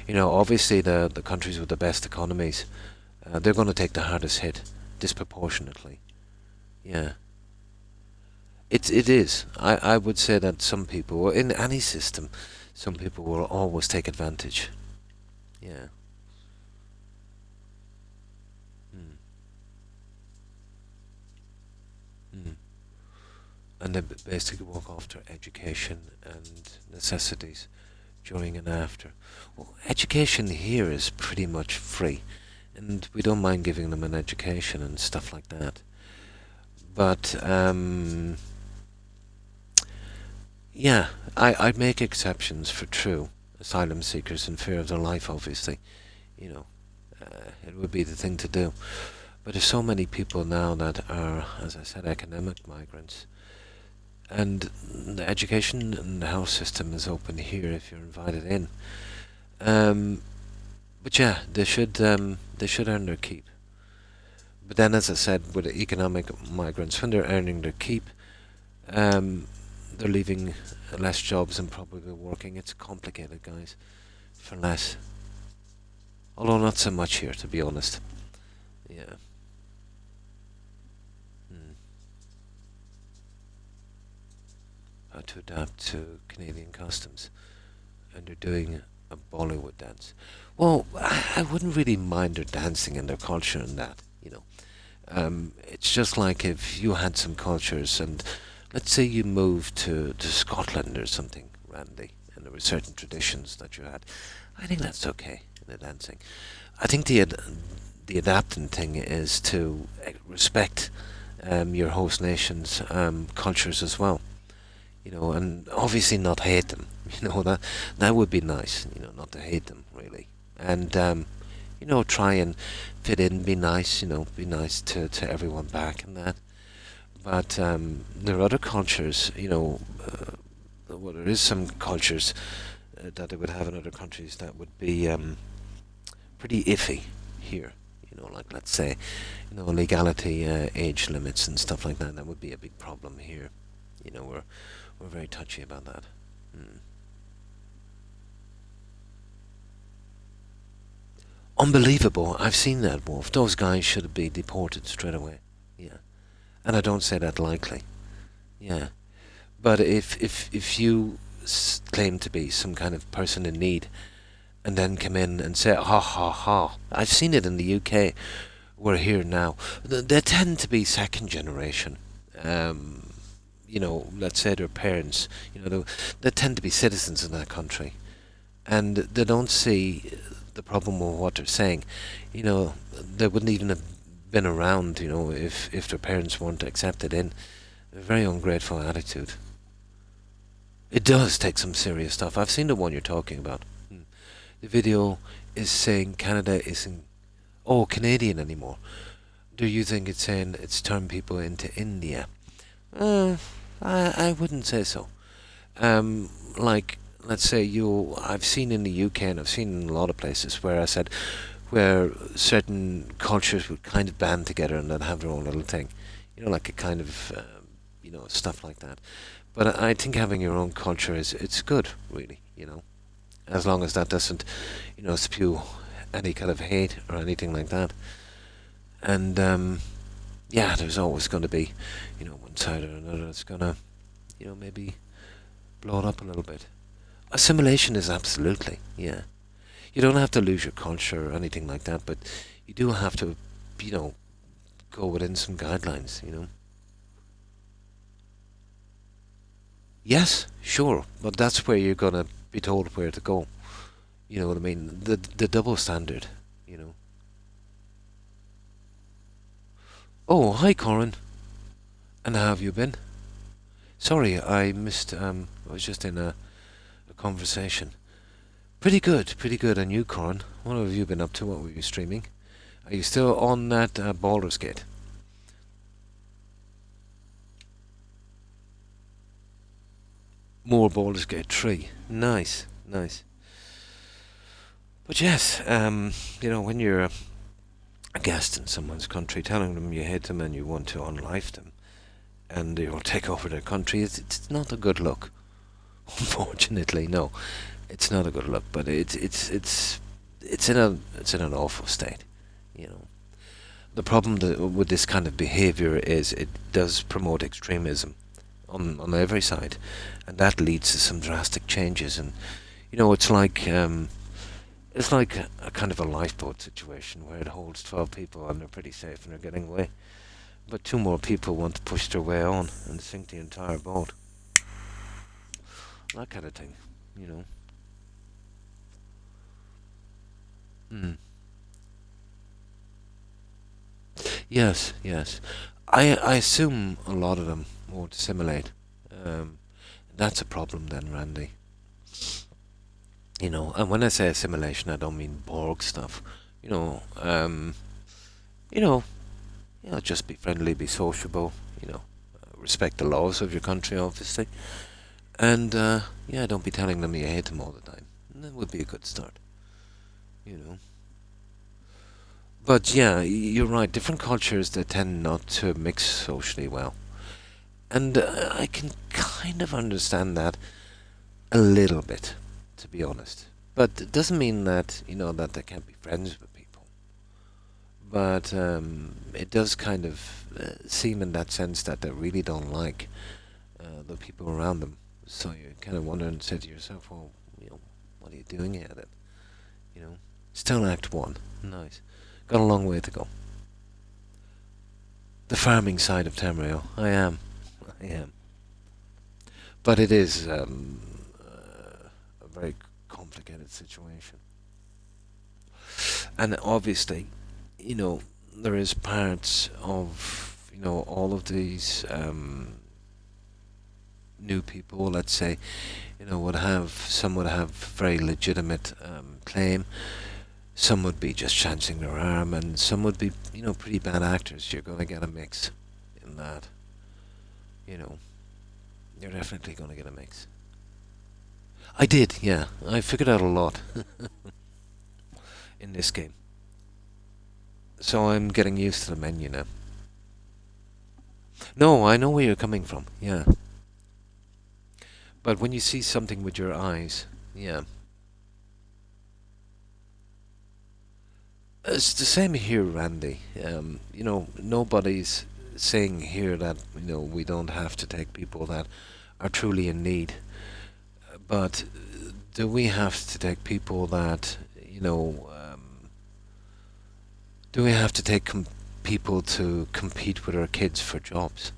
Speaker 1: obviously the countries with the best economies, they're going to take the hardest hit disproportionately. Yeah. It is. I would say that some people, in any system, some people will always take advantage. Yeah. And they basically walk after education and necessities during and after. Well, education here is pretty much free, and we don't mind giving them an education and stuff like that. But yeah, I'd make exceptions for true asylum seekers in fear of their life, obviously. It would be the thing to do. But there's so many people now that are, as I said, economic migrants. And the education and the health system is open here if you're invited in. But yeah, they should earn their keep. But then, as I said, with the economic migrants, when they're earning their keep, they're leaving less jobs and probably working. It's complicated, guys, for less. Although not so much here, to be honest. Yeah. How to adapt to Canadian customs. And they're doing a Bollywood dance. Well, I wouldn't really mind their dancing and their culture and that, it's just like if you had some cultures and let's say you moved to Scotland or something, Randy, and there were certain traditions that you had. I think that's okay in the dancing. I think the adapting thing is to respect your host nation's cultures as well, and obviously not hate them. That would be nice, not to hate them really, and try and fit in, be nice, be nice to everyone back and that. But there are other cultures, well, there is some cultures that they would have in other countries that would be pretty iffy here. You know, like let's say, you know, legality, age limits and stuff like that. That would be a big problem here. You know, we're very touchy about that. Mm. Unbelievable. I've seen that, Wolf. Those guys should be deported straight away. Yeah. And I don't say that lightly. Yeah. But if you claim to be some kind of person in need and then come in and say, ha ha ha. I've seen it in the UK. We're here now. They tend to be second generation. You know, let's say their parents, you know, they tend to be citizens in that country. And they don't see the problem with what they're saying. You know, they wouldn't even have been around, you know, if their parents weren't accepted in. A very ungrateful attitude. It does take some serious stuff. I've seen the one you're talking about. The video is saying Canada isn't Canadian anymore. Do you think it's saying it's turned people into India? I wouldn't say so. Like, let's say I've seen in the UK and I've seen in a lot of places where I said where certain cultures would kind of band together and then have their own little thing. You know, like a kind of, you know, stuff like that. But I think having your own culture it's good, really, you know. As long as that doesn't, you know, spew any kind of hate or anything like that. And, yeah, there's always going to be, you know, one side or another that's going to, you know, maybe blow it up a little bit. Assimilation is absolutely, yeah. You don't have to lose your culture or anything like that, but you do have to, you know, go within some guidelines, you know. Yes, sure, but that's where you're going to be told where to go. You know what I mean? The double standard, you know. Oh, hi, Corin. And how have you been? Sorry, I missed, I was just in a conversation. Pretty good, pretty good. And you, Corin? What have you been up to? What were you streaming? Are you still on that Baldur's Gate? More Baldur's Gate 3. Nice, nice. But yes, you know, when you're a guest in someone's country, telling them you hate them and you want to unlife them, and you'll take over their country, it's not a good look. Unfortunately, no, it's not a good look. But it's in an awful state, you know. The problem with this kind of behaviour is it does promote extremism on every side, and that leads to some drastic changes. And you know, it's like a kind of a lifeboat situation where it holds 12 people and they're pretty safe and they're getting away, but 2 more people want to push their way on and sink the entire boat. That kind of thing, you know. Yes, yes. I assume a lot of them won't assimilate. That's a problem then, Randy. You know, and when I say assimilation, I don't mean Borg stuff. You know, just be friendly, be sociable. You know, respect the laws of your country, obviously. And yeah, don't be telling them you hate them all the time. And that would be a good start. You know. But yeah, you're right. Different cultures, they tend not to mix socially well. And I can kind of understand that a little bit, to be honest. But it doesn't mean that, you know, that they can't be friends with people. But it does kind of seem in that sense that they really don't like the people around them. So you kind of wonder and say to yourself, well, you know, what are you doing here then? You know, still Act 1. Nice. Got a long way to go. The farming side of Tamriel. I am. But it is a very complicated situation. And obviously, you know, there is parts of, you know, all of these new people, let's say, you know, some would have very legitimate claim. Some would be just chancing their arm, and some would be, you know, pretty bad actors. You're going to get a mix in that. You know, you're definitely going to get a mix. I did, yeah. I figured out a lot in this game. So I'm getting used to the menu now. No, I know where you're coming from, yeah. But when you see something with your eyes, yeah. It's the same here, Randy. You know, nobody's saying here that, you know, we don't have to take people that are truly in need. But do we have to take people that, you know, do we have to take people to compete with our kids for jobs?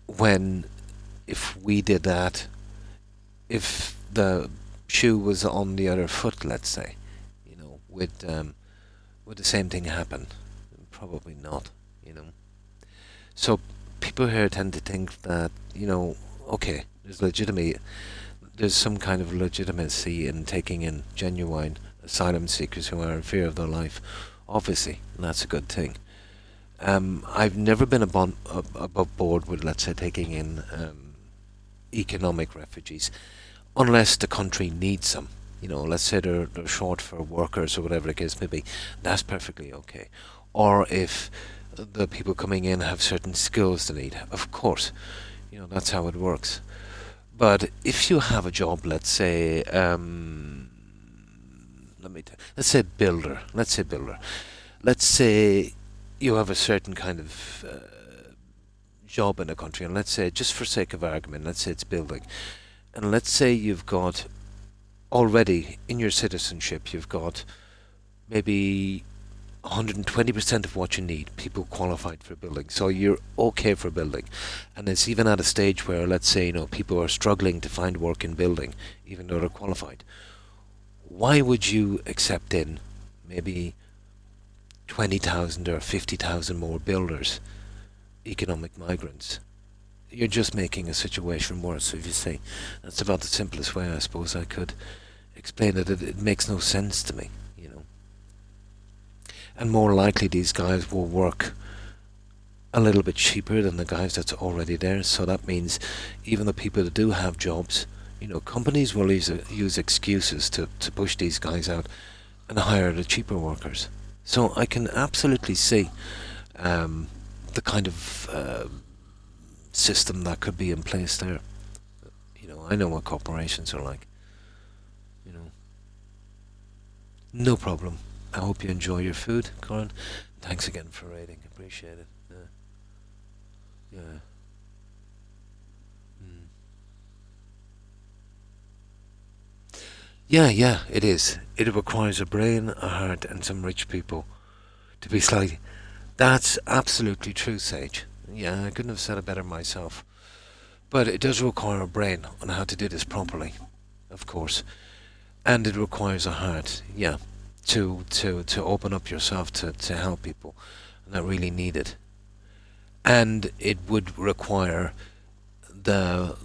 Speaker 1: When, if we did that, if the shoe was on the other foot, let's say, you know, would the same thing happen? Probably not, you know. So people here tend to think that, you know, okay, there's some kind of legitimacy in taking in genuine asylum seekers who are in fear of their life, obviously, and that's a good thing. I've never been above board with, let's say, taking in economic refugees, unless the country needs them. You know, let's say they're short for workers or whatever the case may be. That's perfectly okay. Or if the people coming in have certain skills they need, of course, you know, that's how it works. But if you have a job, let's say, let's say builder. Let's say you have a certain kind of job in a country, and let's say, just for sake of argument, let's say it's building, and let's say you've got already in your citizenship, you've got maybe 120% of what you need, people qualified for building. So you're okay for building. And it's even at a stage where, let's say, you know, people are struggling to find work in building, even though they're qualified. Why would you accept in maybe 20,000 or 50,000 more builders, economic migrants? You're just making a situation worse. If you say, that's about the simplest way I suppose I could explain it. It makes no sense to me, you know. And more likely these guys will work a little bit cheaper than the guys that's already there. So that means even the people that do have jobs, you know, companies will use excuses to push these guys out and hire the cheaper workers. So I can absolutely see the kind of system that could be in place there. You know, I know what corporations are like. You know, no problem. I hope you enjoy your food, Corin. Thanks again for rating. Appreciate it. Yeah. Yeah, it is. It requires a brain, a heart, and some rich people to be slightly. That's absolutely true, Sage. Yeah, I couldn't have said it better myself. But it does require a brain on how to do this properly, of course. And it requires a heart, yeah, to open up yourself to help people that really need it. And it would require the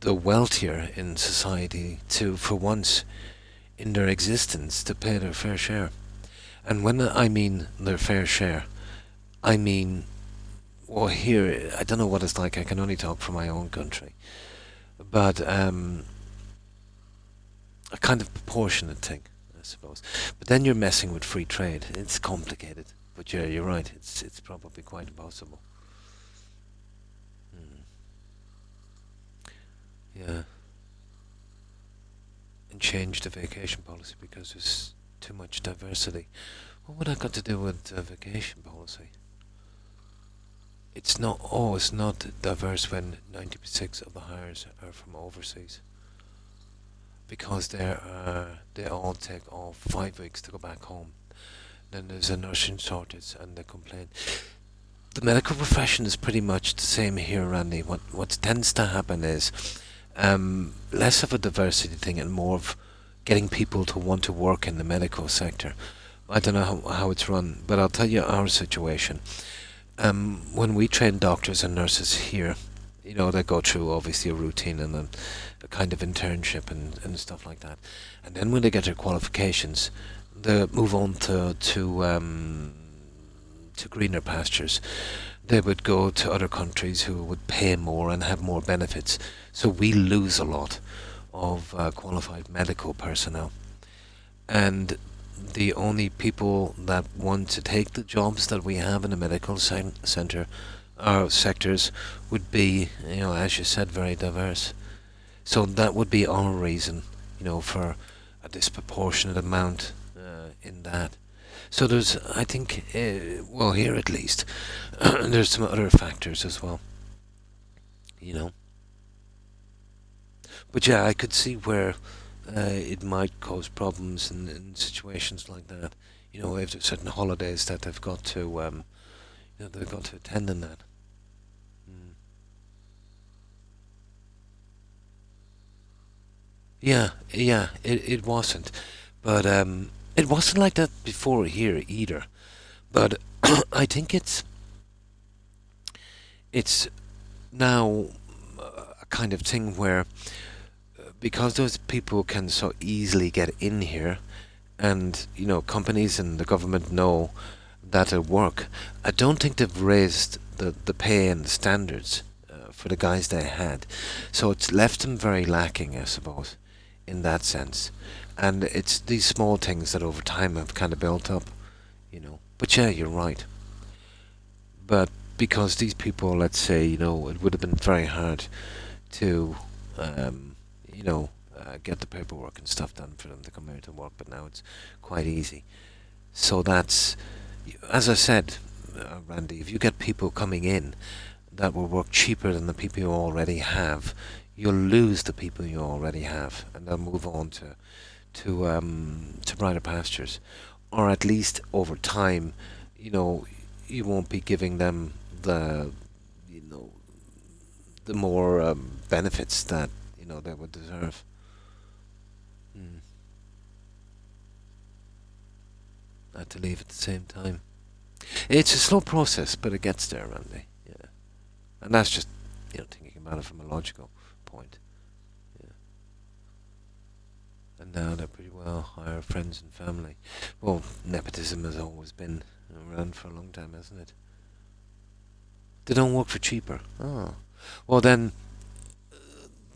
Speaker 1: wealthier in society to, for once in their existence, to pay their fair share. And when I mean their fair share, I mean, well, here, I don't know what it's like, I can only talk for my own country, but a kind of proportionate thing, I suppose. But then you're messing with free trade. It's complicated. But yeah, you're right, it's probably quite impossible. Yeah. And change the vacation policy because there's too much diversity. What would that got to do with vacation policy? It's not diverse when 96% of the hires are from overseas. Because they all take 5 weeks to go back home. Then there's a nursing shortage and they complain. The medical profession is pretty much the same here, Randy. What tends to happen is less of a diversity thing and more of getting people to want to work in the medical sector. I don't know how it's run, but I'll tell you our situation. When we train doctors and nurses here, you know, they go through obviously a routine and a kind of internship and stuff like that. And then when they get their qualifications, they move on to greener pastures. They would go to other countries who would pay more and have more benefits. So we lose a lot of qualified medical personnel. And the only people that want to take the jobs that we have in the medical center or sectors would be, as you said, very diverse. So that would be our reason, for a disproportionate amount in that. So there's, I think, well, here at least, there's some other factors as well, you know. But yeah, I could see where it might cause problems in situations like that. If there's certain holidays that they've got to, they've got to attend in that. Mm. Yeah, it wasn't, but it wasn't like that before here either. But I think it's now a kind of thing where because those people can so easily get in here, and companies and the government know that at work, I don't think they've raised the pay and the standards for the guys they had, so it's left them very lacking, I suppose, in that sense. And it's these small things that over time have kind of built up. But yeah, you're right. But because these people, let's say, it would have been very hard to, get the paperwork and stuff done for them to come here to work, but now it's quite easy. So that's, as I said, Randy, if you get people coming in that will work cheaper than the people you already have, you'll lose the people you already have, and they'll move on to brighter pastures, or at least over time, you won't be giving them the more benefits that they would deserve. Mm. Had to leave at the same time. It's a slow process, but it gets there, Randy. Yeah, and that's just thinking about it from a logical point. Yeah. And now they're pretty well hire friends and family. Well, nepotism has always been around for a long time, hasn't it? They don't work for cheaper. Oh. Well then,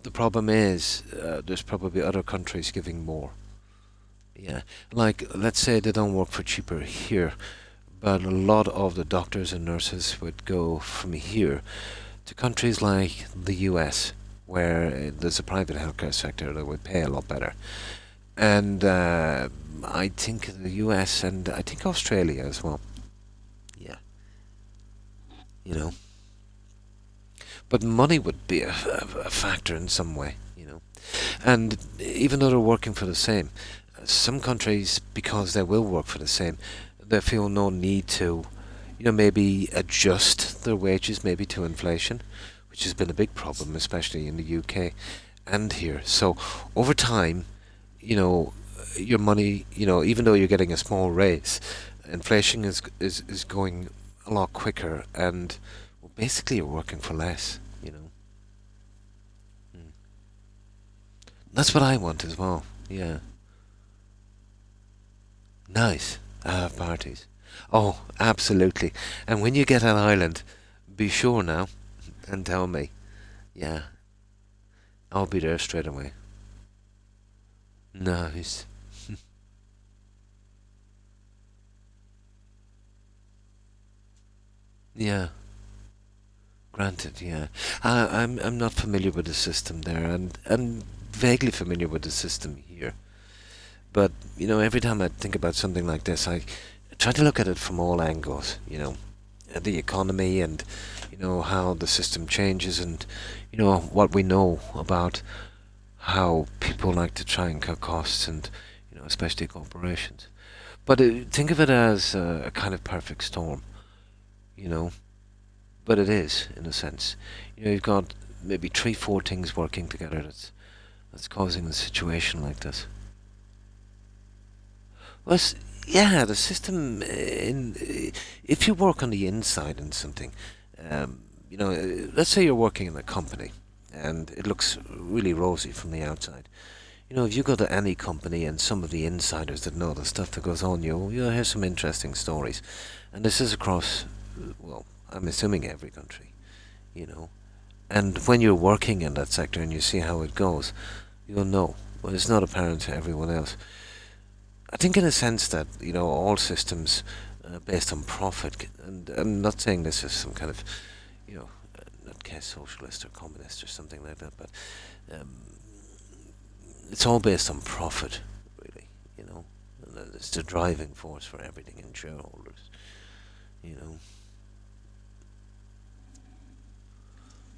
Speaker 1: the problem is there's probably other countries giving more. Yeah. Like, let's say they don't work for cheaper here, but a lot of the doctors and nurses would go from here to countries like the US, where there's a private healthcare sector that would pay a lot better. And I think the US and I think Australia as well. Yeah. But money would be a factor in some way, And even though they're working for the same, some countries, because they will work for the same, they feel no need to, maybe adjust their wages maybe to inflation, which has been a big problem, especially in the UK and here. So over time, your money, even though you're getting a small raise, inflation is going a lot quicker, and basically you're working for less. Mm. That's what I want as well. Yeah. Nice. I have parties. Oh, absolutely. And when you get an island, be sure now and tell me. Yeah. I'll be there straight away. Nice. Yeah. Granted, yeah. I'm not familiar with the system there, and vaguely familiar with the system here. But every time I think about something like this, I try to look at it from all angles. The economy, and how the system changes, and what we know about how people like to try and cut costs, and especially corporations. But think of it as a kind of perfect storm. you know. But it is, in a sense. You've got maybe 3-4 things working together that's causing a situation like this. Well, yeah, the system, if you work on the inside in something, let's say you're working in a company, and it looks really rosy from the outside. If you go to any company and some of the insiders that know the stuff that goes on, you'll hear some interesting stories. And this is across, well, I'm assuming every country, And when you're working in that sector and you see how it goes, you'll know. But it's not apparent to everyone else. I think in a sense that, all systems based on profit, and I'm not saying this is some kind of, nutcase socialist or communist or something like that, but um, it's all based on profit, really, and it's the driving force for everything in shareholders,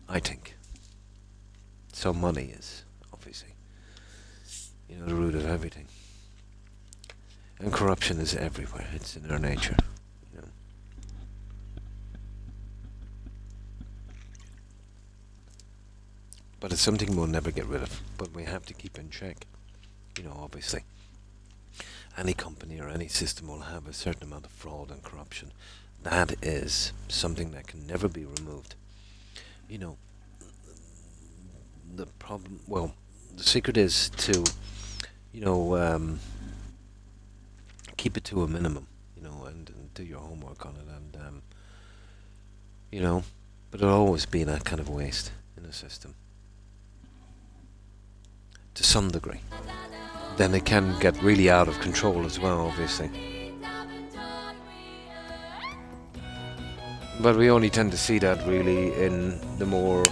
Speaker 1: I think. So money is, obviously, the root of everything. And corruption is everywhere. It's in our nature, But it's something we'll never get rid of. But we have to keep in check. Obviously. Any company or any system will have a certain amount of fraud and corruption. That is something that can never be removed. The problem, well, the secret is to, keep it to a minimum, and do your homework on it, and, but it'll always be that kind of waste in a system. To some degree. Then it can get really out of control as well, obviously. But we only tend to see that really in the more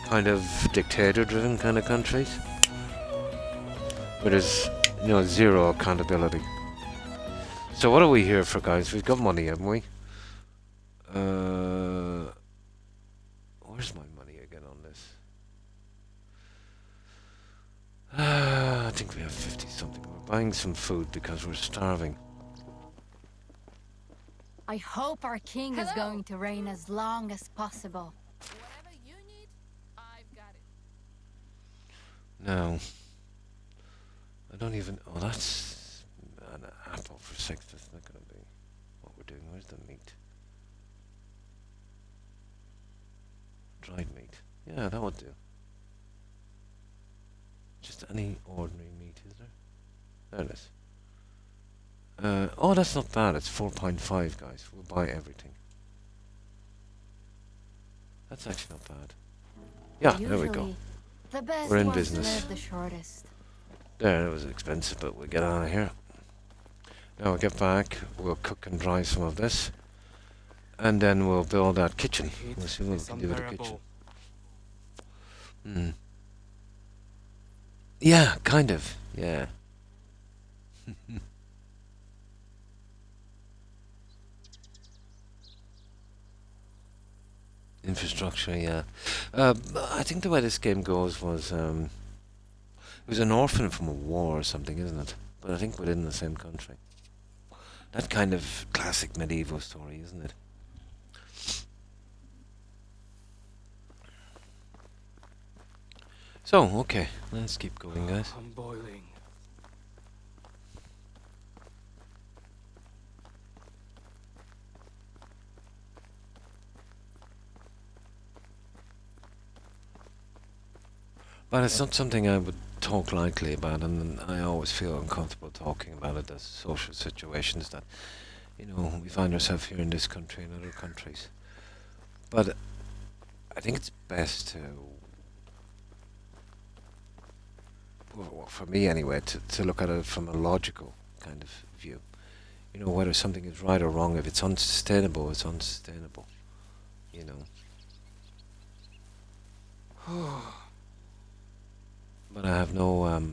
Speaker 1: kind of dictator-driven kind of countries, where there's, zero accountability. So what are we here for, guys? We've got money, haven't we? Where's my money again on this? I think we have 50 something. We're buying some food because we're starving.
Speaker 6: I hope our king is
Speaker 3: Hello.
Speaker 6: going to reign as long as possible.
Speaker 3: Whatever you need, I've got it.
Speaker 1: No. I don't even... Oh, that's an apple for 6. That's not going to be what we're doing. Where's the meat? Dried meat. Yeah, that would do. Just any ordinary meat, is there? There it is. Oh, that's not bad. It's 4.5, guys. We'll buy everything. That's actually not bad. Yeah, there we go.
Speaker 6: Usually, the best
Speaker 1: We're in
Speaker 6: ones
Speaker 1: business.
Speaker 6: live the shortest.
Speaker 1: There, it was expensive, but we'll get out of here. Now we'll get back. We'll cook and dry some of this. And then we'll build that kitchen. We'll see what we
Speaker 2: It's
Speaker 1: can do with the kitchen.
Speaker 2: unbearable.
Speaker 1: Yeah, kind of. Yeah. Infrastructure, yeah. I think the way this game goes was, it was an orphan from a war or something, isn't it? But I think within the same country. That kind of classic medieval story, isn't it? So, okay, let's keep going, guys.
Speaker 2: I'm boiling.
Speaker 1: But it's not something I would talk lightly about, and I always feel uncomfortable talking about it as social situations that, we find ourselves here in this country and other countries. But I think it's best to, well, for me anyway, to look at it from a logical kind of view. Whether something is right or wrong. If it's unsustainable, it's unsustainable. But I have no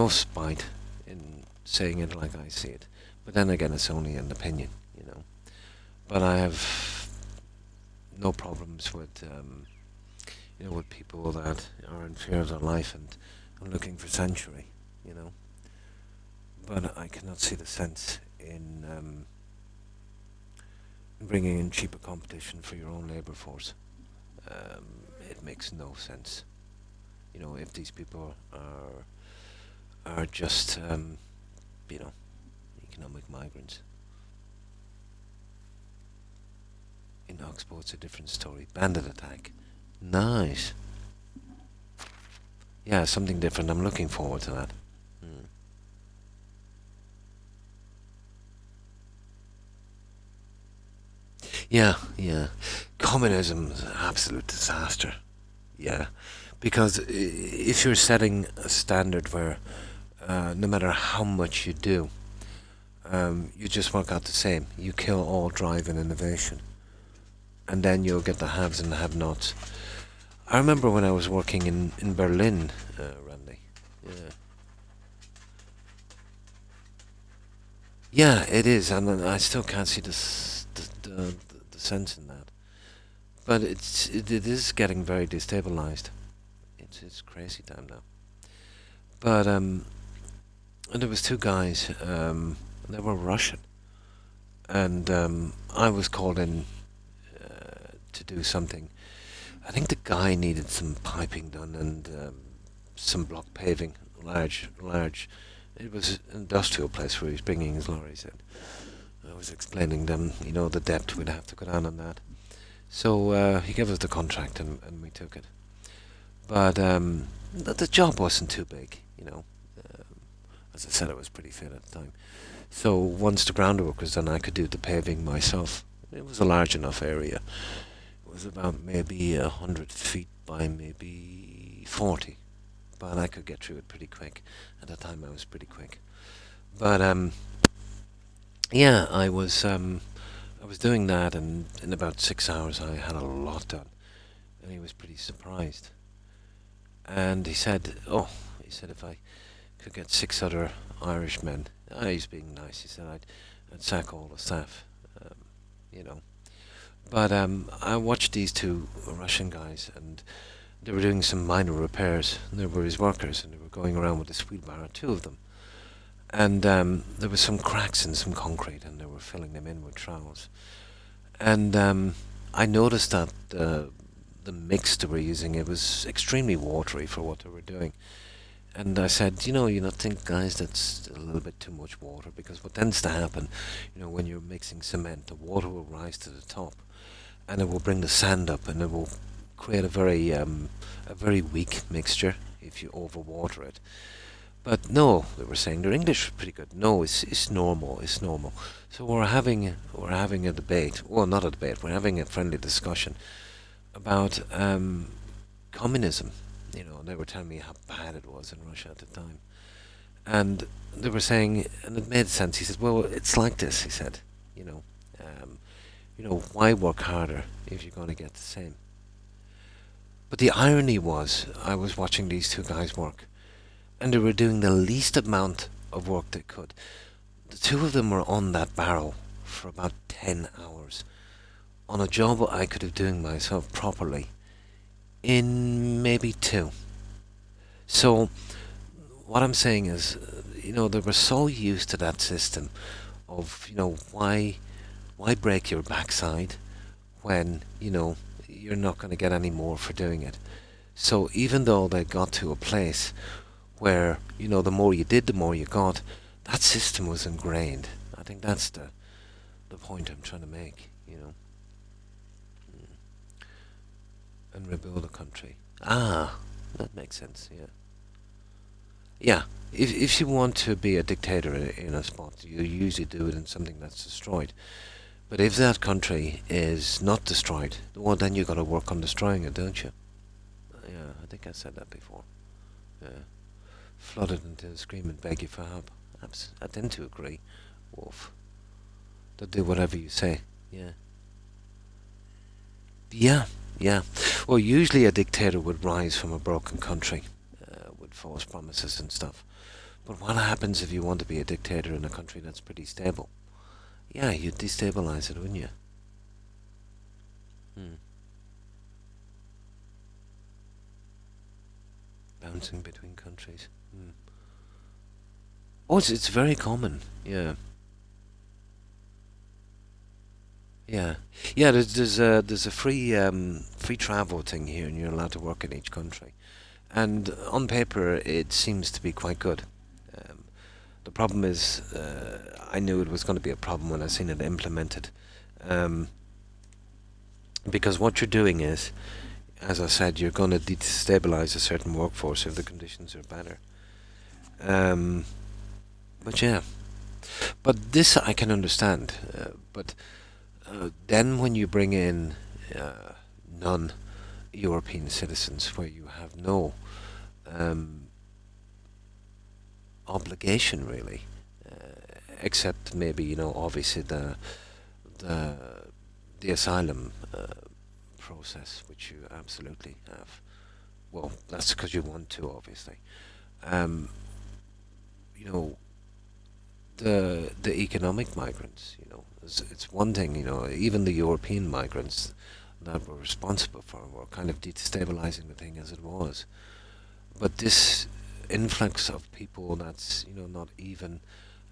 Speaker 1: spite in saying it like I see it. But then again, it's only an opinion, But I have no problems with, with people that are in fear of their life and looking for sanctuary, But I cannot see the sense in bringing in cheaper competition for your own labour force. It makes no sense. If these people are just, economic migrants. In Oxbow, it's a different story. Bandit attack. Nice. Yeah, something different. I'm looking forward to that. Yeah. Communism is an absolute disaster. Yeah. Because if you're setting a standard where no matter how much you do, you just work out the same. You kill all drive and innovation. And then you'll get the haves and the have-nots. I remember when I was working in Berlin, Randy. Yeah. Yeah, it is, and I still can't see the sense in that. But it is getting very destabilized. It's crazy time now. But and there was two guys. They were Russian, and I was called in to do something. I think the guy needed some piping done and some block paving, large. It was an industrial place where he was bringing his lorries in. I was explaining them, the depth we'd have to go down on that. So he gave us the contract and we took it. But the job wasn't too big, as I said, I was pretty fit at the time. So once the groundwork was done, I could do the paving myself. It was a large enough area. It was about maybe 100 feet by maybe 40. But I could get through it pretty quick. At the time I was pretty quick. But yeah, I was doing that, and in about 6 hours I had a lot done. And he was pretty surprised. And he said if I could get 6 other Irish men, he's being nice, he said I'd sack all the staff, But I watched these two Russian guys, and they were doing some minor repairs. They were his workers, and they were going around with this wheelbarrow, 2 of them. And there were some cracks in some concrete, and they were filling them in with trowels. And I noticed that the mix they were using, it was extremely watery for what they were doing. And I said, you not think, guys, that's a little bit too much water, because what tends to happen, when you're mixing cement, the water will rise to the top, and it will bring the sand up, and it will create a very weak mixture if you overwater it. But no, they were saying their English was pretty good. No, it's normal. It's normal. So we're having a debate. Well, not a debate. We're having a friendly discussion about communism. They were telling me how bad it was in Russia at the time, and they were saying, and it made sense. He said, "Well, it's like this." He said, why work harder if you're going to get the same? But the irony was, I was watching these two guys work, and they were doing the least amount of work they could. The 2 of them were on that barrel for about 10 hours on a job I could have doing myself properly in maybe 2. So what I'm saying is, they were so used to that system of, why break your backside when, you're not going to get any more for doing it. So even though they got to a place where, the more you did, the more you got, that system was ingrained. I think that's the point I'm trying to make, And rebuild a country. That makes sense, yeah. Yeah, if you want to be a dictator in a spot, you usually do it in something that's destroyed. But if that country is not destroyed, well, then you got to work on destroying it, don't you? Yeah, I think I said that before. Yeah. Flooded until scream and beg you for help. I tend to agree, Wolf. They'll do whatever you say. Yeah. Well, usually a dictator would rise from a broken country with false promises and stuff. But what happens if you want to be a dictator in a country that's pretty stable? Yeah, you'd destabilize it, wouldn't you? Bouncing between countries. Oh, it's very common. Yeah. There's a free travel thing here, and you're allowed to work in each country. And on paper, it seems to be quite good. The problem is, I knew it was going to be a problem when I seen it implemented, because what you're doing is, as I said, you're going to destabilize a certain workforce if the conditions are better. But this I can understand. But then when you bring in European citizens, where you have no obligation really, except maybe, you know, obviously the the asylum process, which you absolutely have. Well, that's because you want to, obviously. Um, you know, the economic migrants, you know, it's one thing, you know, even the European migrants that were responsible for were kind of destabilizing the thing as it was. But this influx of people that's, you know, not even,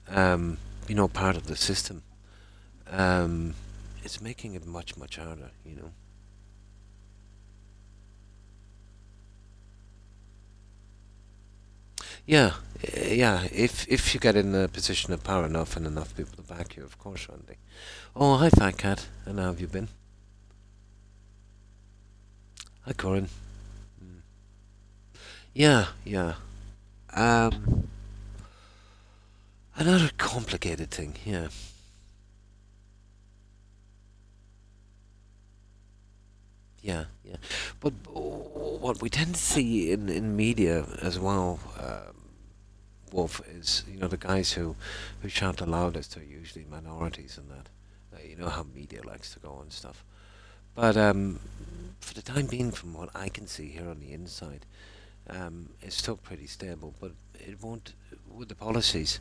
Speaker 1: you know, part of the system, um, it's making it much, much harder, you know. Yeah, yeah. If you get in a position of power enough and enough people to back you, of course, Randy. Oh, hi, Fat Cat. And how have you been? Hi, Corin. Mm. Yeah, yeah. Um, Another complicated thing. Yeah, yeah, yeah. But what we tend to see in media as well, Wolf, is, you know, the guys who shout the loudest are usually minorities and that. You know how media likes to go and stuff. But for the time being, from what I can see here on the inside, it's still pretty stable. But it won't, with the policies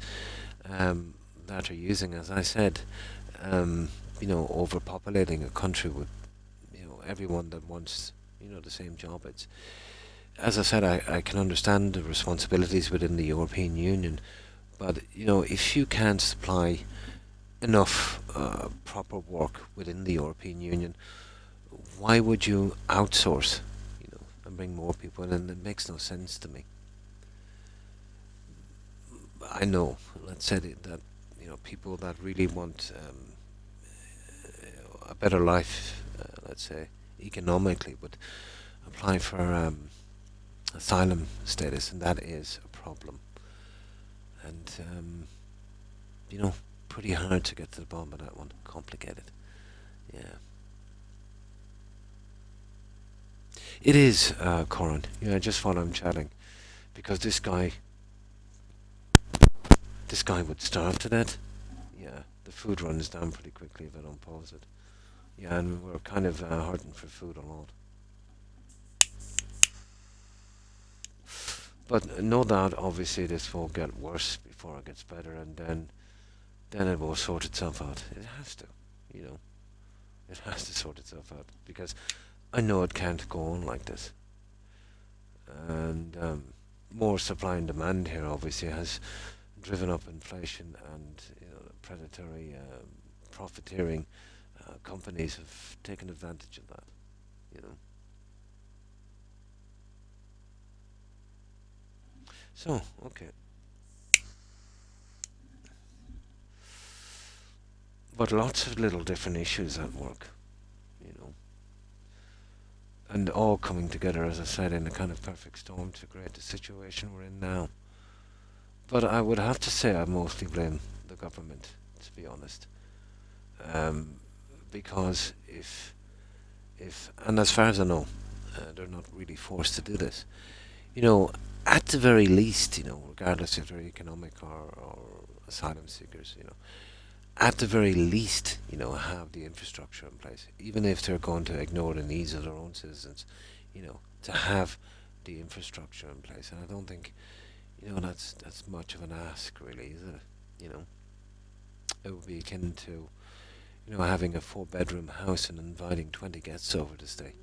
Speaker 1: that are using, as I said, um, you know, overpopulating a country with, you know, everyone that wants, you know, the same job. It's, as I said, I can understand the responsibilities within the European Union, but, you know, if you can't supply enough proper work within the European Union, why would you outsource, you know, and bring more people in? And it makes no sense to me. I know, let's say that, you know, people that really want a better life, let's say economically, would apply for asylum status, and that is a problem. And you know, pretty hard to get to the bottom of that one. Complicated. Yeah. It is, Corin. Yeah, just while I'm chatting, because this guy would starve to death. Yeah, the food runs down pretty quickly if I don't pause it. Yeah, and we're kind of hurting for food a lot. But no doubt, obviously, this will get worse before it gets better, and then it will sort itself out. It has to, you know. It has to sort itself out, because I know it can't go on like this. And more supply and demand here obviously has driven up inflation, and, you know, the predatory profiteering companies have taken advantage of that, you know. So, okay. But lots of little different issues at work, you know. And all coming together, as I said, in a kind of perfect storm to create the situation we're in now. But I would have to say I mostly blame the government, to be honest. Um, because and as far as I know, they're not really forced to do this. You know, at the very least, you know, regardless if they're economic or asylum seekers, you know, at the very least, you know, have the infrastructure in place. Even if they're going to ignore the needs of their own citizens, you know, to have the infrastructure in place. And I don't think, you know, that's much of an ask, really, is it? You know, it would be akin to, you know, having a 4-bedroom house and inviting 20 guests over to stay.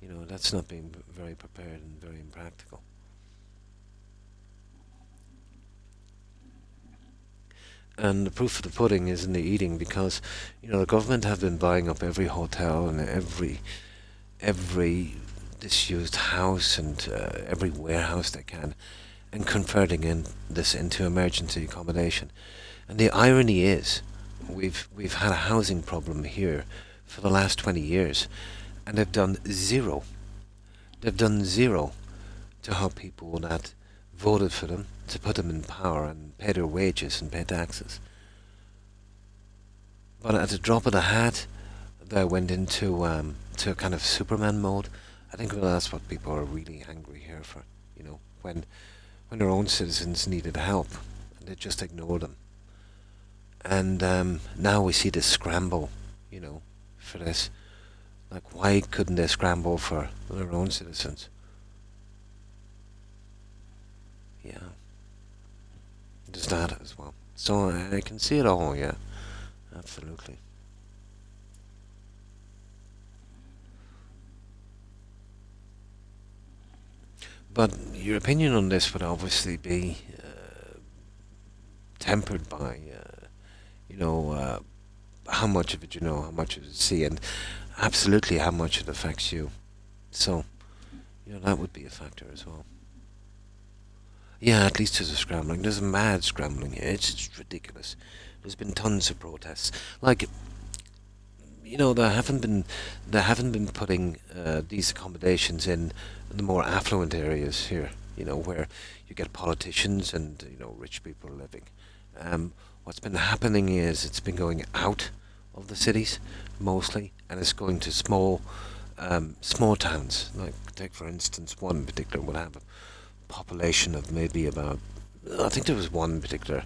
Speaker 1: You know, that's not being very prepared and very impractical. And the proof of the pudding is in the eating, because, you know, the government have been buying up every hotel and every disused house and every warehouse they can, and converting this into emergency accommodation. And the irony is, we've had a housing problem here for the last 20 years, and they've done zero. They've done zero to help people that voted for them, to put them in power and pay their wages and pay taxes. But at the drop of the hat, they went into to a kind of Superman mode, I think that's what people are really angry here for. You know, when their own citizens needed help, and they just ignored them. And now we see this scramble, you know, for this. Like, why couldn't they scramble for their own citizens? Yeah, there's that as well. So I can see it all, yeah, absolutely. But your opinion on this would obviously be tempered by, you know, how much of it you know, how much of it you see, and absolutely how much it affects you. So, you know, that would be a factor as well. Yeah, at least there's a scrambling. There's a mad scrambling here. It's just ridiculous. There's been tons of protests. Like, you know, they haven't been putting these accommodations in the more affluent areas here. You know, where you get politicians and rich people living. What's been happening is it's been going out of the cities mostly, and it's going to small towns. Like, take for instance, one in particular would have a population of maybe about. I think there was one in particular.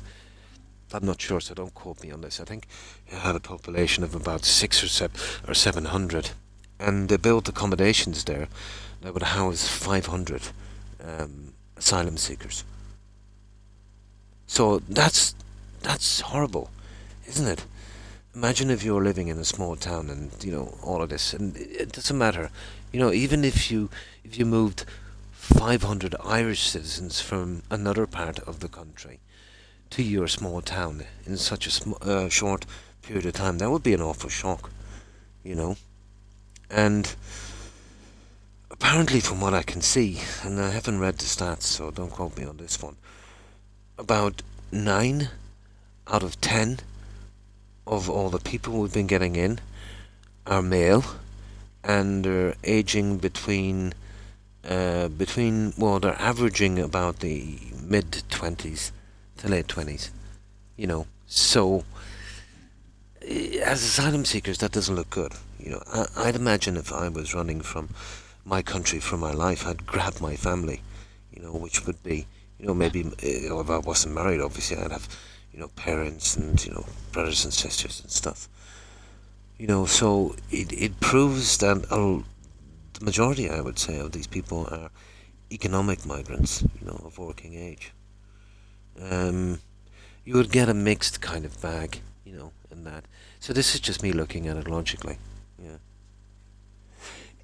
Speaker 1: I'm not sure, so don't quote me on this. I think it had a population of about 600 or 700, and they built accommodations there that would house 500 asylum seekers. So that's horrible, isn't it? Imagine if you're living in a small town and all of this, and it doesn't matter. Even if you moved 500 Irish citizens from another part of the country to your small town in such a short period of time, that would be an awful shock, you know. And apparently, from what I can see, and I haven't read the stats, so don't quote me on this one, about 9 out of 10 of all the people we've been getting in are male, and they're aging well, they're averaging about the mid-20s to late 20s, So, as asylum seekers, that doesn't look good. I'd imagine if I was running from my country for my life, I'd grab my family, which would be, maybe, if I wasn't married, obviously, I'd have, parents and, brothers and sisters and stuff. So it proves that the majority, I would say, of these people are economic migrants, of working age. You would get a mixed kind of bag, in that. So this is just me looking at it logically. Yeah,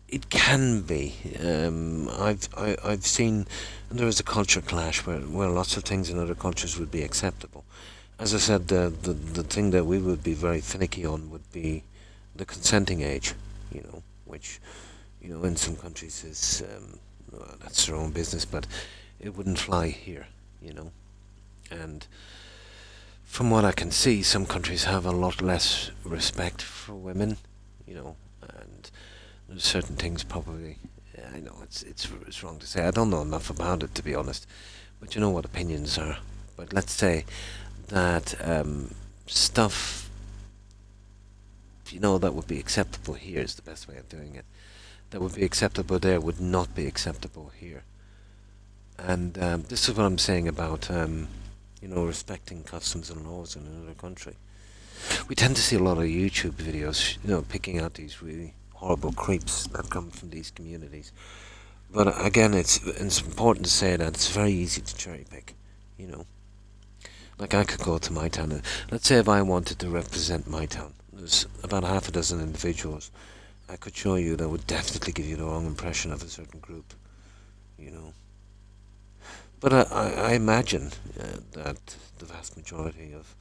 Speaker 1: it can be. I've seen there is a culture clash where lots of things in other cultures would be acceptable. As I said, the thing that we would be very finicky on would be the consenting age, which in some countries is well, that's their own business, but it wouldn't fly here, and from what I can see, some countries have a lot less respect for women, and there's certain things probably. I know it's wrong to say. I don't know enough about it, to be honest, but you know what opinions are. But let's say that stuff, that would be acceptable here is the best way of doing it. That would be acceptable there would not be acceptable here. And this is what I'm saying about respecting customs and laws in another country. We tend to see a lot of YouTube videos, picking out these really horrible creeps that come from these communities. But again, it's important to say that it's very easy to cherry pick, Like, I could go to my town, and let's say if I wanted to represent my town, there's about half a dozen individuals I could show you that would definitely give you the wrong impression of a certain group, But I imagine that the vast majority of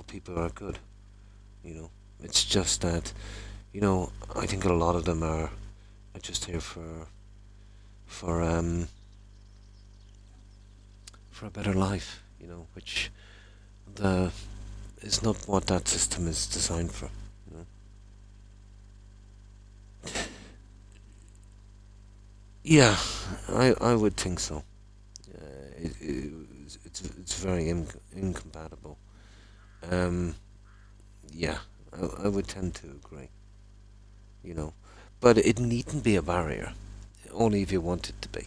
Speaker 1: people are good, It's just that, I think a lot of them are just here for a better life, which is not what that system is designed for, Yeah, I would think so. It's very incompatible. Yeah, I would tend to agree. But it needn't be a barrier. only if you want it to be.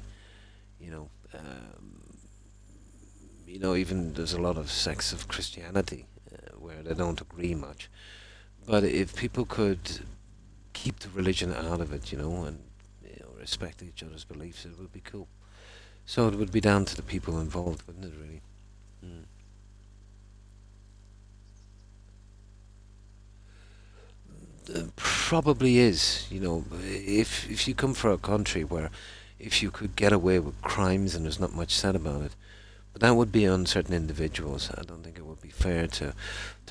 Speaker 1: Even there's a lot of sects of Christianity where they don't agree much. But if people could keep the religion out of it, and respect each other's beliefs, it would be cool. So it would be down to the people involved, wouldn't it, really? Probably is, if you come from a country where if you could get away with crimes and there's not much said about it, but that would be on certain individuals. I don't think it would be fair to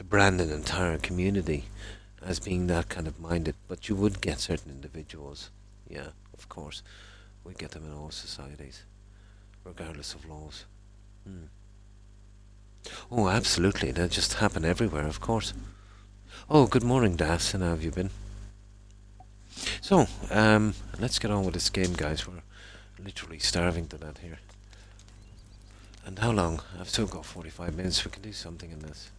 Speaker 1: brand an entire community as being that kind of minded, but you would get certain individuals, yeah, of course. We get them in all societies, regardless of laws. Oh, absolutely, that just happen everywhere, of course. Oh, good morning, Das, and how have you been? So, let's get on with this game, guys. We're literally starving to that here. And how long? I've still got 45 minutes. We can do something in this.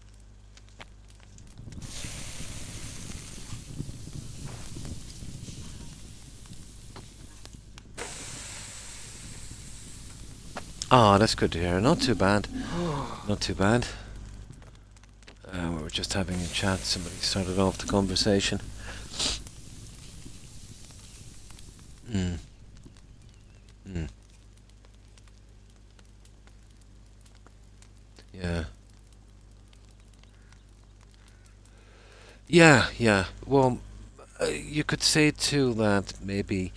Speaker 1: Ah, that's good to hear. Not too bad. Not too bad. We were just having a chat. Somebody started off the conversation. Yeah. Yeah. Well, you could say too that maybe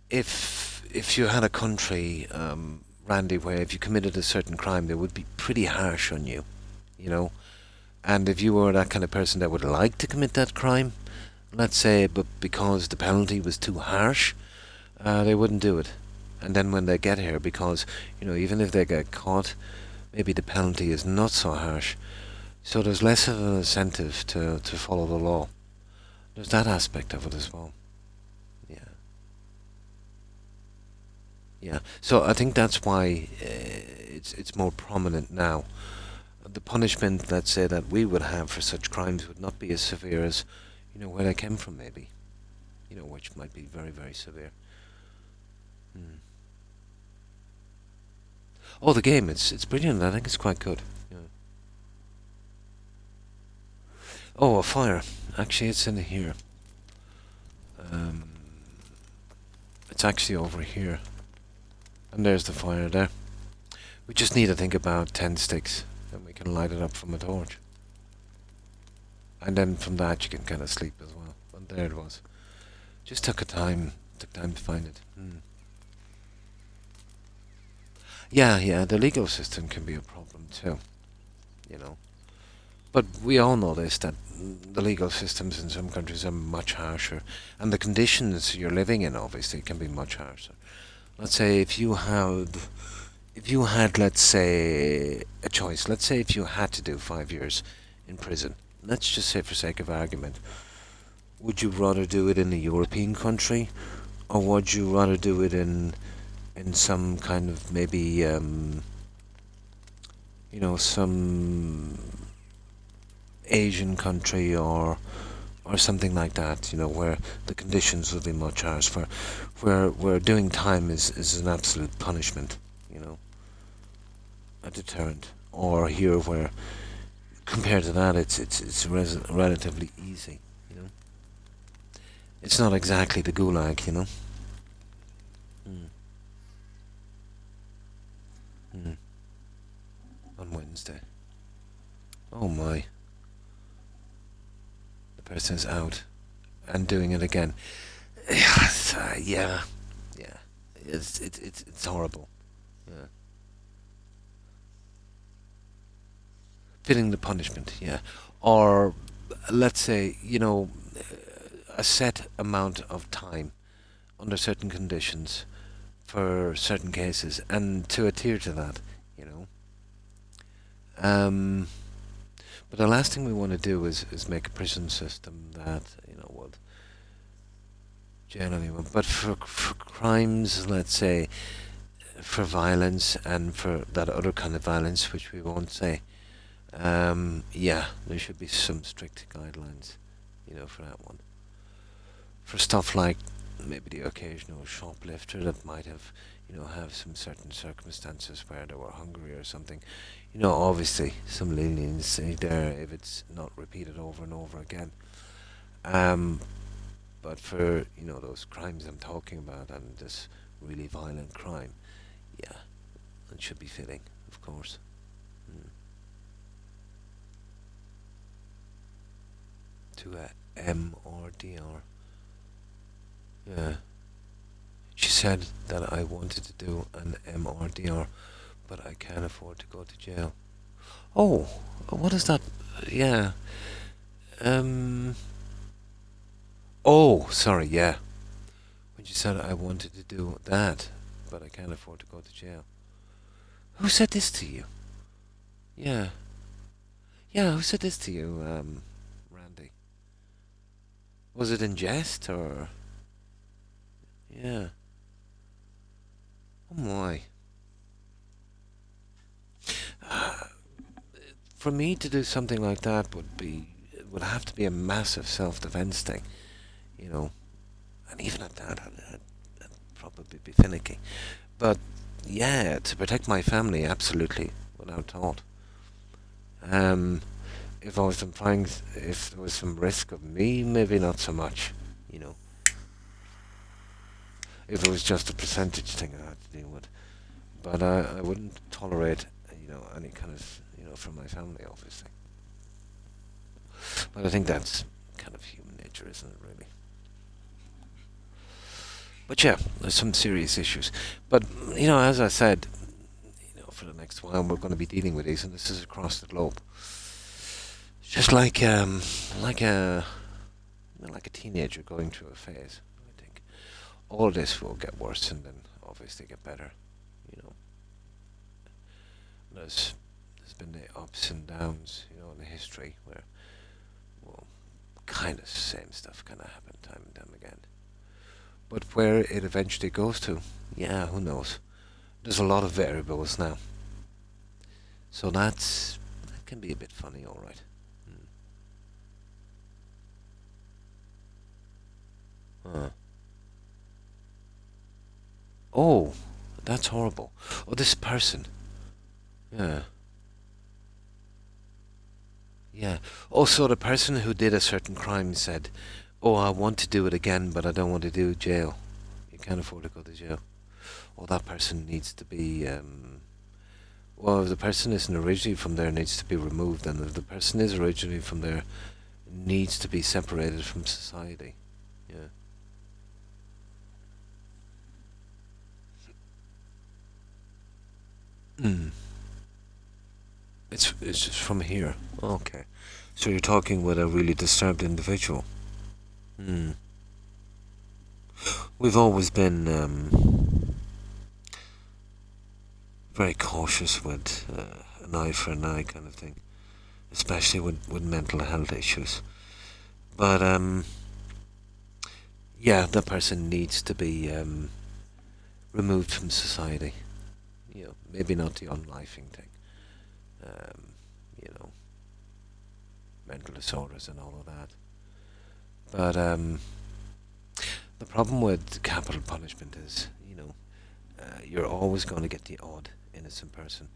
Speaker 1: if you had a country, Randy, where if you committed a certain crime, they would be pretty harsh on you, And if you were that kind of person that would like to commit that crime, let's say, but because the penalty was too harsh, they wouldn't do it. And then when they get here, because, even if they get caught, maybe the penalty is not so harsh. So there's less of an incentive to follow the law. There's that aspect of it as well. Yeah. So I think that's why it's more prominent now. The punishment, let's say, that we would have for such crimes would not be as severe as, where they came from, maybe. Which might be very, very severe. Oh, the game, it's brilliant. I think it's quite good. Yeah. Oh, a fire. Actually, it's in here. It's actually over here. And there's the fire there. We just need to think about 10 sticks, and we can light it up from a torch. And then from that you can kind of sleep as well. And there it was. Just took time to find it. Yeah, the legal system can be a problem too, But we all know this, that the legal systems in some countries are much harsher, and the conditions you're living in, obviously, can be much harsher. Let's say if you had, let's say, a choice. Let's say if you had to do 5 years in prison. Let's just say, for sake of argument, would you rather do it in a European country, or would you rather do it in some kind of maybe some Asian country or something like that, where the conditions will be much harsh, where doing time is an absolute punishment, a deterrent. Or here, where compared to that, it's relatively easy, It's not exactly the gulag, On Wednesday. Oh my. The person's out and doing it again. Yeah. It's horrible. Yeah. Fitting the punishment, yeah. Or let's say, a set amount of time under certain conditions for certain cases, and to adhere to that, But the last thing we want to do is make a prison system that, would jail anyone. But for crimes, let's say, for violence and for that other kind of violence, which we won't say, yeah, there should be some strict guidelines, for that one. For stuff like maybe the occasional shoplifter that might have, have some certain circumstances where they were hungry or something. Obviously some leniency there if it's not repeated over and over again. But for, those crimes I'm talking about and this really violent crime, yeah, it should be fitting, of course. To a M or DR. Yeah. She said that I wanted to do an MRDR, but I can't afford to go to jail. Oh, what is that? Yeah. Oh, sorry, yeah. When she said I wanted to do that, but I can't afford to go to jail. Who said this to you? Yeah. Yeah, who said this to you, Randy? Was it in jest, or...? Yeah. Oh my. For me to do something like that would have to be a massive self-defense thing, and even at that, I'd probably be finicky. But yeah, to protect my family, absolutely, without thought. If I was implying, if there was some risk of me, maybe not so much, If it was just a percentage thing I had to deal with. But I wouldn't tolerate, any kind of, from my family, obviously. But I think that's kind of human nature, isn't it, really? But yeah, there's some serious issues. But, as I said, for the next while we're going to be dealing with these, and this is across the globe. Just like a teenager going through a phase, I think. All this will get worse and then obviously get better, There's been the ups and downs, in the history where, well, kind of same stuff kind of happened time and time again. But where it eventually goes to, yeah, who knows? There's a lot of variables now. So that can be a bit funny, all right. Oh, that's horrible. Oh, this person. Yeah. Yeah. Also, the person who did a certain crime said, "Oh, I want to do it again, but I don't want to do jail. You can't afford to go to jail." Well, that person needs to be, well, if the person isn't originally from there, needs to be removed, and if the person is originally from there, needs to be separated from society. Yeah. It's just from here. Okay. So you're talking with a really disturbed individual. We've always been very cautious with an eye for an eye kind of thing, especially with mental health issues. But yeah, that person needs to be removed from society. Maybe not the unlifing thing. Mental disorders and all of that. But the problem with capital punishment is, you're always going to get the odd innocent person.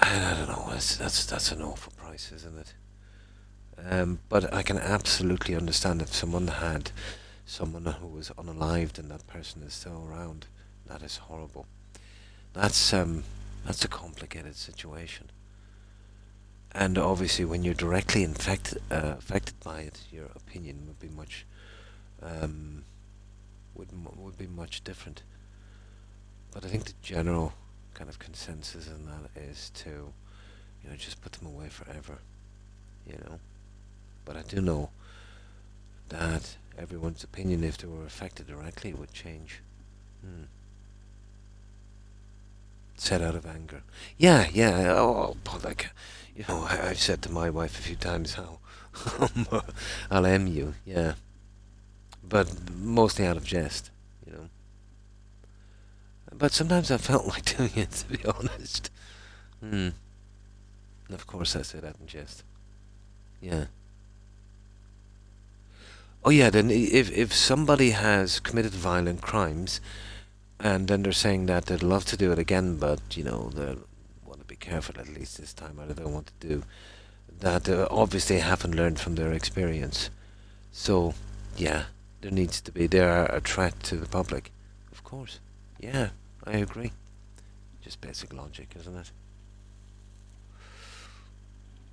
Speaker 1: And I don't know, that's an awful price, isn't it? But I can absolutely understand if someone had someone who was unalived and that person is still around. That is horrible. That's a complicated situation. And obviously, when you're directly affected by it, your opinion would be much would be much different. But I think the general kind of consensus in that is to, just put them away forever. But I do know that everyone's opinion, if they were affected directly, would change. Said out of anger. Yeah. Oh, but like, I've said to my wife a few times how I'll M you, yeah. But mostly out of jest, But sometimes I felt like doing it, to be honest. And of course I say that in jest. Yeah. Oh yeah, then if somebody has committed violent crimes, and then they're saying that they'd love to do it again, but you know they want to be careful at least this time, or they don't want to do that. Obviously, haven't learned from their experience. So, yeah, there needs to be. They are a threat to the public, of course. Yeah, I agree. Just basic logic, isn't it?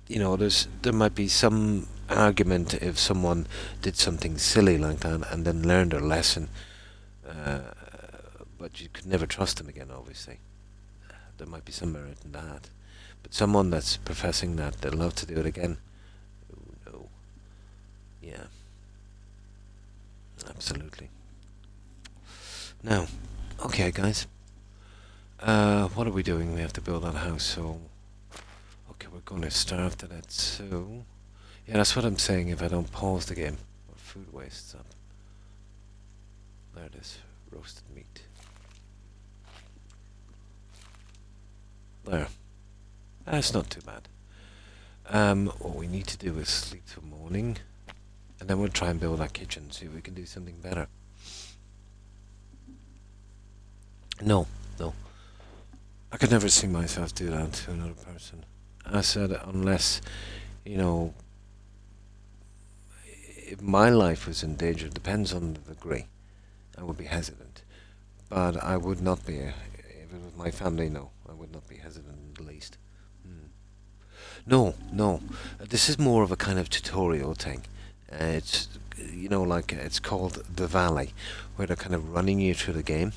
Speaker 1: You know, there might be some argument if someone did something silly like that and then learned their lesson, uh, but you could never trust them again. Obviously, there might be some merit in that. But someone that's professing that they'd love to do it again, oh, no, yeah, absolutely. Now, okay, guys. What are we doing? We have to build that house, so okay, we're going to starve to that. So, yeah, that's what I'm saying. If I don't pause the game, or food wastes up. There it is, roasted meat. There. That's not too bad. What we need to do is sleep till morning, and then we'll try and build our kitchen, see if we can do something better. No, no. I could never see myself do that to another person. I said, unless, you know, if my life was in danger, it depends on the degree. I would be hesitant. But I would not be, if it was my family, no. I would not be hesitant in the least. No, no. This is more of a kind of tutorial thing. It's, you know, like it's called The Valley, where they're kind of running you through the game.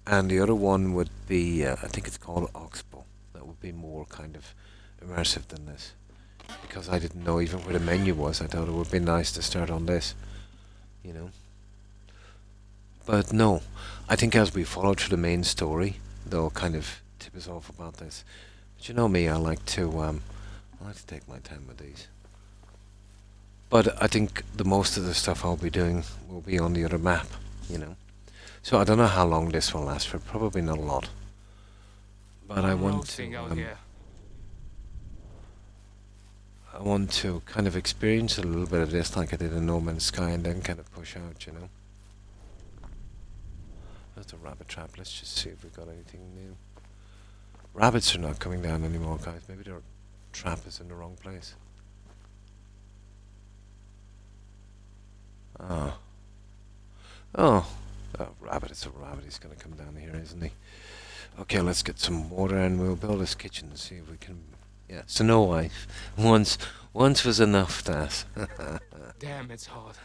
Speaker 1: And the other one would be, I think it's called Oxbow. That would be more kind of immersive than this. Because I didn't know even where the menu was. I thought it would be nice to start on this, you know. But no, I think as we follow through the main story, they'll kind of tip us off about this. But you know me, I like to take my time with these. But I think the most of the stuff I'll be doing will be on the other map, you know. So I don't know how long this will last for. Probably not a lot. But I want
Speaker 2: Roasting out here.
Speaker 1: to kind of experience a little bit of this like I did in No Man's Sky and then kind of push out, you know. That's a rabbit trap. Let's just see if we got anything new. Rabbits are not coming down anymore, guys. Maybe their trap is in the wrong place. Oh. Oh. Oh, rabbit, it's a rabbit. He's going to come down here, isn't he? Okay, let's get some water and we'll build this kitchen and see if we can... Yeah, Snow White. Once was enough, that.
Speaker 2: Damn, it's hot.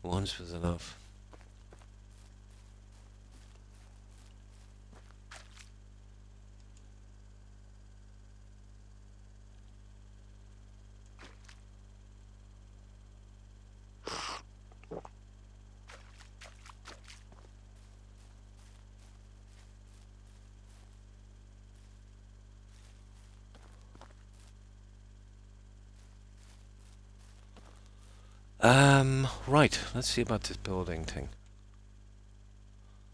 Speaker 1: Once was enough. Right, let's see about this building thing.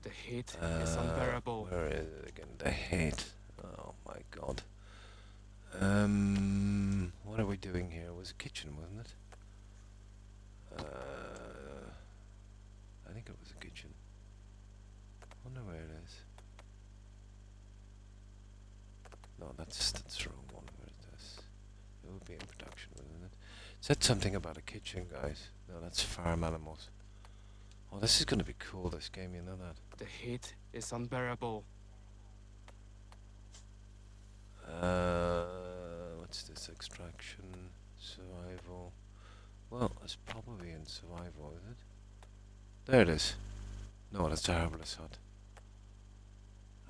Speaker 2: The heat is unbearable.
Speaker 1: Where is it again? The heat. Oh my god. What are we doing here? It was a kitchen, wasn't it? I think it was a kitchen. Wonder where it is. No, that's the wrong one. Where is this? It would be in production, wouldn't it? Said something about a kitchen, guys. No, that's farm animals. Oh, this is gonna be cool, this game, you know that?
Speaker 2: The heat is unbearable.
Speaker 1: What's this? Extraction, survival. Well, it's probably in survival, is it? There it is. No, that's a herbalist hut.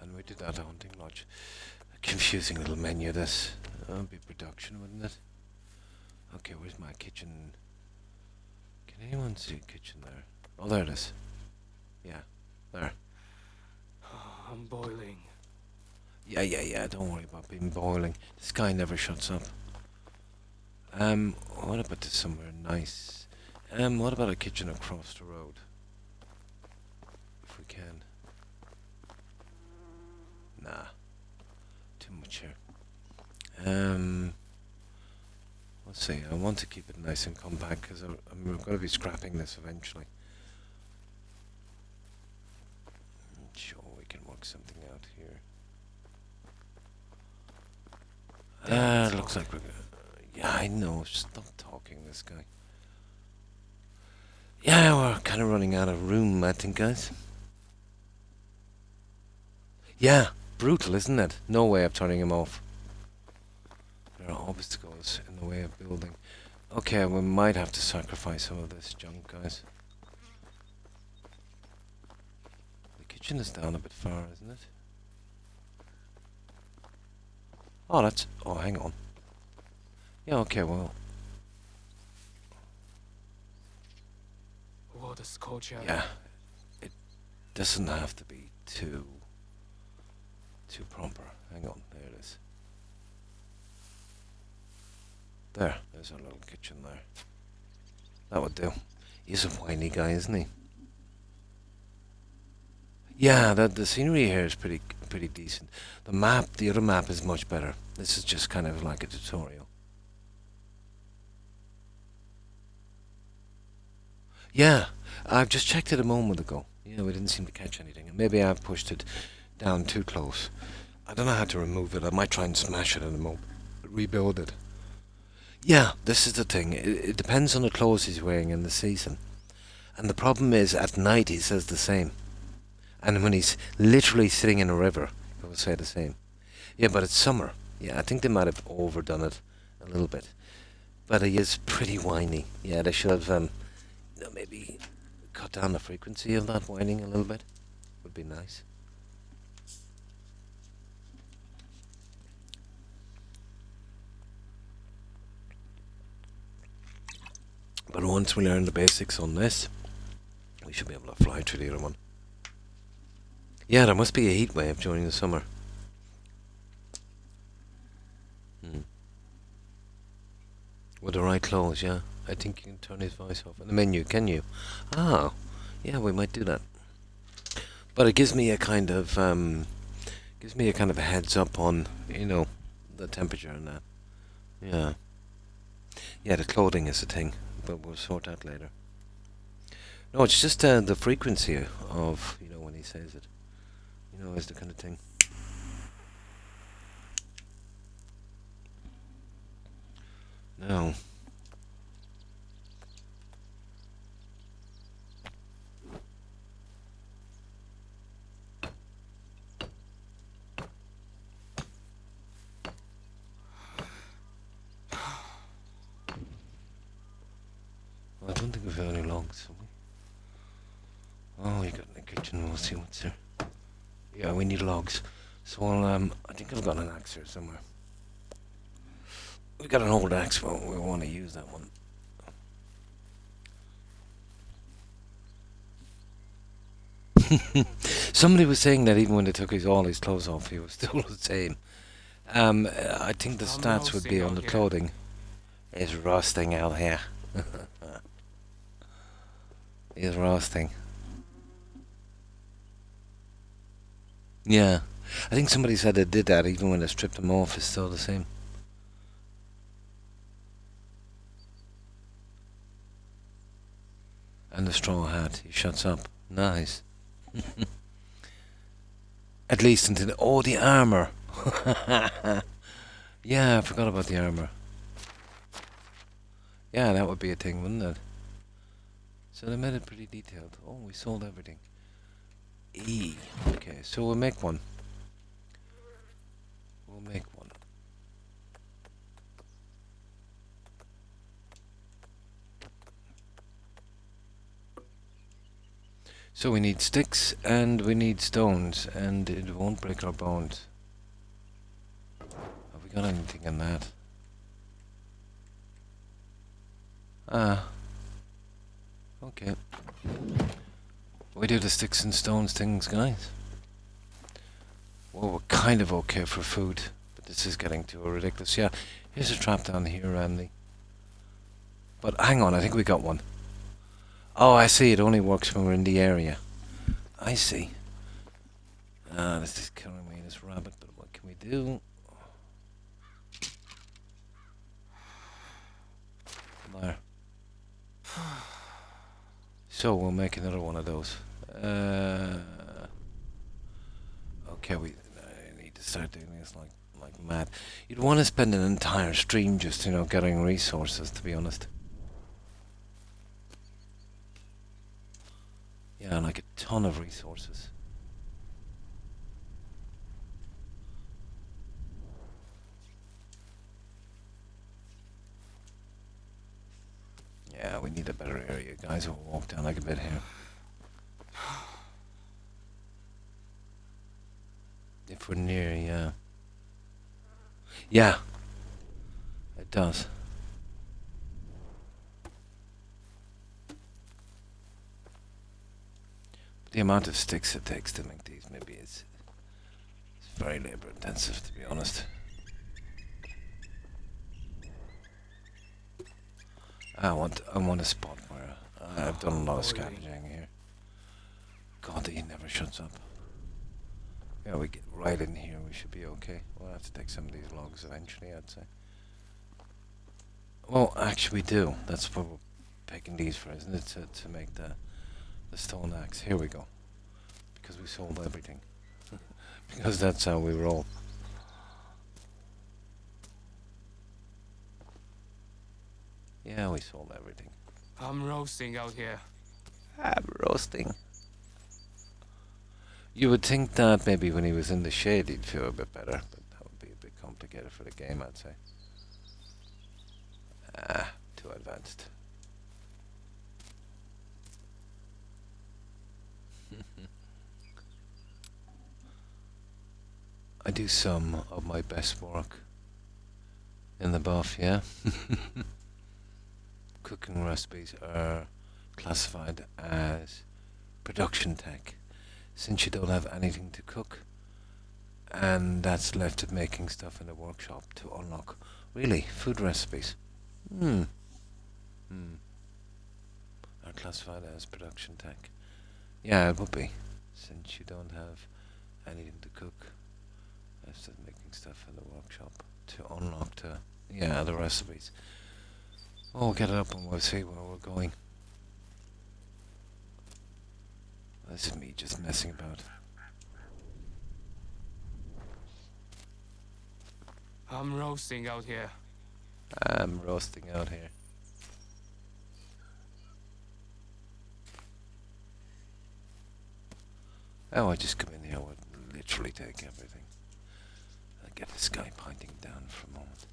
Speaker 1: And we did that hunting lodge. A confusing little menu, this. That would be production, wouldn't it? Okay, where's my kitchen? Can anyone see a kitchen there? Oh, there it is. Yeah, there.
Speaker 2: I'm boiling.
Speaker 1: Yeah, don't worry about being boiling. This guy never shuts up. What about this somewhere nice? What about a kitchen across the road? If we can. Nah. Too much here. Let's see, I want to keep it nice and compact because I'm going to be scrapping this eventually. Sure, we can work something out here. Looks like we're gonna... Yeah, I know. Stop talking, this guy. Yeah, we're kind of running out of room, I think, guys. Yeah, brutal, isn't it? No way of turning him off. There are obstacles in the way of building. Okay, we might have to sacrifice some of this junk, guys. The kitchen is down a bit far, isn't it? Oh, that's... Oh, hang on. Yeah, okay, well...
Speaker 2: What a scorcher.
Speaker 1: Yeah. It doesn't have to be too proper. Hang on, there it is. There's our little kitchen there. That would do. He's a whiny guy, isn't he? Yeah, the scenery here is pretty decent. The other map is much better. This is just kind of like a tutorial. Yeah, I've just checked it a moment ago. Yeah, we didn't seem to catch anything. And maybe I've pushed it down too close. I don't know how to remove it. I might try and smash it in a moment. Rebuild it. Yeah, this is the thing. It depends on the clothes he's wearing in the season. And the problem is, at night he says the same. And when he's literally sitting in a river, he will say the same. Yeah, but it's summer. Yeah, I think they might have overdone it a little bit. But he is pretty whiny. Yeah, they should have maybe cut down the frequency of that whining a little bit. Would be nice. But once we learn the basics on this, we should be able to fly through the other one. Yeah, there must be a heat wave during the summer. With the right clothes, yeah. I think you can turn his voice off in the menu, can you? Ah, yeah, we might do that. But it gives me a kind of a heads up on, you know, the temperature and that. Yeah. Yeah, the clothing is the thing, but we'll sort that later. No, it's just the frequency of, you know, when he says it. You know, is the kind of thing. Now. Well, I don't think we've got any logs, have we? Oh, you got in the kitchen, we'll see what's there. Yeah, we need logs. So I think I've got an axe here somewhere. We got an old axe, but we want to use that one. Somebody was saying that even when they took all his clothes off, he was still the same. I think the stats would be on the clothing. It's rusting out here. It's rusting. Yeah. I think somebody said they did that even when they stripped them off, it's still the same. And the straw hat, he shuts up. Nice. At least until... Oh, the armour! Yeah, I forgot about the armour. Yeah, that would be a thing, wouldn't it? So they made it pretty detailed. Oh, we sold everything. E. Okay, so we'll make one. We'll make one. So we need sticks and we need stones, and it won't break our bones. Have we got anything in that? Ah. Okay. We do the sticks and stones things, guys. Well, we're kind of okay for food, but this is getting too ridiculous. Yeah, here's a trap down here, Randy. But hang on, I think we got one. Oh, I see. It only works when we're in the area. I see. Ah, this is killing me, this rabbit. But what can we do? So we'll make another one of those. Okay, I need to start doing this like mad. You'd want to spend an entire stream just, you know, getting resources, to be honest. Yeah, like a ton of resources. Yeah, we need a better area, guys. We'll walk down like a bit here. If we're near, yeah. Yeah. It does. But the amount of sticks it takes to make these, maybe it's very labor intensive, to be honest. I want a spot where I've done a lot of scavenging here. God, he never shuts up. Yeah, we get right in here, we should be okay. We'll have to take some of these logs eventually, I'd say. Well, actually we do. That's what we're picking these for, isn't it? To make the stone axe. Here we go. Because we sold everything. Because that's how we roll. Yeah, we sold everything.
Speaker 2: I'm roasting out here.
Speaker 1: I'm roasting. You would think that maybe when he was in the shade he'd feel a bit better, but that would be a bit complicated for the game, I'd say. Ah, too advanced. I do some of my best work in the buff, yeah? Cooking recipes are classified as production tech, since you don't have anything to cook, and that's left at making stuff in the workshop to unlock, really, food recipes. Are classified as production tech. Yeah, it would be, since you don't have anything to cook, left at making stuff in the workshop to unlock the recipes. Well, we'll get it up and we'll see where we're going. This is me just messing about.
Speaker 2: I'm roasting out here.
Speaker 1: I'm roasting out here. Oh, I just come in here, I would literally take everything. I'll get this guy pointing down for a moment.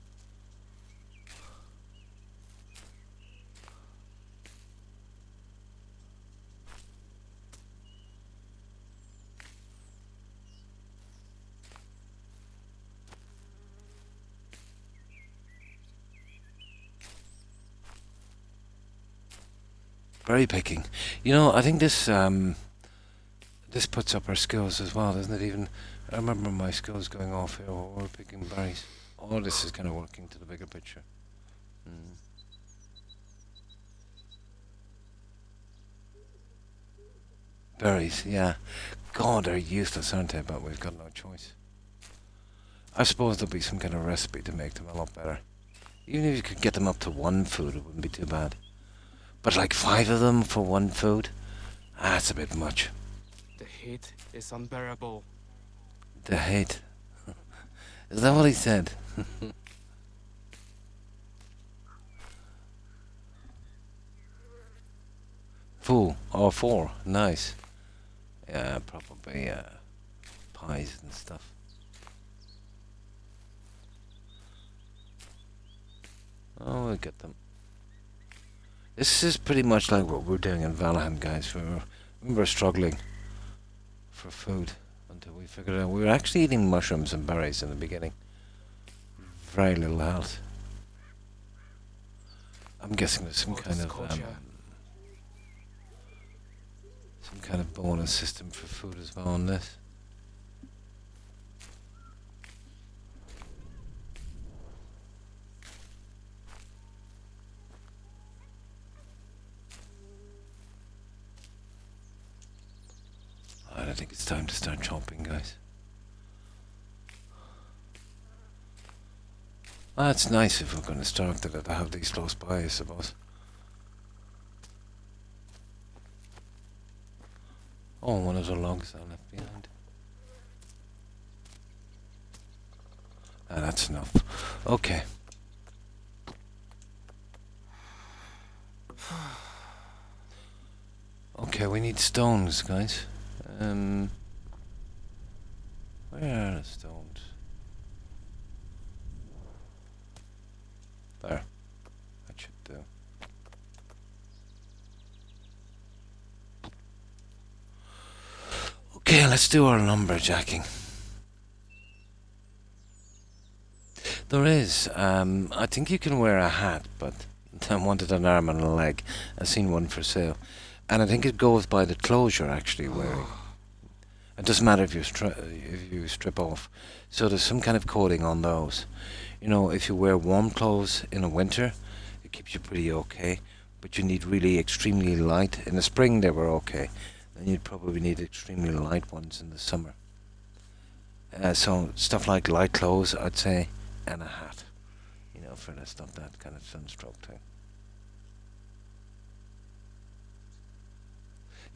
Speaker 1: Berry picking. You know, I think this this puts up our skills as well, doesn't it? Even I remember my skills going off here while we're picking berries. All this is kind of working to the bigger picture. Berries, yeah. God, they're useless, aren't they? But we've got no choice. I suppose there'll be some kind of recipe to make them a lot better. Even if you could get them up to 1 food, it wouldn't be too bad. But like 5 of them for 1 food? That's a bit much.
Speaker 2: The heat is unbearable.
Speaker 1: The hate. Is that what he said? Full. Oh, 4. Nice. Yeah, probably pies and stuff. Oh, we'll get them. This is pretty much like what we're doing in Valheim, guys. We were struggling for food until we figured out we were actually eating mushrooms and berries in the beginning. Very little health. I'm guessing there's some kind of bonus system for food as well on this. I think it's time to start chopping, guys. Well, it's nice if we're going to start to have these close by, I suppose. Oh, one of the logs I left behind. Ah, that's enough. Okay. Okay, we need stones, guys. Where are the stones? There. That should do. Okay, let's do our lumberjacking. There is. I think you can wear a hat, but I wanted an arm and a leg. I've seen one for sale. And I think it goes by the clothes you're actually wearing. It doesn't matter if you strip off. So there's some kind of coating on those. You know, if you wear warm clothes in the winter, it keeps you pretty okay. But you need really extremely light. In the spring they were okay. Then you'd probably need extremely light ones in the summer. So stuff like light clothes, I'd say, and a hat. You know, for that's not that kind of sunstroke thing.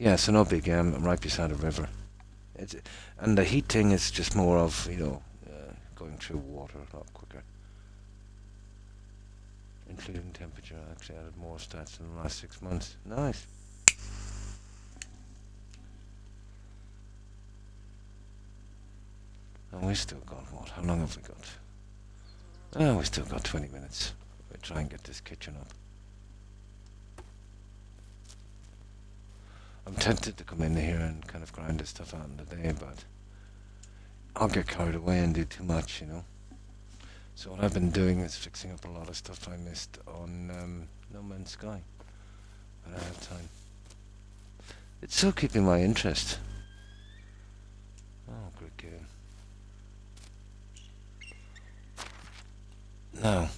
Speaker 1: Yeah, so no big. I'm right beside a river. And the heat thing is just more of, you know, going through water a lot quicker. Including temperature, I actually added more stats in the last 6 months. Nice. And we still got what? How long have we got? Oh, we still got 20 minutes. We'll try and get this kitchen up. I'm tempted to come in here and kind of grind this stuff out in the day, but I'll get carried away and do too much, you know. So what I've been doing is fixing up a lot of stuff I missed on No Man's Sky. But I have time. It's still keeping my interest. Oh, great game. Now.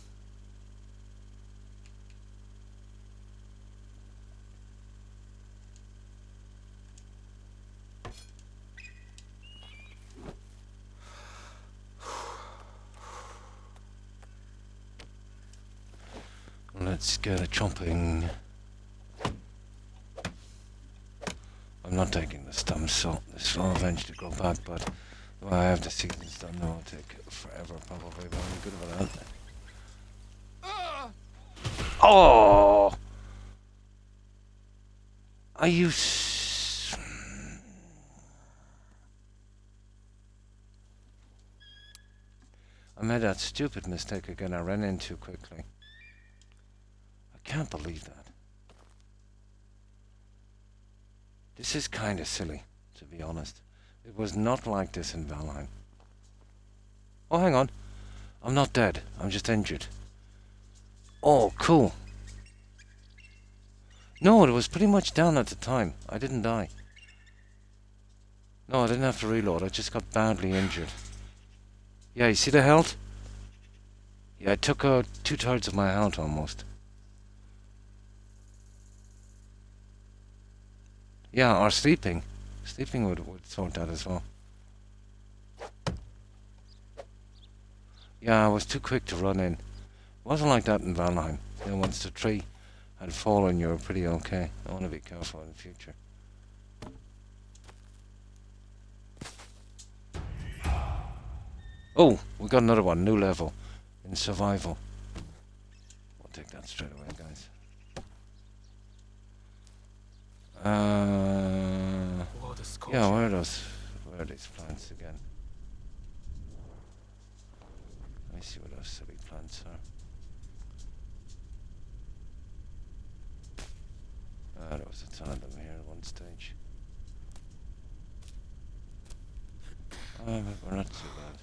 Speaker 1: Let's get a chomping. I'm not taking the stumps, so this will eventually go back, but well, I have the seasons done now. It'll take forever, probably, but I'm good with that. Oh! Are you I made that stupid mistake again. I ran in too quickly. I can't believe that. This is kind of silly, to be honest. It was not like this in Valheim. Oh, hang on. I'm not dead. I'm just injured. Oh, cool. No, it was pretty much down at the time. I didn't die. No, I didn't have to reload. I just got badly injured. Yeah, you see the health? Yeah, I took 2/3 of my health almost. Yeah, or sleeping. Sleeping would sort that as well. Yeah, I was too quick to run in. It wasn't like that in Valheim. You know, once the tree had fallen, you were pretty okay. I want to be careful in the future. Oh, we got another one, new level in survival. We'll take that straight away, guys. Yeah, where are these plants again? Let me see what those silly plants are. There was a ton of them here at one stage. But we're not too bad.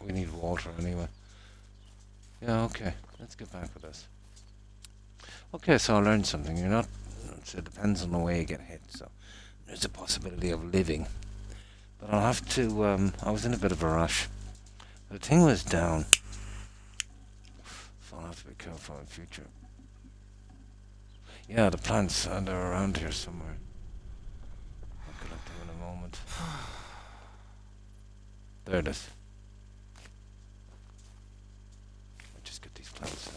Speaker 1: We need water anyway. Yeah, okay. Let's get back with this. Okay, so I learned something. You're not. It depends on the way you get hit. So there's a possibility of living. But I'll have to. I was in a bit of a rush. The thing was down. So I'll have to be careful in future. Yeah, the plants are around here somewhere. I'll collect them in a moment. There it is. I'll just get these plants out.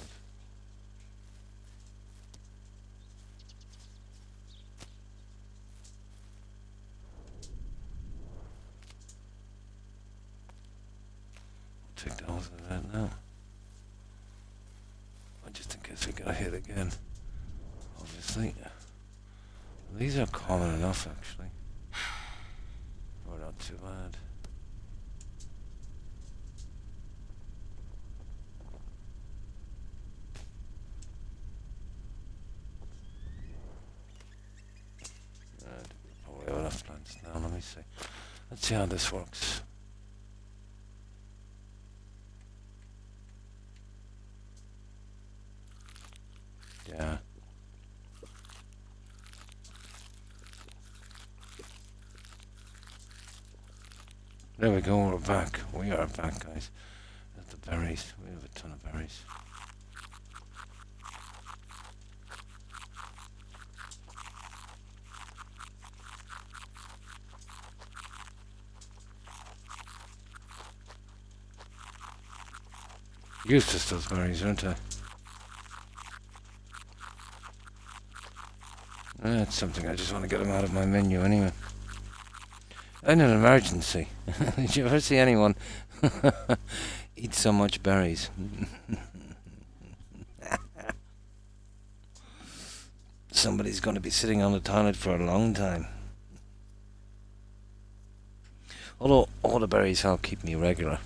Speaker 1: take those in that now. Just in case we get hit again. Obviously. These are common enough, actually. Or not too bad. Right. Oh, we have enough plants now. Let me see. Let's see how this works. Yeah. There we go, we're back. We are back, guys. That's the berries. We have a ton of berries. Useless, those berries, aren't they? That's something, I just want to get them out of my menu anyway. In an emergency. Did you ever see anyone eat so much berries? Somebody's going to be sitting on the toilet for a long time. Although all the berries help keep me regular.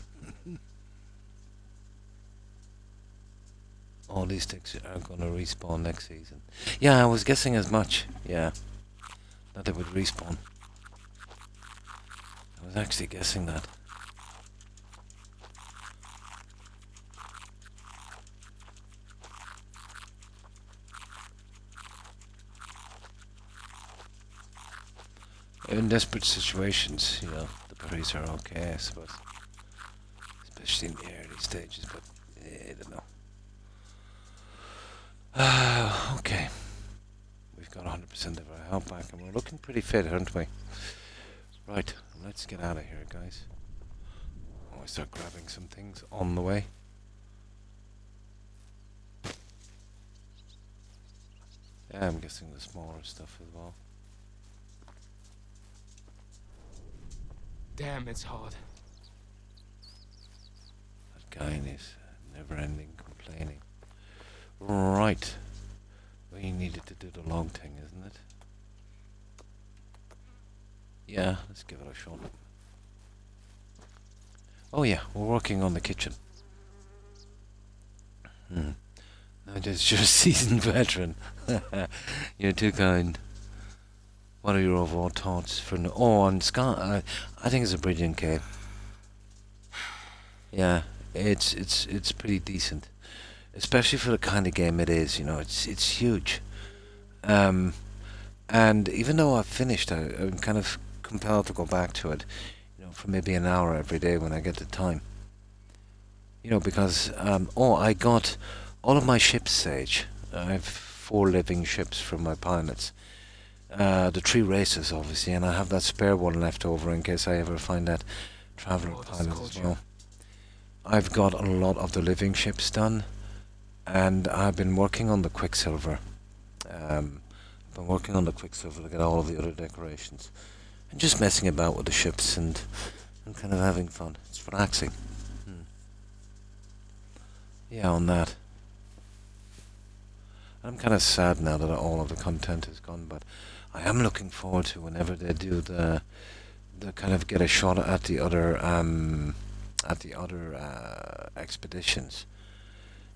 Speaker 1: All these sticks are going to respawn next season. Yeah, I was guessing as much. Yeah, that they would respawn. I was actually guessing that. In desperate situations, you know, the berries are okay, I suppose. Especially in the early stages, but I don't know. Okay. We've got 100% of our health back and we're looking pretty fit, aren't we? Right, let's get out of here, guys. I start grabbing some things on the way. Yeah, I'm guessing the smaller stuff as well.
Speaker 2: Damn, it's hard.
Speaker 1: That guy and his never-ending complaining. Right. We needed to do the log thing, isn't it? Yeah, let's give it a shot. Oh yeah, we're working on the kitchen. No, just you're a seasoned veteran. You're too kind. What are your overall thoughts for on Scott? I think it's a brilliant game. Yeah, it's pretty decent, especially for the kind of game it is. You know, it's huge. And even though I've finished, I'm kind of compelled to go back to it. You know, for maybe an hour every day when I get the time. You know, because I got all of my ships, Sage. I have 4 living ships from my pilots. The 3 races, obviously, and I have that spare one left over in case I ever find that traveller pilot as well. I've got a lot of the living ships done, and I've been working on the Quicksilver. I've been working on the Quicksilver to get all of the other decorations. And just messing about with the ships and kind of having fun. It's relaxing. Yeah, on that. I'm kind of sad now that all of the content is gone, but I am looking forward to whenever they do the kind of get a shot at the other expeditions.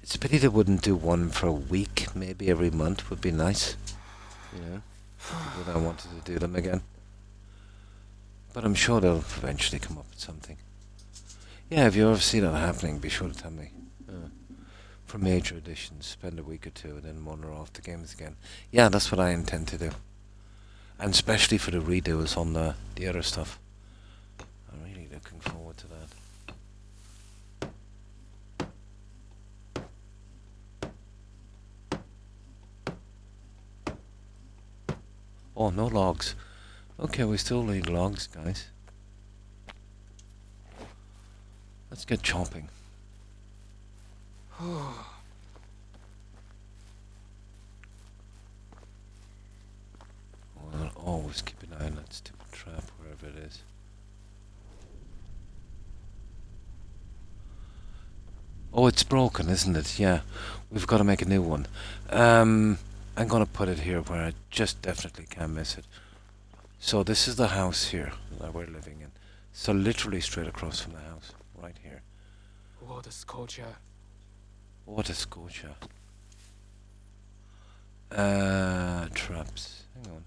Speaker 1: It's a pity they wouldn't do one for a week, maybe every month would be nice. You know, people that wanted to do them again. But I'm sure they'll eventually come up with something. Yeah, if you ever see that happening, be sure to tell me. For major editions, spend a week or 2 and then wander off the games again. Yeah, that's what I intend to do. And especially for the redos on the other stuff. I'm really looking forward to that. Oh, no logs. Okay, we still need logs, guys. Let's get chopping. Well, always keep an eye on that stupid trap, wherever it is. Oh, it's broken, isn't it? Yeah. We've got to make a new one. I'm going to put it here where I just definitely can't miss it. So this is the house here that we're living in. So literally straight across from the house. Right here.
Speaker 2: What a sculpture.
Speaker 1: What a scorcher. Traps. Hang on.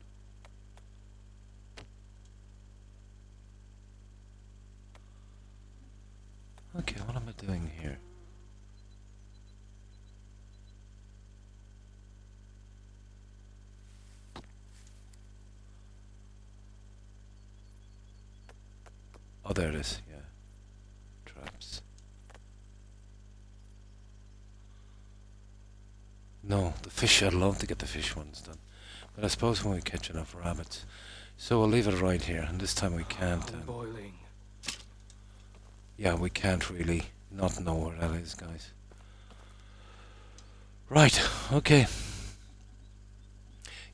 Speaker 1: Okay, what am I doing here? Oh, there it is, yeah. Traps. No, the fish, I'd love to get the fish ones done. But I suppose when we catch enough rabbits. So we'll leave it right here, and this time we can't.
Speaker 2: I'm boiling.
Speaker 1: Yeah, we can't really not know where that is, guys. Right, okay.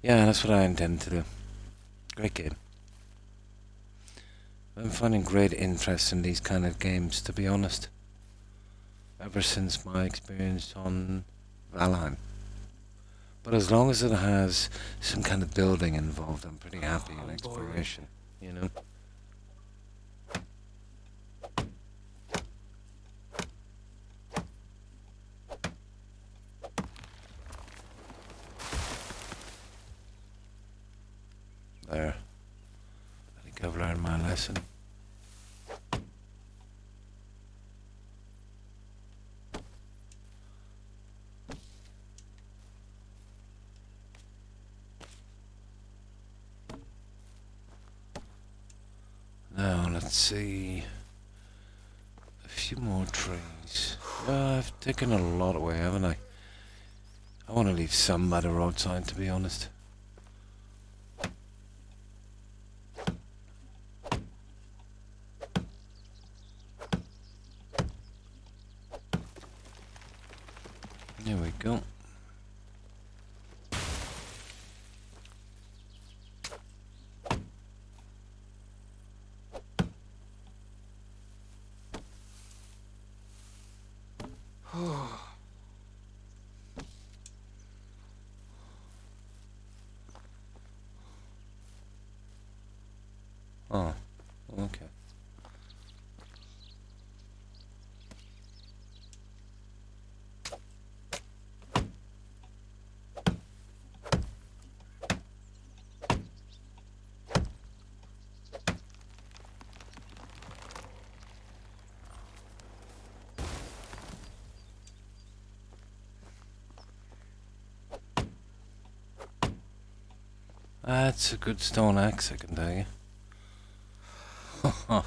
Speaker 1: Yeah, that's what I intend to do. Great game. I'm finding great interest in these kind of games, to be honest. Ever since my experience on Valheim. But as long as it has some kind of building involved, I'm pretty happy in exploration, you know? There. I think I've learned my lesson. Now, let's see. A few more trees. I've taken a lot away, haven't I? I want to leave some by the roadside, to be honest. There we go. Oh, okay. That's a good stone axe, I can tell you. I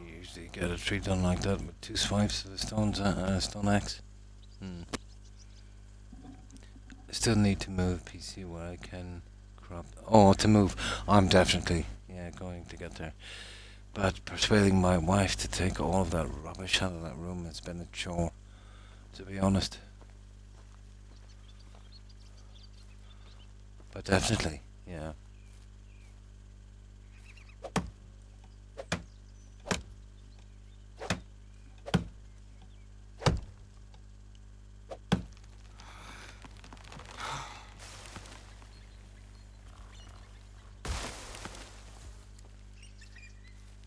Speaker 1: usually get a tree done like that with 2 swipes of a stone axe. I still need to move PC where I can crop. Oh, to move. I'm definitely, going to get there. But persuading my wife to take all of that rubbish out of that room has been a chore, to be honest. But definitely, yeah.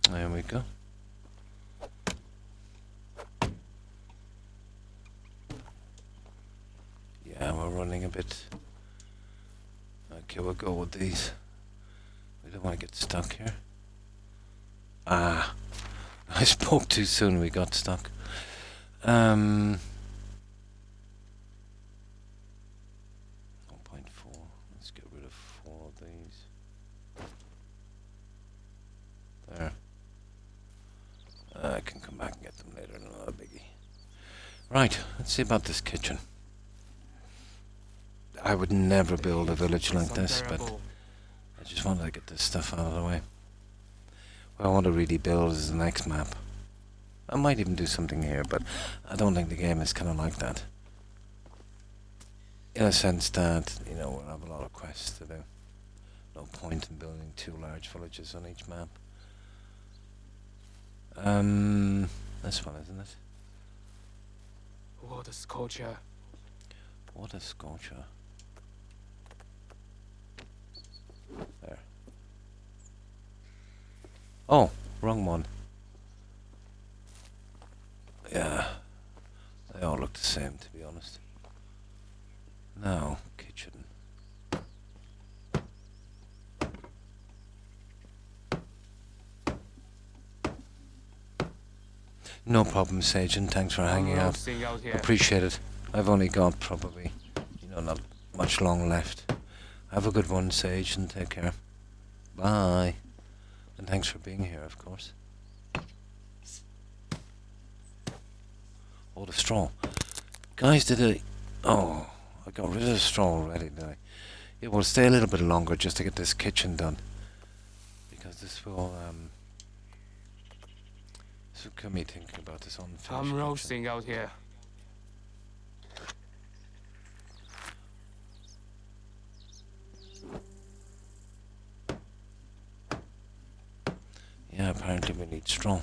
Speaker 1: There we go. Yeah, we're running a bit. Okay, we'll go with these. We don't want to get stuck here. Ah, I spoke too soon, we got stuck. 1.4, let's get rid of 4 of these. There. I can come back and get them later, not a biggie. Right, let's see about this kitchen. I would never build a village like this, but I just wanted to get this stuff out of the way. What I want to really build is the next map. I might even do something here, but I don't think the game is kind of like that. In a sense that, we'll have a lot of quests to do. No point in building 2 large villages on each map. This one, isn't it?
Speaker 2: What a scorcher.
Speaker 1: What a scorcher. There. Oh, wrong one. Yeah. They all look the same, to be honest. Now, kitchen. No problem, Sage, and thanks for hanging out.
Speaker 2: Roasting out here.
Speaker 1: Appreciate it. I've only got probably, not much long left. Have a good one, Sage, and take care. Bye. And thanks for being here, of course. Oh, the straw. Guys, oh, I got rid of the straw already, did I? Yeah, we'll stay a little bit longer just to get this kitchen done. Because this will get me thinking about this unfinished
Speaker 2: I'm
Speaker 1: kitchen.
Speaker 2: roasting out here.
Speaker 1: Yeah, apparently we need straw.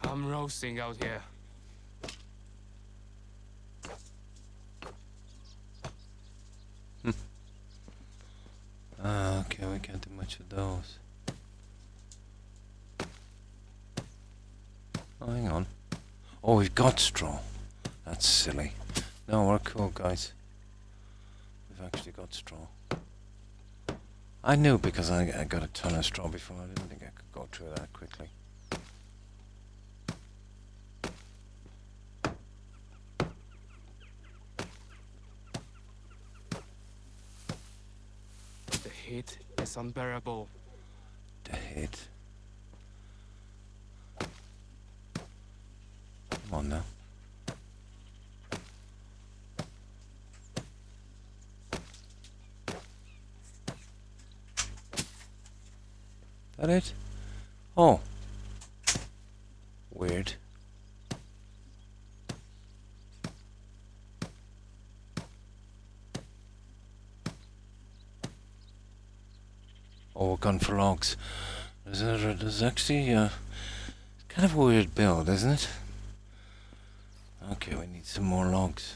Speaker 2: I'm roasting out here.
Speaker 1: Okay, we can't do much of those. Oh, hang on. Oh, we've got straw. That's silly. No, we're cool, guys. We've actually got straw. I knew because I got a ton of straw before. I didn't think I could go through that quickly.
Speaker 2: The heat is unbearable.
Speaker 1: The hit. Come on now. That it? Oh. Weird. Oh, we're gone for logs. There's actually kind of a weird build, isn't it? Okay, we need some more logs.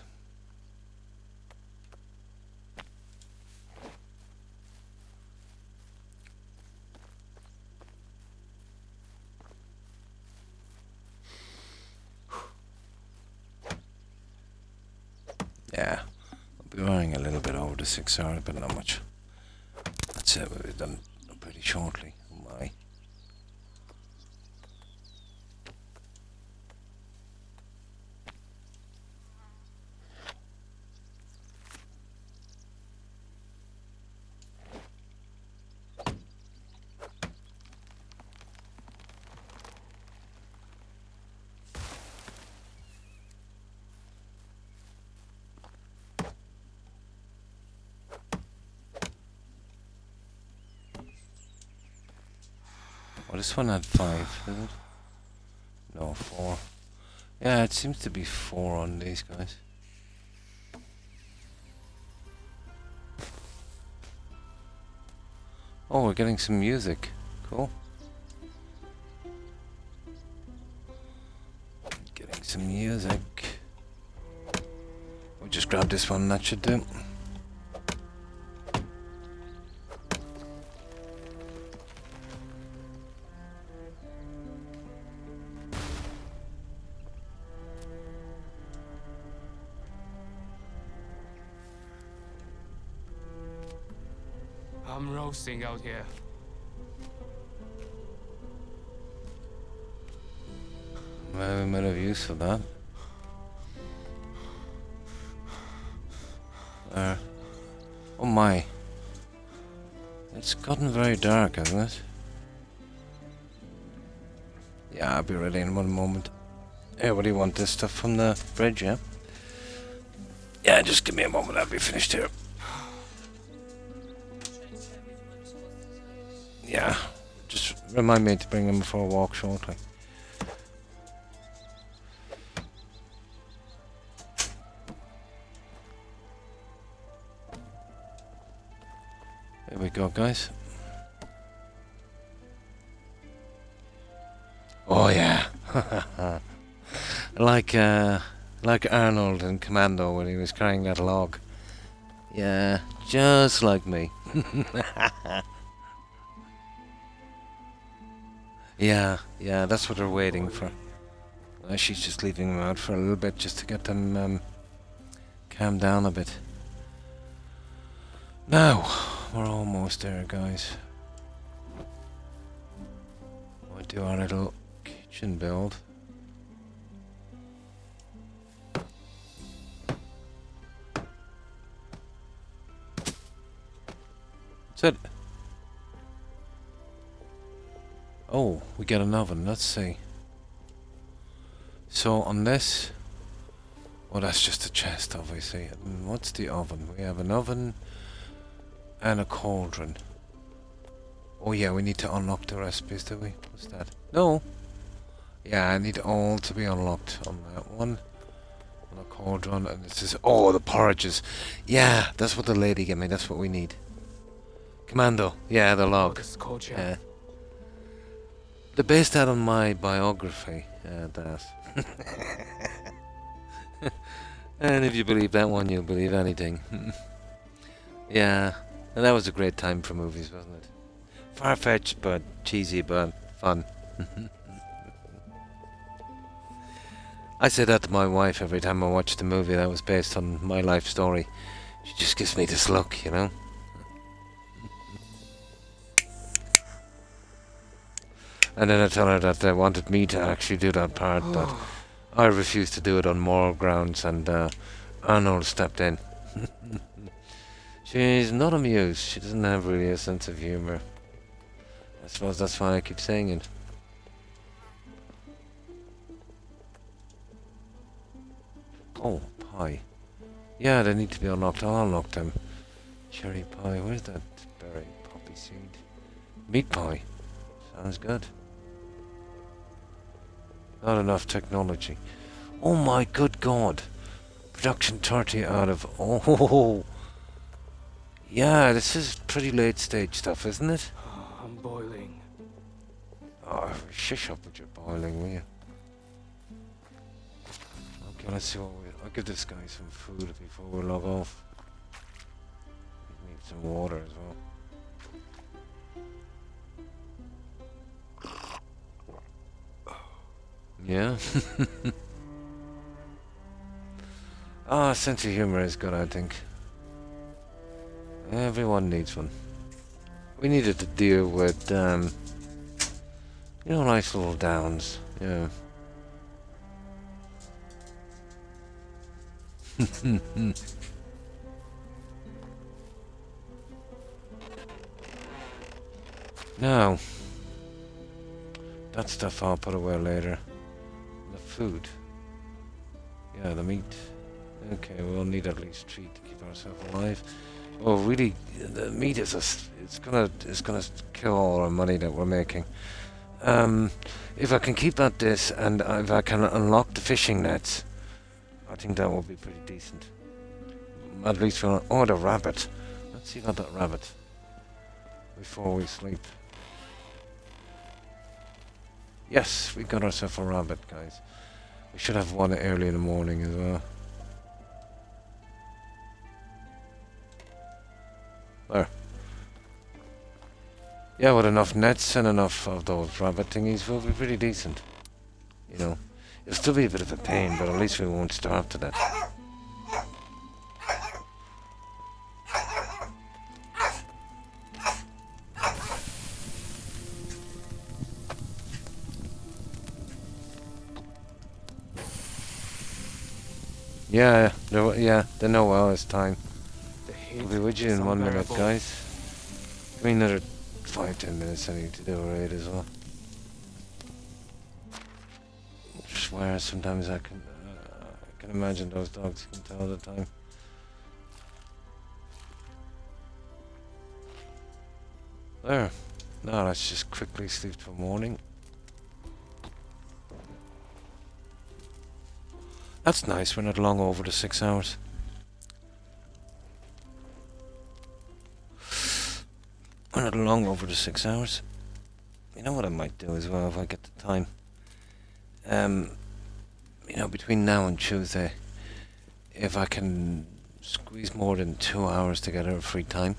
Speaker 1: Yeah, we'll be running a little bit over the 6 hours, but not much. That's it, we'll be done pretty shortly. Oh my. Well, this one had 5, is it? No, 4. Yeah, it seems to be 4 on these guys. Oh, we're getting some music. Cool. Getting some music. We'll just grab this one, that should do.
Speaker 2: I'm roasting out here.
Speaker 1: Maybe we might have use of that. There. Oh my. It's gotten very dark, hasn't it? Yeah, I'll be ready in 1 moment. Hey, what do you want? This stuff from the fridge, yeah? Yeah, just give me a moment, I'll be finished here. Yeah. Just remind me to bring him for a walk shortly. There we go, guys. Oh yeah. like Arnold in Commando when he was carrying that log. Yeah, just like me. Yeah, that's what they're waiting for. She's just leaving them out for a little bit just to get them calmed down a bit. Now, we're almost there, guys. We'll do our little kitchen build. That's it. Oh, we get an oven. Let's see. So on this, oh, that's just a chest, obviously. And what's the oven? We have an oven and a cauldron. Oh yeah, we need to unlock the recipes, do we? What's that? No. Yeah, I need all to be unlocked on that one. On the cauldron, and this is the porridges. Yeah, that's what the lady gave me. That's what we need. Commando. Yeah, the log.
Speaker 2: This is culture.
Speaker 1: Yeah. They based that on my biography, that. And if you believe that one, you'll believe anything. Yeah, and that was a great time for movies, wasn't it? Far-fetched, but cheesy, but fun. I say that to my wife every time I watch the movie that was based on my life story. She just gives me this look, you know? And then I tell her that they wanted me to actually do that part, but I refused to do it on moral grounds, and Arnold stepped in. She's not amused. She doesn't have really a sense of humour. I suppose that's why I keep saying it. Oh, pie. Yeah, they need to be unlocked. I'll unlock them. Cherry pie. Where's that berry? Poppy seed. Meat pie. Sounds good. Not enough technology. Oh my good god. Production 30 out of... Oh. Yeah, this is pretty late stage stuff, isn't it?
Speaker 2: I'm boiling.
Speaker 1: Oh, shush up with your boiling, will you? Okay, let's see what we... I'll give this guy some food before we log off. We need some water as well. Yeah. Sense of humor is good, I think. Everyone needs one. We needed to deal with, you know, nice little downs. Yeah. Now, that stuff I'll put away later. The food. Yeah, the meat. Okay, we'll need at least 3 to keep ourselves alive. Oh, really, the meat is it's gonna kill all our money that we're making. If I can keep at this, and if I can unlock the fishing nets, I think that will be pretty decent. At least we'll... Oh, the rabbit. Let's see about that rabbit before we sleep. Yes, we got ourselves a rabbit, guys. We should have one early in the morning as well. There. Yeah, with enough nets and enough of those rabbit thingies, we'll be pretty decent. You know, it'll still be a bit of a pain, but at least we won't starve to death. Yeah, they know well it's time.
Speaker 2: The heat
Speaker 1: We'll be with you
Speaker 2: is
Speaker 1: in 1 minute,
Speaker 2: unbearable.
Speaker 1: guys. Give me another 5-10 minutes. I need to do a raid as well. I swear, sometimes I can imagine those dogs can tell the time. There. Now let's just quickly sleep till morning. That's nice, we're not long over the 6 hours. We're not long over the 6 hours. You know what I might do as well if I get the time? You know, between now and Tuesday, if I can squeeze more than 2 hours together of free time,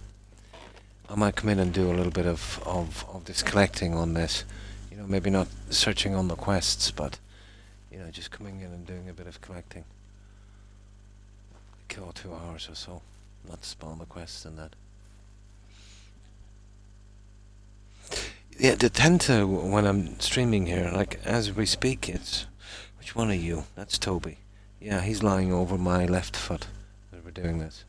Speaker 1: I might come in and do a little bit of this collecting on this. You know, maybe not searching on the quests, but, you know, just coming in and doing a bit of collecting. Kill 2 hours or so, not to spawn the quests and that. Yeah, they tend to, when I'm streaming here, like, as we speak, it's... Which one are you? That's Toby. Yeah, he's lying over my left foot as we're doing this.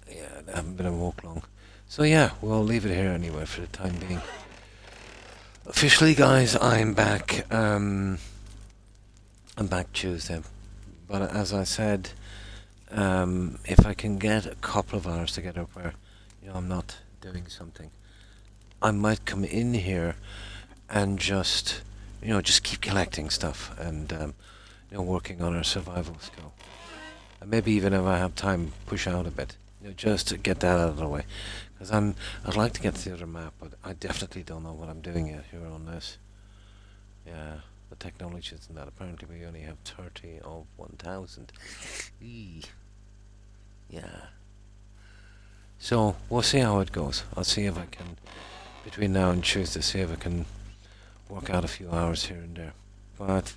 Speaker 1: Yeah, I haven't been awoke long. So yeah, we'll leave it here anyway for the time being. Officially, guys, I'm back. I'm back Tuesday. But as I said, if I can get a couple of hours together where, you know, I'm not doing something, I might come in here and just, you know, just keep collecting stuff and, you know, working on our survival skill. And maybe even if I have time, push out a bit, you know, just to get that out of the way. Because I'd like to get to the other map, but I definitely don't know what I'm doing yet here on this. Yeah, the technology isn't that. Apparently we only have 30 of 1,000. Yeah. So, we'll see how it goes. I'll see if I can, between now and Tuesday, see if I can work out a few hours here and there. But,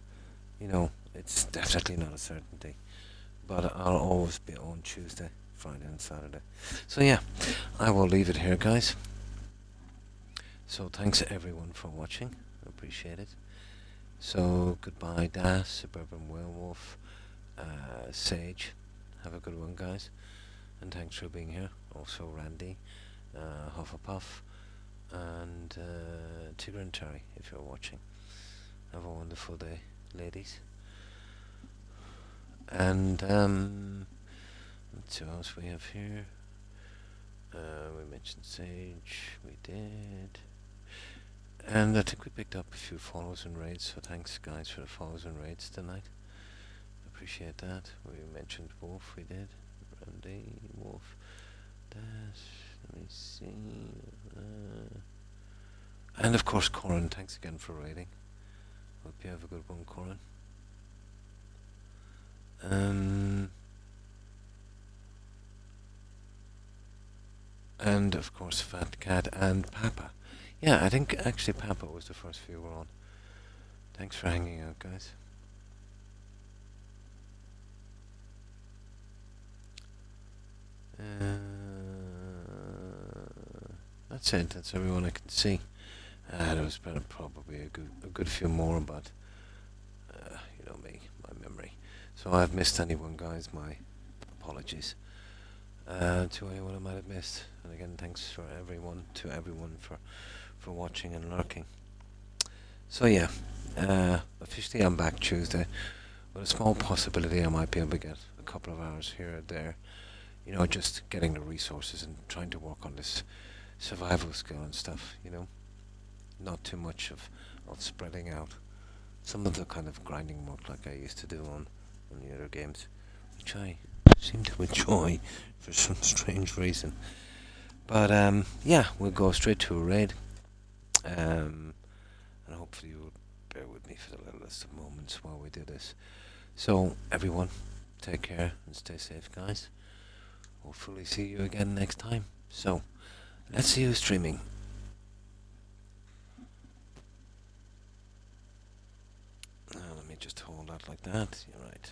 Speaker 1: you know, it's definitely not a certainty. But I'll always be on Tuesday, Friday and Saturday. So yeah, I will leave it here, guys. So thanks everyone for watching. I appreciate it. So goodbye, Das, Suburban Werewolf, Sage. Have a good one, guys. And thanks for being here. Also Randy, Hufflepuff, and Tigger and Terry, if you're watching. Have a wonderful day, ladies. And let's see what else we have here. We mentioned Sage, we did. And I think we picked up a few follows and raids, so thanks guys for the follows and raids tonight. Appreciate that. We mentioned Wolf, we did. Randy, Wolf, Dash, let me see. And of course Corin, thanks again for raiding. Hope you have a good one, Corin. And of course Fat Cat and Papa. Yeah, I think actually Papa was the first viewer on. Thanks for hanging out, guys. That's it. That's everyone I can see. There was probably a good few more, but you know me, my memory. So I've missed anyone, guys. My apologies to anyone I might have missed. And again, thanks for everyone for watching and lurking. So yeah, officially I'm back Tuesday, with a small possibility I might be able to get a couple of hours here or there. You know, just getting the resources and trying to work on this survival skill and stuff, you know. Not too much of spreading out. Some of the kind of grinding work like I used to do on the other games, which I seem to enjoy for some strange reason. But yeah, we'll go straight to a raid. And hopefully you'll bear with me for the littlest of moments while we do this. So everyone, take care and stay safe, guys. Hopefully see you again next time. So, let's see you streaming. Let me just hold that like that. You're right.